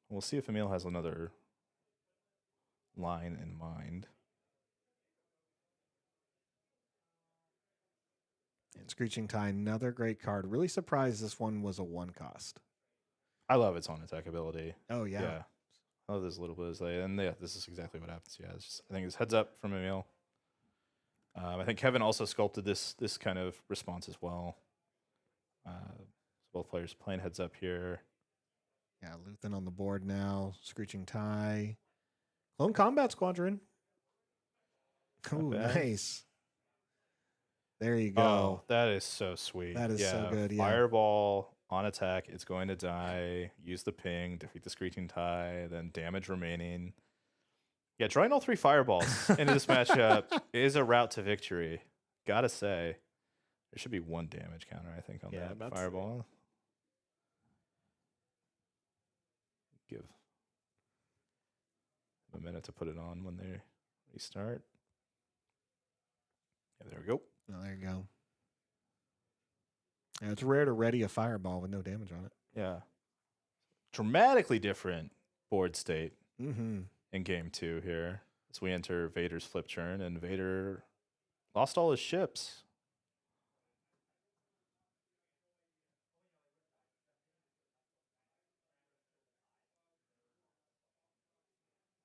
We'll see if Emil has another line in mind. And Screeching Tie, another great card. Really surprised this one was a 1 cost. I love its on attack ability. Oh, yeah. I love this little bit of delay. And yeah, this is exactly what happens. Yeah, it's just, I think it's heads up from Emil. I think Kevin also sculpted this kind of response as well. Both players playing heads up here. Yeah, Luthen on the board now. Screeching Tie. Clone Combat Squadron. Ooh, bad. nice. There you go. Oh, that is so sweet. That is so good, yeah. Fireball on attack. It's going to die. Use the ping. Defeat the Screeching Tie. Then damage remaining. Yeah, drawing all 3 fireballs into this matchup is a route to victory. Gotta say. There should be 1 damage counter, I think, on that fireball. Give a minute to put it on when they restart. Yeah, there we go. Oh, there you go. Yeah, it's rare to ready a fireball with no damage on it. Yeah. Dramatically different board state Mm-hmm. in game 2 here as we enter Vader's flip turn, and Vader lost all his ships.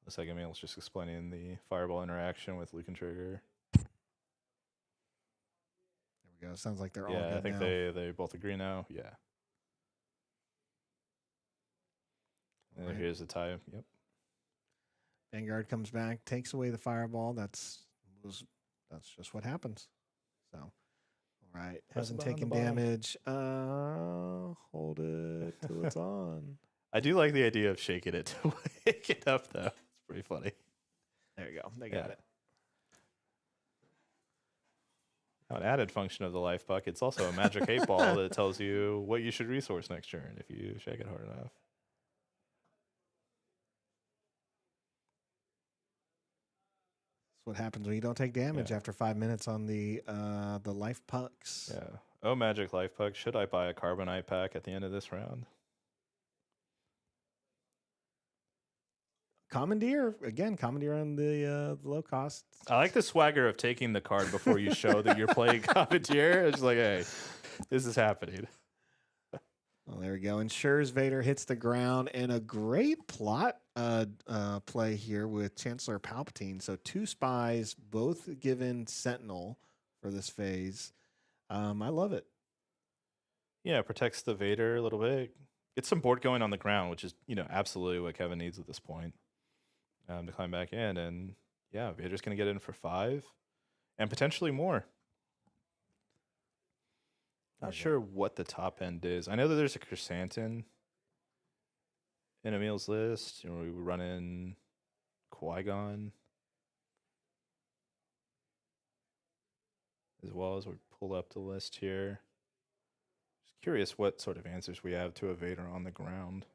Looks like Emil's just explaining the fireball interaction with Luke and Trigger. There we go. Sounds like they're all Yeah, good I think now. they both agree now. Yeah. And Right. here's the tie. Yep. Vanguard comes back, takes away the fireball. That's just what happens. So, all right, Press hasn't the button on taken the bottom. damage. Hold it till it's on. I do like the idea of shaking it to wake it up, though. It's pretty funny. There you go. They got Yeah. it. Now, an added function of the life puck, it's also a magic 8-ball that tells you what you should resource next turn if you shake it hard enough. That's what happens when you don't take damage Yeah. after 5 minutes on the life pucks. Yeah. Oh, magic life puck. Should I buy a Carbonite pack at the end of this round? Commandeer on the low cost. I like the swagger of taking the card before you show that you're playing Commandeer. It's like, hey, This is happening. Well, there we go. Ensures Vader hits the ground, and a great plot play here with Chancellor Palpatine. So 2 spies, both given Sentinel for this phase. I love it. Yeah, it protects the Vader a little bit. Get some board going on the ground, which is, absolutely what Kevin needs at this point to climb back in. And yeah, Vader's going to get in for 5 and potentially more. Not sure what the top end is. I know that there's a Chrysanthemum in Emil's list. We run in Qui-Gon as well as we pull up the list here. Just curious what sort of answers we have to a Vader on the ground.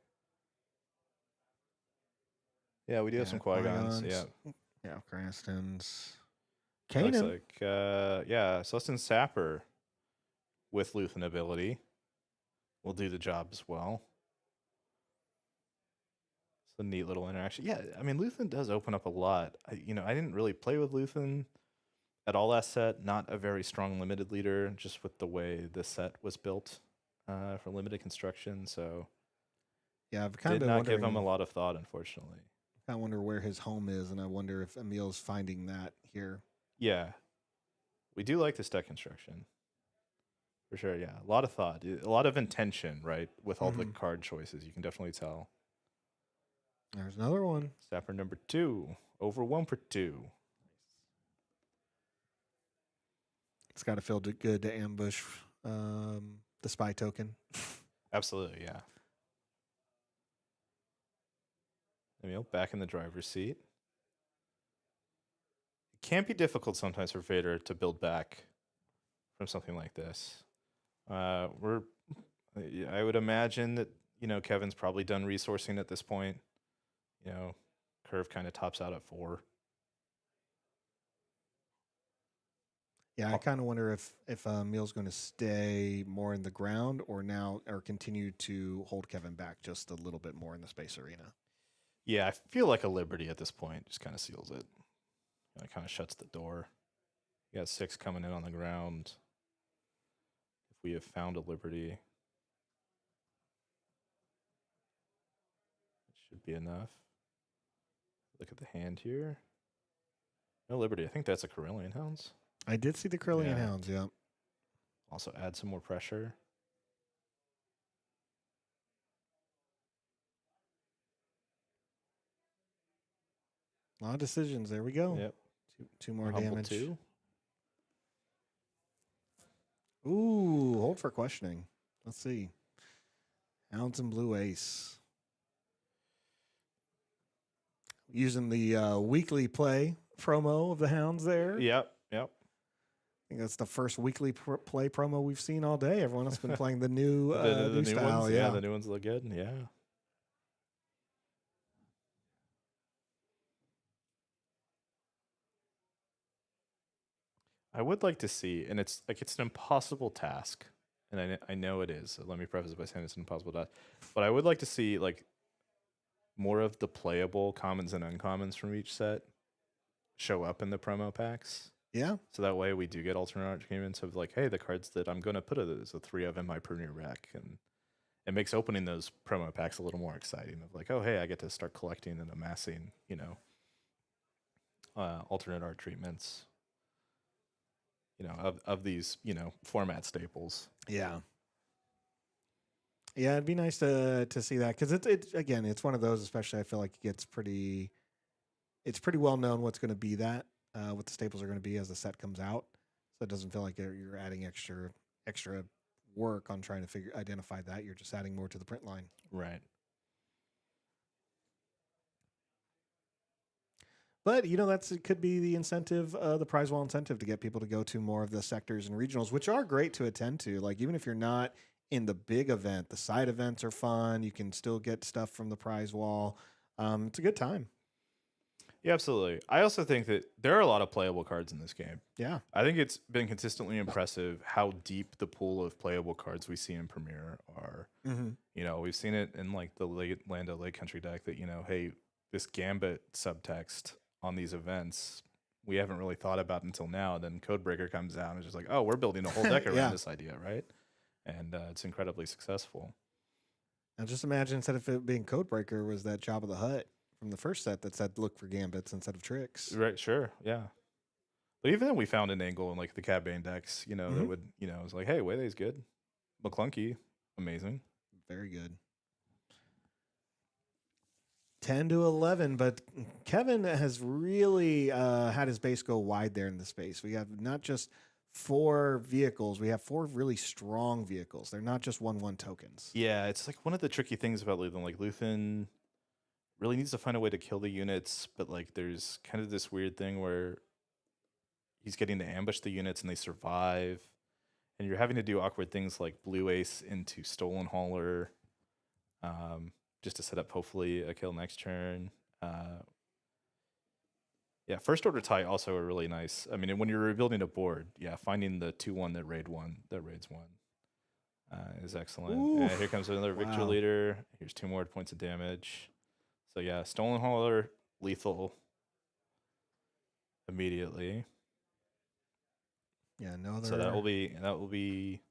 Yeah, we do have some Qui-Gons. Yeah. Yeah, Cranstons. Looks Kanan. like, Celestin Sapper with Luthen ability will do the job as well. It's a neat little interaction. Yeah, I mean, Luthen does open up a lot. I didn't really play with Luthen at all last set. Not a very strong limited leader, just with the way the set was built for limited construction. So Yeah, I've kind did of not wondering, give him a lot of thought, unfortunately. I wonder where his home is, and I wonder if Emil's finding that here. Yeah, we do like this deck construction. For sure, yeah. A lot of thought, a lot of intention, right? With all the card choices, you can definitely tell. There's another one. Sapper number 2, over 1 for 2. It's got to feel good to ambush the spy token. Absolutely, yeah. Emil back in the driver's seat. It can be difficult sometimes for Vader to build back from something like this. I would imagine that, Kevin's probably done resourcing at this point. Curve kind of tops out at 4. Yeah, I kind of wonder if Emil's going to stay more in the ground or continue to hold Kevin back just a little bit more in the space arena. Yeah, I feel like a Liberty at this point just kind of seals it. It kind of shuts the door. You got 6 coming in on the ground. If we have found a Liberty, it should be enough. Look at the hand here. No Liberty. I think that's a Corellian Hounds. I did see the Corellian Hounds, yeah. Also add some more pressure. A lot of decisions. There we go. Yep. Two more Humble damage. 2. Ooh, hold for questioning. Let's see. Hounds and Blue Ace. Using the weekly play promo of the Hounds there. Yep. I think that's the first weekly play promo we've seen all day. Everyone else has been playing the new the new new style. ones. Yeah, The new ones look good. Yeah. I would like to see, and it's an impossible task, and I know it is. So let me preface it by saying it's an impossible task, but I would like to see more of the playable commons and uncommons from each set show up in the promo packs. Yeah. So that way we do get alternate arguments of hey, the cards that I'm going to put as a 3 of in my premier rack, and it makes opening those promo packs a little more exciting. Of oh, hey, I get to start collecting and amassing, alternate art treatments. Of these, format staples. Yeah. Yeah, it'd be nice to see that because it's one of those. Especially, I feel like it's pretty well known what's going to be what the staples are going to be as the set comes out. So it doesn't feel like you're adding extra work on trying to identify that. You're just adding more to the print line. Right. But it could be the incentive, the prize wall incentive to get people to go to more of the sectors and regionals, which are great to attend to. Even if you're not in the big event, the side events are fun. You can still get stuff from the prize wall. It's a good time. Yeah, absolutely. I also think that there are a lot of playable cards in this game. Yeah. I think it's been consistently impressive how deep the pool of playable cards we see in Premiere are. Mm-hmm. We've seen it in the Lando Lake Country deck that, hey, this Gambit subtext on these events we haven't really thought about until now. And then Codebreaker comes out and it's just oh, we're building a whole deck around this idea, right? and it's incredibly successful. Now just imagine instead of it being Codebreaker was that Jabba the Hutt from the first set that said look for gambits instead of tricks. Right, sure, yeah. But even then, we found an angle in like the Cad Bane decks, that Mhm. would, it was like, hey, Waylay's good. McClunky, amazing. Very good. 10 to 11, but Kevin has really had his base go wide there in the space. We have not just 4 vehicles, we have 4 really strong vehicles. They're not just 1/1 tokens. Yeah, it's like one of the tricky things about Luthen. Like Luthen really needs to find a way to kill the units, but like there's kind of this weird thing where he's getting to ambush the units and they survive, and you're having to do awkward things like Blue Ace into Stolen Hauler, just to set up hopefully a kill next turn. Yeah, First Order tie also are really nice. I mean, when you're rebuilding a board, finding the 2/1 that raids one is excellent. And here comes another Victor Wow. Leader. Here's 2 more points of damage. So yeah, Stolen Hauler, lethal immediately. Yeah, no other. So that will be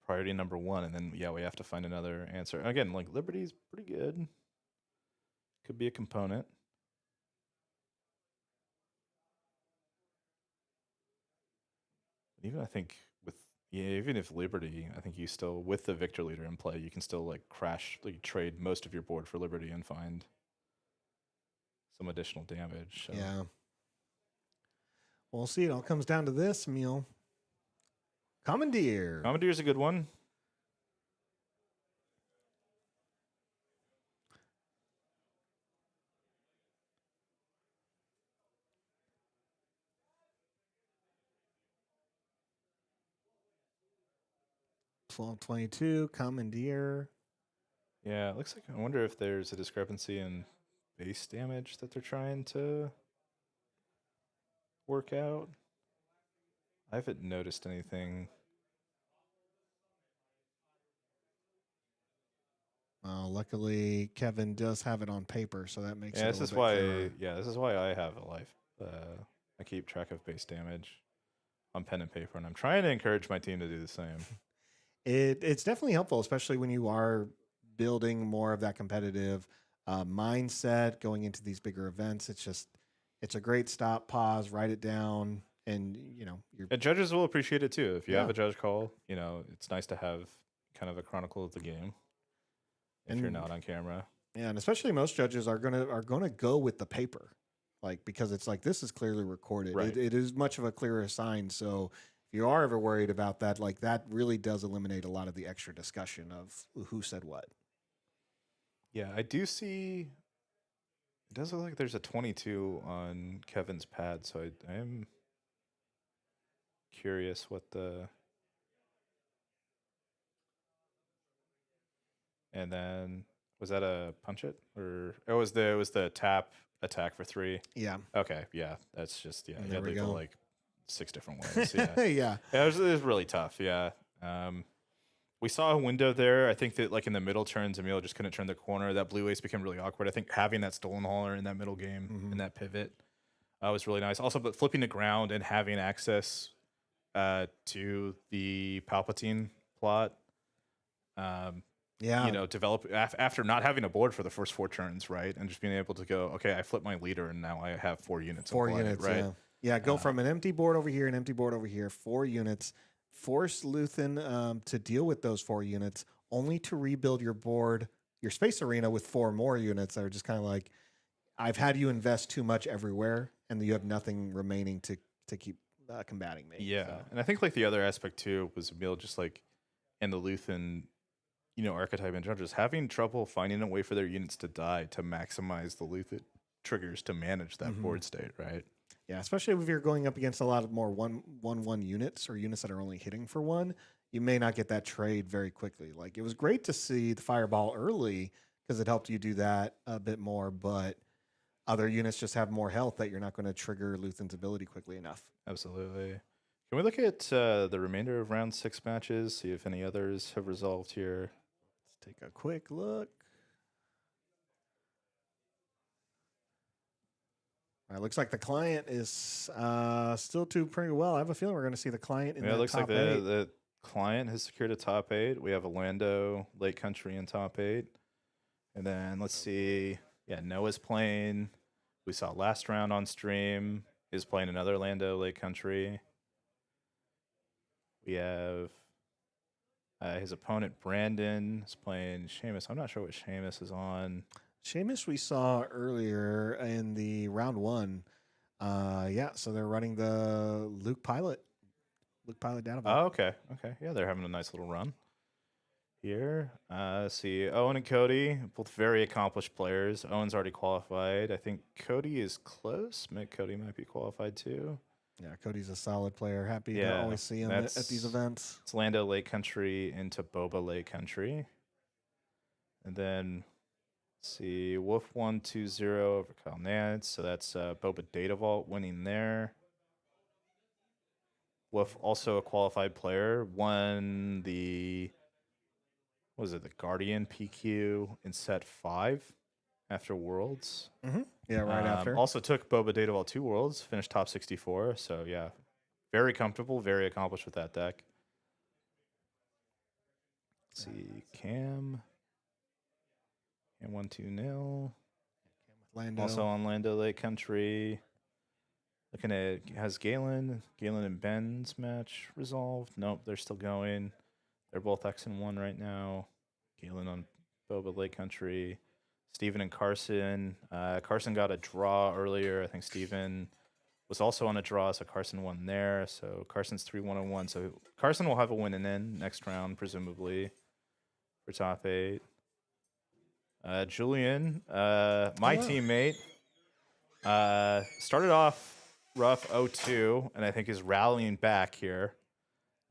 priority number 1, and then we have to find another answer. Again, like Liberty's pretty good. Could be a component. Even I think even if Liberty, I think you still, with the Victor Leader in play, you can still like trade most of your board for Liberty and find some additional damage. So. Yeah. We'll see. It all comes down to this, Emil. Commandeer. Commandeer's a good one. $12.22. Commandeer. Yeah, it looks like, I wonder if there's a discrepancy in base damage that they're trying to work out. I haven't noticed anything. Luckily, Kevin does have it on paper, so that makes it This is clearer. why I have a life. I keep track of base damage on pen and paper, and I'm trying to encourage my team to do the same. It's definitely helpful, especially when you are building more of that competitive mindset going into these bigger events. It's a great stop, pause, write it down, and And judges will appreciate it too. If you have Yeah. a judge call, it's nice to have kind of a chronicle of the game if you're And- not on camera. yeah, and especially most judges are gonna go with the paper, like because it's like this is clearly recorded. Right. It is much of a clearer sign. So if you are ever worried about that, like that really does eliminate a lot of the extra discussion of who said what. Yeah, I do see. It does look like there's a 22 on Kevin's pad, so I am curious what the. And then was that a punch it, or it was the tap attack for 3? Yeah, Okay, yeah, that's just And you there had we lethal go. like 6 different ways. Yeah, yeah. it was really tough. Yeah. We saw a window there. I think that like in the middle turns, Emil just couldn't turn the corner. That blue ace became really awkward. I think having that Stolen Hauler in that middle game and that pivot was really nice. Also, but flipping the ground and having access to the Palpatine plot. Yeah. Develop after not having a board for the first 4 turns, right? And just being able to go, okay, I flip my leader and now I have 4 units. 4 in play, units, right? yeah. Yeah, go from an empty board over here, an empty board over here, 4 units. Force Luthen to deal with those 4 units, only to rebuild your board, your space arena with 4 more units that are just kind of like, I've had you invest too much everywhere, and you have nothing remaining to keep combating me. Yeah, So, and I think like the other aspect too was Emil just like in the Luthen, archetype in general, just having trouble finding a way for their units to die to maximize the Luthen triggers to manage that board state, right? yeah, especially if you're going up against a lot of more 1/1 units or units that are only hitting for 1, you may not get that trade very quickly. Like it was great to see the fireball early because it helped you do that a bit more, but other units just have more health that you're not going to trigger Luthen's ability quickly enough. Absolutely. Can we look at the remainder of round 6 matches, see if any others have resolved here? Let's take a quick look. All right, looks like the client is still doing pretty well. I have a feeling we're going to see the client in Yeah, it the looks like top 8. the Client has secured a top 8. We have a Lando Lake Country in top 8. And then let's see. Yeah, Noah's playing. We saw last round on stream is playing another Lando Lake Country. We have his opponent Brandon is playing Seamus. I'm not sure what Seamus is on. Seamus we saw earlier in the round 1. So they're running the Luke Pilot data vault. Oh, okay. Okay. Yeah, they're having a nice little run here. See, Owen and Cody, both very accomplished players. Owen's already qualified. I think Cody is close. Cody might be qualified too. Yeah, Cody's a solid player. Happy to always see him at these events. It's Lando Lake Country into Boba Lake Country. And then, let's see, Wolf 120 over Kyle Nance. So that's Boba Data Vault winning there. Wolf, also a qualified player, won the Guardian PQ in set 5 after Worlds. Mm-hmm. Yeah, right after. Also took Boba Data Vault 2 Worlds, finished top 64. So yeah, very comfortable, very accomplished with that deck. Let's see, Cam 1-2-0. Lando. Also on Lando Lake Country. Looking at, has Galen and Ben's match resolved? Nope, they're still going. They're both X and 1 right now. Galen on Boba Lake Country. Steven and Carson. Carson got a draw earlier. I think Steven was also on a draw, so Carson won there. So Carson's 3-1-1. So Carson will have a win and in next round, presumably, for top 8. Julian, my teammate, started off rough 0-2, and I think is rallying back here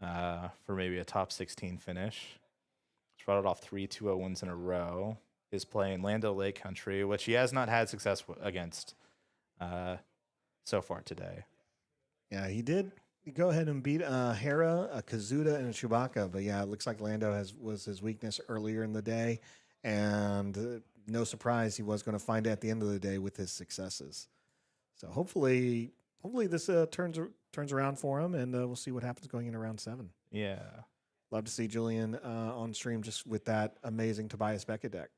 for maybe a top 16 finish. Started off 3-2-0 wins in a row. Is playing Lando Lake Country, which he has not had success against so far today. Yeah, he did go ahead and beat Hera, Kazuda, and Chewbacca. But yeah, it looks like Lando was his weakness earlier in the day. And no surprise, he was going to find it at the end of the day with his successes. So hopefully this turns around for him, and we'll see what happens going into round 7. Yeah. Love to see Julian on stream just with that amazing Tobias Beckett deck.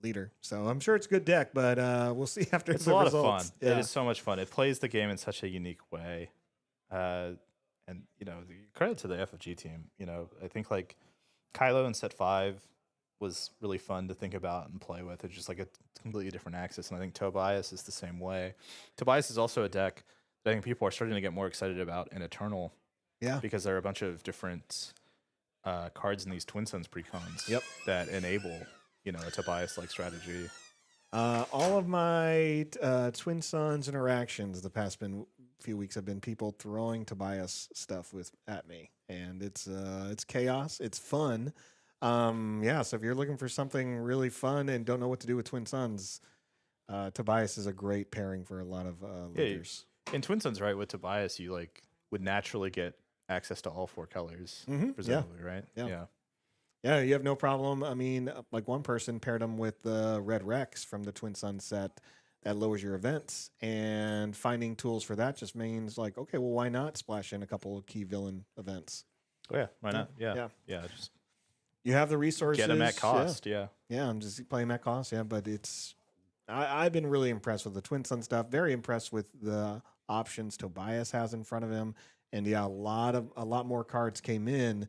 Leader. So I'm sure it's a good deck, but we'll see after it's the a lot results. of fun. Yeah. It is so much fun. It plays the game in such a unique way. And, credit to the FFG team. I think like Kylo in set 5 was really fun to think about and play with. It's just like a completely different axis. And I think Tobias is the same way. Tobias is also a deck that I think people are starting to get more excited about in Eternal. Yeah. Because there are a bunch of different cards in these Twin Suns precons that enable, a Tobias-like strategy. All of my Twin Suns interactions the past few weeks have been people throwing Tobias stuff at me, and it's chaos. It's fun. So if you're looking for something really fun and don't know what to do with Twin Suns, Tobias is a great pairing for a lot of leaders. In Twin Suns, right, with Tobias, you would naturally get access to all 4 colors, presumably, right? Yeah, you have no problem. I mean, like one person paired him with the Red Rex from the Twin Sun set that lowers your events, and finding tools for that just means like, okay, well, why not splash in a couple of key villain events? Oh yeah, why not? Yeah. Just you have the resources. Get them at cost. Yeah, I'm just playing at cost. Yeah, but I've been really impressed with the Twin Sun stuff. Very impressed with the options Tobias has in front of him, and a lot more cards came in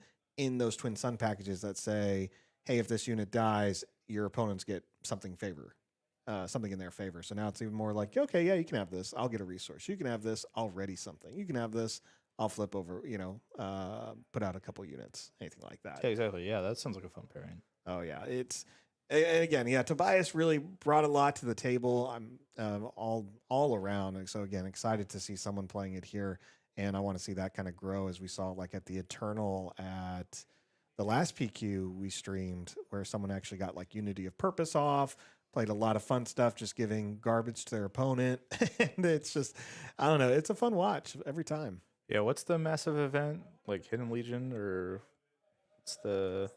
those Twin Sun packages that say, hey, if this unit dies, your opponents get something in their favor. So now it's even more like, okay, yeah, you can have this. I'll get a resource. You can have this. I'll ready something. You can have this. I'll flip over, put out a couple units, anything like that. Yeah, exactly. Yeah, that sounds like a fun pairing. Oh, yeah. Tobias really brought a lot to the table. I'm all around. So, again, excited to see someone playing it here. And I want to see that kind of grow as we saw like at the Eternal at the last PQ we streamed, where someone actually got like Unity of Purpose off, played a lot of fun stuff, just giving garbage to their opponent. And it's just, I don't know, it's a fun watch every time. Yeah, what's the massive event? Like Hidden Legion, or it's the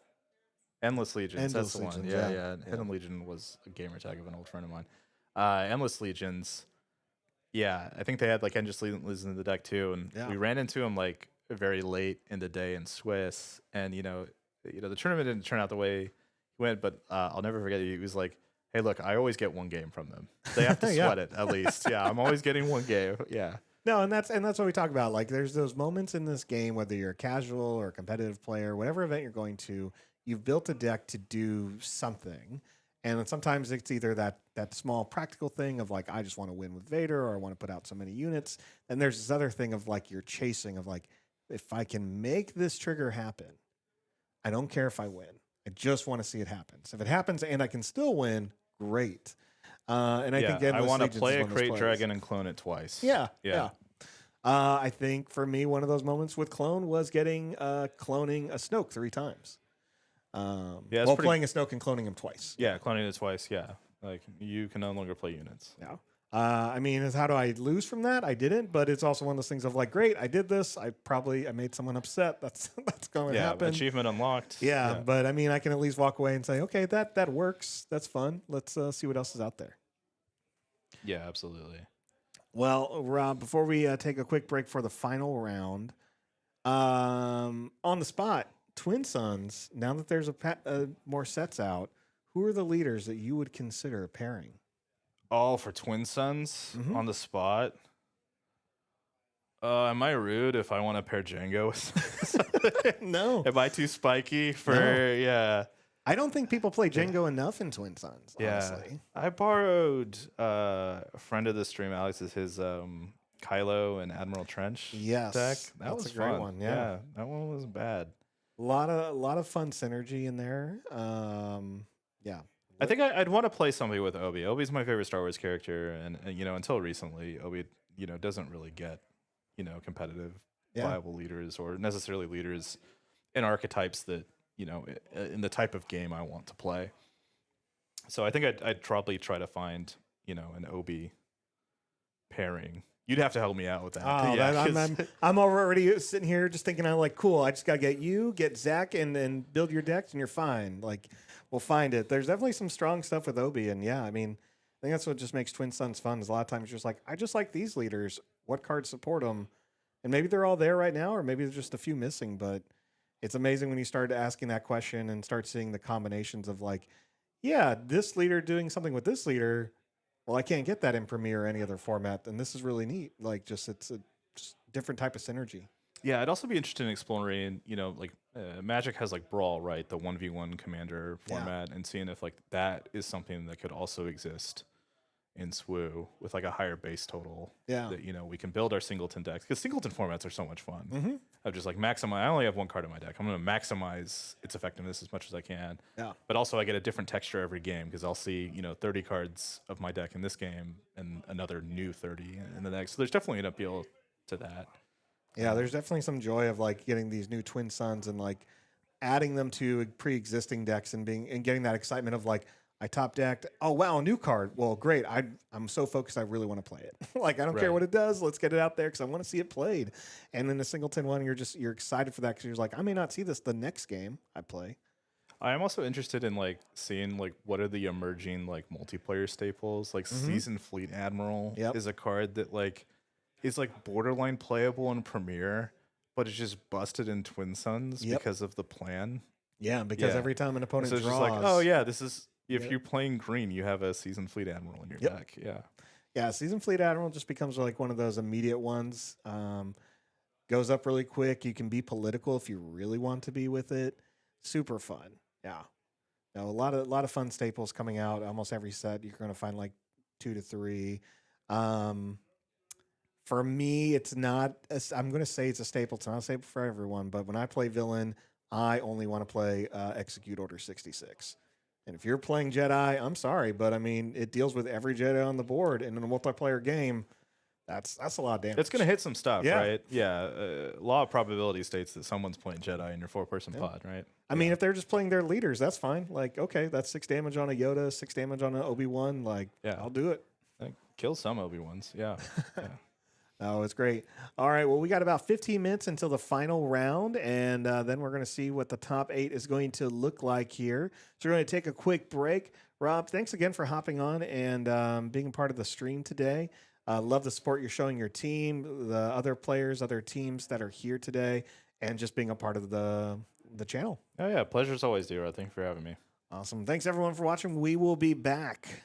Endless Legions? That's the one. Yeah. Hidden Legion was a gamer tag of an old friend of mine. Endless Legions. Yeah, I think they had like Endless Legions in the deck too, and we ran into him like very late in the day in Swiss, and the tournament didn't turn out the way he went, but I'll never forget. He was like, "Hey, look, I always get one game from them. They have to Yeah. sweat it at least. Yeah, I'm always getting one game. Yeah, No, and that's what we talk about. Like, there's those moments in this game, whether you're a casual or a competitive player, whatever event you're going to, you've built a deck to do something, and then sometimes it's either that small practical thing of like, I just want to win with Vader, or I want to put out so many units, and there's this other thing of like you're chasing of like, if I can make this trigger happen, I don't care if I win. I just want to see it happen. So if it happens and I can still win, great. And I think I want to Legions is play a one of those Crate plays. Dragon and clone it twice. Yeah. Yeah. I think for me, one of those moments with clone was getting cloning a Snoke 3 times. it's pretty- playing a Snoke and cloning him twice. Yeah, cloning it twice. Yeah, like you can no longer play units. Yeah. I mean, how do I lose from that? I didn't, but it's also one of those things of like, great, I did this. I made someone upset. That's going to happen. Achievement unlocked. Yeah, but I mean, I can at least walk away and say, okay, that works. That's fun. Let's see what else is out there. Yeah, absolutely. Well, Rob, before we take a quick break for the final round, on the spot, Twin Suns, now that there's more sets out, who are the leaders that you would consider pairing? Oh, for Twin Suns on the spot. Am I rude if I want to pair Django with No. Am I too spiky for No. I don't think people play Django enough in Twin Suns, honestly. I borrowed a friend of the stream, Alex's, his Kylo and Admiral Trench Yes, deck. That that's was a great fun. one, yeah. That one wasn't bad. A lot of fun synergy in there. Yeah. I think I'd want to play somebody with Obi. Obi's my favorite Star Wars character, and until recently, Obi doesn't really get competitive viable leaders or necessarily leaders in archetypes that in the type of game I want to play. So I think I'd probably try to find an Obi pairing. You'd have to help me out with that. Oh, I'm already sitting here just thinking, I'm like, cool. I just got to get Zach and build your decks, and you're fine. Like, we'll find it. There's definitely some strong stuff with Obi, and I mean, I think that's what just makes Twin Suns fun. Is a lot of times you're just like, I just like these leaders. What cards support them? And maybe they're all there right now, or maybe there's just a few missing. But it's amazing when you start asking that question and start seeing the combinations of like, this leader doing something with this leader. Well, I can't get that in Premiere or any other format, and this is really neat. Like, it's a just different type of synergy. Yeah, I'd also be interested in exploring, Magic has like Brawl, right? The 1v1 commander format, and seeing if like that is something that could also exist in SWU with like a higher base total. Yeah. That, we can build our singleton decks, because singleton formats are so much fun. Of just like maximize, I only have one card in my deck. I'm going to maximize its effectiveness as much as I can. Yeah. But also I get a different texture every game, because I'll see, 30 cards of my deck in this game and another new 30 in the next. So there's definitely an appeal to that. Yeah, there's definitely some joy of like getting these new Twin Suns and like adding them to pre-existing decks and getting that excitement of like, I top decked. Oh wow, a new card. Well, great. I'm so focused. I really want to play it. Like, I don't care what it does. Let's get it out there because I want to see it played. And then the singleton one, you're excited for that because you're like, I may not see this the next game I play. I am also interested in like seeing like what are the emerging like multiplayer staples. Like Seasoned Fleet Admiral is a card that like is like borderline playable in Premiere, but it's just busted in Twin Suns because of the plan. Yeah, because every time an opponent so it's draws, just like, oh yeah, this is. If you're playing green, you have a Seasoned Fleet Admiral in your deck. Yeah. Yeah, Seasoned Fleet Admiral just becomes like one of those immediate ones. Goes up really quick. You can be political if you really want to be with it. Super fun. Yeah. Now, a lot of fun staples coming out. Almost every set you're going to find like 2 to 3. For me, it's not. I'm going to say it's a staple. It's not a staple for everyone. But when I play villain, I only want to play Execute Order 66. And if you're playing Jedi, I'm sorry, but I mean, it deals with every Jedi on the board, and in a multiplayer game, that's a lot of damage. It's going to hit some stuff, right? Yeah. Law of probability states that someone's playing Jedi in your 4-person pod, right? I mean, if they're just playing their leaders, that's fine. Like, okay, that's 6 damage on a Yoda, 6 damage on an Obi-Wan. Like, I'll do it. Kill some Obi-Wans, yeah. Oh, it's great. All right, well, we got about 15 minutes until the final round, and then we're going to see what the top 8 is going to look like here. So we're going to take a quick break. Rob, thanks again for hopping on and being a part of the stream today. Love the support you're showing your team, the other players, other teams that are here today, and just being a part of the channel. Oh yeah, pleasure's always, Dira. Thank you for having me. Awesome. Thanks everyone for watching. We will be back.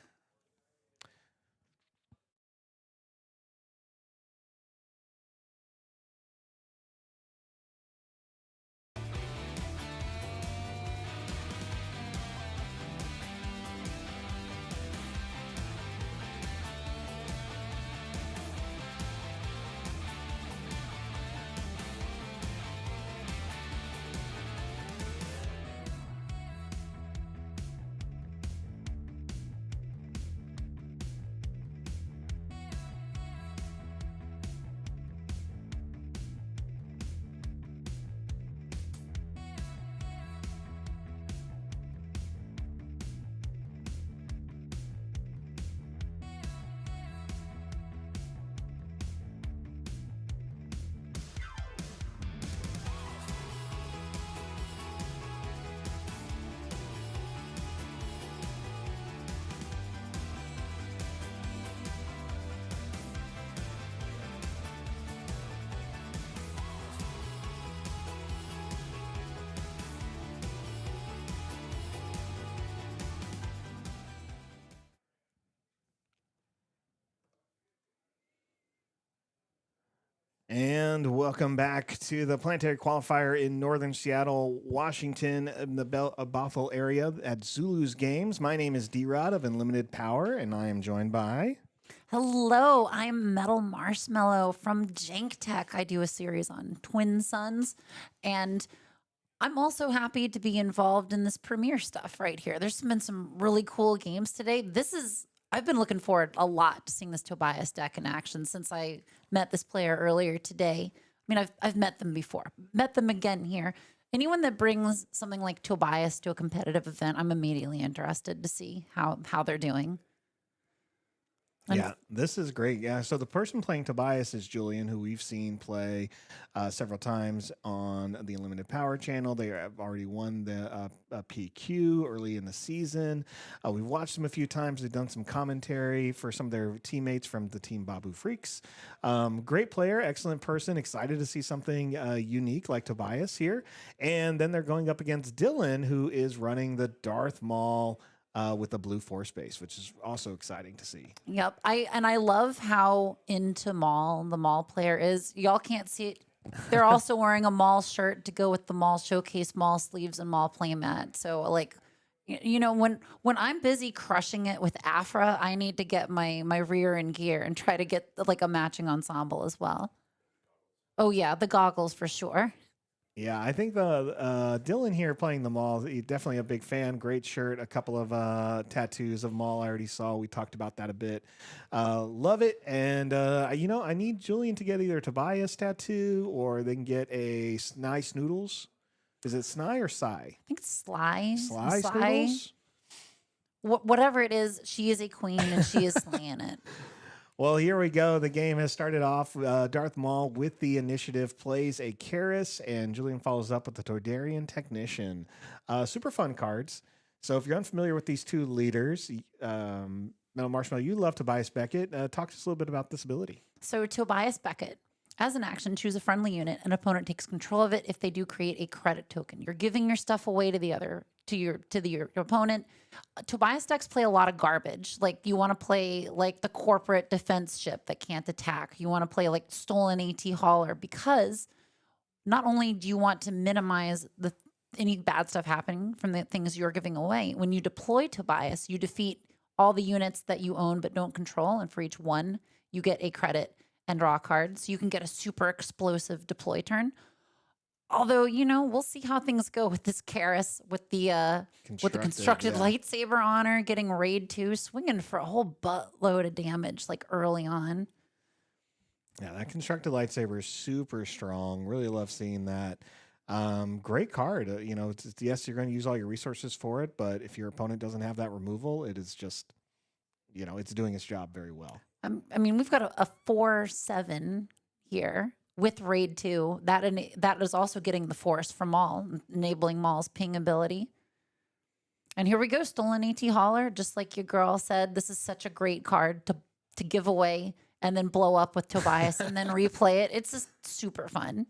And welcome back to the Planetary Qualifier in northern Seattle, Washington, in the Bothell area at Zulus Games. My name is D-Rod of Unlimited Power, and I am joined by... Hello, I'm Metal Marshmallow from Janktech. I do a series on Twin Suns, and I'm also happy to be involved in this premiere stuff right here. There's been some really cool games today. I've been looking forward a lot to seeing this Tobias deck in action since I met this player earlier today. I mean, I've met them before, met them again here. Anyone that brings something like Tobias to a competitive event, I'm immediately interested to see how they're doing. Yeah, this is great. Yeah, so the person playing Tobias is Julian, who we've seen play several times on the Unlimited Power channel. They have already won the PQ early in the season. We've watched them a few times. They've done some commentary for some of their teammates from the team Babu Freaks. Great player, excellent person. Excited to see something unique like Tobias here. And then they're going up against Dylan, who is running the Darth Maul with the blue force base, which is also exciting to see. Yep. I love how into Maul the Maul player is. Y'all can't see it. They're also wearing a Maul shirt to go with the Maul showcase, Maul sleeves, and Maul playmat. So like, you know, when I'm busy crushing it with Afra, I need to get my rear in gear and try to get like a matching ensemble as well. Oh yeah, the goggles for sure. Yeah, I think the Dylan here playing the Maul, he's definitely a big fan. Great shirt, a couple of tattoos of Maul I already saw. We talked about that a bit. Love it. And, you know, I need Julian to get either a Tobias tattoo or they can get a Sny Snoodles. Is it Sny or Psy? I think it's Sly. Sly Snoodles? Whatever it is, she is a queen and she is slaying it. Well, here we go. The game has started off. Darth Maul with the initiative plays a Karis, and Julian follows up with the Tordarian Technician. Super fun cards. So if you're unfamiliar with these two leaders, Metal Marshmallow, you love Tobias Beckett. Talk to us a little bit about this ability. So Tobias Beckett, as an action, choose a friendly unit. An opponent takes control of it if they do create a credit token. You're giving your stuff away to your opponent. Tobias decks play a lot of garbage. Like you want to play like the corporate defense ship that can't attack. You want to play like stolen AT hauler because not only do you want to minimize any bad stuff happening from the things you're giving away. When you deploy Tobias, you defeat all the units that you own but don't control, and for each one, you get a credit and draw a card. So you can get a super explosive deploy turn. Although, you know, we'll see how things go with this Karis, with the constructed lightsaber honor, getting raid 2, swinging for a whole buttload of damage like early on. Yeah, that constructed lightsaber is super strong. Really love seeing that. Great card. You know, yes, you're going to use all your resources for it, but if your opponent doesn't have that removal, it is just, you know, it's doing its job very well. I mean, we've got a 4/7 here. With raid 2, that is also getting the force from Maul, enabling Maul's ping ability. And here we go, stolen AT hauler. Just like your girl said, this is such a great card to give away and then blow up with Tobias and then replay it. It's just super fun.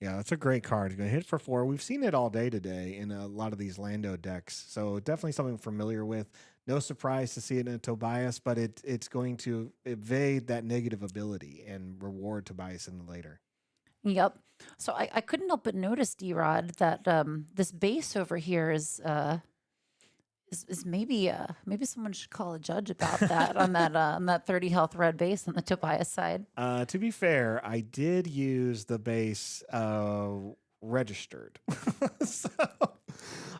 Yeah, that's a great card. Going to hit for 4. We've seen it all day today in a lot of these Lando decks. So definitely something I'm familiar with. No surprise to see it in a Tobias, but it's going to evade that negative ability and reward Tobias in the later. Yep. So I couldn't help but notice, D-Rod, that this base over here is maybe someone should call a judge about that on that 30 health red base on the Tobias side. To be fair, I did use the base registered. So,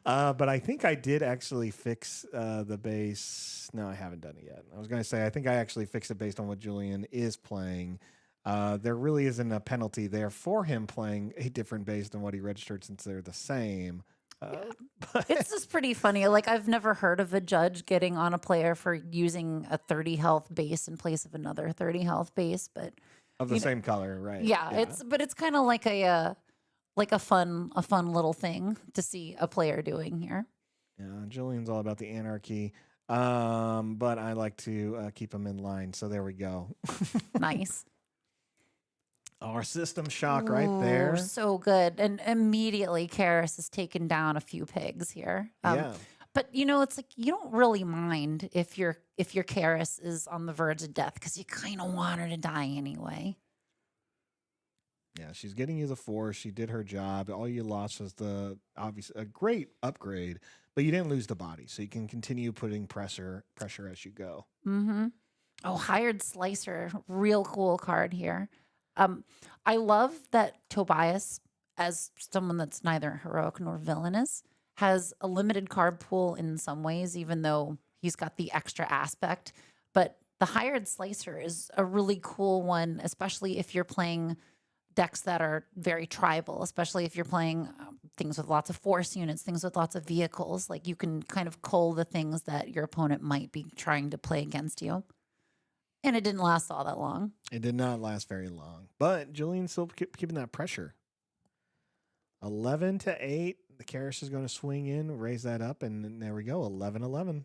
but I think I did actually fix the base. No, I haven't done it yet. I was going to say, I think I actually fixed it based on what Julian is playing. There really isn't a penalty there for him playing a different base than what he registered since they're the same. But It's just pretty funny. Like, I've never heard of a judge getting on a player for using a 30 health base in place of another 30 health base, but of the same color, right? yeah, it's kind of like a fun little thing to see a player doing here. Yeah, Julian's all about the anarchy. But I like to keep him in line. So there we go. Nice. Our system shock right there. Ooh, so good. And immediately Karis has taken down a few pigs here. Yeah. But it's like you don't really mind if your Karis is on the verge of death because you kind of want her to die anyway. Yeah, she's getting you the 4. She did her job. All you lost was a great upgrade, but you didn't lose the body, so you can continue putting pressure as you go. Mm-hmm. Oh, Hired Slicer, real cool card here. I love that Tobias, as someone that's neither heroic nor villainous, has a limited card pool in some ways, even though he's got the extra aspect. But the Hired Slicer is a really cool one, especially if you're playing decks that are very tribal, especially if you're playing things with lots of force units, things with lots of vehicles. Like, you can kind of cull the things that your opponent might be trying to play against you. And it didn't last all that long. It did not last very long, but Julian's still keeping that pressure. 11-8. The Karis is going to swing in, raise that up, and there we go. 11-11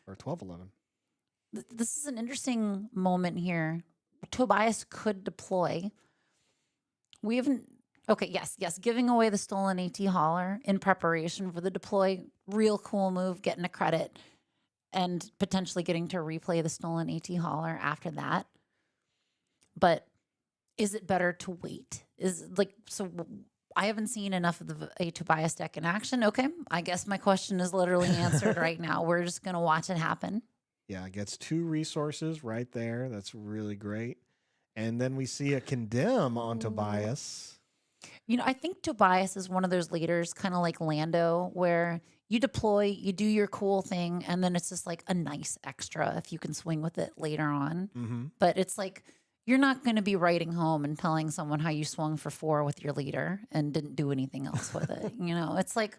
or 12-11. This is an interesting moment here. Tobias could deploy. We haven't. Okay, yes. Giving away the stolen AT hauler in preparation for the deploy. Real cool move, getting a credit. And potentially getting to replay the stolen AT hauler after that. But is it better to wait? I haven't seen enough of a Tobias deck in action. Okay, I guess my question is literally answered right now. We're just going to watch it happen. Yeah, it gets 2 resources right there. That's really great. And then we see a condemn on Tobias. I think Tobias is one of those leaders, kind of like Lando, where you deploy, you do your cool thing, and then it's just like a nice extra if you can swing with it later on. Mm-hmm. But it's like you're not going to be writing home and telling someone how you swung for 4 with your leader and didn't do anything else with it. It's like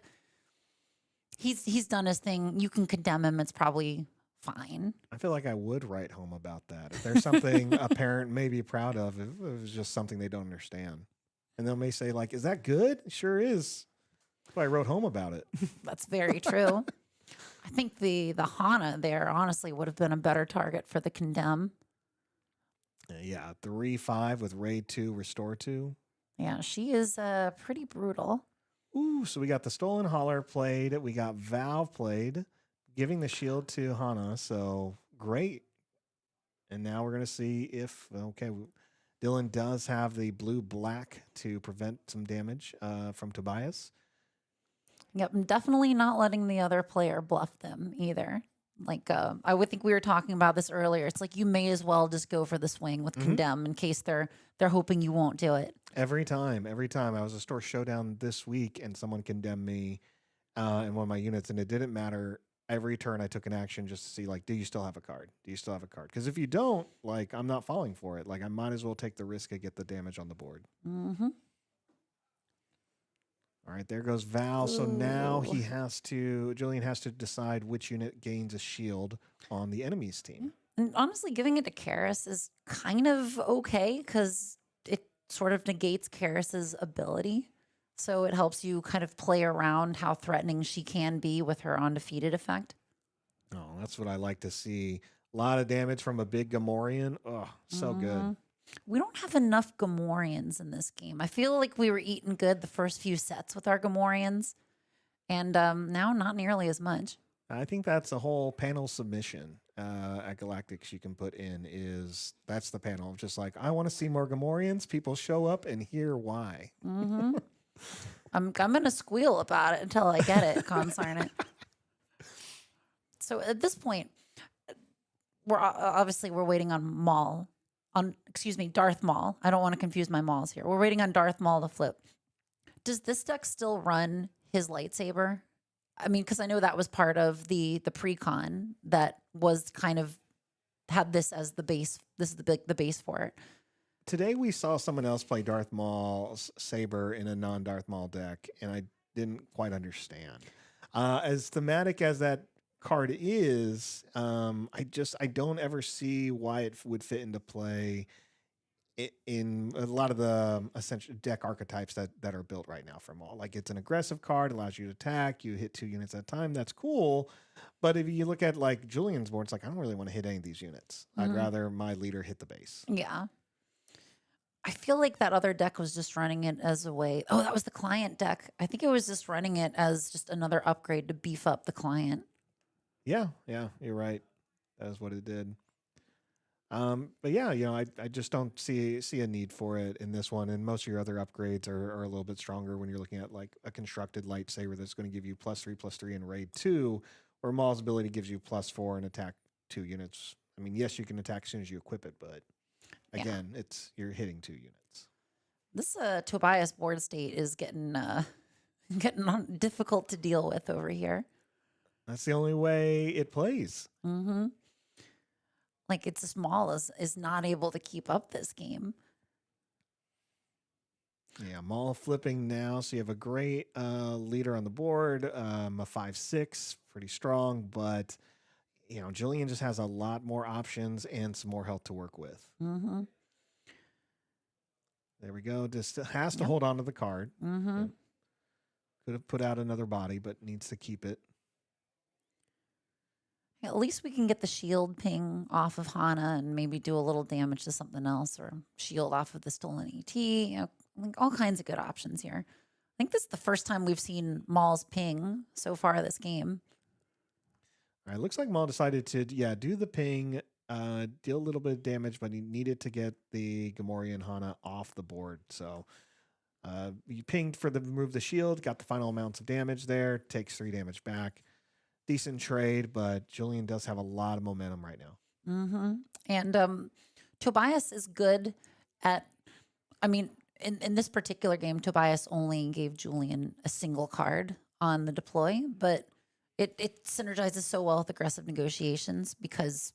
he's done his thing. You can condemn him. It's probably fine. I feel like I would write home about that. If there's something a parent may be proud of, if it was just something they don't understand. And they may say, like, is that good? Sure is. That's why I wrote home about it. That's very true. I think the Hana there honestly would have been a better target for the condemn. Yeah, 3-5 with raid 2, restore 2. Yeah, she is pretty brutal. Ooh, so we got the stolen hauler played. We got Valve played, giving the shield to Hana. So great. And now we're going to see if, Dylan does have the blue-black to prevent some damage from Tobias. Yep, I'm definitely not letting the other player bluff them either. Like, I would think we were talking about this earlier. It's like you may as well just go for the swing with condemn in case they're hoping you won't do it. Every time. I was a store showdown this week, and someone condemned me in one of my units, and it didn't matter. Every turn I took an action just to see, like, do you still have a card? Do you still have a card? Because if you don't, like, I'm not falling for it. Like, I might as well take the risk and get the damage on the board. Mm-hmm. All right, there goes Val. So now Julian has to decide which unit gains a shield on the enemy's team. And honestly, giving it to Karis is kind of okay because it sort of negates Karis's ability. So it helps you kind of play around how threatening she can be with her undefeated effect. Oh, that's what I like to see. A lot of damage from a big Gamorrean. Oh, so good. We don't have enough Gamorreans in this game. I feel like we were eating good the first few sets with our Gamorreans, and now not nearly as much. I think that's a whole panel submission at Galactics you can put in is that's the panel of just like, I want to see more Gamorreans. People show up and hear why. I'm gonna squeal about it until I get it, consarn it. So at this point, we're waiting on Darth Maul. I don't want to confuse my Mauls here. We're waiting on Darth Maul to flip. Does this deck still run his lightsaber? I mean, because I know that was part of the pre-con that was kind of had this as the base. This is the base for it. Today we saw someone else play Darth Maul's saber in a non-Darth Maul deck, and I didn't quite understand. As thematic as that card is, I don't ever see why it would fit into play in a lot of the essential deck archetypes that are built right now for Maul. Like, it's an aggressive card, allows you to attack, you hit 2 units at a time. That's cool. But if you look at like Julian's board, it's like, I don't really want to hit any of these units. I'd rather my leader hit the base. Yeah. I feel like that other deck was just running it as a way. Oh, that was the client deck. I think it was just running it as just another upgrade to beef up the client. Yeah, you're right. That is what it did. But yeah, I just don't see a need for it in this one. And most of your other upgrades are a little bit stronger when you're looking at like a constructed lightsaber that's going to give you +3/+3 in raid 2, where Maul's ability gives you +4 and attack 2 units. I mean, yes, you can attack as soon as you equip it, but again, you're hitting 2 units. This Tobias board state is getting difficult to deal with over here. That's the only way it plays. Like, it's small is not able to keep up this game. Yeah, Maul flipping now. So you have a great leader on the board, a 5/6, pretty strong, but Julian just has a lot more options and some more health to work with. There we go. Just has to hold on to the card. Could have put out another body, but needs to keep it. At least we can get the shield ping off of Hana and maybe do a little damage to something else, or shield off of the stolen ET. Like all kinds of good options here. I think this is the first time we've seen Maul's ping so far this game. All right, looks like Maul decided to do the ping, deal a little bit of damage, but he needed to get the Gamorrean Hana off the board. So you pinged for remove the shield, got the final amounts of damage there, takes 3 damage back. Decent trade, but Julian does have a lot of momentum right now. And Tobias is good at, I mean, in this particular game, Tobias only gave Julian a single card on the deploy, but it synergizes so well with aggressive negotiations because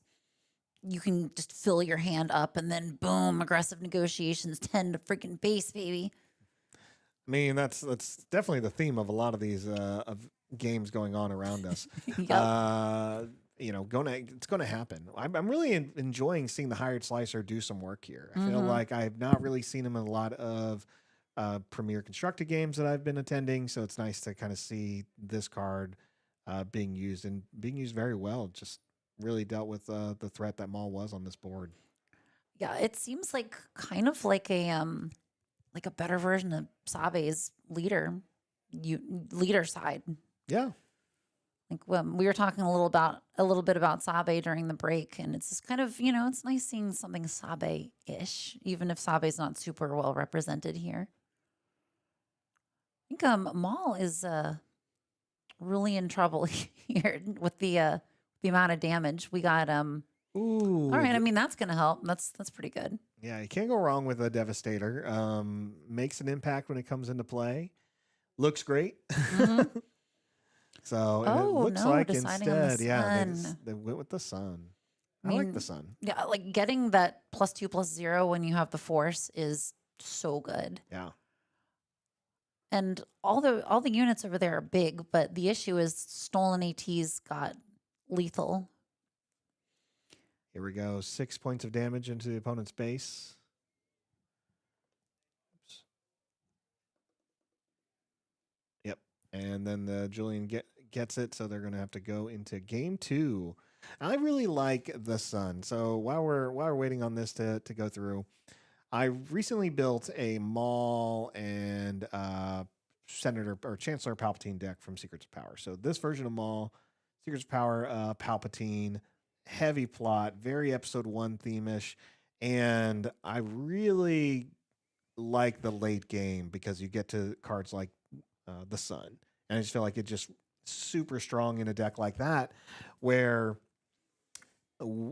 you can just fill your hand up and then boom, aggressive negotiations 10 to freaking base, baby. I mean, that's definitely the theme of a lot of these of games going on around us. It's going to happen. I'm really enjoying seeing the Hired Slicer do some work here. I feel like I've not really seen him in a lot of premier constructed games that I've been attending, so it's nice to kind of see this card being used very well. Just really dealt with the threat that Maul was on this board. Yeah, it seems like kind of like a better version of Sabe's leader side. Yeah. Like we were talking a little bit about Sabe during the break, and it's just kind of, it's nice seeing something Sabe-ish, even if Sabe's not super well represented here. I think Maul is really in trouble here with the amount of damage. We got Ooh. all right, I mean that's gonna help. That's pretty good. Yeah, you can't go wrong with a Devastator. Makes an impact when it comes into play. Looks great. So it looks like instead, they went with the sun. I like the sun. Yeah, like getting that +2/+0 when you have the Force is so good. Yeah. And all the units over there are big, but the issue is stolen AT's got lethal. Here we go. 6 points of damage into the opponent's base. Oops. Yep. And then the Julian gets it, so they're going to have to go into game 2. I really like the sun. So while we're waiting on this to go through, I recently built a Maul and Senator or Chancellor Palpatine deck from Secrets of Power. So this version of Maul, Secrets of Power, Palpatine, heavy plot, very Episode 1 theme-ish, and I really like the late game because you get to cards like the Sun, and I just feel like it just super strong in a deck like that, where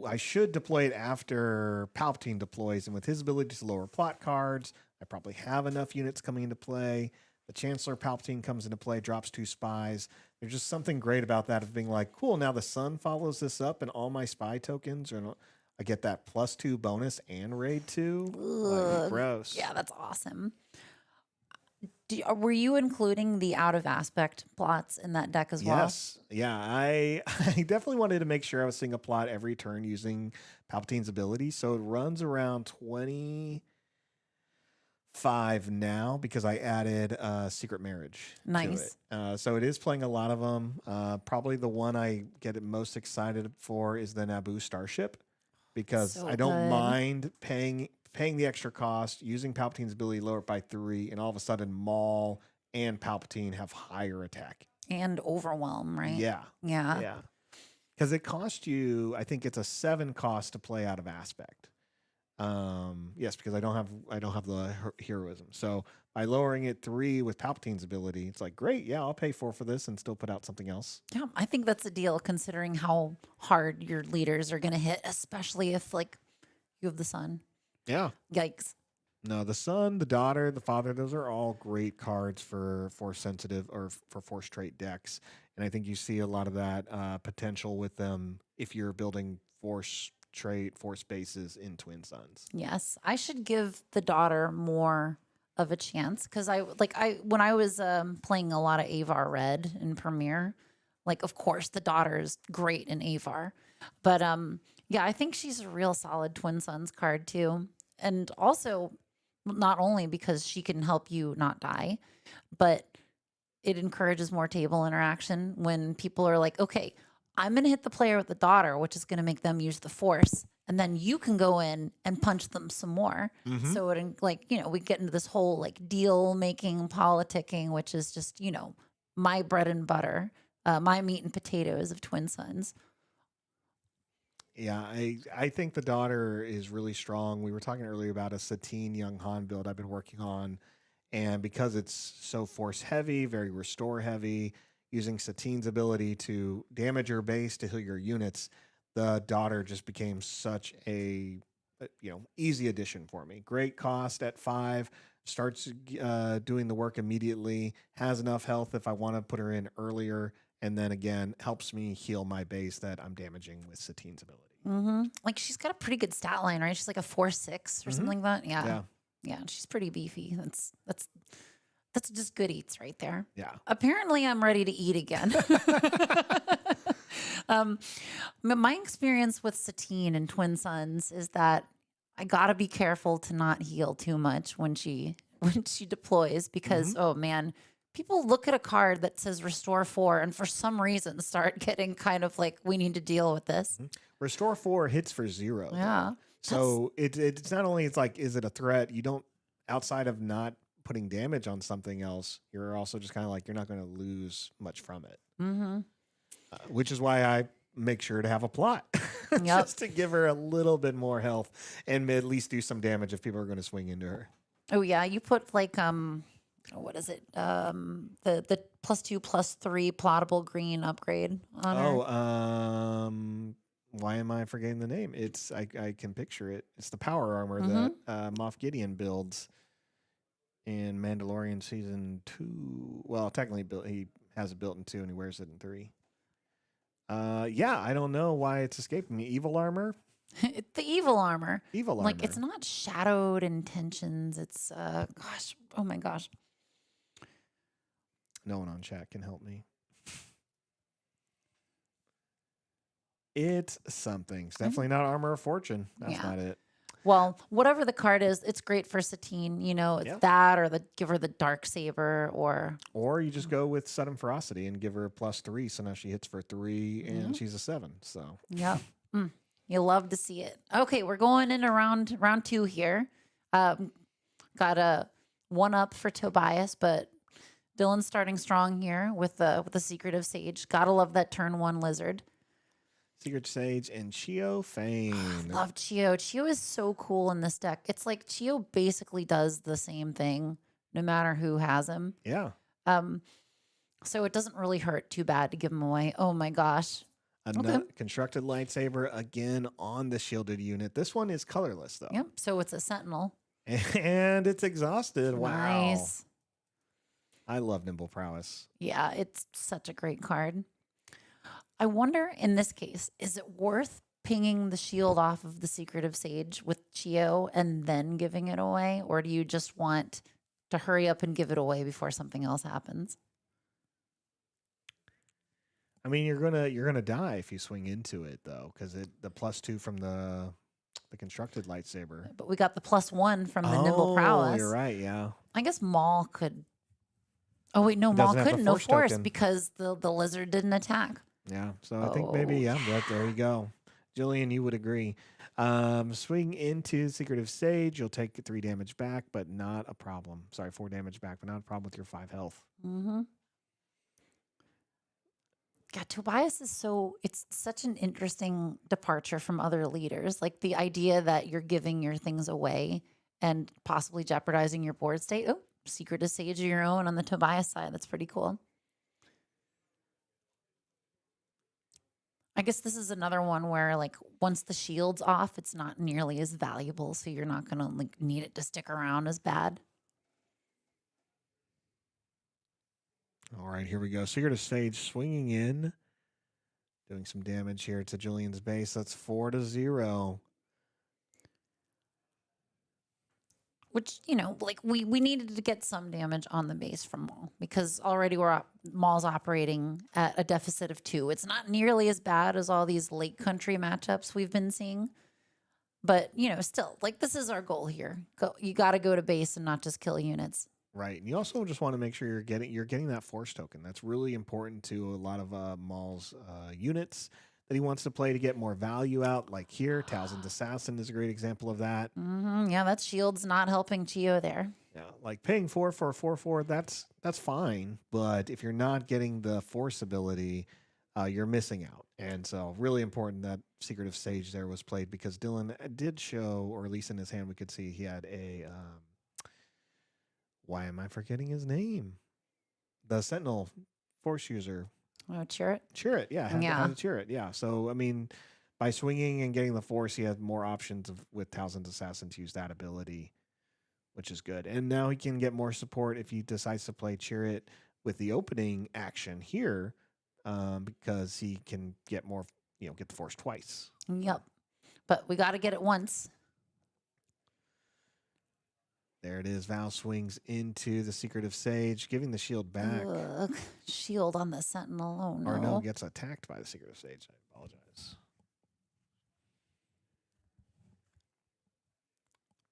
I should deploy it after Palpatine deploys, and with his ability to lower plot cards, I probably have enough units coming into play. The Chancellor Palpatine comes into play, drops 2 spies. There's just something great about that of being like, cool, now the Sun follows this up, and all my spy tokens are. I get that +2 bonus and raid 2. Like, gross. Yeah, that's awesome. Were you including the out of aspect plots in that deck as well? Yes. Yeah, I definitely wanted to make sure I was seeing a plot every turn using Palpatine's ability. So it runs around 25 now because I added Secret Marriage Nice. to it. So it is playing a lot of them. Probably the one I get it most excited for is the Naboo Starship, because So I don't good. mind paying the extra cost, using Palpatine's ability to lower it by 3, and all of a sudden Maul and Palpatine have higher attack. And overwhelm, right? Yeah. Yeah. Yeah. Because it costs you, I think it's a 7 cost to play out of aspect. Yes, because I don't have the heroism. So by lowering it 3 with Palpatine's ability, it's like, great, yeah, I'll pay 4 for this and still put out something else. Yeah, I think that's a deal considering how hard your leaders are going to hit, especially if like you have the Sun. Yeah. Yikes. No, the son, the daughter, the father, those are all great cards for force sensitive or for force trait decks. And I think you see a lot of that potential with them if you're building force trait, force bases in Twin Suns. Yes, I should give the daughter more of a chance because when I was playing a lot of Avar Red in Premiere, like of course the daughter is great in Avar, but yeah, I think she's a real solid Twin Suns card too, and also not only because she can help you not die, but it encourages more table interaction when people are like, okay, I'm going to hit the player with the daughter, which is going to make them use the force. And then you can go in and punch them some more. Mm-hmm. So it we get into this whole like deal making, politicking, which is just, my bread and butter, my meat and potatoes of Twin Suns. Yeah, I think the daughter is really strong. We were talking earlier about a Satine Young Han build I've been working on. And because it's so force heavy, very restore heavy, using Satine's ability to damage your base to heal your units, the daughter just became such a easy addition for me. Great cost at 5, starts doing the work immediately, has enough health if I want to put her in earlier, and then again helps me heal my base that I'm damaging with Satine's ability. Mm-hmm. Like she's got a pretty good stat line, right? She's like a 4/6 or something like that. Yeah. Yeah, she's pretty beefy. That's just good eats right there. Yeah. Apparently, I'm ready to eat again. My experience with Satine and Twin Suns is that I gotta be careful to not heal too much when she deploys because oh man, people look at a card that says restore 4 and for some reason start getting kind of like, we need to deal with this. Restore 4 hits for 0. Yeah. So it's not only, it's like, is it a threat? You don't, outside of not putting damage on something else, you're also just kind of like, you're not going to lose much from it. Mm-hmm. Which is why I make sure to have a plot just to give her a little bit more health and at least do some damage if people are going to swing into her. Oh yeah, you put like what is it? The +2/+3 plottable green upgrade on her. Why am I forgetting the name? It's I can picture it. It's the power armor that Moff Gideon builds in Mandalorian season 2. Well, technically he has it built in 2 and he wears it in 3. Yeah, I don't know why it's escaping me. Evil armor? The evil armor. Evil armor. Like it's not shadowed intentions. It's gosh, oh my gosh. No one on chat can help me. It's something. It's definitely not Armor of Fortune. That's not it. Well, whatever the card is, it's great for Satine. You know, it's Yeah. that or give her the Dark Saber Or you just go with sudden ferocity and give her a +3, so now she hits for 3 and she's a 7. So Yep. You love to see it. Okay, we're going into round 2 here. Got a 1-up for Tobias, but Dylan's starting strong here with the Secretive Sage. Gotta love that turn 1 lizard. Secret Sage and Chio Fane. Love Chio. Chio is so cool in this deck. It's like Chio basically does the same thing no matter who has him. Yeah. So it doesn't really hurt too bad to give him away. Oh my gosh. A constructed lightsaber again on the shielded unit. This one is colorless though. Yep. So it's a Sentinel. And it's exhausted. Wow. Nice. I love Nimble Prowess. Yeah, it's such a great card. I wonder in this case, is it worth pinging the shield off of the Secretive Sage with Chio and then giving it away? Or do you just want to hurry up and give it away before something else happens? I mean, you're gonna die if you swing into it though, because the +2 from the constructed lightsaber. But we got the +1 from the Nimble Prowess. You're right. Yeah. I guess Maul could. Oh wait, no, It Maul doesn't have the couldn't. No force force token. because the lizard didn't attack. Yeah. So I think maybe there you go. Jillian, you would agree. Swing into Secretive Sage. You'll take 3 damage back, but not a problem. Sorry, 4 damage back, but not a problem with your 5 health. Mm-hmm. God, Tobias is it's such an interesting departure from other leaders. Like the idea that you're giving your things away and possibly jeopardizing your board state. Oh, Secretive Sage of your own on the Tobias side. That's pretty cool. I guess this is another one where like once the shield's off, it's not nearly as valuable. So you're not going to like need it to stick around as bad. All right, here we go. Secretive Sage swinging in, doing some damage here to Jillian's base. That's 4-0. Which, you know, like we needed to get some damage on the base from Maul because already Maul's operating at a deficit of 2. It's not nearly as bad as all these lake country matchups we've been seeing. But, you know, still, like this is our goal here. You got to go to base and not just kill units. Right. And you also just want to make sure you're getting that force token. That's really important to a lot of Maul's units that he wants to play to get more value out. Like here, Towson's Assassin is a great example of that. Mm-hmm. Yeah, that shield's not helping Chio there. Yeah, like paying 4 for a 4/4, that's fine. But if you're not getting the force ability, you're missing out. And so really important that Secretive Sage there was played because Dylan did show, or at least in his hand we could see he had a why am I forgetting his name? The Sentinel Force user. Oh, Chirrut? Chirrut, yeah. Had a Chirrut, yeah. So, I mean, by swinging and getting the Force, he had more options with Towson's Assassin to use that ability, which is good. And now he can get more support if he decides to play Chirrut with the opening action here because he can get more, get the Force twice. Yep. But we got to get it once. There it is. Val swings into the Secretive Sage, giving the shield back. Ugh, shield on the Sentinel. Oh, no. Or no, gets attacked by the Secretive Sage. I apologize.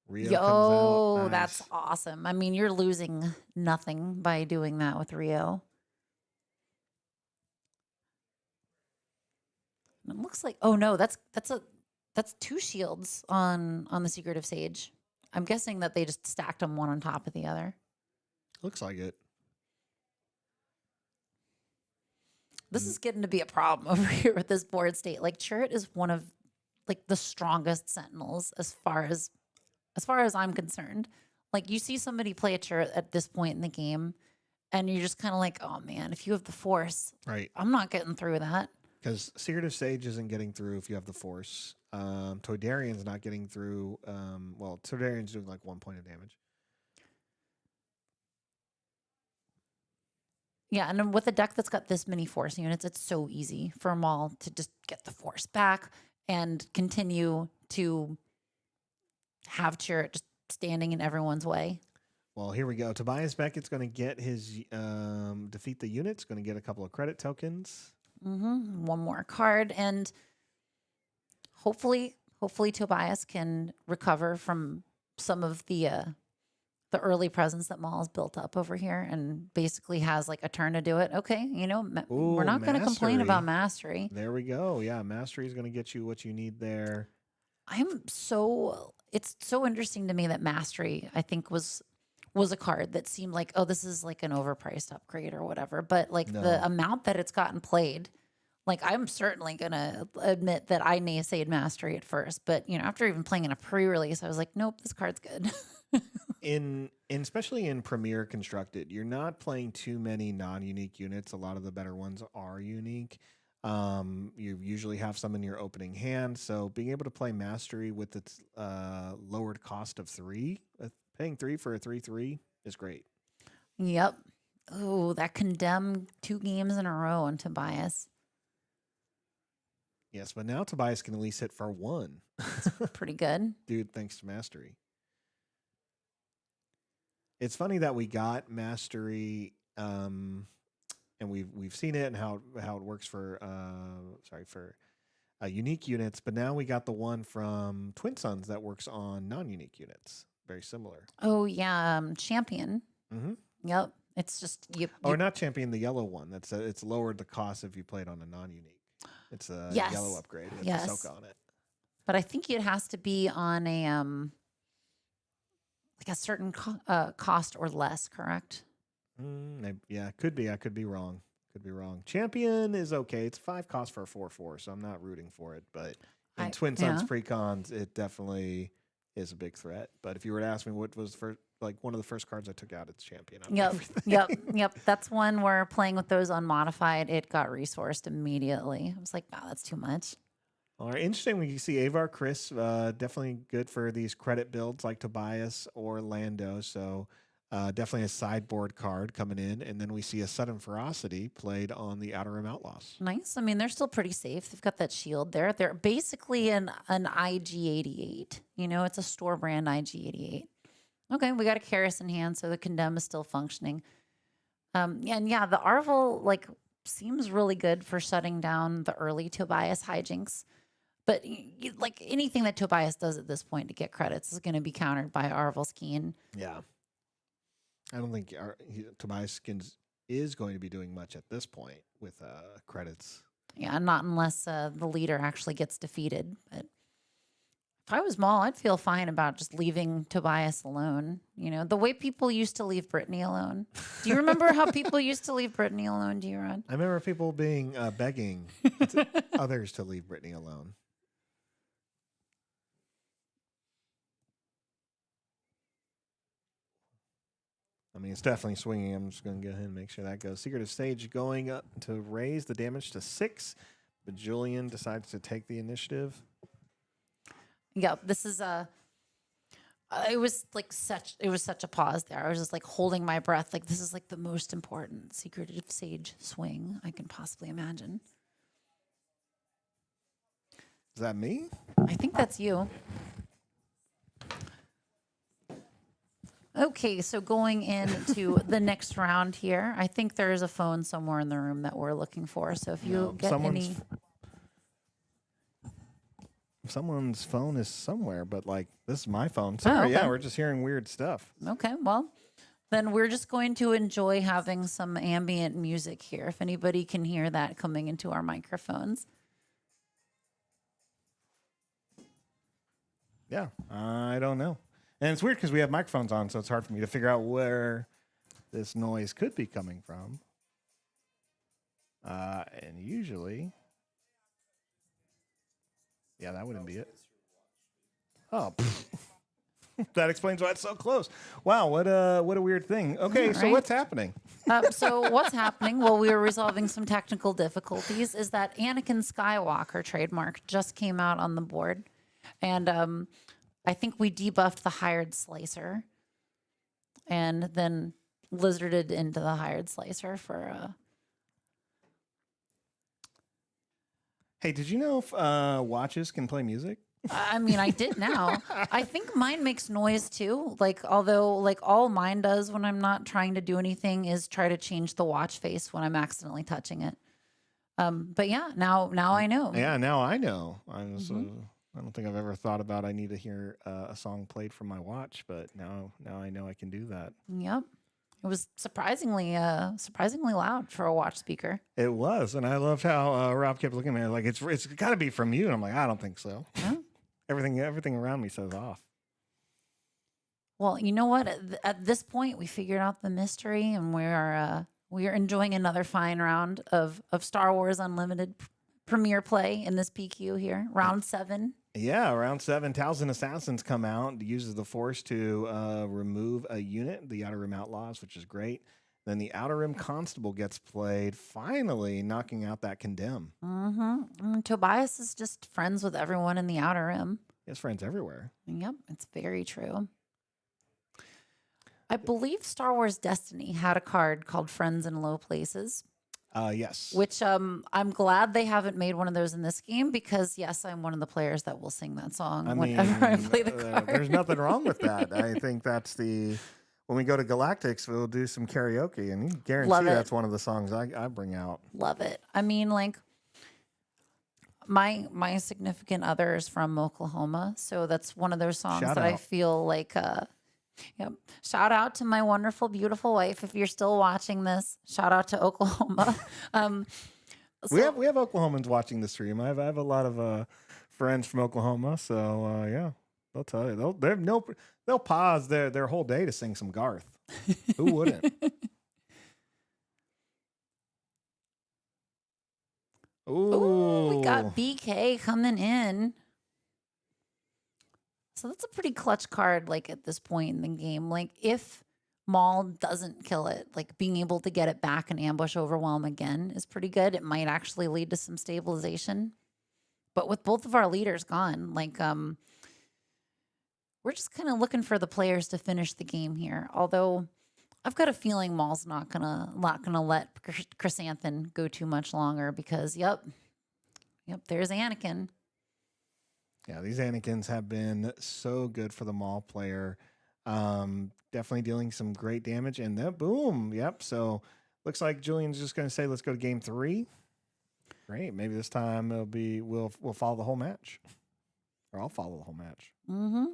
Rio comes out. Nice. That's awesome. I mean, you're losing nothing by doing that with Rio. And it looks like, oh no, that's 2 shields on the Secretive Sage. I'm guessing that they just stacked them one on top of the other. Looks like it. This is getting to be a problem over here with this board state. Like Chirrut is one of like the strongest Sentinels as far as I'm concerned. Like you see somebody play a Chirrut at this point in the game, and you're just kind of like, oh man, if you have the Force, right? I'm not getting through that. Because Secretive Sage isn't getting through if you have the Force. Toydarian's not getting through. Well, Toydarian's doing like 1 point of damage. Yeah, and with a deck that's got this many Force units, it's so easy for Maul to just get the Force back and continue to have Chirrut just standing in everyone's way. Well, here we go. Tobias Beckett's going to get his defeat the units, going to get a couple of credit tokens. Mm-hmm. One more card, and hopefully hopefully Tobias can recover from some of the early presence that Maul's built up over here and basically has like a turn to do it. Okay, we're not going to complain about mastery. There we go. Yeah, mastery is going to get you what you need there. It's so interesting to me that mastery, I think, was a card that seemed like, oh, this is like an overpriced upgrade or whatever. But like the amount that it's gotten played, like I'm certainly gonna admit that I naysayed mastery at first, but after even playing in a pre-release, I was like, nope, this card's good. Especially in Premier Constructed, you're not playing too many non-unique units. A lot of the better ones are unique. You usually have some in your opening hand, so being able to play mastery with its lowered cost of 3, paying 3 for a 3/3 is great. Yep. Oh, that condemned 2 games in a row on Tobias. Yes, but now Tobias can at least hit for 1. Pretty good. Dude, thanks to mastery. It's funny that we got mastery, and we've seen it and how it works for unique units, but now we got the one from Twin Suns that works on non-unique units. Very similar. Oh yeah, Champion. Mm-hmm. Yep. It's just or not Champion, the yellow one. It's lowered the cost if you played on a non-unique. It's a yellow upgrade. It's a soak on it. But I think it has to be on a like a certain cost or less, correct? Yeah, could be. I could be wrong. Champion is okay. It's 5 cost for a 4/4, so I'm not rooting for it. But in Twin Suns precons, it definitely is a big threat. But if you were to ask me what was one of the first cards I took out, it's Champion. Yep. That's one where playing with those unmodified, it got resourced immediately. I was like, wow, that's too much. All right, interesting. We see Avar Chris, definitely good for these credit builds like Tobias or Lando. So definitely a sideboard card coming in. And then we see a Sudden Ferocity played on the Outer Rim Outlaws. Nice. I mean, they're still pretty safe. They've got that shield there. They're basically an IG-88. It's a store brand IG-88. Okay, we got a Karis in hand, so the Condemn is still functioning. The Arvel seems really good for shutting down the early Tobias hijinks. But anything that Tobias does at this point to get credits is going to be countered by Arvel's Keen. Yeah. I don't think Tobias Skins is going to be doing much at this point with credits. Yeah, not unless the leader actually gets defeated. But if I was Maul, I'd feel fine about just leaving Tobias alone. The way people used to leave Brittany alone. Do you remember how people used to leave Brittany alone, G-Rod? I remember people begging others to leave Brittany alone. I mean, it's definitely swinging. I'm just going to go ahead and make sure that goes. Secretive Stage going up to raise the damage to 6, but Julian decides to take the initiative. Yeah, this is it was such a pause there. I was just holding my breath. This is the most important Secretive Sage swing I can possibly imagine. Is that me? I think that's you. Okay, so going into the next round here, I think there is a phone somewhere in the room that we're looking for. So if you get any... Someone's phone is somewhere, but this is my phone. Sorry, yeah, we're just hearing weird stuff. Okay, well, then we're just going to enjoy having some ambient music here. If anybody can hear that coming into our microphones. Yeah, I don't know. And it's weird because we have microphones on, so it's hard for me to figure out where this noise could be coming from. And usually... Yeah, that wouldn't be it. Oh, that explains why it's so close. Wow, what a weird thing. Okay, so what's happening? So what's happening while we were resolving some technical difficulties is that Anakin Skywalker trademark just came out on the board. And I think we debuffed the Hired Slicer and then lizarded into the Hired Slicer for... Hey, did you know if watches can play music? I mean, I did now. I think mine makes noise too. Although all mine does when I'm not trying to do anything is try to change the watch face when I'm accidentally touching it. But yeah, now I know. Yeah, now I know. I don't think I've ever thought about I need to hear a song played from my watch, but now I know I can do that. Yep. It was surprisingly loud for a watch speaker. It was, and I loved how Rob kept looking at me like it's got to be from you, and I'm like, I don't think so. Yeah. Everything around me says off. Well, you know what? At this point, we figured out the mystery, and we are enjoying another fine round of Star Wars Unlimited premiere play in this PQ here, round 7. Yeah, round 7, Talzin Assassins come out, uses the Force to remove a unit, the Outer Rim Outlaws, which is great. Then the Outer Rim Constable gets played, finally knocking out that Condemn. Tobias is just friends with everyone in the Outer Rim. He has friends everywhere. Yep, it's very true. I believe Star Wars Destiny had a card called Friends in Low Places. Yes. Which I'm glad they haven't made one of those in this game because, yes, I'm one of the players that will sing that song whenever I play the card. There's nothing wrong with that. I think that's when we go to Galactics, we'll do some karaoke, and you guarantee that's one of the songs I bring out. Love it. I mean, like, my significant other is from Oklahoma, so that's one of those songs I feel like yep. Shout out to my wonderful, beautiful wife. If you're still watching this, shout out to Oklahoma. We have Oklahomans watching the stream. I have a lot of friends from Oklahoma, so yeah, they'll tell you they'll pause their whole day to sing some Garth. Who wouldn't? Ooh, we got BK coming in. So that's a pretty clutch card, like, at this point in the game. Like, if Maul doesn't kill it, like, being able to get it back and ambush overwhelm again is pretty good. It might actually lead to some stabilization. But with both of our leaders gone, like, we're just kind of looking for the players to finish the game here. Although I've got a feeling Maul's not gonna let Chrysanthemum go too much longer because, yep, there's Anakin. Yeah, these Anakins have been so good for the Maul player. Definitely dealing some great damage. And then, boom, yep. So looks like Julian's just going to say, let's go to game 3. Great. Maybe this time we'll follow the whole match. Or I'll follow the whole match. Mm-hmm.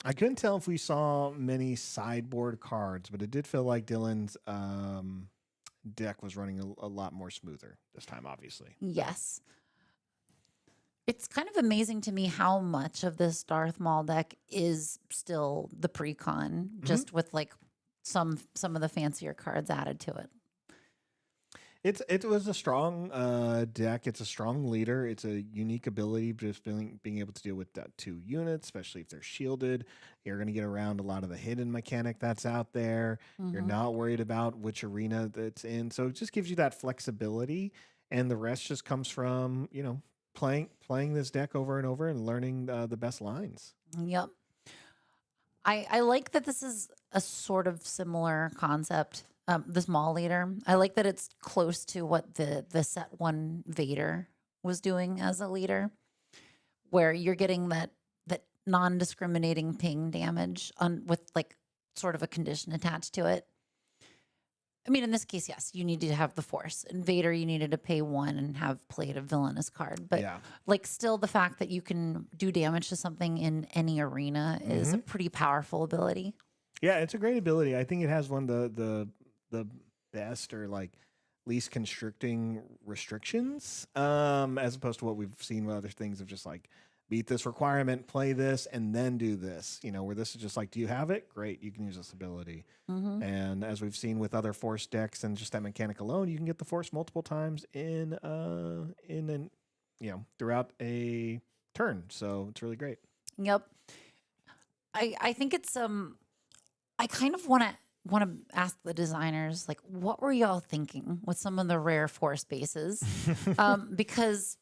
I couldn't tell if we saw many sideboard cards, but it did feel like Dylan's deck was running a lot more smoother this time, obviously. Yes. It's kind of amazing to me how much of this Darth Maul deck is still the pre-con, just with like some of the fancier cards added to it. It was a strong deck. It's a strong leader. It's a unique ability, just being able to deal with 2 units, especially if they're shielded. You're going to get around a lot of the hidden mechanic that's out there. You're not worried about which arena that's in. So it just gives you that flexibility, and the rest just comes from, playing this deck over and over and learning the best lines. Yep. I like that this is a sort of similar concept. This Maul leader, I like that it's close to what the set 1 Vader was doing as a leader, where you're getting that non-discriminating ping damage with like sort of a condition attached to it. I mean, in this case, yes, you needed to have the Force. In Vader, you needed to pay 1 and have played a villainous card. But like, still, the fact that you can do damage to something in any arena is a pretty powerful ability. Yeah, it's a great ability. I think it has one of the best or like least constricting restrictions, as opposed to what we've seen with other things of just like beat this requirement, play this, and then do this. Where this is just like, do you have it? Great, you can use this ability. And as we've seen with other Force decks and just that mechanic alone, you can get the Force multiple times in throughout a turn. So it's really great. Yep. I think it's I kind of want to ask the designers, like, what were y'all thinking with some of the rare Force bases? Because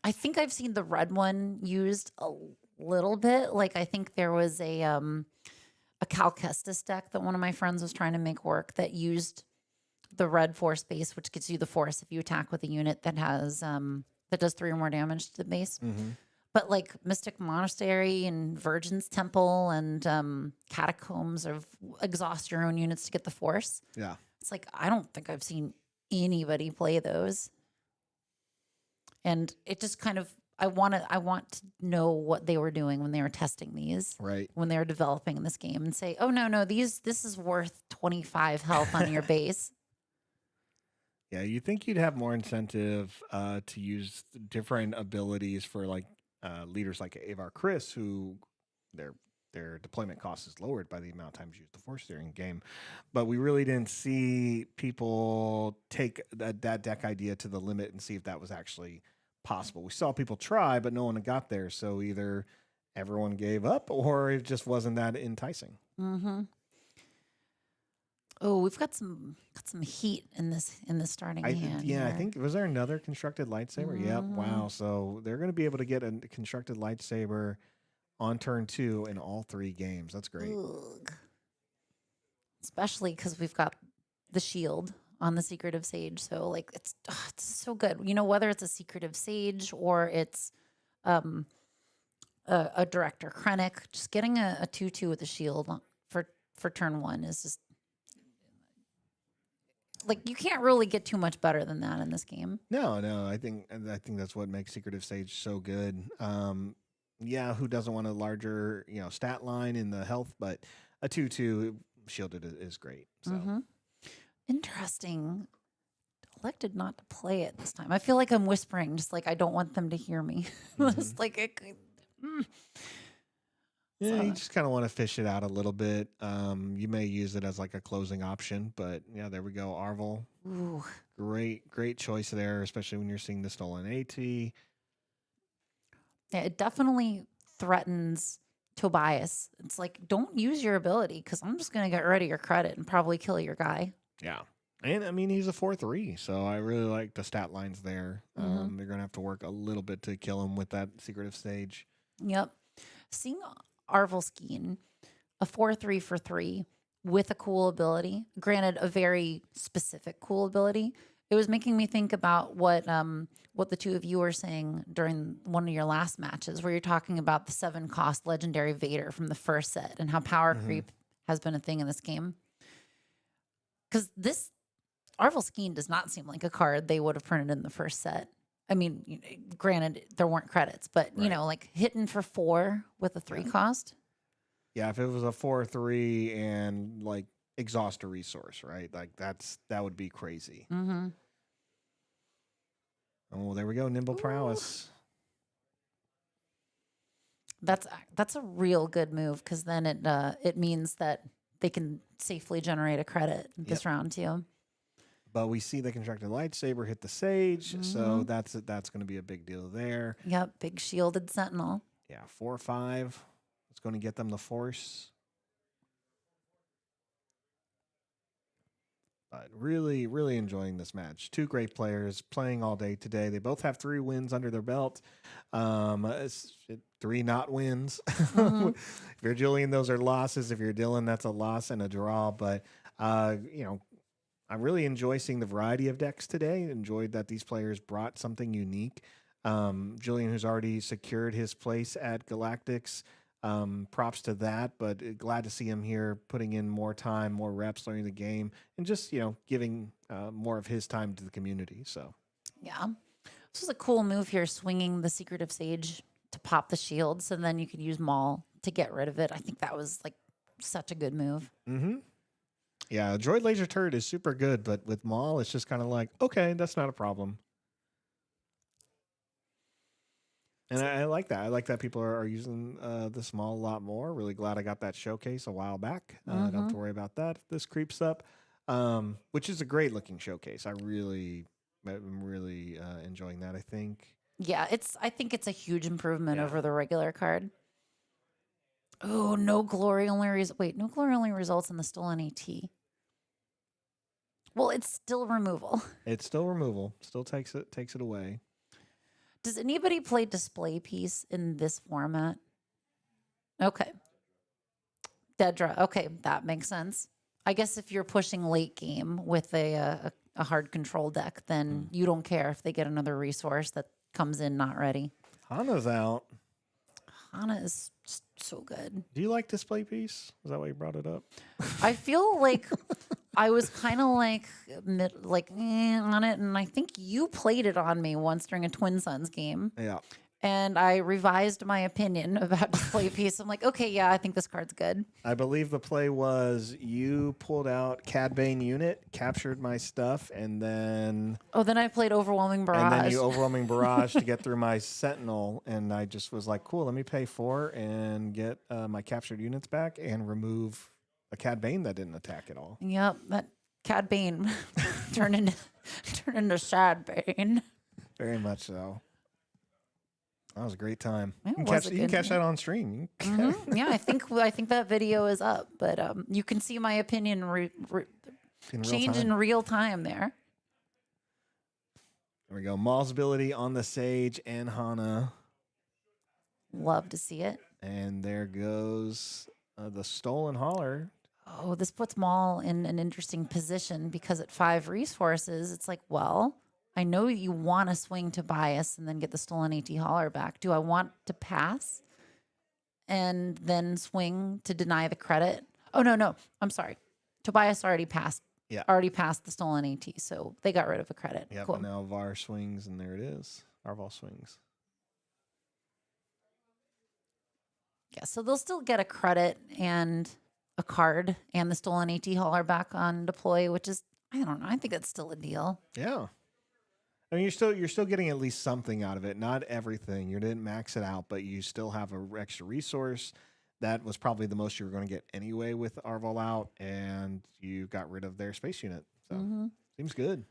I think I've seen the red one used a little bit. Like, I think there was a Cal Kestis deck that one of my friends was trying to make work that used the red Force base, which gets you the Force if you attack with a unit that has that does 3 or more damage to the base. But like Mystic Monastery and Virgin's Temple and Catacombs of exhaust your own units to get the Force. Yeah. It's like, I don't think I've seen anybody play those. And it just kind of I want to know what they were doing when they were testing these, Right. when they were developing this game, and say, oh no, this is worth 25 health on your base. Yeah, you think you'd have more incentive to use different abilities for like leaders like Avar Chris, who their deployment cost is lowered by the amount of times you use the force steering game. But we really didn't see people take that deck idea to the limit and see if that was actually possible. We saw people try, but no one got there. So either everyone gave up or it just wasn't that enticing. Mm-hmm. Oh, we've got some heat in this starting hand. Yeah, I here. think was there another constructed lightsaber? Yep. Mhm. Wow. So they're going to be able to get a constructed lightsaber on turn 2 in all 3 games. That's great. Ugh. Especially because we've got the shield on the Secretive Sage. So like it's so good. You know, whether it's a Secretive Sage or it's a Director Krennic, just getting a 2/2 with a shield for turn 1 is just like you can't really get too much better than that in this game. No, I think that's what makes Secretive Sage so good. Yeah, who doesn't want a larger, stat line in the health, but a 2/2 shielded is great. So Mhm. Interesting. Elected not to play it this time. I feel like I'm whispering, just like I don't want them to hear me. It's like yeah, So- you just kind of want to fish it out a little bit. You may use it as like a closing option, but yeah, there we go. Arvel, ooh. great choice there, especially when you're seeing the stolen AT. Yeah, it definitely threatens Tobias. It's like, don't use your ability because I'm just going to get rid of your credit and probably kill your guy. Yeah. And I mean, he's a 4/3, so I really like the stat lines there. Mhm. They're going to have to work a little bit to kill him with that Secretive Sage. Yep. Seeing Arvelskeen, a 4/3 for 3 with a cool ability, granted, a very specific cool ability. It was making me think about what the two of you were saying during one of your last matches, where you're talking about the 7-cost legendary Vader from the first set and how power Mhm. creep has been a thing in this game. Because this Arvelskeen does not seem like a card they would have printed in the first set. I mean, granted, there weren't credits, but Right. like hitting for 4 with a 3 cost. Yeah, if it was a 4/3 and like exhaust a resource, right? Like that would be crazy. Mm-hmm. Oh, there we go. Nimble prowess. That's a real good move because then it means that they can safely generate a credit this round too. But we see the constructed lightsaber hit the sage, so that's going to be a big deal there. Yep, big shielded sentinel. Yeah, 4/5. It's going to get them the force. But really, really enjoying this match. 2 great players playing all day today. They both have 3 wins under their belt. 3 not wins. If you're Julian, those are losses. If you're Dylan, that's a loss and a draw. But I really enjoy seeing the variety of decks today. Enjoyed that these players brought something unique. Julian, who's already secured his place at Galactics, props to that, but glad to see him here putting in more time, more reps, learning the game, and just, giving more of his time to the community. So, Yeah, this was a cool move here, swinging the Secretive Sage to pop the shields, and then you could use Maul to get rid of it. I think that was like such a good move. Yeah, Droid Laser Turret is super good, but with Maul, it's just kind of like, okay, that's not a problem. And I like that. I like that people are using this Maul a lot more. Really glad I got that showcase a while back. I don't have to worry about that if this creeps up, which is a great looking showcase. I'm really enjoying that, I think. Yeah, I think it's a huge improvement Yeah. over the regular card. Oh, no glory only results in the stolen AT. Well, it's still removal. It's still removal. Still takes it away. Does anybody play display piece in this format? Okay. Dedra. Okay, that makes sense. I guess if you're pushing late game with a hard control deck, then you don't care if they get another resource that comes in not ready. Hana's out. Hana is just so good. Do you like display piece? Is that why you brought it up? I feel like I was kind of like on it, and I think you played it on me once during a Twin Sons game. Yeah. And I revised my opinion about display piece. I'm like, okay, yeah, I think this card's good. I believe the play was you pulled out Cad Bane unit, captured my stuff, and then Then I played Overwhelming Barrage. and then you overwhelming barrage to get through my Sentinel, and I just was like, cool, let me pay 4 and get my captured units back and remove a Cad Bane that didn't attack at all. Yep, that Cad Bane turned into Sad Bane. Very much so. That was a great time. It You was a can good catch time. that on stream. Yeah, I think that video is up, but you can see my opinion In real change time. in real time there. There we go. Maul's ability on the Sage and Hana. Love to see it. And there goes the Stolen Hauler. Oh, this puts Maul in an interesting position because at 5 resources, it's like, well, I know you want to swing to bias and then get the stolen AT hauler back. Do I want to pass and then swing to deny the credit? Oh, no. I'm sorry. Tobias already passed. Yeah. Already passed the stolen AT, so they got rid of a credit. Yep, Cool. and now Var swings, and there it is. Arval swings. Yeah, so they'll still get a credit and a card and the stolen AT hauler back on deploy, which is, I don't know. I think that's still a deal. Yeah. I mean, you're still getting at least something out of it. Not everything. You didn't max it out, but you still have an extra resource. That was probably the most you were going to get anyway with Arval out, and you got rid of their space unit. So seems good.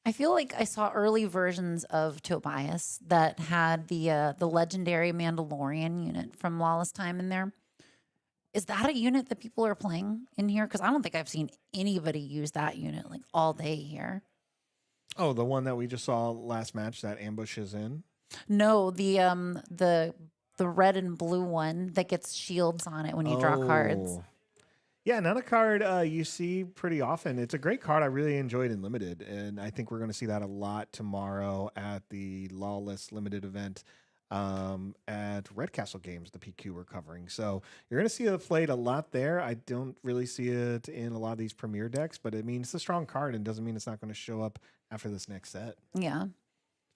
I feel like I saw early versions of Tobias that had the legendary Mandalorian unit from Lawless Time in there. Is that a unit that people are playing in here? Because I don't think I've seen anybody use that unit like all day here. Oh, the one that we just saw last match that Ambush is in? No, the red and blue one that gets shields on it when you draw cards. Oh. Yeah, another card you see pretty often. It's a great card. I really enjoyed in Limited, and I think we're going to see that a lot tomorrow at the Lawless Limited event at Red Castle Games, the PQ we're covering. So you're going to see it played a lot there. I don't really see it in a lot of these Premier decks, but it means it's a strong card and doesn't mean it's not going to show up after this next set. Yeah.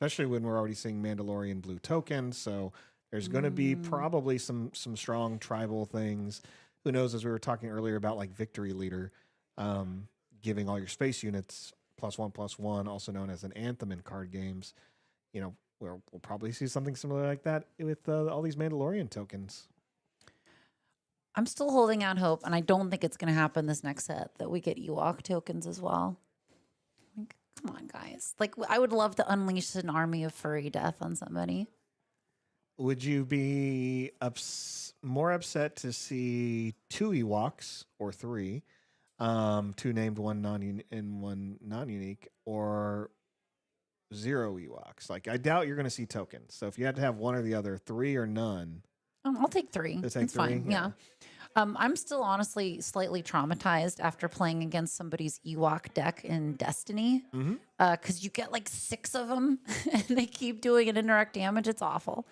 Especially when we're already seeing Mandalorian blue tokens. So there's going to be probably some strong tribal things. Who knows, as we were talking earlier about like Victory Leader, giving all your space units +1/+1, also known as an anthem in card games. You know, we'll probably see something similar like that with all these Mandalorian tokens. I'm still holding out hope, and I don't think it's going to happen this next set that we get Ewok tokens as well. Like, come on, guys. Like, I would love to unleash an army of furry death on somebody. Would you be more upset to see 2 Ewoks or 3, 2 named, one non-unique, or 0 Ewoks? Like, I doubt you're going to see tokens. So if you had to have one or the other, 3 or none. I'll take 3. You'll take It's 3? fine. Yeah. I'm still honestly slightly traumatized after playing against somebody's Ewok deck in Destiny. Because you get like 6 of them and they keep doing an indirect damage. It's awful.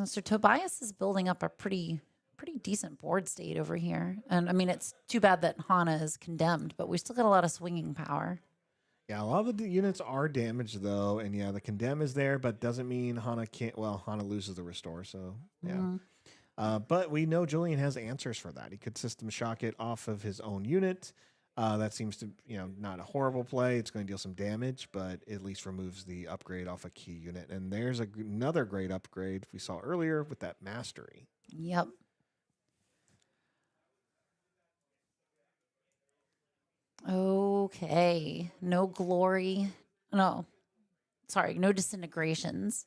So Tobias is building up a pretty decent board state over here. And I mean, it's too bad that Hana is condemned, but we still got a lot of swinging power. Yeah, a lot of the units are damaged though, and yeah, the condemn is there, but doesn't mean Hana can't. Well, Hana loses the restore, so yeah. But we know Julian has answers for that. He could system shock it off of his own unit. That seems to, not a horrible play. It's going to deal some damage, but at least removes the upgrade off a key unit. And there's another great upgrade we saw earlier with that mastery. Yep. Okay. No glory. No. Sorry, no disintegrations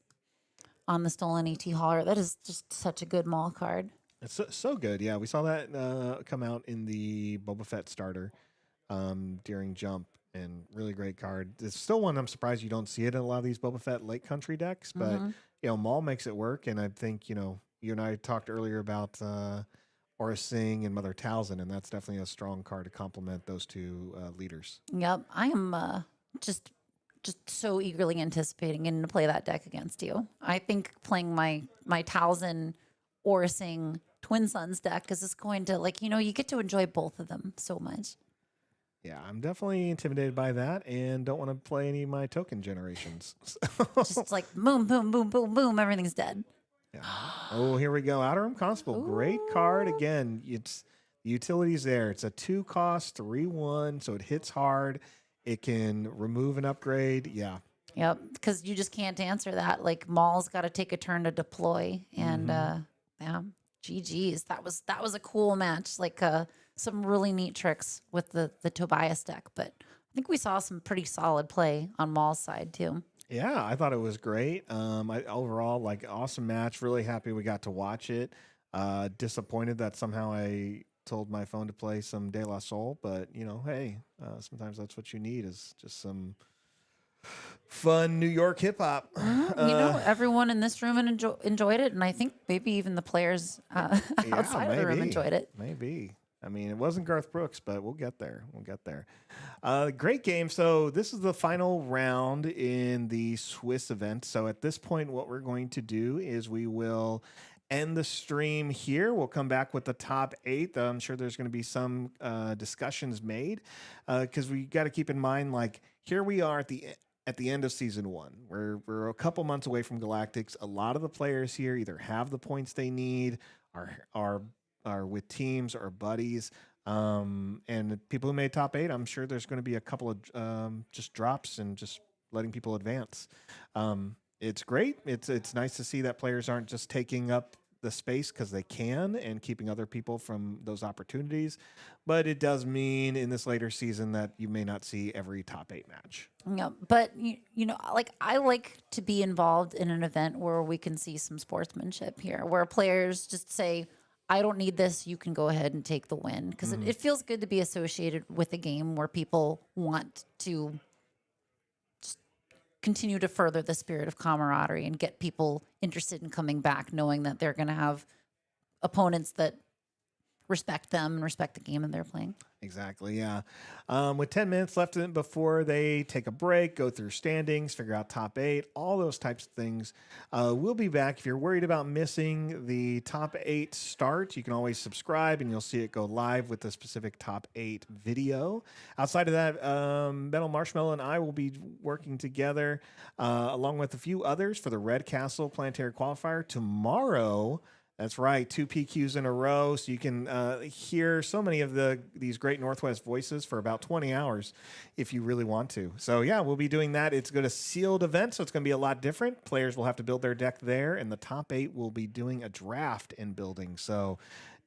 on the stolen AT hauler. That is just such a good mall card. It's so good. Yeah, we saw that come out in the Boba Fett starter during Jump, and really great card. It's still one I'm surprised you don't see it in a lot of these Boba Fett Lake Country decks, but Maul makes it work, and I think you and I talked earlier about Aura Singh and Mother Talzin, and that's definitely a strong card to complement those 2 leaders. Yep. I am just so eagerly anticipating getting to play that deck against you. I think playing my Talzin Aura Singh Twin Sons deck because it's going to you get to enjoy both of them so much. Yeah, I'm definitely intimidated by that and don't want to play any of my token generations. Just like boom, boom, boom, boom, boom, everything's dead. Yeah. Oh, here we go. Outer Rim Constable. Great card. Again, it's utilities there. It's a 2-cost, 3/1, so it hits hard. It can remove an upgrade. Yeah. Yep, because you just can't answer that. Like Maul's got to take a turn to deploy, and yeah, GG's. That was a cool match. Like some really neat tricks with the Tobias deck, but I think we saw some pretty solid play on Maul's side too. Yeah, I thought it was great. Overall, like awesome match. Really happy we got to watch it. Disappointed that somehow I told my phone to play some De La Soul, but hey, sometimes that's what you need is just some fun New York hip hop. Everyone in this room enjoyed it, and I think maybe even the players outside of the room enjoyed it. Maybe. I mean, it wasn't Garth Brooks, but we'll get there. Great game. So this is the final round in the Swiss event. So at this point, what we're going to do is we will end the stream here. We'll come back with the top 8. I'm sure there's going to be some discussions made because we got to keep in mind, like, here we are at the end of season 1. We're a couple months away from Galactics. A lot of the players here either have the points they need, are with teams or buddies, and the people who made top 8. I'm sure there's going to be a couple of just drops and just letting people advance. It's great. It's nice to see that players aren't just taking up the space because they can and keeping other people from those opportunities. But it does mean in this later season that you may not see every top 8 match. Yeah, but I like to be involved in an event where we can see some sportsmanship here, where players just say, I don't need this, you can go ahead and take the win. Because it feels good to be associated with a game where people want to just continue to further the spirit of camaraderie and get people interested in coming back, knowing that they're going to have opponents that respect them and respect the game that they're playing. Exactly, yeah. With 10 minutes left in it before they take a break, go through standings, figure out top 8, all those types of things. We'll be back. If you're worried about missing the top 8 start, you can always subscribe and you'll see it go live with the specific top 8 video. Outside of that, Metal Marshmallow and I will be working together along with a few others for the Red Castle Planetary Qualifier tomorrow. That's right, 2 PQs in a row, so you can hear so many of these great Northwest voices for about 20 hours if you really want to. So yeah, we'll be doing that. It's going to sealed event, so it's going to be a lot different. Players will have to build their deck there, and the top 8 will be doing a draft and building. So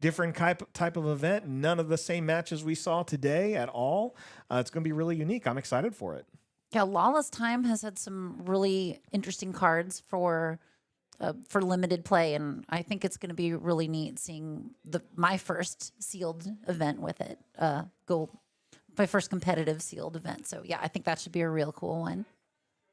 different type of event, none of the same matches we saw today at all. It's going to be really unique. I'm excited for it. Yeah, Lawless Time has had some really interesting cards for limited play, and I think it's going to be really neat seeing my first sealed event with it go, my first competitive sealed event. So yeah, I think that should be a real cool one.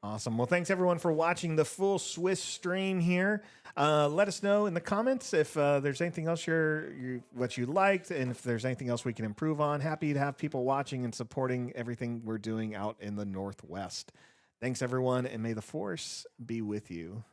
Awesome. Well, thanks everyone for watching the full Swiss stream here. Let us know in the comments if there's anything else what you liked, and if there's anything else we can improve on. Happy to have people watching and supporting everything we're doing out in the Northwest. Thanks everyone, and may the Force be with you.